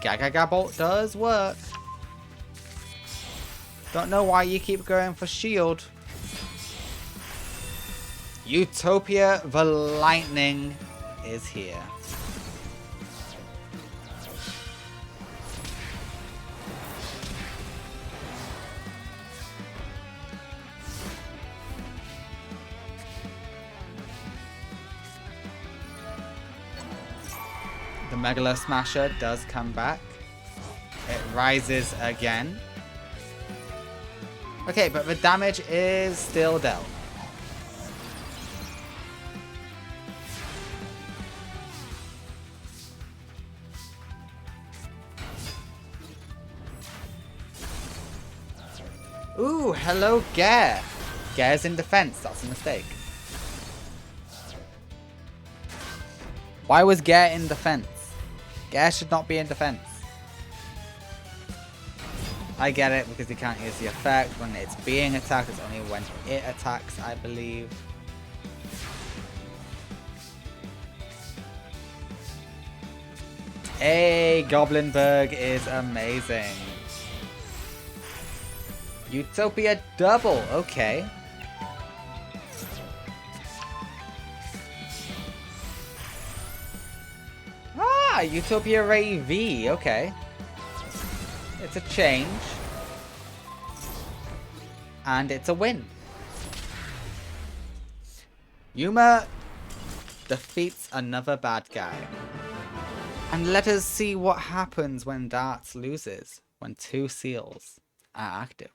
Speaker 2: Gaga Bolt does work. Don't know why you keep going for shield. Utopia the Lightning is here. The Megalo Smasher does come back. It rises again. Okay, but the damage is still dealt. Ooh, hello, Gare. Gare's in defense. That's a mistake. Why was Gare in defense? Gare should not be in defense. I get it, because he can't use the effect when it's being attacked. It's only when it attacks, I believe. Hey, Goblinberg is amazing. Utopia double, okay. Ah, Utopia Ray V, okay. It's a change. And it's a win. Yuma defeats another bad guy. And let us see what happens when Dartz loses, when 2 seals are active.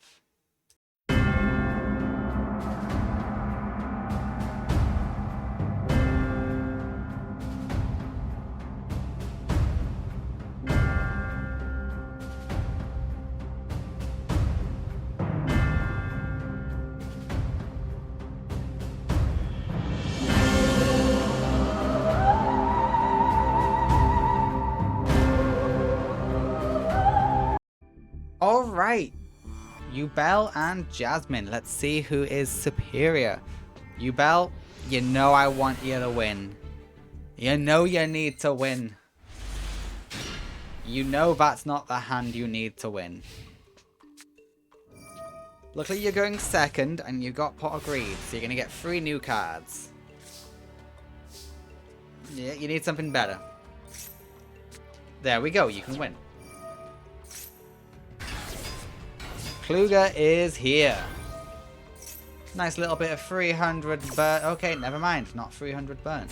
Speaker 2: Alright, Yubel and Jasmine. Let's see who is superior. Yubel, you know I want you to win. You know you need to win. You know that's not the hand you need to win. Looks like you're going second and you got Pot of Greed, so you're going to get 3 new cards. Yeah, you need something better. There we go, you can win. Kluger is here. Nice little bit of 300 burn. Okay, never mind. Not 300 burn.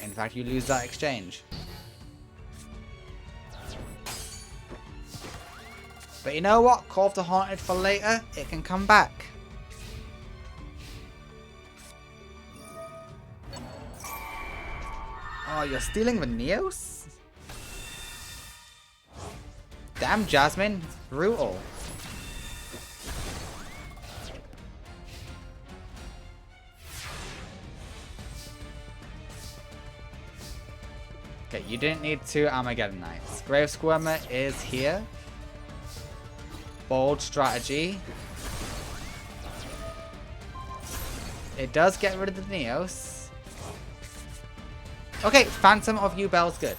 Speaker 2: In fact, you lose that exchange. But you know what? Call to Haunted for later. It can come back. Oh, you're stealing the Neos? Damn, Jasmine. Brutal. Okay, you didn't need 2 Armageddon Knights. Grave Squirmer is here. Bold strategy. It does get rid of the Neos. Okay, Phantom of Yubel's good.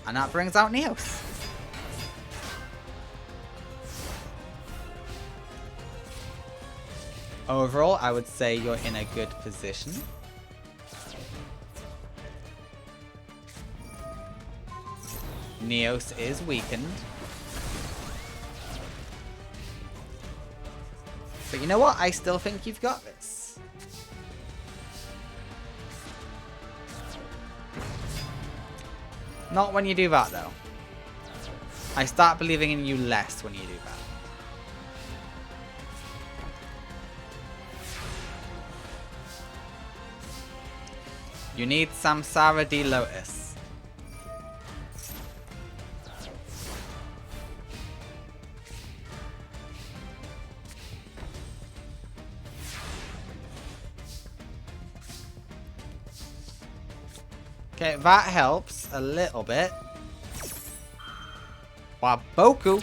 Speaker 2: And that brings out Neos. Overall, I would say you're in a good position. Neos is weakened. But you know what? I still think you've got this. Not when you do that, though. I start believing in you less when you do that. You need Samsara D Lotus. Okay, that helps a little bit. Waboku.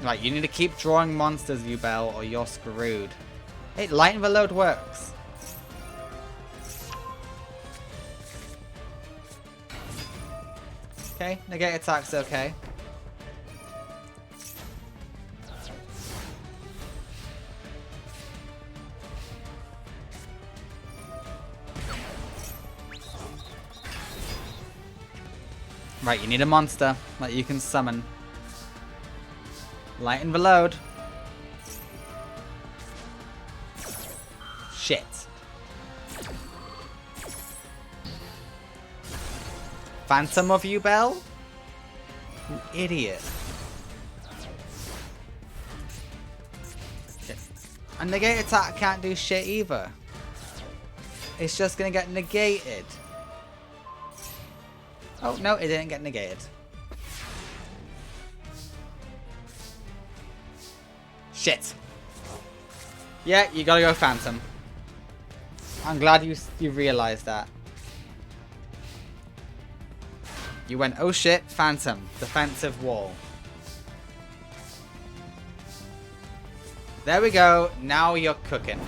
Speaker 2: Right, you need to keep drawing monsters, Yubel, or you're screwed. Hey, lighten the load works. Okay, negate attack's okay. Right, you need a monster that you can summon. Lighten the load. Shit. Phantom of Yubel? You idiot. Shit. A negate attack can't do shit either. It's just gonna get negated. Oh, no, it didn't get negated. Shit. Yeah, you gotta go Phantom. I'm glad you realized that. You went, oh shit, Phantom. Defensive wall. There we go. Now you're cooking.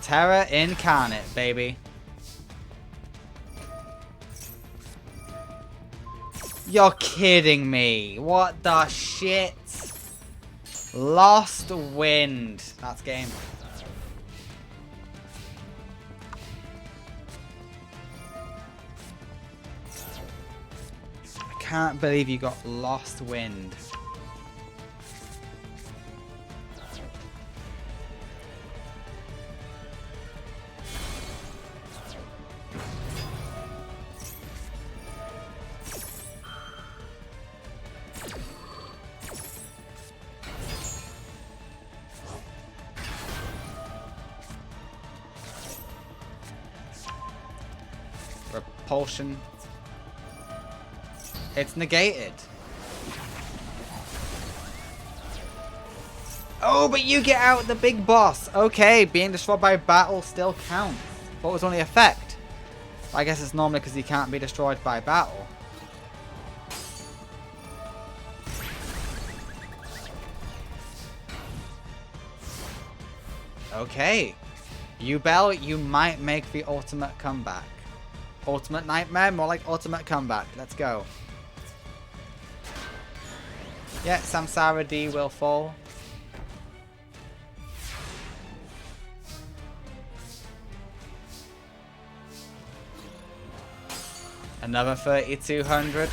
Speaker 2: Terror incarnate, baby. You're kidding me. What the shit? Lost Wind. That's game. I can't believe you got Lost Wind. Repulsion. It's negated. Oh, but you get out the big boss. Okay, being destroyed by battle still counts. What was only effect? I guess it's normally because he can't be destroyed by battle. Okay. Yubel, you might make the ultimate comeback. Ultimate nightmare, more like ultimate comeback. Let's go. Yeah, Samsara D will fall. Another 3,200.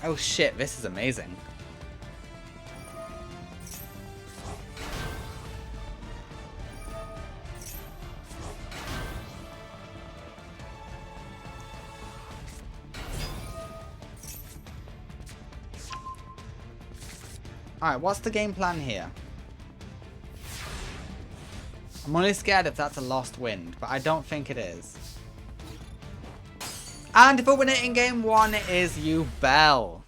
Speaker 2: Oh shit, this is amazing. Alright, what's the game plan here? I'm only scared if that's a Lost Wind, but I don't think it is. And if we win it in game 1, it is Yubel.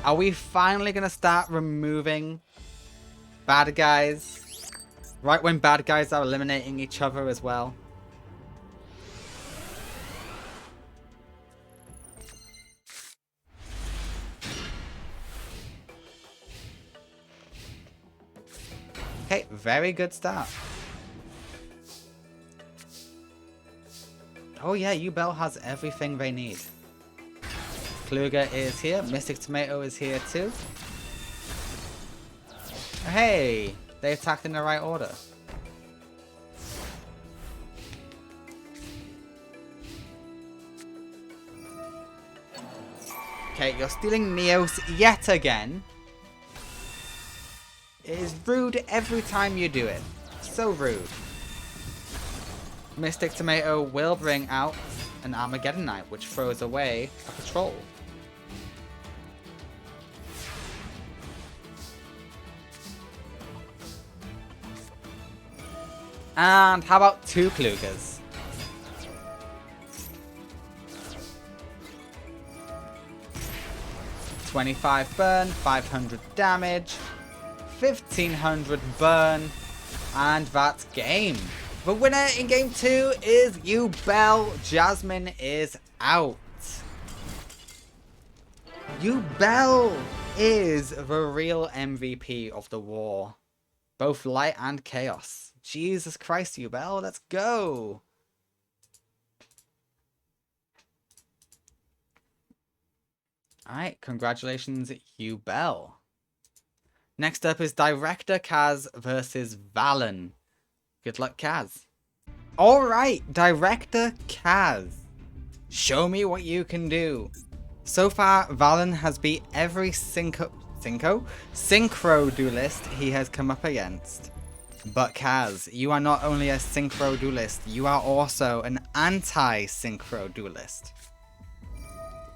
Speaker 2: Are we finally going to start removing bad guys? Right when bad guys are eliminating each other as well? Okay, very good start. Oh yeah, Yubel has everything they need. Kluger is here. Mystic Tomato is here too. Hey, they attacked in the right order. Okay, you're stealing Neos yet again. It is rude every time you do it. So rude. Mystic Tomato will bring out an Armageddon Knight, which throws away a patrol. And how about 2 Klugers? $25 burn, 500 damage, 1500 burn, and that's game. The winner in game 2 is Yubel. Jasmine is out. Yubel is the real MVP of the war. Both light and chaos. Jesus Christ, Yubel, let's go. Alright, congratulations, Yubel. Next up is Director Kaz versus Valon. Good luck, Kaz. Alright, Director Kaz. Show me what you can do. So far, Valon has beat every synchro duelist he has come up against. But Kaz, you are not only a synchro duelist, you are also an anti-synchro duelist.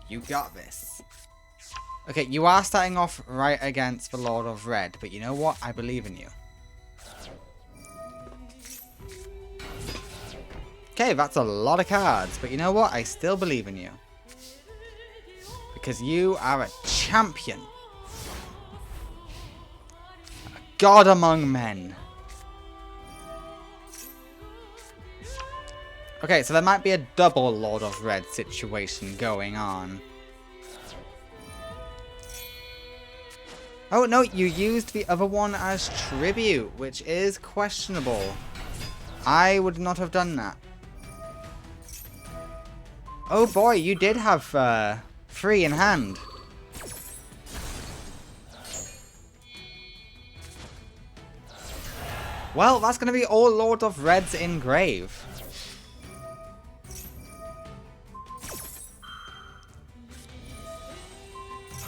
Speaker 2: You got this. Okay, you are starting off right against the Lord of Red, but you know what? I believe in you. Okay, that's a lot of cards, but you know what? I still believe in you. Because you are a champion. A god among men. Okay, so there might be a double Lord of Red situation going on. Oh no, you used the other one as tribute, which is questionable. I would not have done that. Oh boy, you did have 3 in hand. Well, that's going to be all Lord of Reds in grave.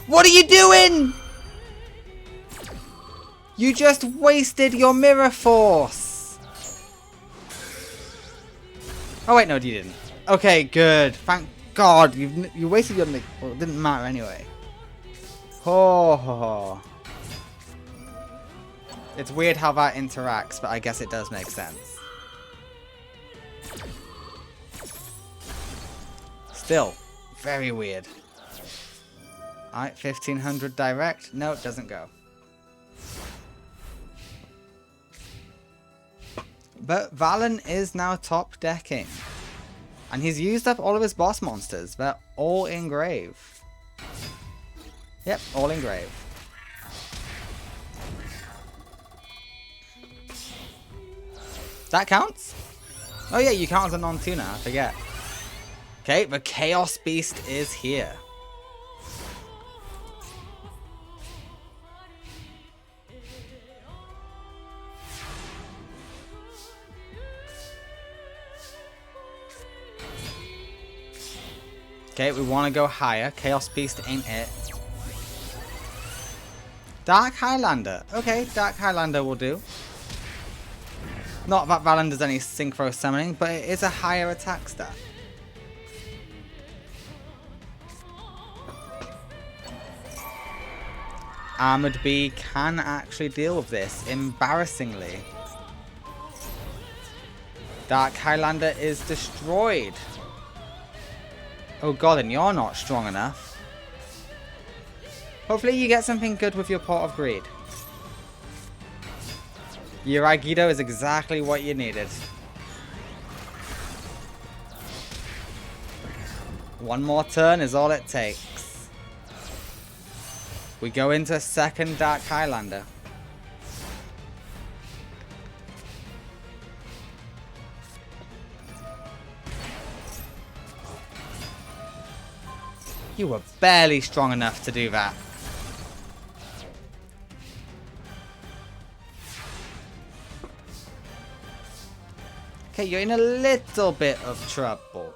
Speaker 2: What are you doing? You just wasted your mirror force. Oh wait, no, you didn't. Okay, good. Thank God. You wasted your... Well, it didn't matter anyway. Oh. It's weird how that interacts, but I guess it does make sense. Still, very weird. Alright, 1500 direct. No, it doesn't go. But Valon is now top decking. And he's used up all of his boss monsters. They're all in grave. Yep, all in grave. That counts? Oh yeah, you count as a non-tuner, I forget. Okay, the Chaos Beast is here. Okay, we want to go higher. Chaos Beast ain't it. Dark Highlander. Okay, Dark Highlander will do. Not that Valon does any synchro summoning, but it is a higher attack stat. Armored Bee can actually deal with this, embarrassingly. Dark Highlander is destroyed. Oh god, and you're not strong enough. Hopefully you get something good with your Pot of Greed. Your Aikido is exactly what you needed. One more turn is all it takes. We go into second Dark Highlander. You were barely strong enough to do that. Okay, you're in a little bit of trouble.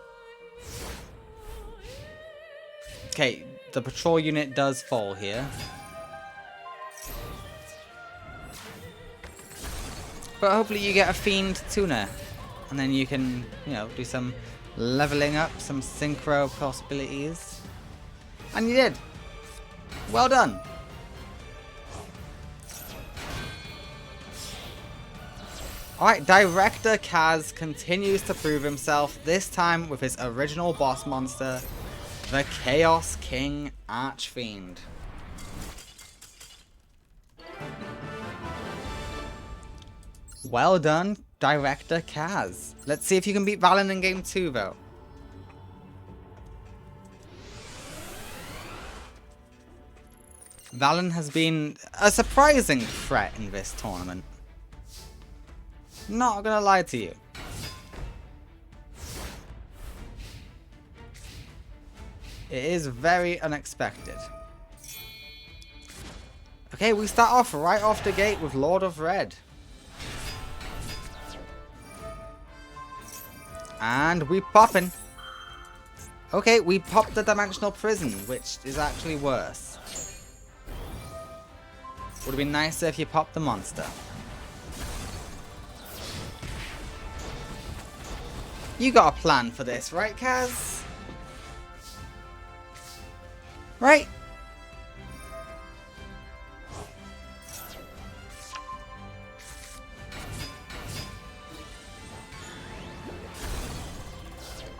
Speaker 2: Okay, the patrol unit does fall here. But hopefully you get a fiend tuner. And then you can, you know, do some leveling up, some synchro possibilities. And you did. Well done. Alright, Director Kaz continues to prove himself, this time with his original boss monster, the Chaos King Archfiend. Well done, Director Kaz. Let's see if you can beat Valon in game 2 though. Valon has been a surprising threat in this tournament. Not gonna lie to you. It is very unexpected. Okay, we start off right off the gate with Lord of Red. And we poppin'. Okay, we popped the Dimensional Prison, which is actually worse. Would have been nicer if you popped the monster. You got a plan for this, right, Kaz? Right?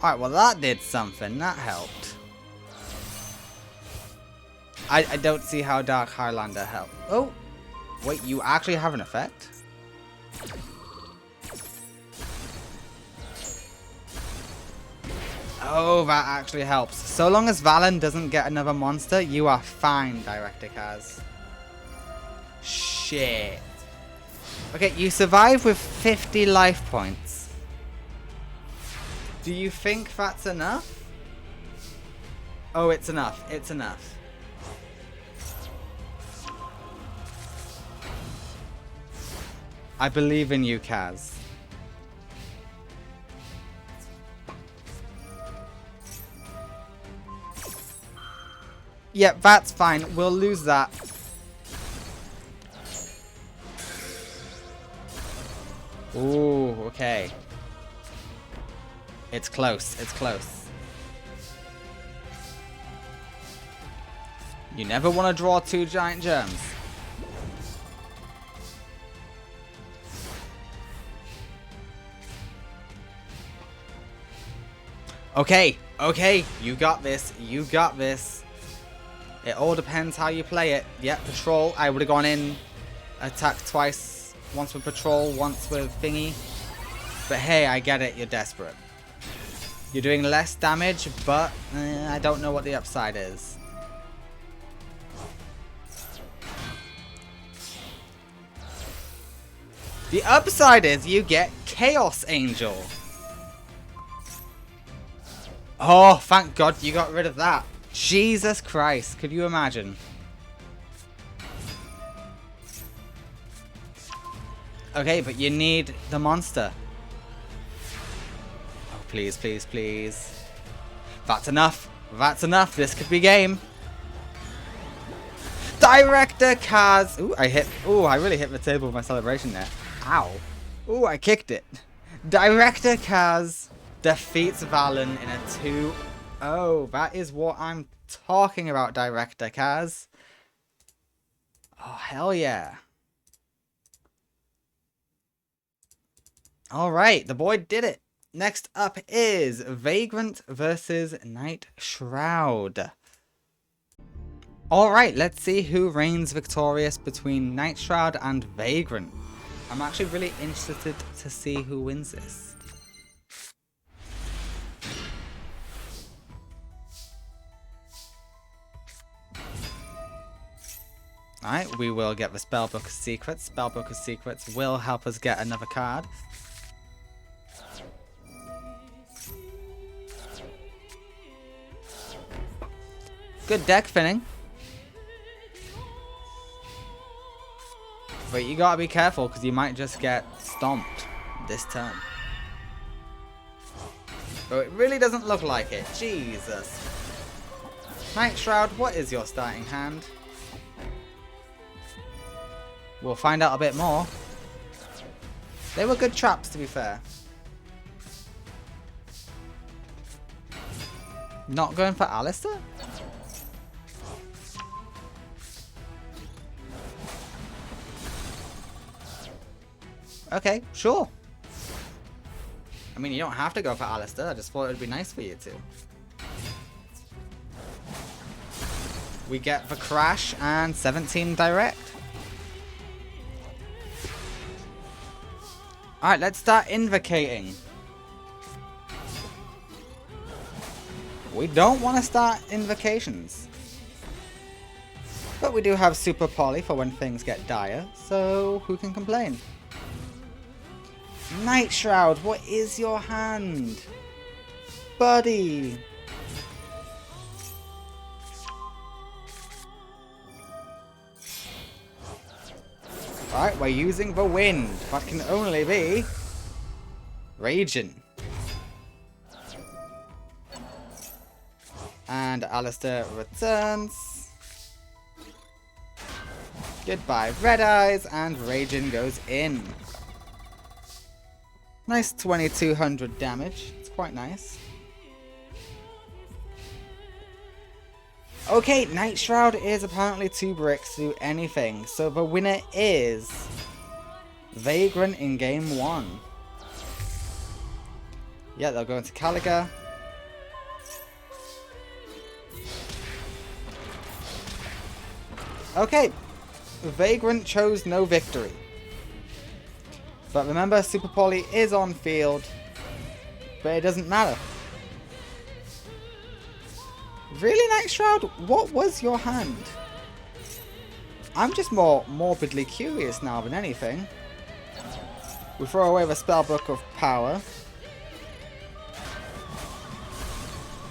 Speaker 2: Alright, well that did something. That helped. I don't see how Dark Highlander helped. Oh! Wait, you actually have an effect? Oh, that actually helps. So long as Valon doesn't get another monster, you are fine, Director Kaz. Shit. Okay, you survive with 50 life points. Do you think that's enough? Oh, it's enough. It's enough. I believe in you, Kaz. Yep, that's fine. We'll lose that. Ooh, okay. It's close. It's close. You never want to draw two giant germs. Okay, okay. You got this. You got this. It all depends how you play it. Yep, patrol. I would have gone in, attack twice. Once with patrol, once with thingy. But hey, I get it. You're desperate. You're doing less damage, but I don't know what the upside is. The upside is you get Chaos Angel. Oh, thank God you got rid of that. Jesus Christ, could you imagine? Okay, but you need the monster. Oh, please, please, please. That's enough. That's enough. This could be game. Director Kaz. Ooh, I hit. Ooh, I really hit the table with my celebration there. Ow. Ooh, I kicked it. Director Kaz defeats Valon in a 2-0. That is what I'm talking about, Director Kaz. Oh, hell yeah. Alright, the boy did it. Next up is Vagrant versus Night Shroud. Alright, let's see who reigns victorious between Night Shroud and Vagrant. I'm actually really interested to see who wins this. Alright, we will get the Spellbook of Secrets. Spellbook of Secrets will help us get another card. Good deck finning. But you gotta be careful because you might just get stomped this turn. But it really doesn't look like it. Jesus. Night Shroud, what is your starting hand? We'll find out a bit more. They were good traps, to be fair. Not going for Alistair? Okay, sure. I mean, you don't have to go for Alistair. I just thought it would be nice for you to. We get the Crash and 17 Direct. Alright, let's start invocating. We don't want to start invocations. But we do have Super Poly for when things get dire, so who can complain? Night Shroud, what is your hand? Buddy! Alright, we're using the wind. That can only be Raging. And Alistair returns. Goodbye, Red Eyes, and Raging goes in. Nice 2200 damage. It's quite nice. Okay, Night Shroud is apparently 2 bricks to do anything. So the winner is Vagrant in game 1. Yeah, they'll go into Caliga. Okay, Vagrant chose no victory. But remember, Super Poly is on field, but it doesn't matter. Really, Night Shroud? What was your hand? I'm just more morbidly curious now than anything. We throw away the Spellbook of Power.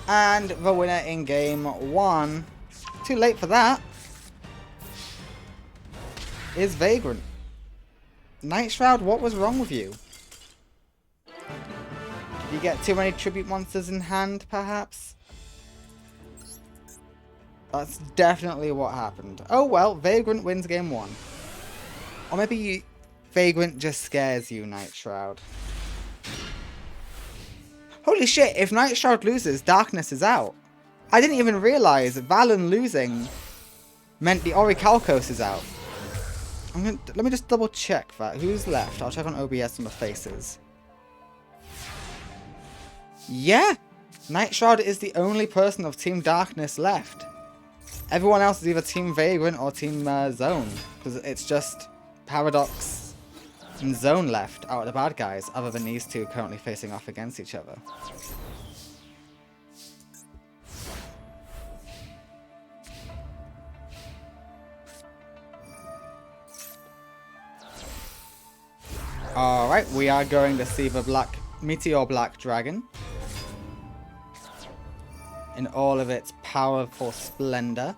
Speaker 2: And the winner in game 1, too late for that, is Vagrant. Night Shroud, what was wrong with you? Did you get too many tribute monsters in hand, perhaps? That's definitely what happened. Oh well, Vagrant wins game 1. Or maybe Vagrant just scares you, Night Shroud. Holy shit, if Night Shroud loses, Darkness is out. I didn't even realize Valon losing meant the Orichalcos is out. Let me just double check that. Who's left? I'll check on OBS on the faces. Yeah! Night Shroud is the only person of Team Darkness left. Everyone else is either Team Vagrant or Team Zone. Because it's just Paradox and Zone left out of the bad guys, other than these two currently facing off against each other. Alright, we are going to see the Meteor Black Dragon in all of its powerful splendor.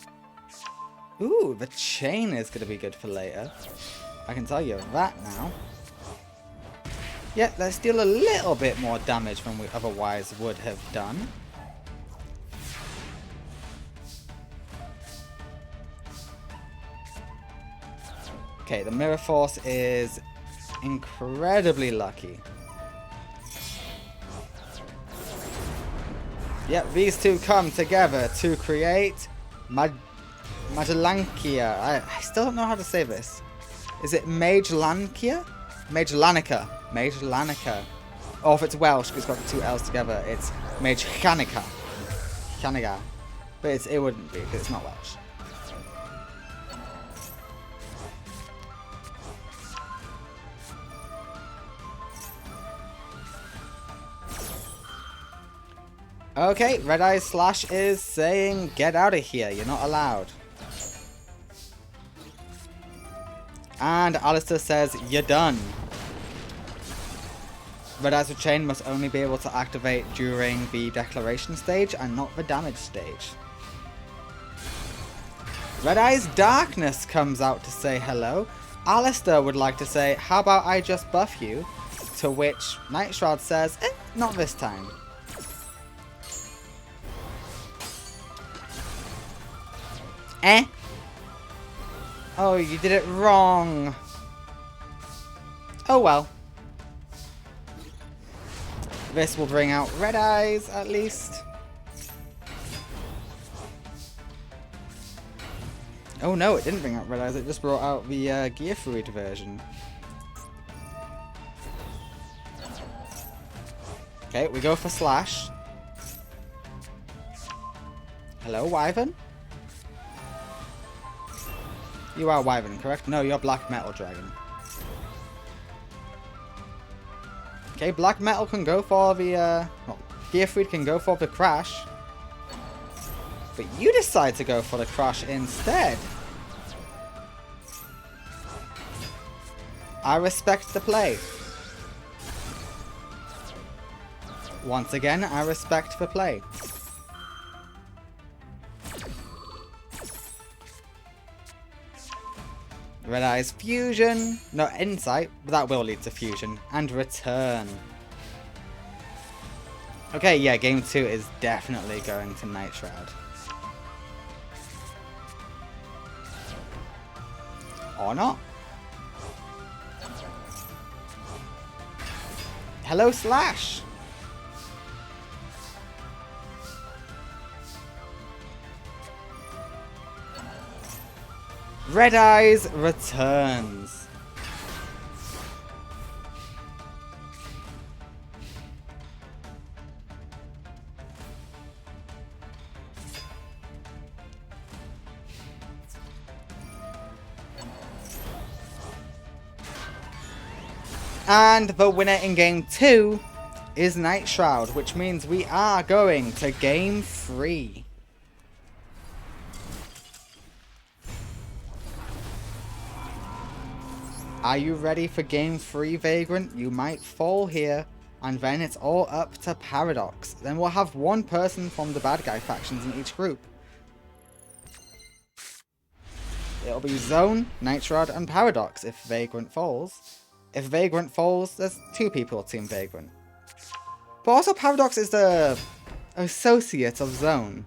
Speaker 2: Ooh, the chain is going to be good for later. I can tell you that now. Yeah, let's deal a little bit more damage than we otherwise would have done. Okay, the Mirror Force is incredibly lucky. Yep, these two come together to create Magellankia. I still don't know how to say this. Is it Magellankia? Magellanica. Magellanica. Or if it's Welsh, because it's got the 2 L's together, it's Magellanica. Chaniga. But it wouldn't be, because it's not Welsh. Okay, Red Eyes Slash is saying, get out of here, you're not allowed. And Alistair says, you're done. Red Eyes with Chain must only be able to activate during the declaration stage and not the damage stage. Red Eye's Darkness comes out to say hello. Alistair would like to say, how about I just buff you? To which Night Shroud says, not this time. Oh, you did it wrong. Oh well. This will bring out Red Eyes, at least. Oh no, it didn't bring out Red Eyes, it just brought out the Gear Fluid version. Okay, we go for Slash. Hello, Wyvern? You are Wyvern, correct? No, you're Black Metal Dragon. Okay, Black Metal can go for the, well, Gearfried can go for the Crash. But you decide to go for the Crash instead. I respect the play. Once again, I respect the play. Red Eyes Fusion. No, Insight, but that will lead to Fusion. And Return. Okay, yeah, game 2 is definitely going to Night Shroud. Or not. Hello, Slash. Red Eyes returns. And the winner in game 2 is Night Shroud, which means we are going to game 3. Are you ready for game 3, Vagrant? You might fall here, and then it's all up to Paradox. Then we'll have one person from the bad guy factions in each group. It'll be Zone, Night Shroud, and Paradox if Vagrant falls. If Vagrant falls, there's 2 people Team Vagrant. But also Paradox is the associate of Zone.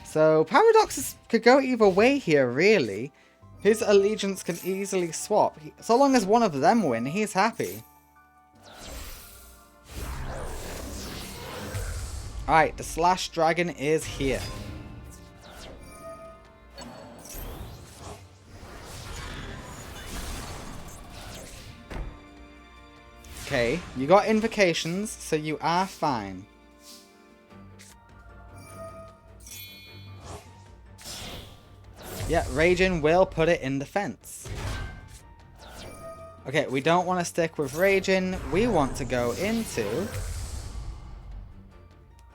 Speaker 2: So Paradox could go either way here, really. His allegiance can easily swap. So long as one of them win, he's happy. Alright, the Slash Dragon is here. Okay, you got invocations, so you are fine. Yeah, Raging will put it in defense. Okay, we don't want to stick with Raging. We want to go into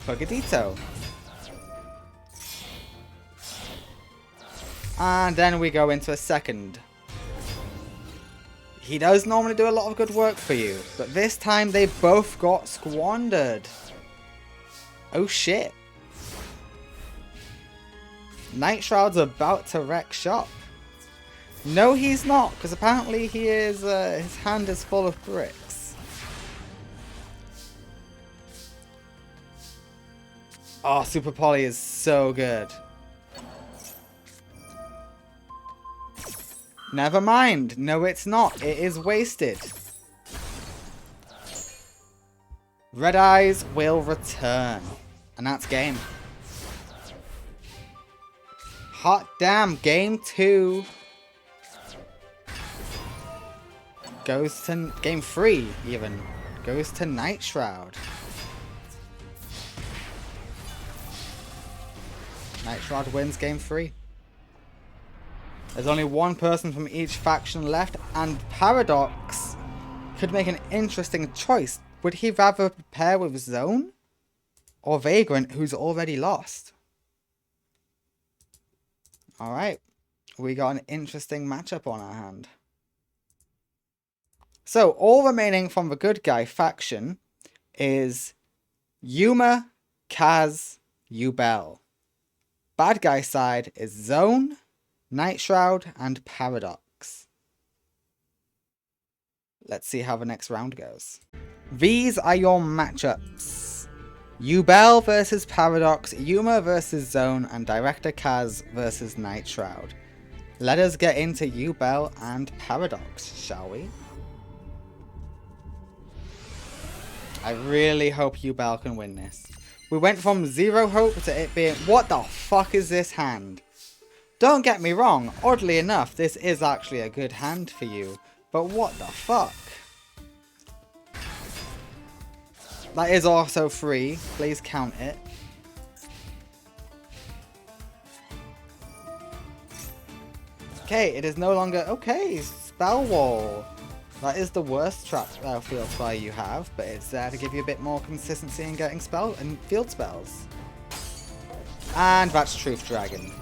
Speaker 2: Pugadito. And then we go into a second. He does normally do a lot of good work for you, but this time they both got squandered. Oh shit. Night Shroud's about to wreck shop. No, he's not, because apparently he is, his hand is full of bricks. Oh, Super Poly is so good. Never mind. No, it's not. It is wasted. Red Eyes will return. And that's game. Hot damn, game 2 goes to game 3 even goes to Night Shroud. Night Shroud wins game 3. There's only one person from each faction left, and Paradox could make an interesting choice. Would he rather prepare with Zone or Vagrant, who's already lost? Alright, we got an interesting matchup on our hand. So, all remaining from the good guy faction is Yuma, Kaz, Yubel. Bad guy side is Zone, Night Shroud and Paradox. Let's see how the next round goes. These are your matchups. Yubel versus Paradox, Yuma versus Zone, and Director Kaz versus Night Shroud. Let us get into Yubel and Paradox, shall we? I really hope Yubel can win this. We went from 0 hope to it being... What the fuck is this hand? Don't get me wrong, oddly enough, this is actually a good hand for you. But what the fuck? That is also free. Please count it. Okay, it is no longer... Okay, Spell Wall. That is the worst trap field spell you have, but it's there to give you a bit more consistency in getting spell and field spells. And that's Truth Dragon.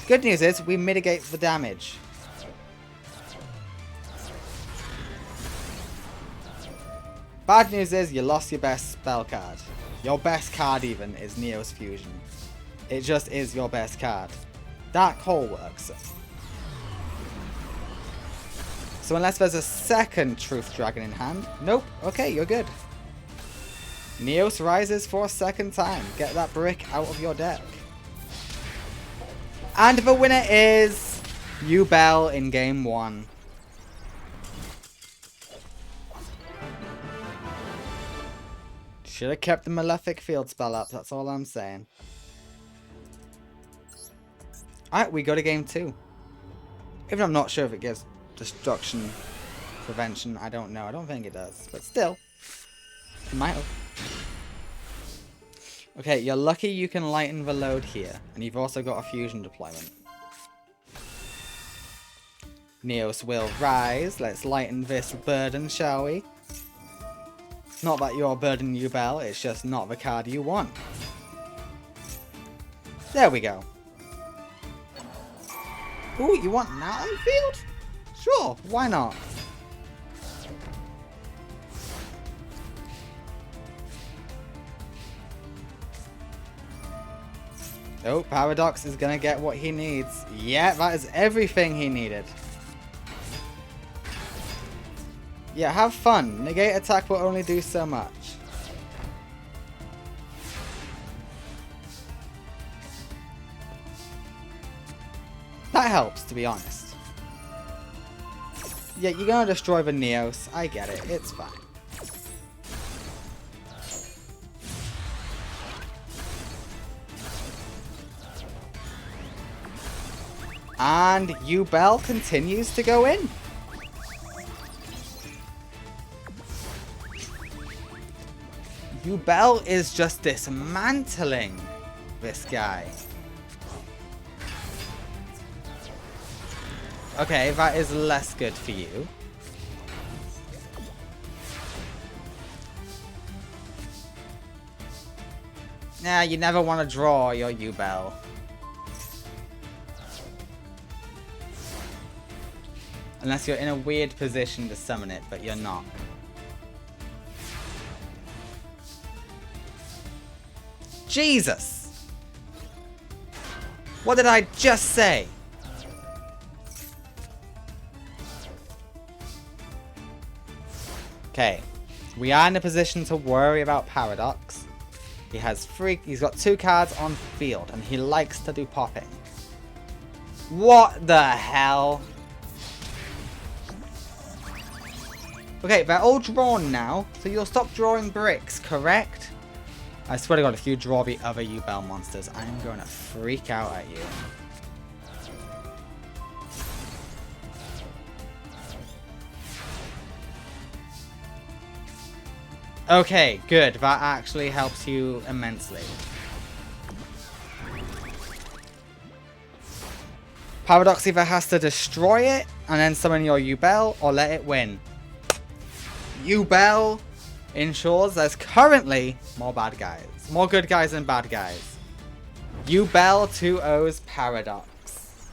Speaker 2: Good news is we mitigate the damage. Bad news is you lost your best spell card. Your best card even is Neo's Fusion. It just is your best card. Dark Hole works. So unless there's a second Truth Dragon in hand. Nope. Okay, you're good. Neos rises for a second time. Get that brick out of your deck. And the winner is Yubel in game 1. Should have kept the Malefic field spell up, that's all I'm saying. Alright, we go to game 2. Even I'm not sure if it gives destruction prevention, I don't know. I don't think it does, but still. It might have. Okay, you're lucky you can lighten the load here, and you've also got a fusion deployment. Neos will rise. Let's lighten this burden, shall we? Not that you're burdening Yubel, it's just not the card you want. There we go. Ooh, you want now on field? Sure, why not? Oh, Paradox is gonna get what he needs. Yeah, that is everything he needed. Yeah, have fun. Negate attack will only do so much. That helps, to be honest. Yeah, you're gonna destroy the Neos. I get it. It's fine. And Yubel continues to go in. Yubel is just dismantling this guy. Okay, that is less good for you. Nah, you never want to draw your Yubel. Unless you're in a weird position to summon it, but you're not. Jesus! What did I just say? Okay, we are in a position to worry about Paradox. He's got 2 cards on field, and he likes to do popping. What the hell? Okay, they're all drawn now, so you'll stop drawing bricks, correct? I swear to God, if you draw the other Yubel monsters, I'm going to freak out at you. Okay, good. That actually helps you immensely. Paradox either has to destroy it and then summon your Yubel, or let it win. Yubel ensures there's currently more bad guys. More good guys than bad guys. Yubel 2-0's Paradox.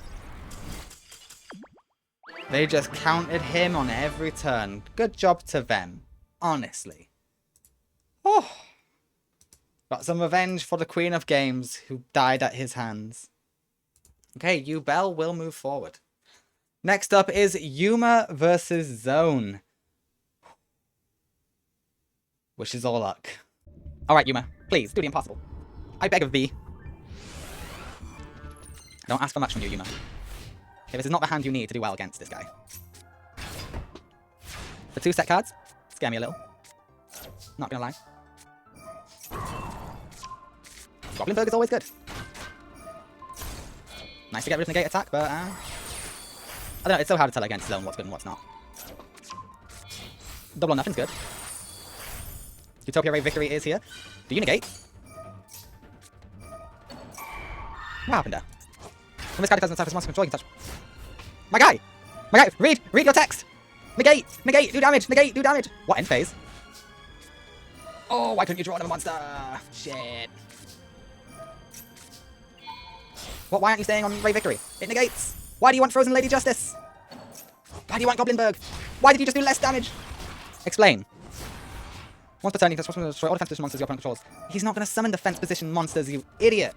Speaker 2: They just counted him on every turn. Good job to them. Honestly. Oh. Got some revenge for the Queen of Games who died at his hands. Okay, Yubel will move forward. Next up is Yuma versus Zone. Wishes all luck. Alright, Yuma, please, do the impossible. I beg of thee. Don't ask for much from you, Yuma. Okay, this is not the hand you need to do well against this guy. The 2 set cards scare me a little. Not gonna lie. Goblinberg is always good. Nice to get rid of negate attack, but I don't know, it's so hard to tell against Zone what's good and what's not. Double or nothing's good. Utopia Ray victory is here. Do you negate? What happened there? When this guy doesn't attack his monster control, you can touch. My guy! My guy! Read your text! Negate! Negate! Do damage! Negate! Do damage! What end phase? Oh, why couldn't you draw another monster? Shit. What? Why aren't you staying on Ray victory? It negates! Why do you want Frozen Lady Justice? Why do you want Goblinberg? Why did you just do less damage? Explain. Once per turn, you can destroy all defense position monsters your opponent controls. He's not going to summon defense position monsters, you idiot!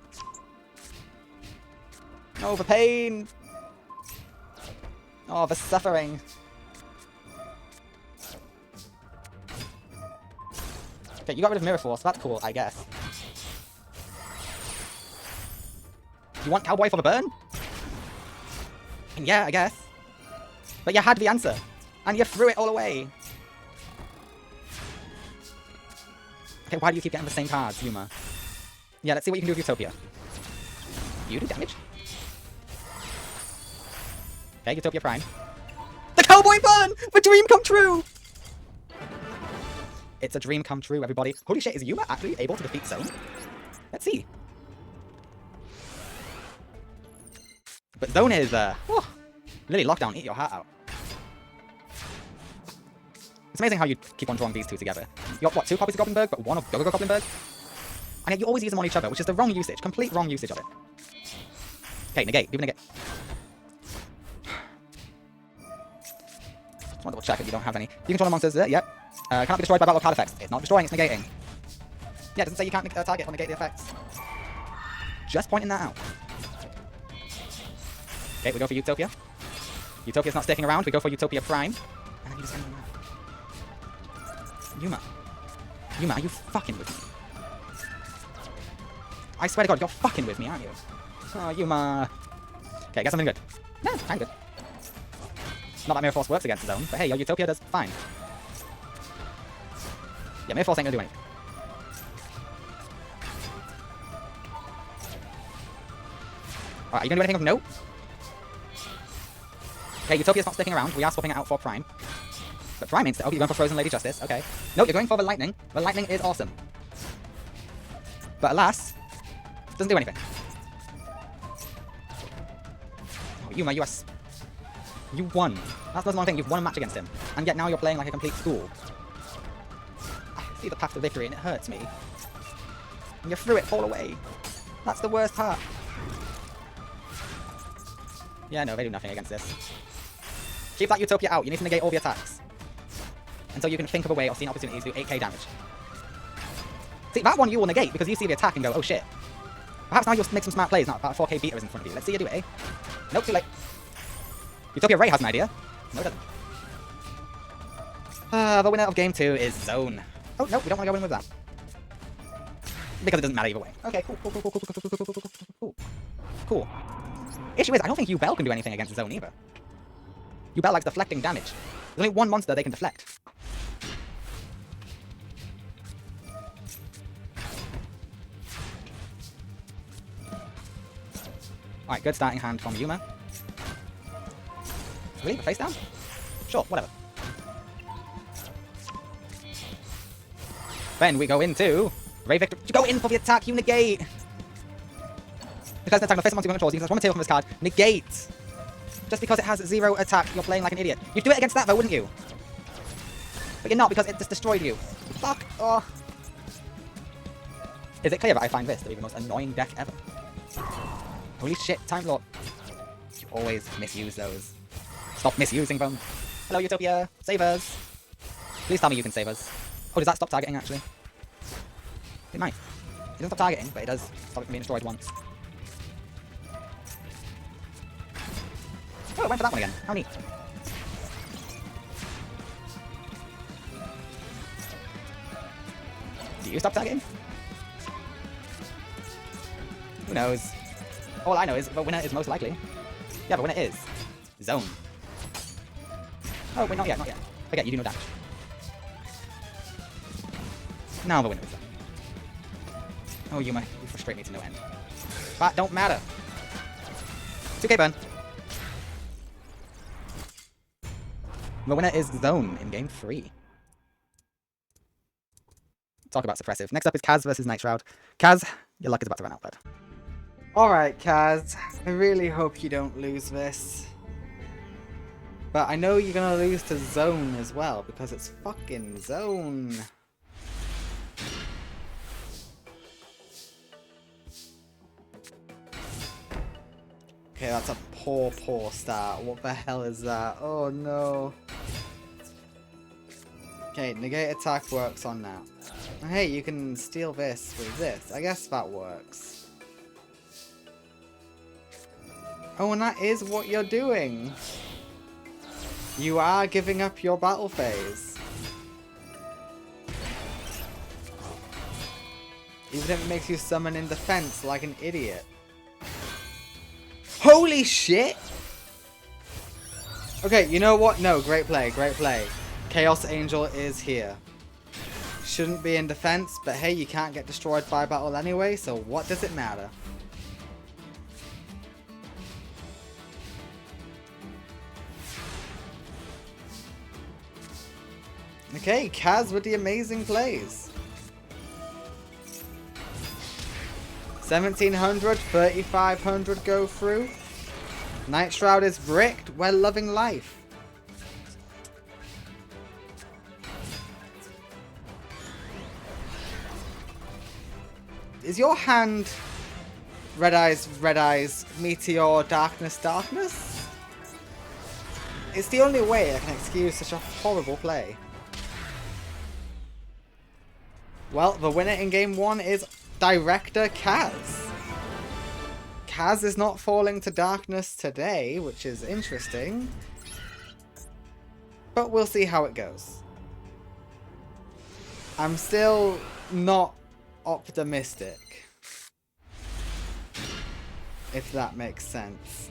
Speaker 2: Oh, the pain! Oh, the suffering. Okay, you got rid of Mirror Force, that's cool, I guess. You want Cowboy for the burn? Yeah, I guess. But you had the answer, and you threw it all away. Okay, why do you keep getting the same cards, Yuma? Yeah, let's see what you can do with Utopia. You do damage? Okay, Utopia Prime. The Cowboy burn! The dream come true! It's a dream come true, everybody. Holy shit, is Yuma actually able to defeat Zone? Let's see. But Zone is, Lily Lockdown, eat your heart out. It's amazing how you keep on drawing these two together. You got, what, 2 copies of Goblinberg, but 1 of Go-Go Goblinberg? And yet you always use them on each other, which is the wrong usage. Complete wrong usage of it. Okay, negate. Give me negate. Just want to double check if you don't have any. You control the monsters, yep. Cannot be destroyed by battle card effects. It's not destroying, it's negating. Yeah, it doesn't say you can't target or negate the effects. Just pointing that out. Okay, we go for Utopia. Utopia's not sticking around, we go for Utopia Prime. And then you just end on that. Yuma. Yuma, are you fucking with me? I swear to God, you're fucking with me, aren't you? Oh, Yuma. Okay, get something good. Yeah, kinda good. Not that Mirror Force works against Zone, but hey, your Utopia does fine. Yeah, Mirror Force ain't gonna do anything. Alright, are you gonna do anything of note? Okay, Utopia's not sticking around. We are swapping it out for Prime. But Prime means... Oh, you're going for Frozen Lady Justice. Okay. No, you're going for the Lightning. The Lightning is awesome. But alas, doesn't do anything. Oh, Yuma, you are... You won. That's the one thing. You've won a match against him. And yet now you're playing like a complete fool. I see the path to victory and it hurts me. And you threw it all away. That's the worst part. Yeah, no, they do nothing against this. Keep that Utopia out. You need to negate all the attacks. Until you can think of a way or see an opportunity to do 8k damage. See, that one you will negate because you see the attack and go, oh shit. Perhaps now you'll make some smart plays, not about 4k beta is in front of you. Let's see you do it, eh? Nope, too late. Utopia Ray has an idea. No, it doesn't. The winner of game 2 is Zone. Oh, no, we don't want to go in with that. Because it doesn't matter either way. Okay, cool. Cool. Issue is, I don't think Yubel can do anything against Zone either. Yubel likes deflecting damage. There's only one monster they can deflect. Alright, good starting hand from Yuma. Really? The face down? Sure, whatever. Then we go into Ray Victor. You go in for the attack, you negate! Because the attack on the face monster you control, you can touch one material from this card. Negate! Just because it has 0 attack, you're playing like an idiot. You'd do it against that though, wouldn't you? But you're not, because it just destroyed you. Fuck off! Is it clear that I find this to be the most annoying deck ever? Holy shit, Time Lord. You always misuse those. Stop misusing them. Hello, Utopia. Save us. Please tell me you can save us. Oh, does that stop targeting, actually? It might. It doesn't stop targeting, but it does stop it from being destroyed once.
Speaker 3: Oh, I went for that one again. How neat. Do you stop tagging? Who knows? All I know is the winner is most likely. Yeah, the winner is Zone. Oh, wait, not yet, not yet. Forget, you do no damage. Now the winner is Zone. Oh, Yuma, you frustrate me to no end. But don't matter. 2k burn. The winner is Zone in game 3. Talk about suppressive. Next up is Kaz versus Night Shroud. Kaz, your luck is about to run out, bud.
Speaker 2: Alright, Kaz. I really hope you don't lose this. But I know you're gonna lose to Zone as well, because it's fucking Zone. Okay, that's a poor, poor start. What the hell is that? Oh no. Okay, negate attack works on now. Hey, you can steal this with this. I guess that works. Oh, and that is what you're doing. You are giving up your battle phase. Even if it makes you summon in defense like an idiot. Holy shit! Okay, you know what? No, great play, great play. Chaos Angel is here. Shouldn't be in defense, but hey, you can't get destroyed by battle anyway, so what does it matter? Okay, Kaz with the amazing plays. 1700, 3500 go through. Night Shroud is bricked. We're loving life. Is your hand red eyes, meteor, darkness, darkness? It's the only way I can excuse such a horrible play. Well, the winner in game 1 is Director Kaz. Kaz is not falling to darkness today, which is interesting. But we'll see how it goes. I'm still not optimistic. If that makes sense.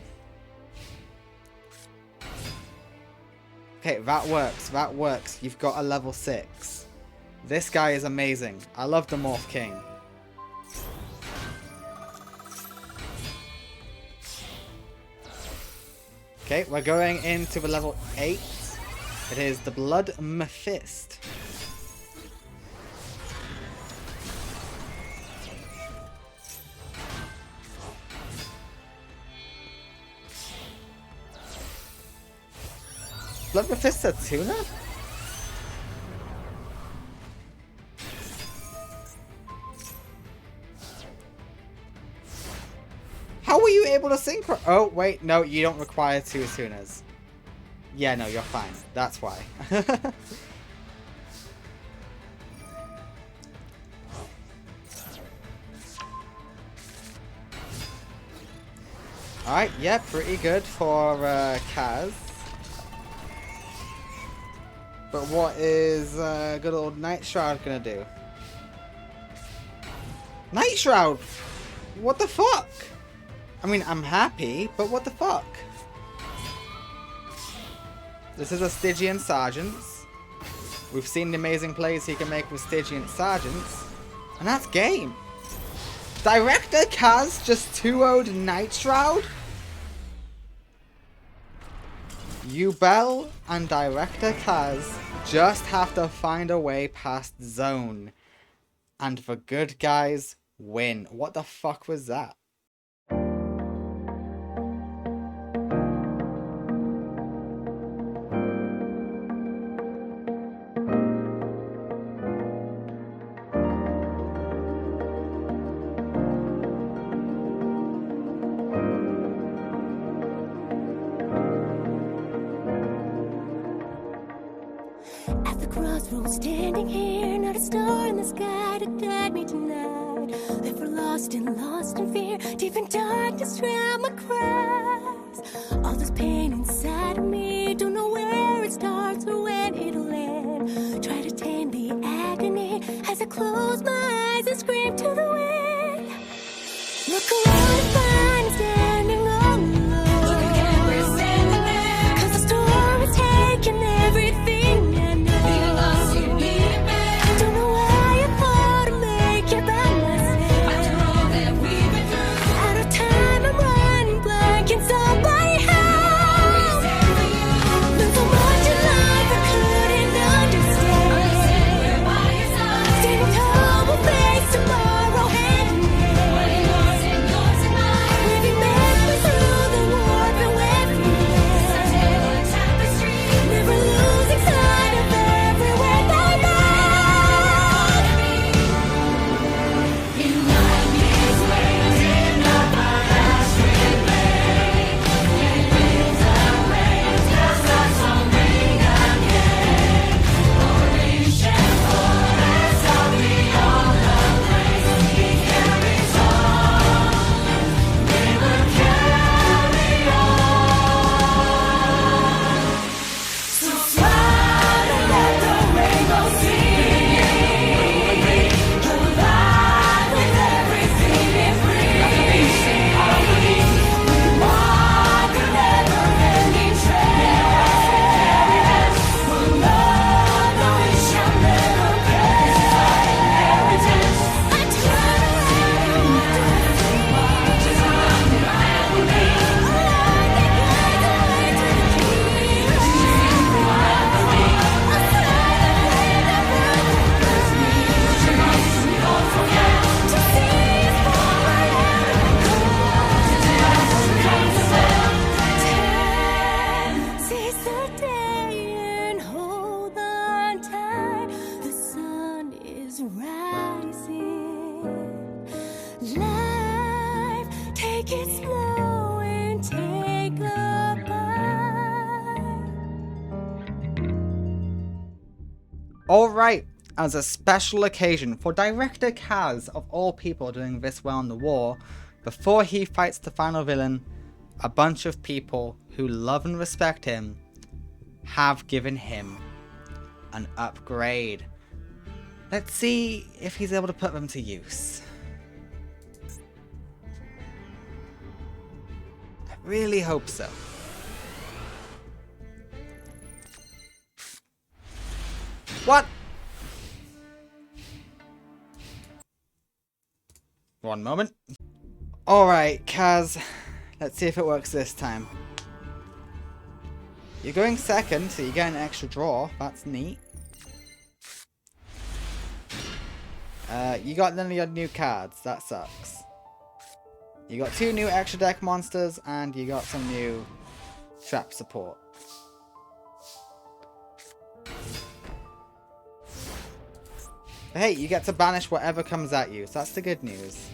Speaker 2: Okay, that works. That works. You've got a level 6. This guy is amazing. I love the Morph King. Okay, we're going into the level 8. It is the Blood Mephiст. Blood Mephiст a tuna? How were you able to synchro? Oh, wait, no, you don't require 2 tunas. Yeah, no, you're fine. That's why. Alright, yeah, pretty good for Kaz. But what is good old Night Shroud gonna do? Night Shroud! What the fuck? I mean, I'm happy, but what the fuck? This is a Stygian Sergeants. We've seen the amazing plays he can make with Stygian Sergeants. And that's game. Director Kaz just 2-0'd Night Shroud? Yubel and Director Kaz just have to find a way past Zone. And the good guys win. What the fuck was that?
Speaker 4: Standing here, not a star in the sky to guide me tonight. Ever lost in fear, deep in darkness, drown my cries. All this pain and as I close my eyes and scream to the wind. Look around and find I'm standing all alone. Look again, we're standing there. 'Cause the storm has taken everything I know. Being lost, you need it back. Don't know why I thought I'd make it by myself. After all that we've been through, out of time I'm running blank. Can somebody help? There's so much in life I couldn't understand. We're by your side. Standing tall, we'll face tomorrow hand in hand. What is yours and yours and mine. Weaving memories through the warp and everywhere. It's our tale of tapestry. Never losing sight of everywhere they lead. Unite these waves in a Bashford lane. And winds of rain cast us on ring again. Orange and forest of beyond the place. He carries on. They will carry on. So smile and let the rainbow sing. Alive with everything it brings. Harmony. We walk a never-ending trail. We'll love, though we shall never perish. Inheritance. I turn around and wonder if so much is on your hand will be. A light that guides the way to the key. A sign that burns me. We don't forget to see us fall right out of the seize the day and hold on tight. The sun is rising. Life, take it slow and take a bite.
Speaker 2: Alright, as a special occasion for Director Kaz, of all people doing this well in the war, before he fights the final villain, a bunch of people who love and respect him have given him an upgrade. Let's see if he's able to put them to use. I really hope so. What? One moment. Alright, Kaz. Let's see if it works this time. You're going second, so you get an extra draw. That's neat. You got none of your new cards. That sucks. You got 2 new extra deck monsters, and you got some new trap support. But hey, you get to banish whatever comes at you, so that's the good news.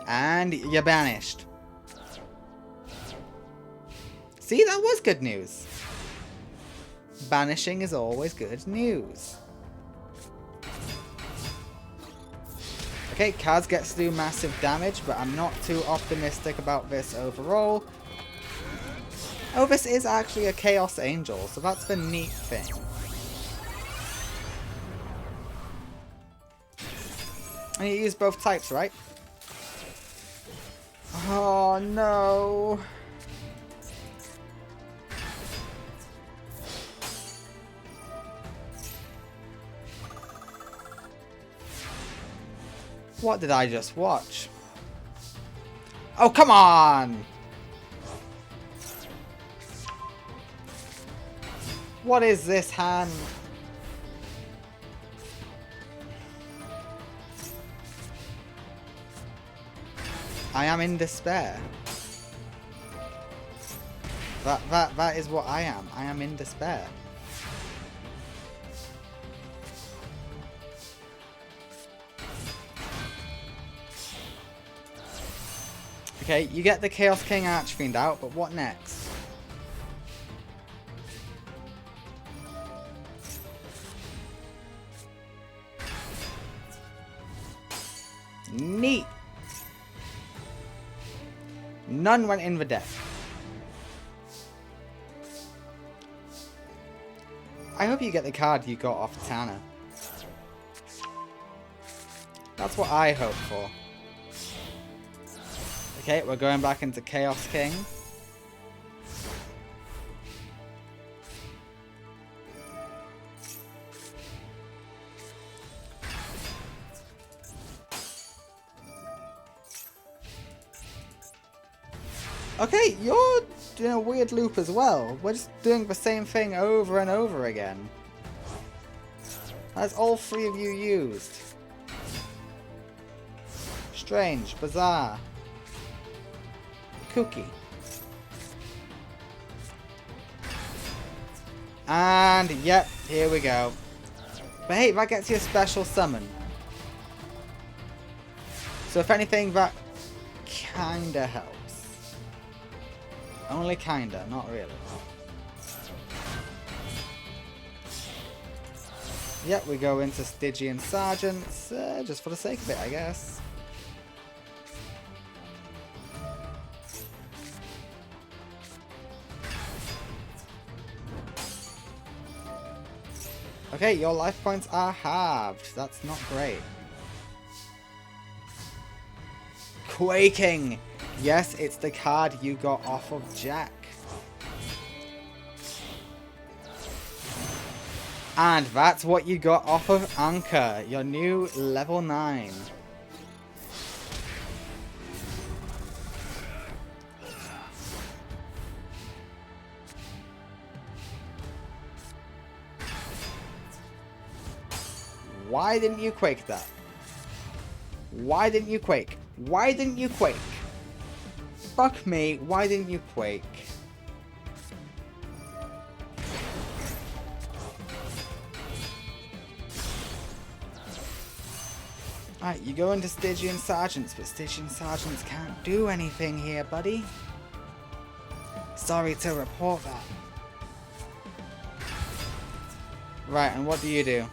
Speaker 2: And you're banished. See, that was good news. Banishing is always good news. Okay, Kaz gets to do massive damage, but I'm not too optimistic about this overall. Oh, this is actually a Chaos Angel, so that's the neat thing. And you use both types, right? Oh no. What did I just watch? Oh, come on! What is this hand? I am in despair. That is what I am. I am in despair. Okay, you get the Chaos King Archfiend out, but what next? Neat! None went in the deck. I hope you get the card you got off Tana. That's what I hope for. Okay, we're going back into Chaos King. Okay, you're doing a weird loop as well. We're just doing the same thing over and over again. That's all three of you used. Strange, bizarre. Cookie. And, yep, here we go. But hey, that gets you a special summon. So if anything, that kinda helps. Only kinda, not really. Yep, we go into Stygian Sergeants, just for the sake of it, I guess. Okay, your life points are halved. That's not great. Quaking! Yes, it's the card you got off of Jack. And that's what you got off of Anca, your new level 9. Why didn't you quake that? Why didn't you quake? Why didn't you quake? Fuck me, why didn't you quake? Alright, you go into Stygian Sergeants, but Stygian Sergeants can't do anything here, buddy. Sorry to report that. Right, and what do you do?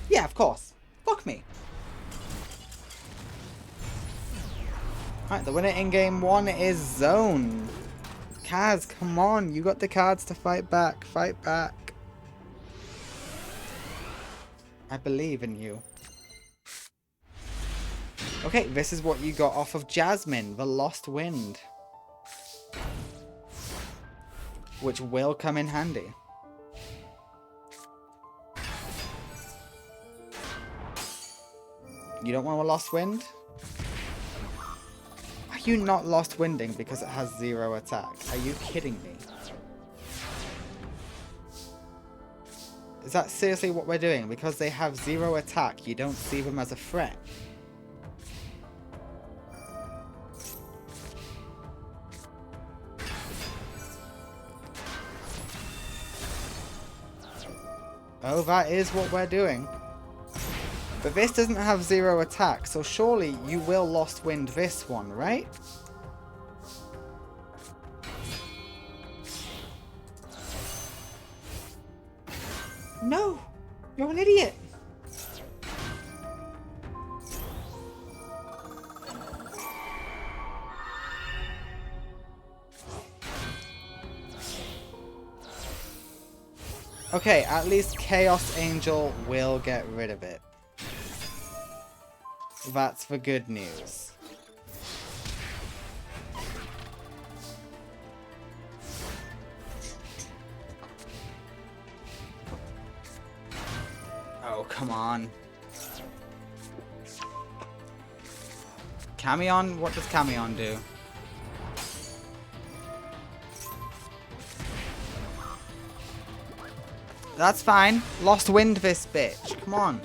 Speaker 2: Yeah, of course. Fuck me. Alright, the winner in game 1 is Zone. Kaz, come on. You got the cards to fight back. Fight back. I believe in you. Okay, this is what you got off of Jasmine, the Lost Wind. Which will come in handy. You don't want a Lost Wind? Are you not Lost Winding because it has 0 attack? Are you kidding me? Is that seriously what we're doing? Because they have 0 attack, you don't see them as a threat? Oh, that is what we're doing. But this doesn't have 0 attack, so surely you will Lost Wind this one, right? No! You're an idiot! Okay, at least Chaos Angel will get rid of it. That's the good news. Oh, come on. Camion? What does Camion do? That's fine. Lost Wind this bitch. Come on.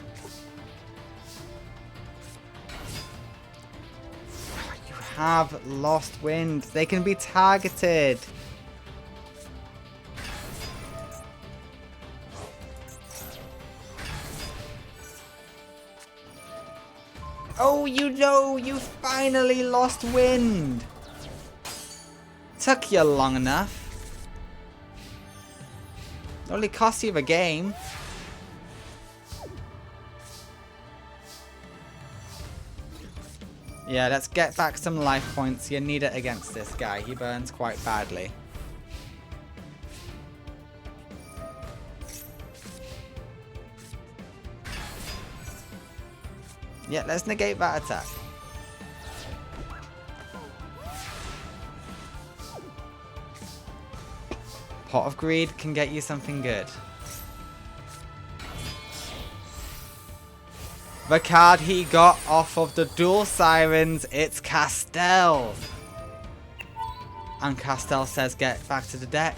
Speaker 2: You have Lost Wind. They can be targeted. Oh, you know, you finally lost Wind. Took you long enough. Only cost you the game. Yeah, let's get back some life points. You need it against this guy. He burns quite badly. Yeah, let's negate that attack. Pot of Greed can get you something good. The card he got off of the Dual Sirens, it's Castell. And Castell says get back to the deck.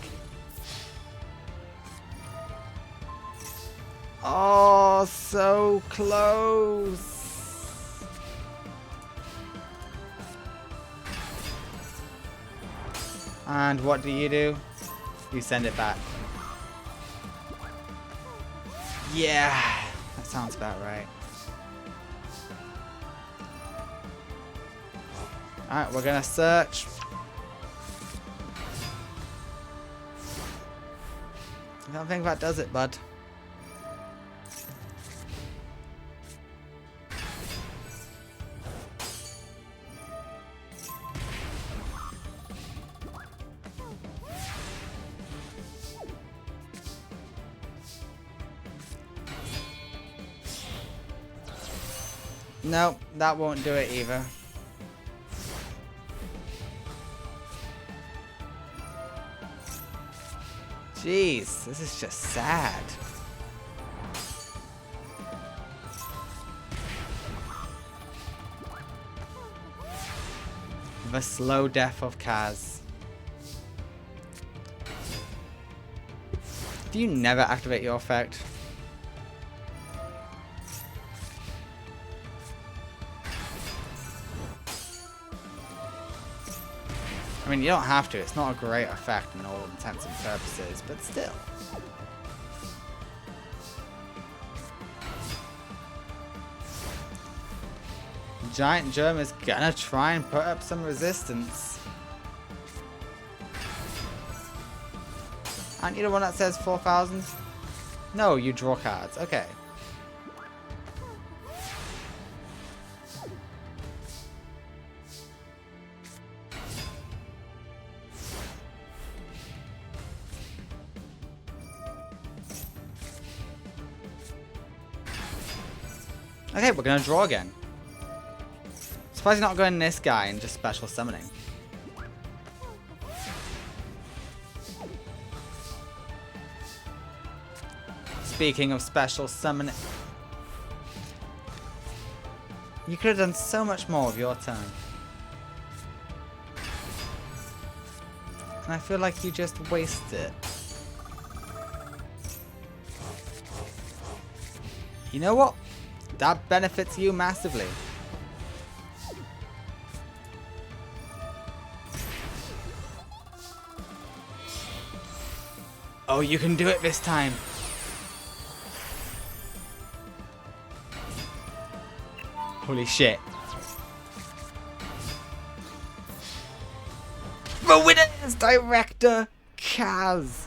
Speaker 2: Oh, so close. And what do? You send it back. Yeah, that sounds about right. Alright, we're gonna search. I don't think that does it, bud. No, that won't do it either. Jeez, this is just sad. The slow death of Kaz. Do you never activate your effect? I mean, you don't have to. It's not a great effect in all intents and purposes, but still. Giant Germ is gonna try and put up some resistance. Aren't you the one that says 4,000? No, you draw cards. Okay. Okay, we're gonna draw again. Surprised he's not going this guy and just special summoning. Speaking of special summoning, you could have done so much more with your turn. And I feel like you just wasted it. You know what? That benefits you massively. Oh, you can do it this time. Holy shit. The winner is Director Kaz.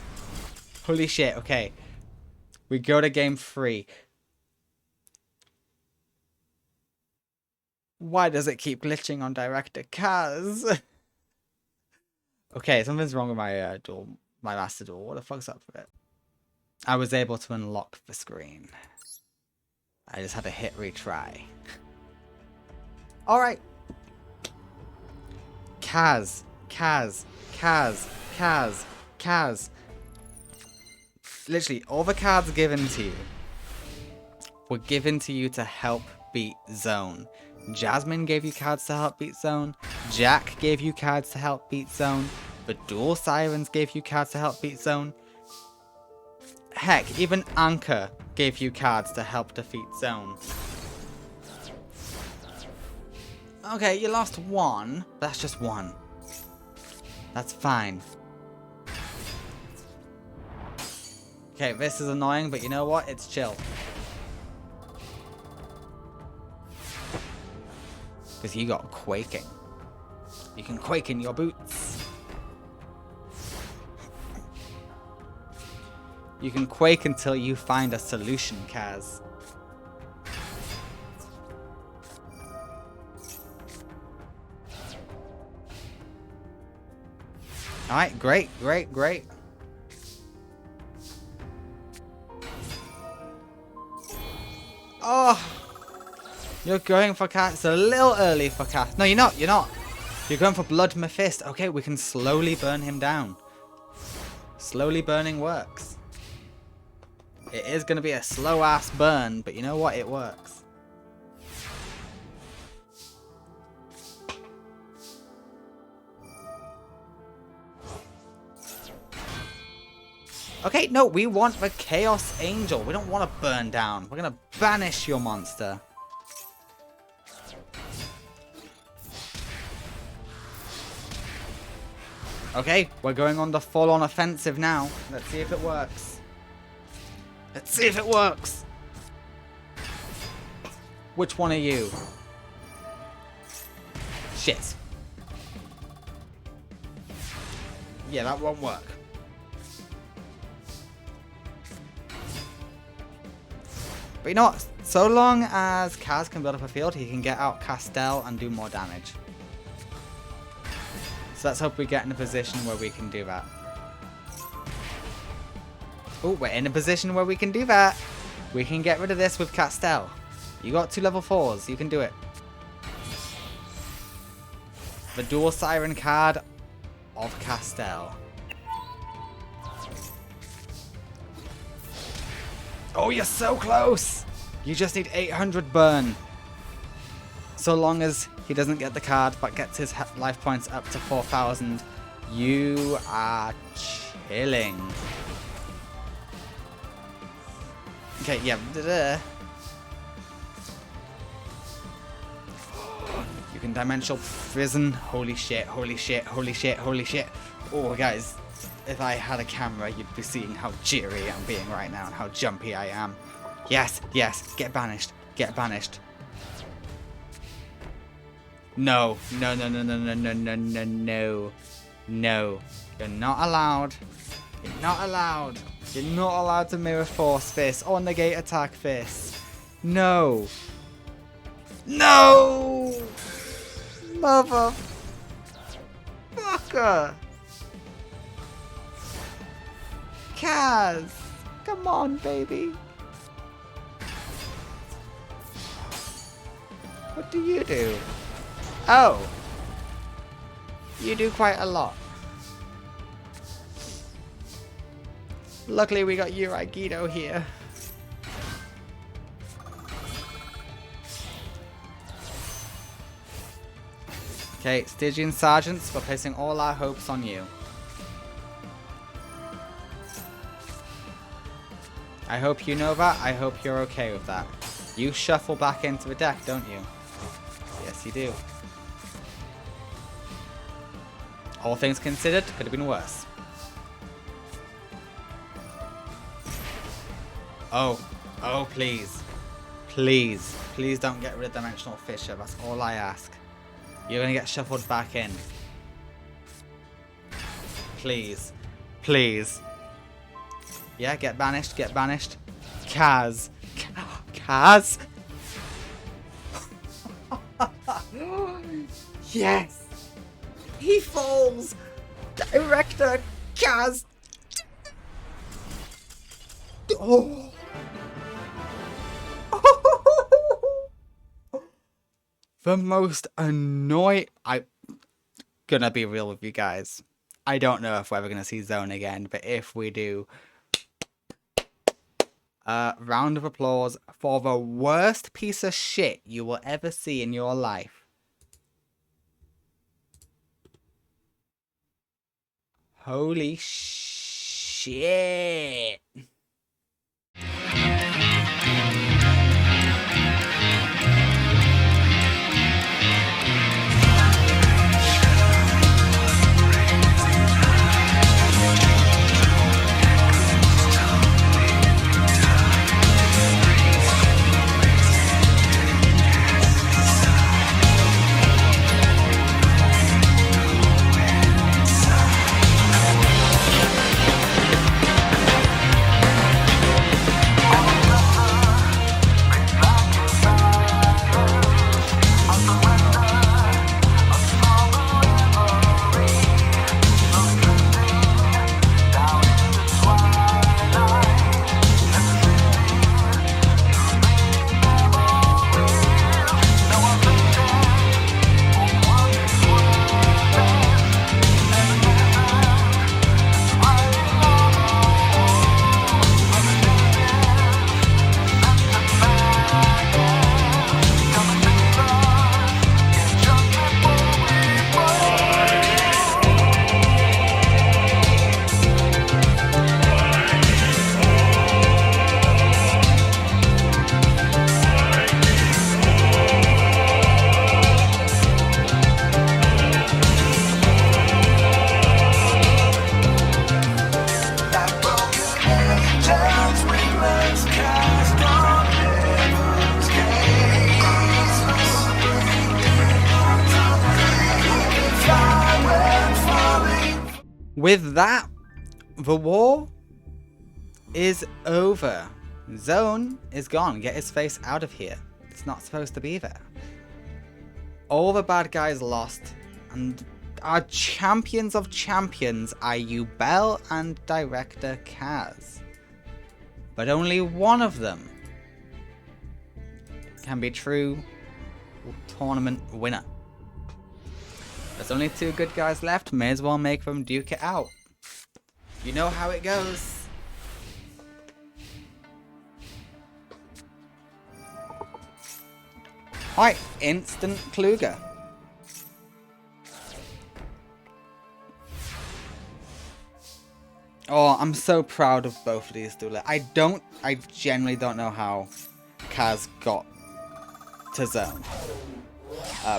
Speaker 2: Holy shit, okay. We go to game 3. Why does it keep glitching on Director Kaz? Okay, something's wrong with my my master duel. What the fuck's up with it? I was able to unlock the screen. I just had to hit retry. Alright. Kaz. Literally, all the cards given to you were given to you to help beat Zone. Jasmine gave you cards to help beat Zone. Jack gave you cards to help beat Zone. The Dual Sirens gave you cards to help beat Zone. Heck, even Anca gave you cards to help defeat Zone. Okay, you lost one. That's just one. That's fine. Okay, this is annoying, but you know what? It's chill. Because you got quaking. You can quake in your boots. You can quake until you find a solution, Kaz. Alright, great. Oh! You're going for cast. It's a little early for cast. No, you're not. You're not. You're going for Blood Mephisto. Okay, we can slowly burn him down. Slowly burning works. It is going to be a slow ass burn, but you know what? It works. Okay, no, we want the Chaos Angel. We don't want to burn down. We're going to banish your monster. Okay, we're going on the full-on offensive now. Let's see if it works. Let's see if it works. Which one are you? Shit. Yeah, that won't work. But you know what? So long as Kaz can build up a field, he can get out Castell and do more damage. So let's hope we get in a position where we can do that. Oh, we're in a position where we can do that. We can get rid of this with Castell. You got 2 level 4s. You can do it. The dual siren card of Castell. Oh, you're so close! You just need 800 burn. So long as he doesn't get the card, but gets his life points up to 4,000, you are chilling. Okay, yeah. You can dimensional prison. Holy shit, holy shit, holy shit, holy shit. Oh, guys. If I had a camera, you'd be seeing how jittery I'm being right now and how jumpy I am. Yes, yes, get banished, get banished. No, no, no, no, no, no, no, no, no, no, no. You're not allowed. You're not allowed. You're not allowed to mirror force this or negate attack this. No. No! Motherfucker! Kaz! Come on, baby. What do you do? Oh. You do quite a lot. Luckily we got Yuragido here. Okay, Stygian Sergeants, we're placing all our hopes on you. I hope you know that. I hope you're okay with that. You shuffle back into the deck, don't you? Yes, you do. All things considered, could have been worse. Oh. Oh, please. Please. Please don't get rid of Dimensional Fissure. That's all I ask. You're going to get shuffled back in. Please. Please. Yeah, get banished, get banished. Kaz. Kaz. Yes. He falls. Director Kaz. Oh. The most annoying... I'm gonna be real with you guys. I don't know if we're ever gonna see Zone again, but if we do... round of applause for the worst piece of shit you will ever see in your life. Holy shit. with that, the war is over. Zone is gone. Get his face out of here. It's not supposed to be there. All the bad guys lost, and our champions of champions are Yubel and Director Kaz. But only one of them can be true tournament winner. There's only 2 good guys left, may as well make them duke it out. You know how it goes. Alright, instant Kluger. Oh, I'm so proud of both of these duelists. I genuinely don't know how Kaz got to Zone.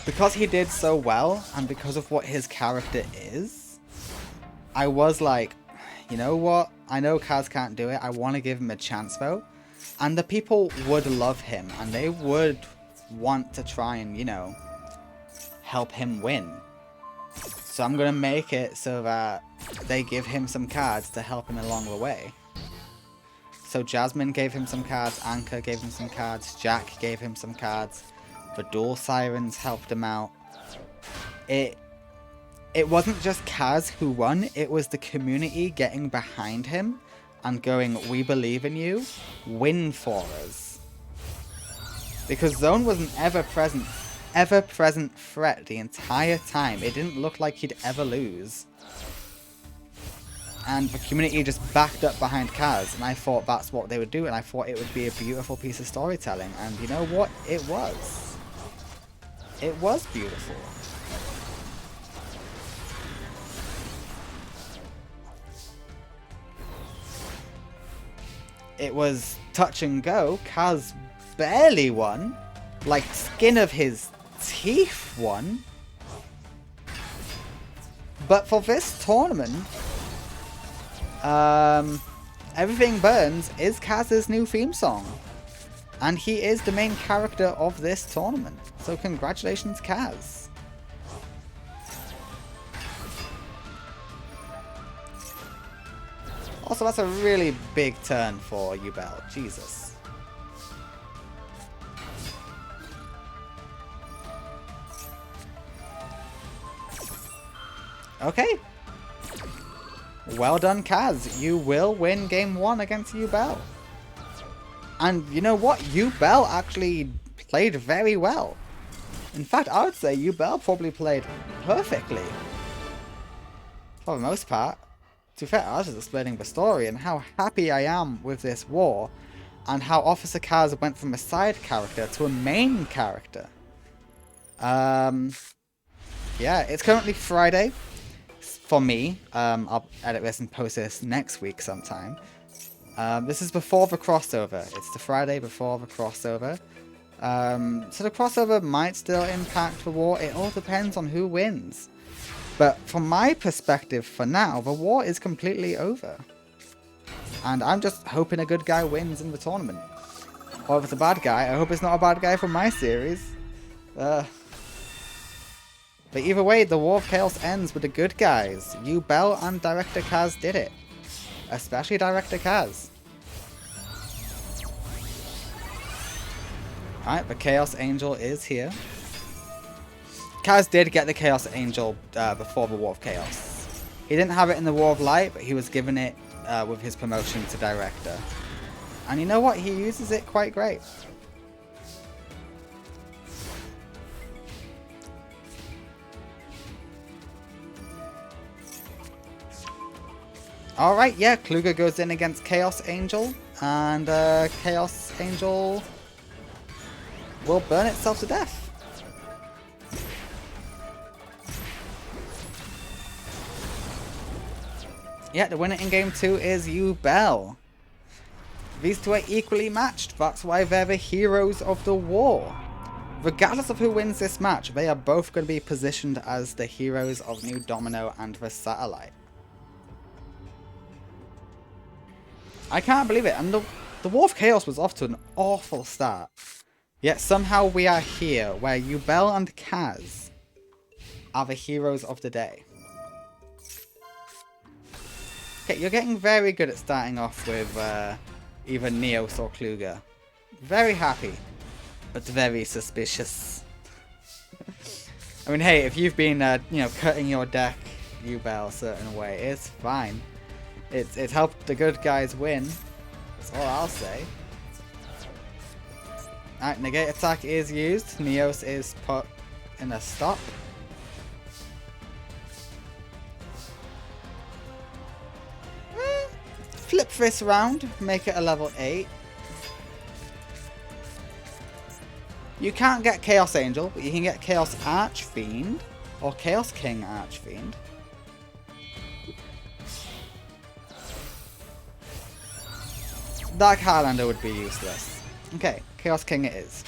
Speaker 2: Because he did so well, and because of what his character is, I was like, you know what? I know Kaz can't do it. I want to give him a chance though. And the people would love him, and they would want to try and, you know, help him win. So I'm going to make it so that they give him some cards to help him along the way. So Jasmine gave him some cards, Anca gave him some cards, Jack gave him some cards, the Duel Sirens helped him out. It wasn't just Kaz who won, it was the community getting behind him and going, we believe in you, win for us. Because Zone was an ever-present threat the entire time. It didn't look like he'd ever lose. And the community just backed up behind Kaz, and I thought that's what they would do, and I thought it would be a beautiful piece of storytelling. And you know what? It was. It was beautiful. It was touch and go. Kaz barely won. Like, skin of his teeth won. But for this tournament, Everything Burns is Kaz's new theme song. And he is the main character of this tournament. So congratulations, Kaz. Also, that's a really big turn for Yubel. Jesus. Okay. Well done, Kaz. You will win game 1 against Yubel. And you know what? Yubel actually played very well. In fact, I would say Yubel probably played perfectly. For the most part. To be fair, I was just explaining the story and how happy I am with this war. And how Officer Kaz went from a side character to a main character. Yeah, it's currently Friday. For me. I'll edit this and post this next week sometime. This is before the crossover. It's the Friday before the crossover. So the crossover might still impact the war. It all depends on who wins. But from my perspective, for now, the war is completely over. And I'm just hoping a good guy wins in the tournament. Or if it's a bad guy, I hope it's not a bad guy from my series. But either way, the War of Chaos ends with the good guys. Yubel and Director Kaz did it. Especially Director Kaz. Alright, the Chaos Angel is here. Kaz did get the Chaos Angel before the War of Chaos. He didn't have it in the War of Light, but he was given it with his promotion to Director. And you know what? He uses it quite great. Alright, yeah, Kluger goes in against Chaos Angel, and Chaos Angel will burn itself to death. Yeah, the winner in game 2 is Yubel. These two are equally matched, that's why they're the heroes of the war. Regardless of who wins this match, they are both going to be positioned as the heroes of New Domino and the Satellite. I can't believe it, and the War of Chaos was off to an awful start. Yet somehow we are here, where Yubel and Kaz are the heroes of the day. Okay, you're getting very good at starting off with either Neos or Kluger. Very happy, but very suspicious. I mean, hey, if you've been, you know, cutting your deck, Yubel, a certain way, it's fine. It's helped the good guys win. That's all I'll say. Alright, negate attack is used. Neos is put in a stop. Flip this round, make it a level 8. You can't get Chaos Angel, but you can get Chaos Archfiend or Chaos King Archfiend. Dark Highlander would be useless. Okay, Chaos King it is.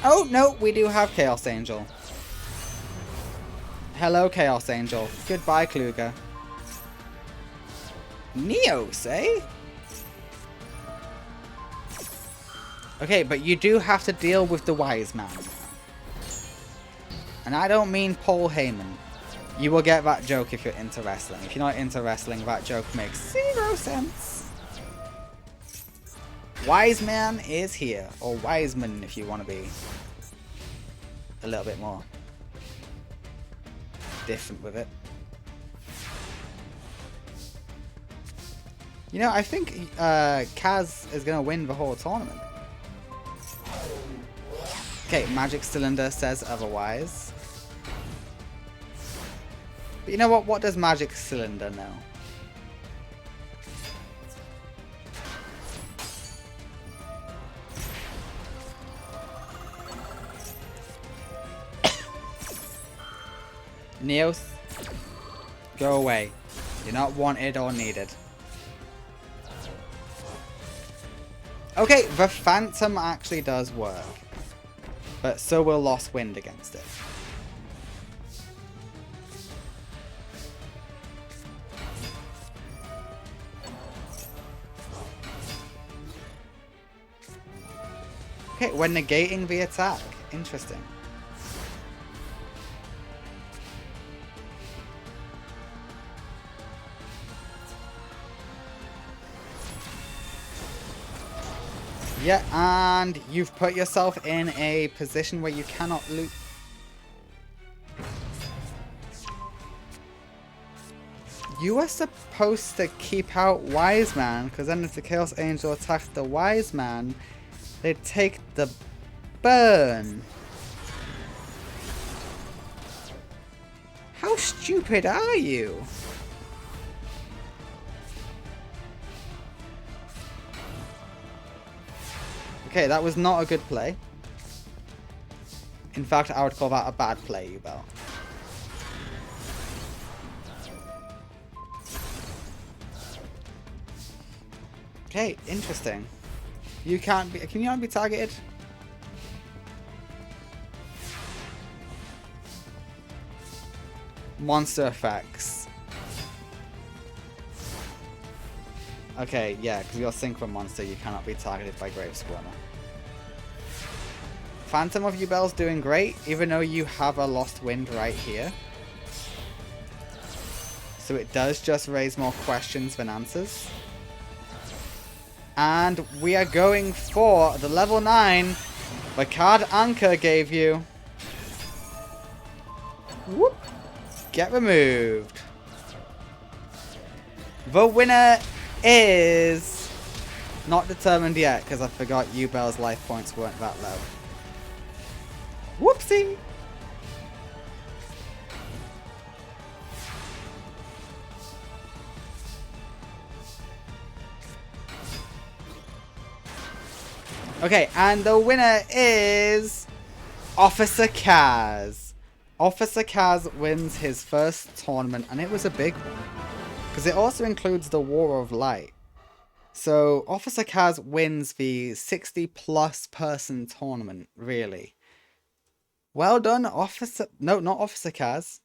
Speaker 2: Oh, no, we do have Chaos Angel. Hello, Chaos Angel. Goodbye, Kluger. Neos, eh? Okay, but you do have to deal with the Wise Man. And I don't mean Paul Heyman. You will get that joke if you're into wrestling. If you're not into wrestling, that joke makes 0 sense. Wise Man is here. Or Wiseman if you want to be a little bit more different with it. You know, I think Kaz is going to win the whole tournament. Okay, Magic Cylinder says otherwise. But you know what? What does Magic Cylinder know? Neos, go away. You're not wanted or needed. Okay, the Phantom actually does work. But so will Lost Wind against it. Okay, we're negating the attack. Interesting. Yeah, and you've put yourself in a position where you cannot loot. You were supposed to keep out Wise Man, because then if the Chaos Angel attacked the Wise Man, they'd take the burn. How stupid are you? Okay, that was not a good play. In fact, I would call that a bad play, Yubel. Okay, interesting. You can't be... Can you not be targeted? Monster effects. Okay, yeah, because you're Synchro Monster, you cannot be targeted by Grave Squirmer. Phantom of Yubel's doing great, even though you have a Lost Wind right here. So it does just raise more questions than answers. And we are going for the level 9 the card Anca gave you. Whoop! Get removed. The winner is not determined yet because I forgot Yubel's life points weren't that low. Whoopsie! Okay, and the winner is Officer Kaz. Officer Kaz wins his first tournament, and it was a big one. Because it also includes the War of Light. So, Officer Kaz wins the 60-plus person tournament, really. Well done, Officer... No, not Officer Kaz.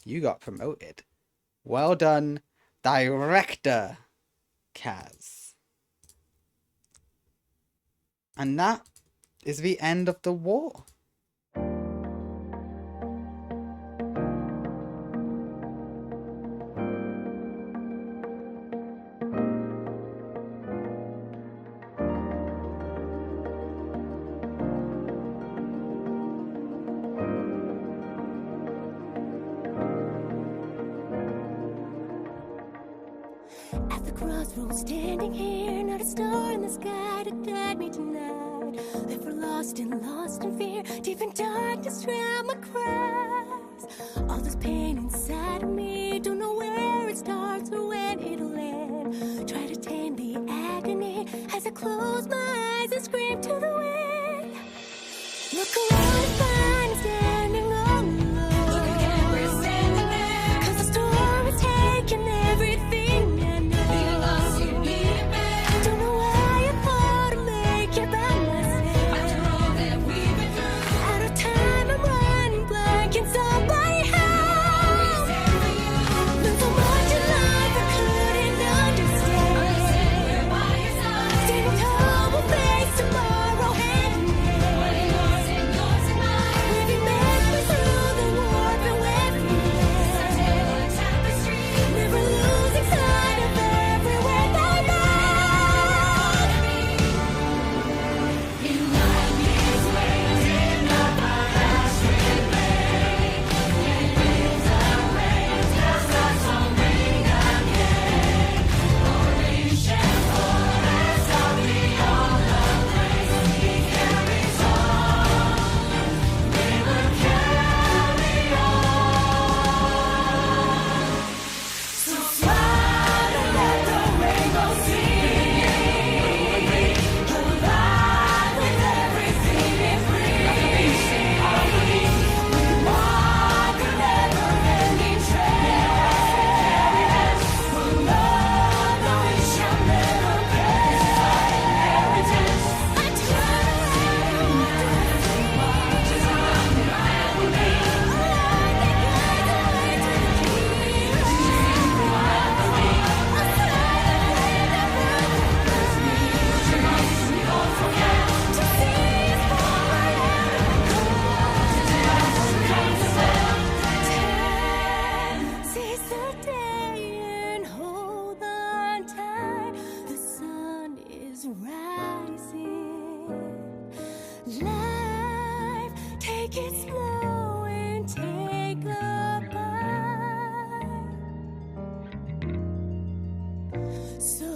Speaker 2: You got promoted. Well done, Director Kaz. And that is the end of the war.
Speaker 4: At the crossroads, standing here, not a star in the sky to guide me tonight. If we're lost in fear, deep in darkness, drown my cries. All this pain inside of me, don't know where it starts or when it'll end. Try to tame the agony as I close my eyes and scream to the wind. Look around and find me standing alone. Look again, we're standing there. 'Cause the storm is taking everything I know. You lost, you need it back. Don't know why I thought I'd make it by myself. After all that we've been through, out of time I'm running blank. Can somebody help? We stand for you. Learned so much in life I couldn't understand. We're by your side. Standing tall, we'll face tomorrow hand in hand. What is yours and mine. We've been made through the warfare with me. Our tapestry, never losing sight of everywhere they led me. Unite these waves in the past remain. And winds of rain cast us on ring again. Orange and forest of beyond the place we carries on. We will carry on. So smile and let the rainbow sing. Alive with everything it brings. We walk a never-ending trail. For love that we shall never perish. Inheritance. I seize the day and hold on tight. The sun is rising. Life, take it slow and take a bite. So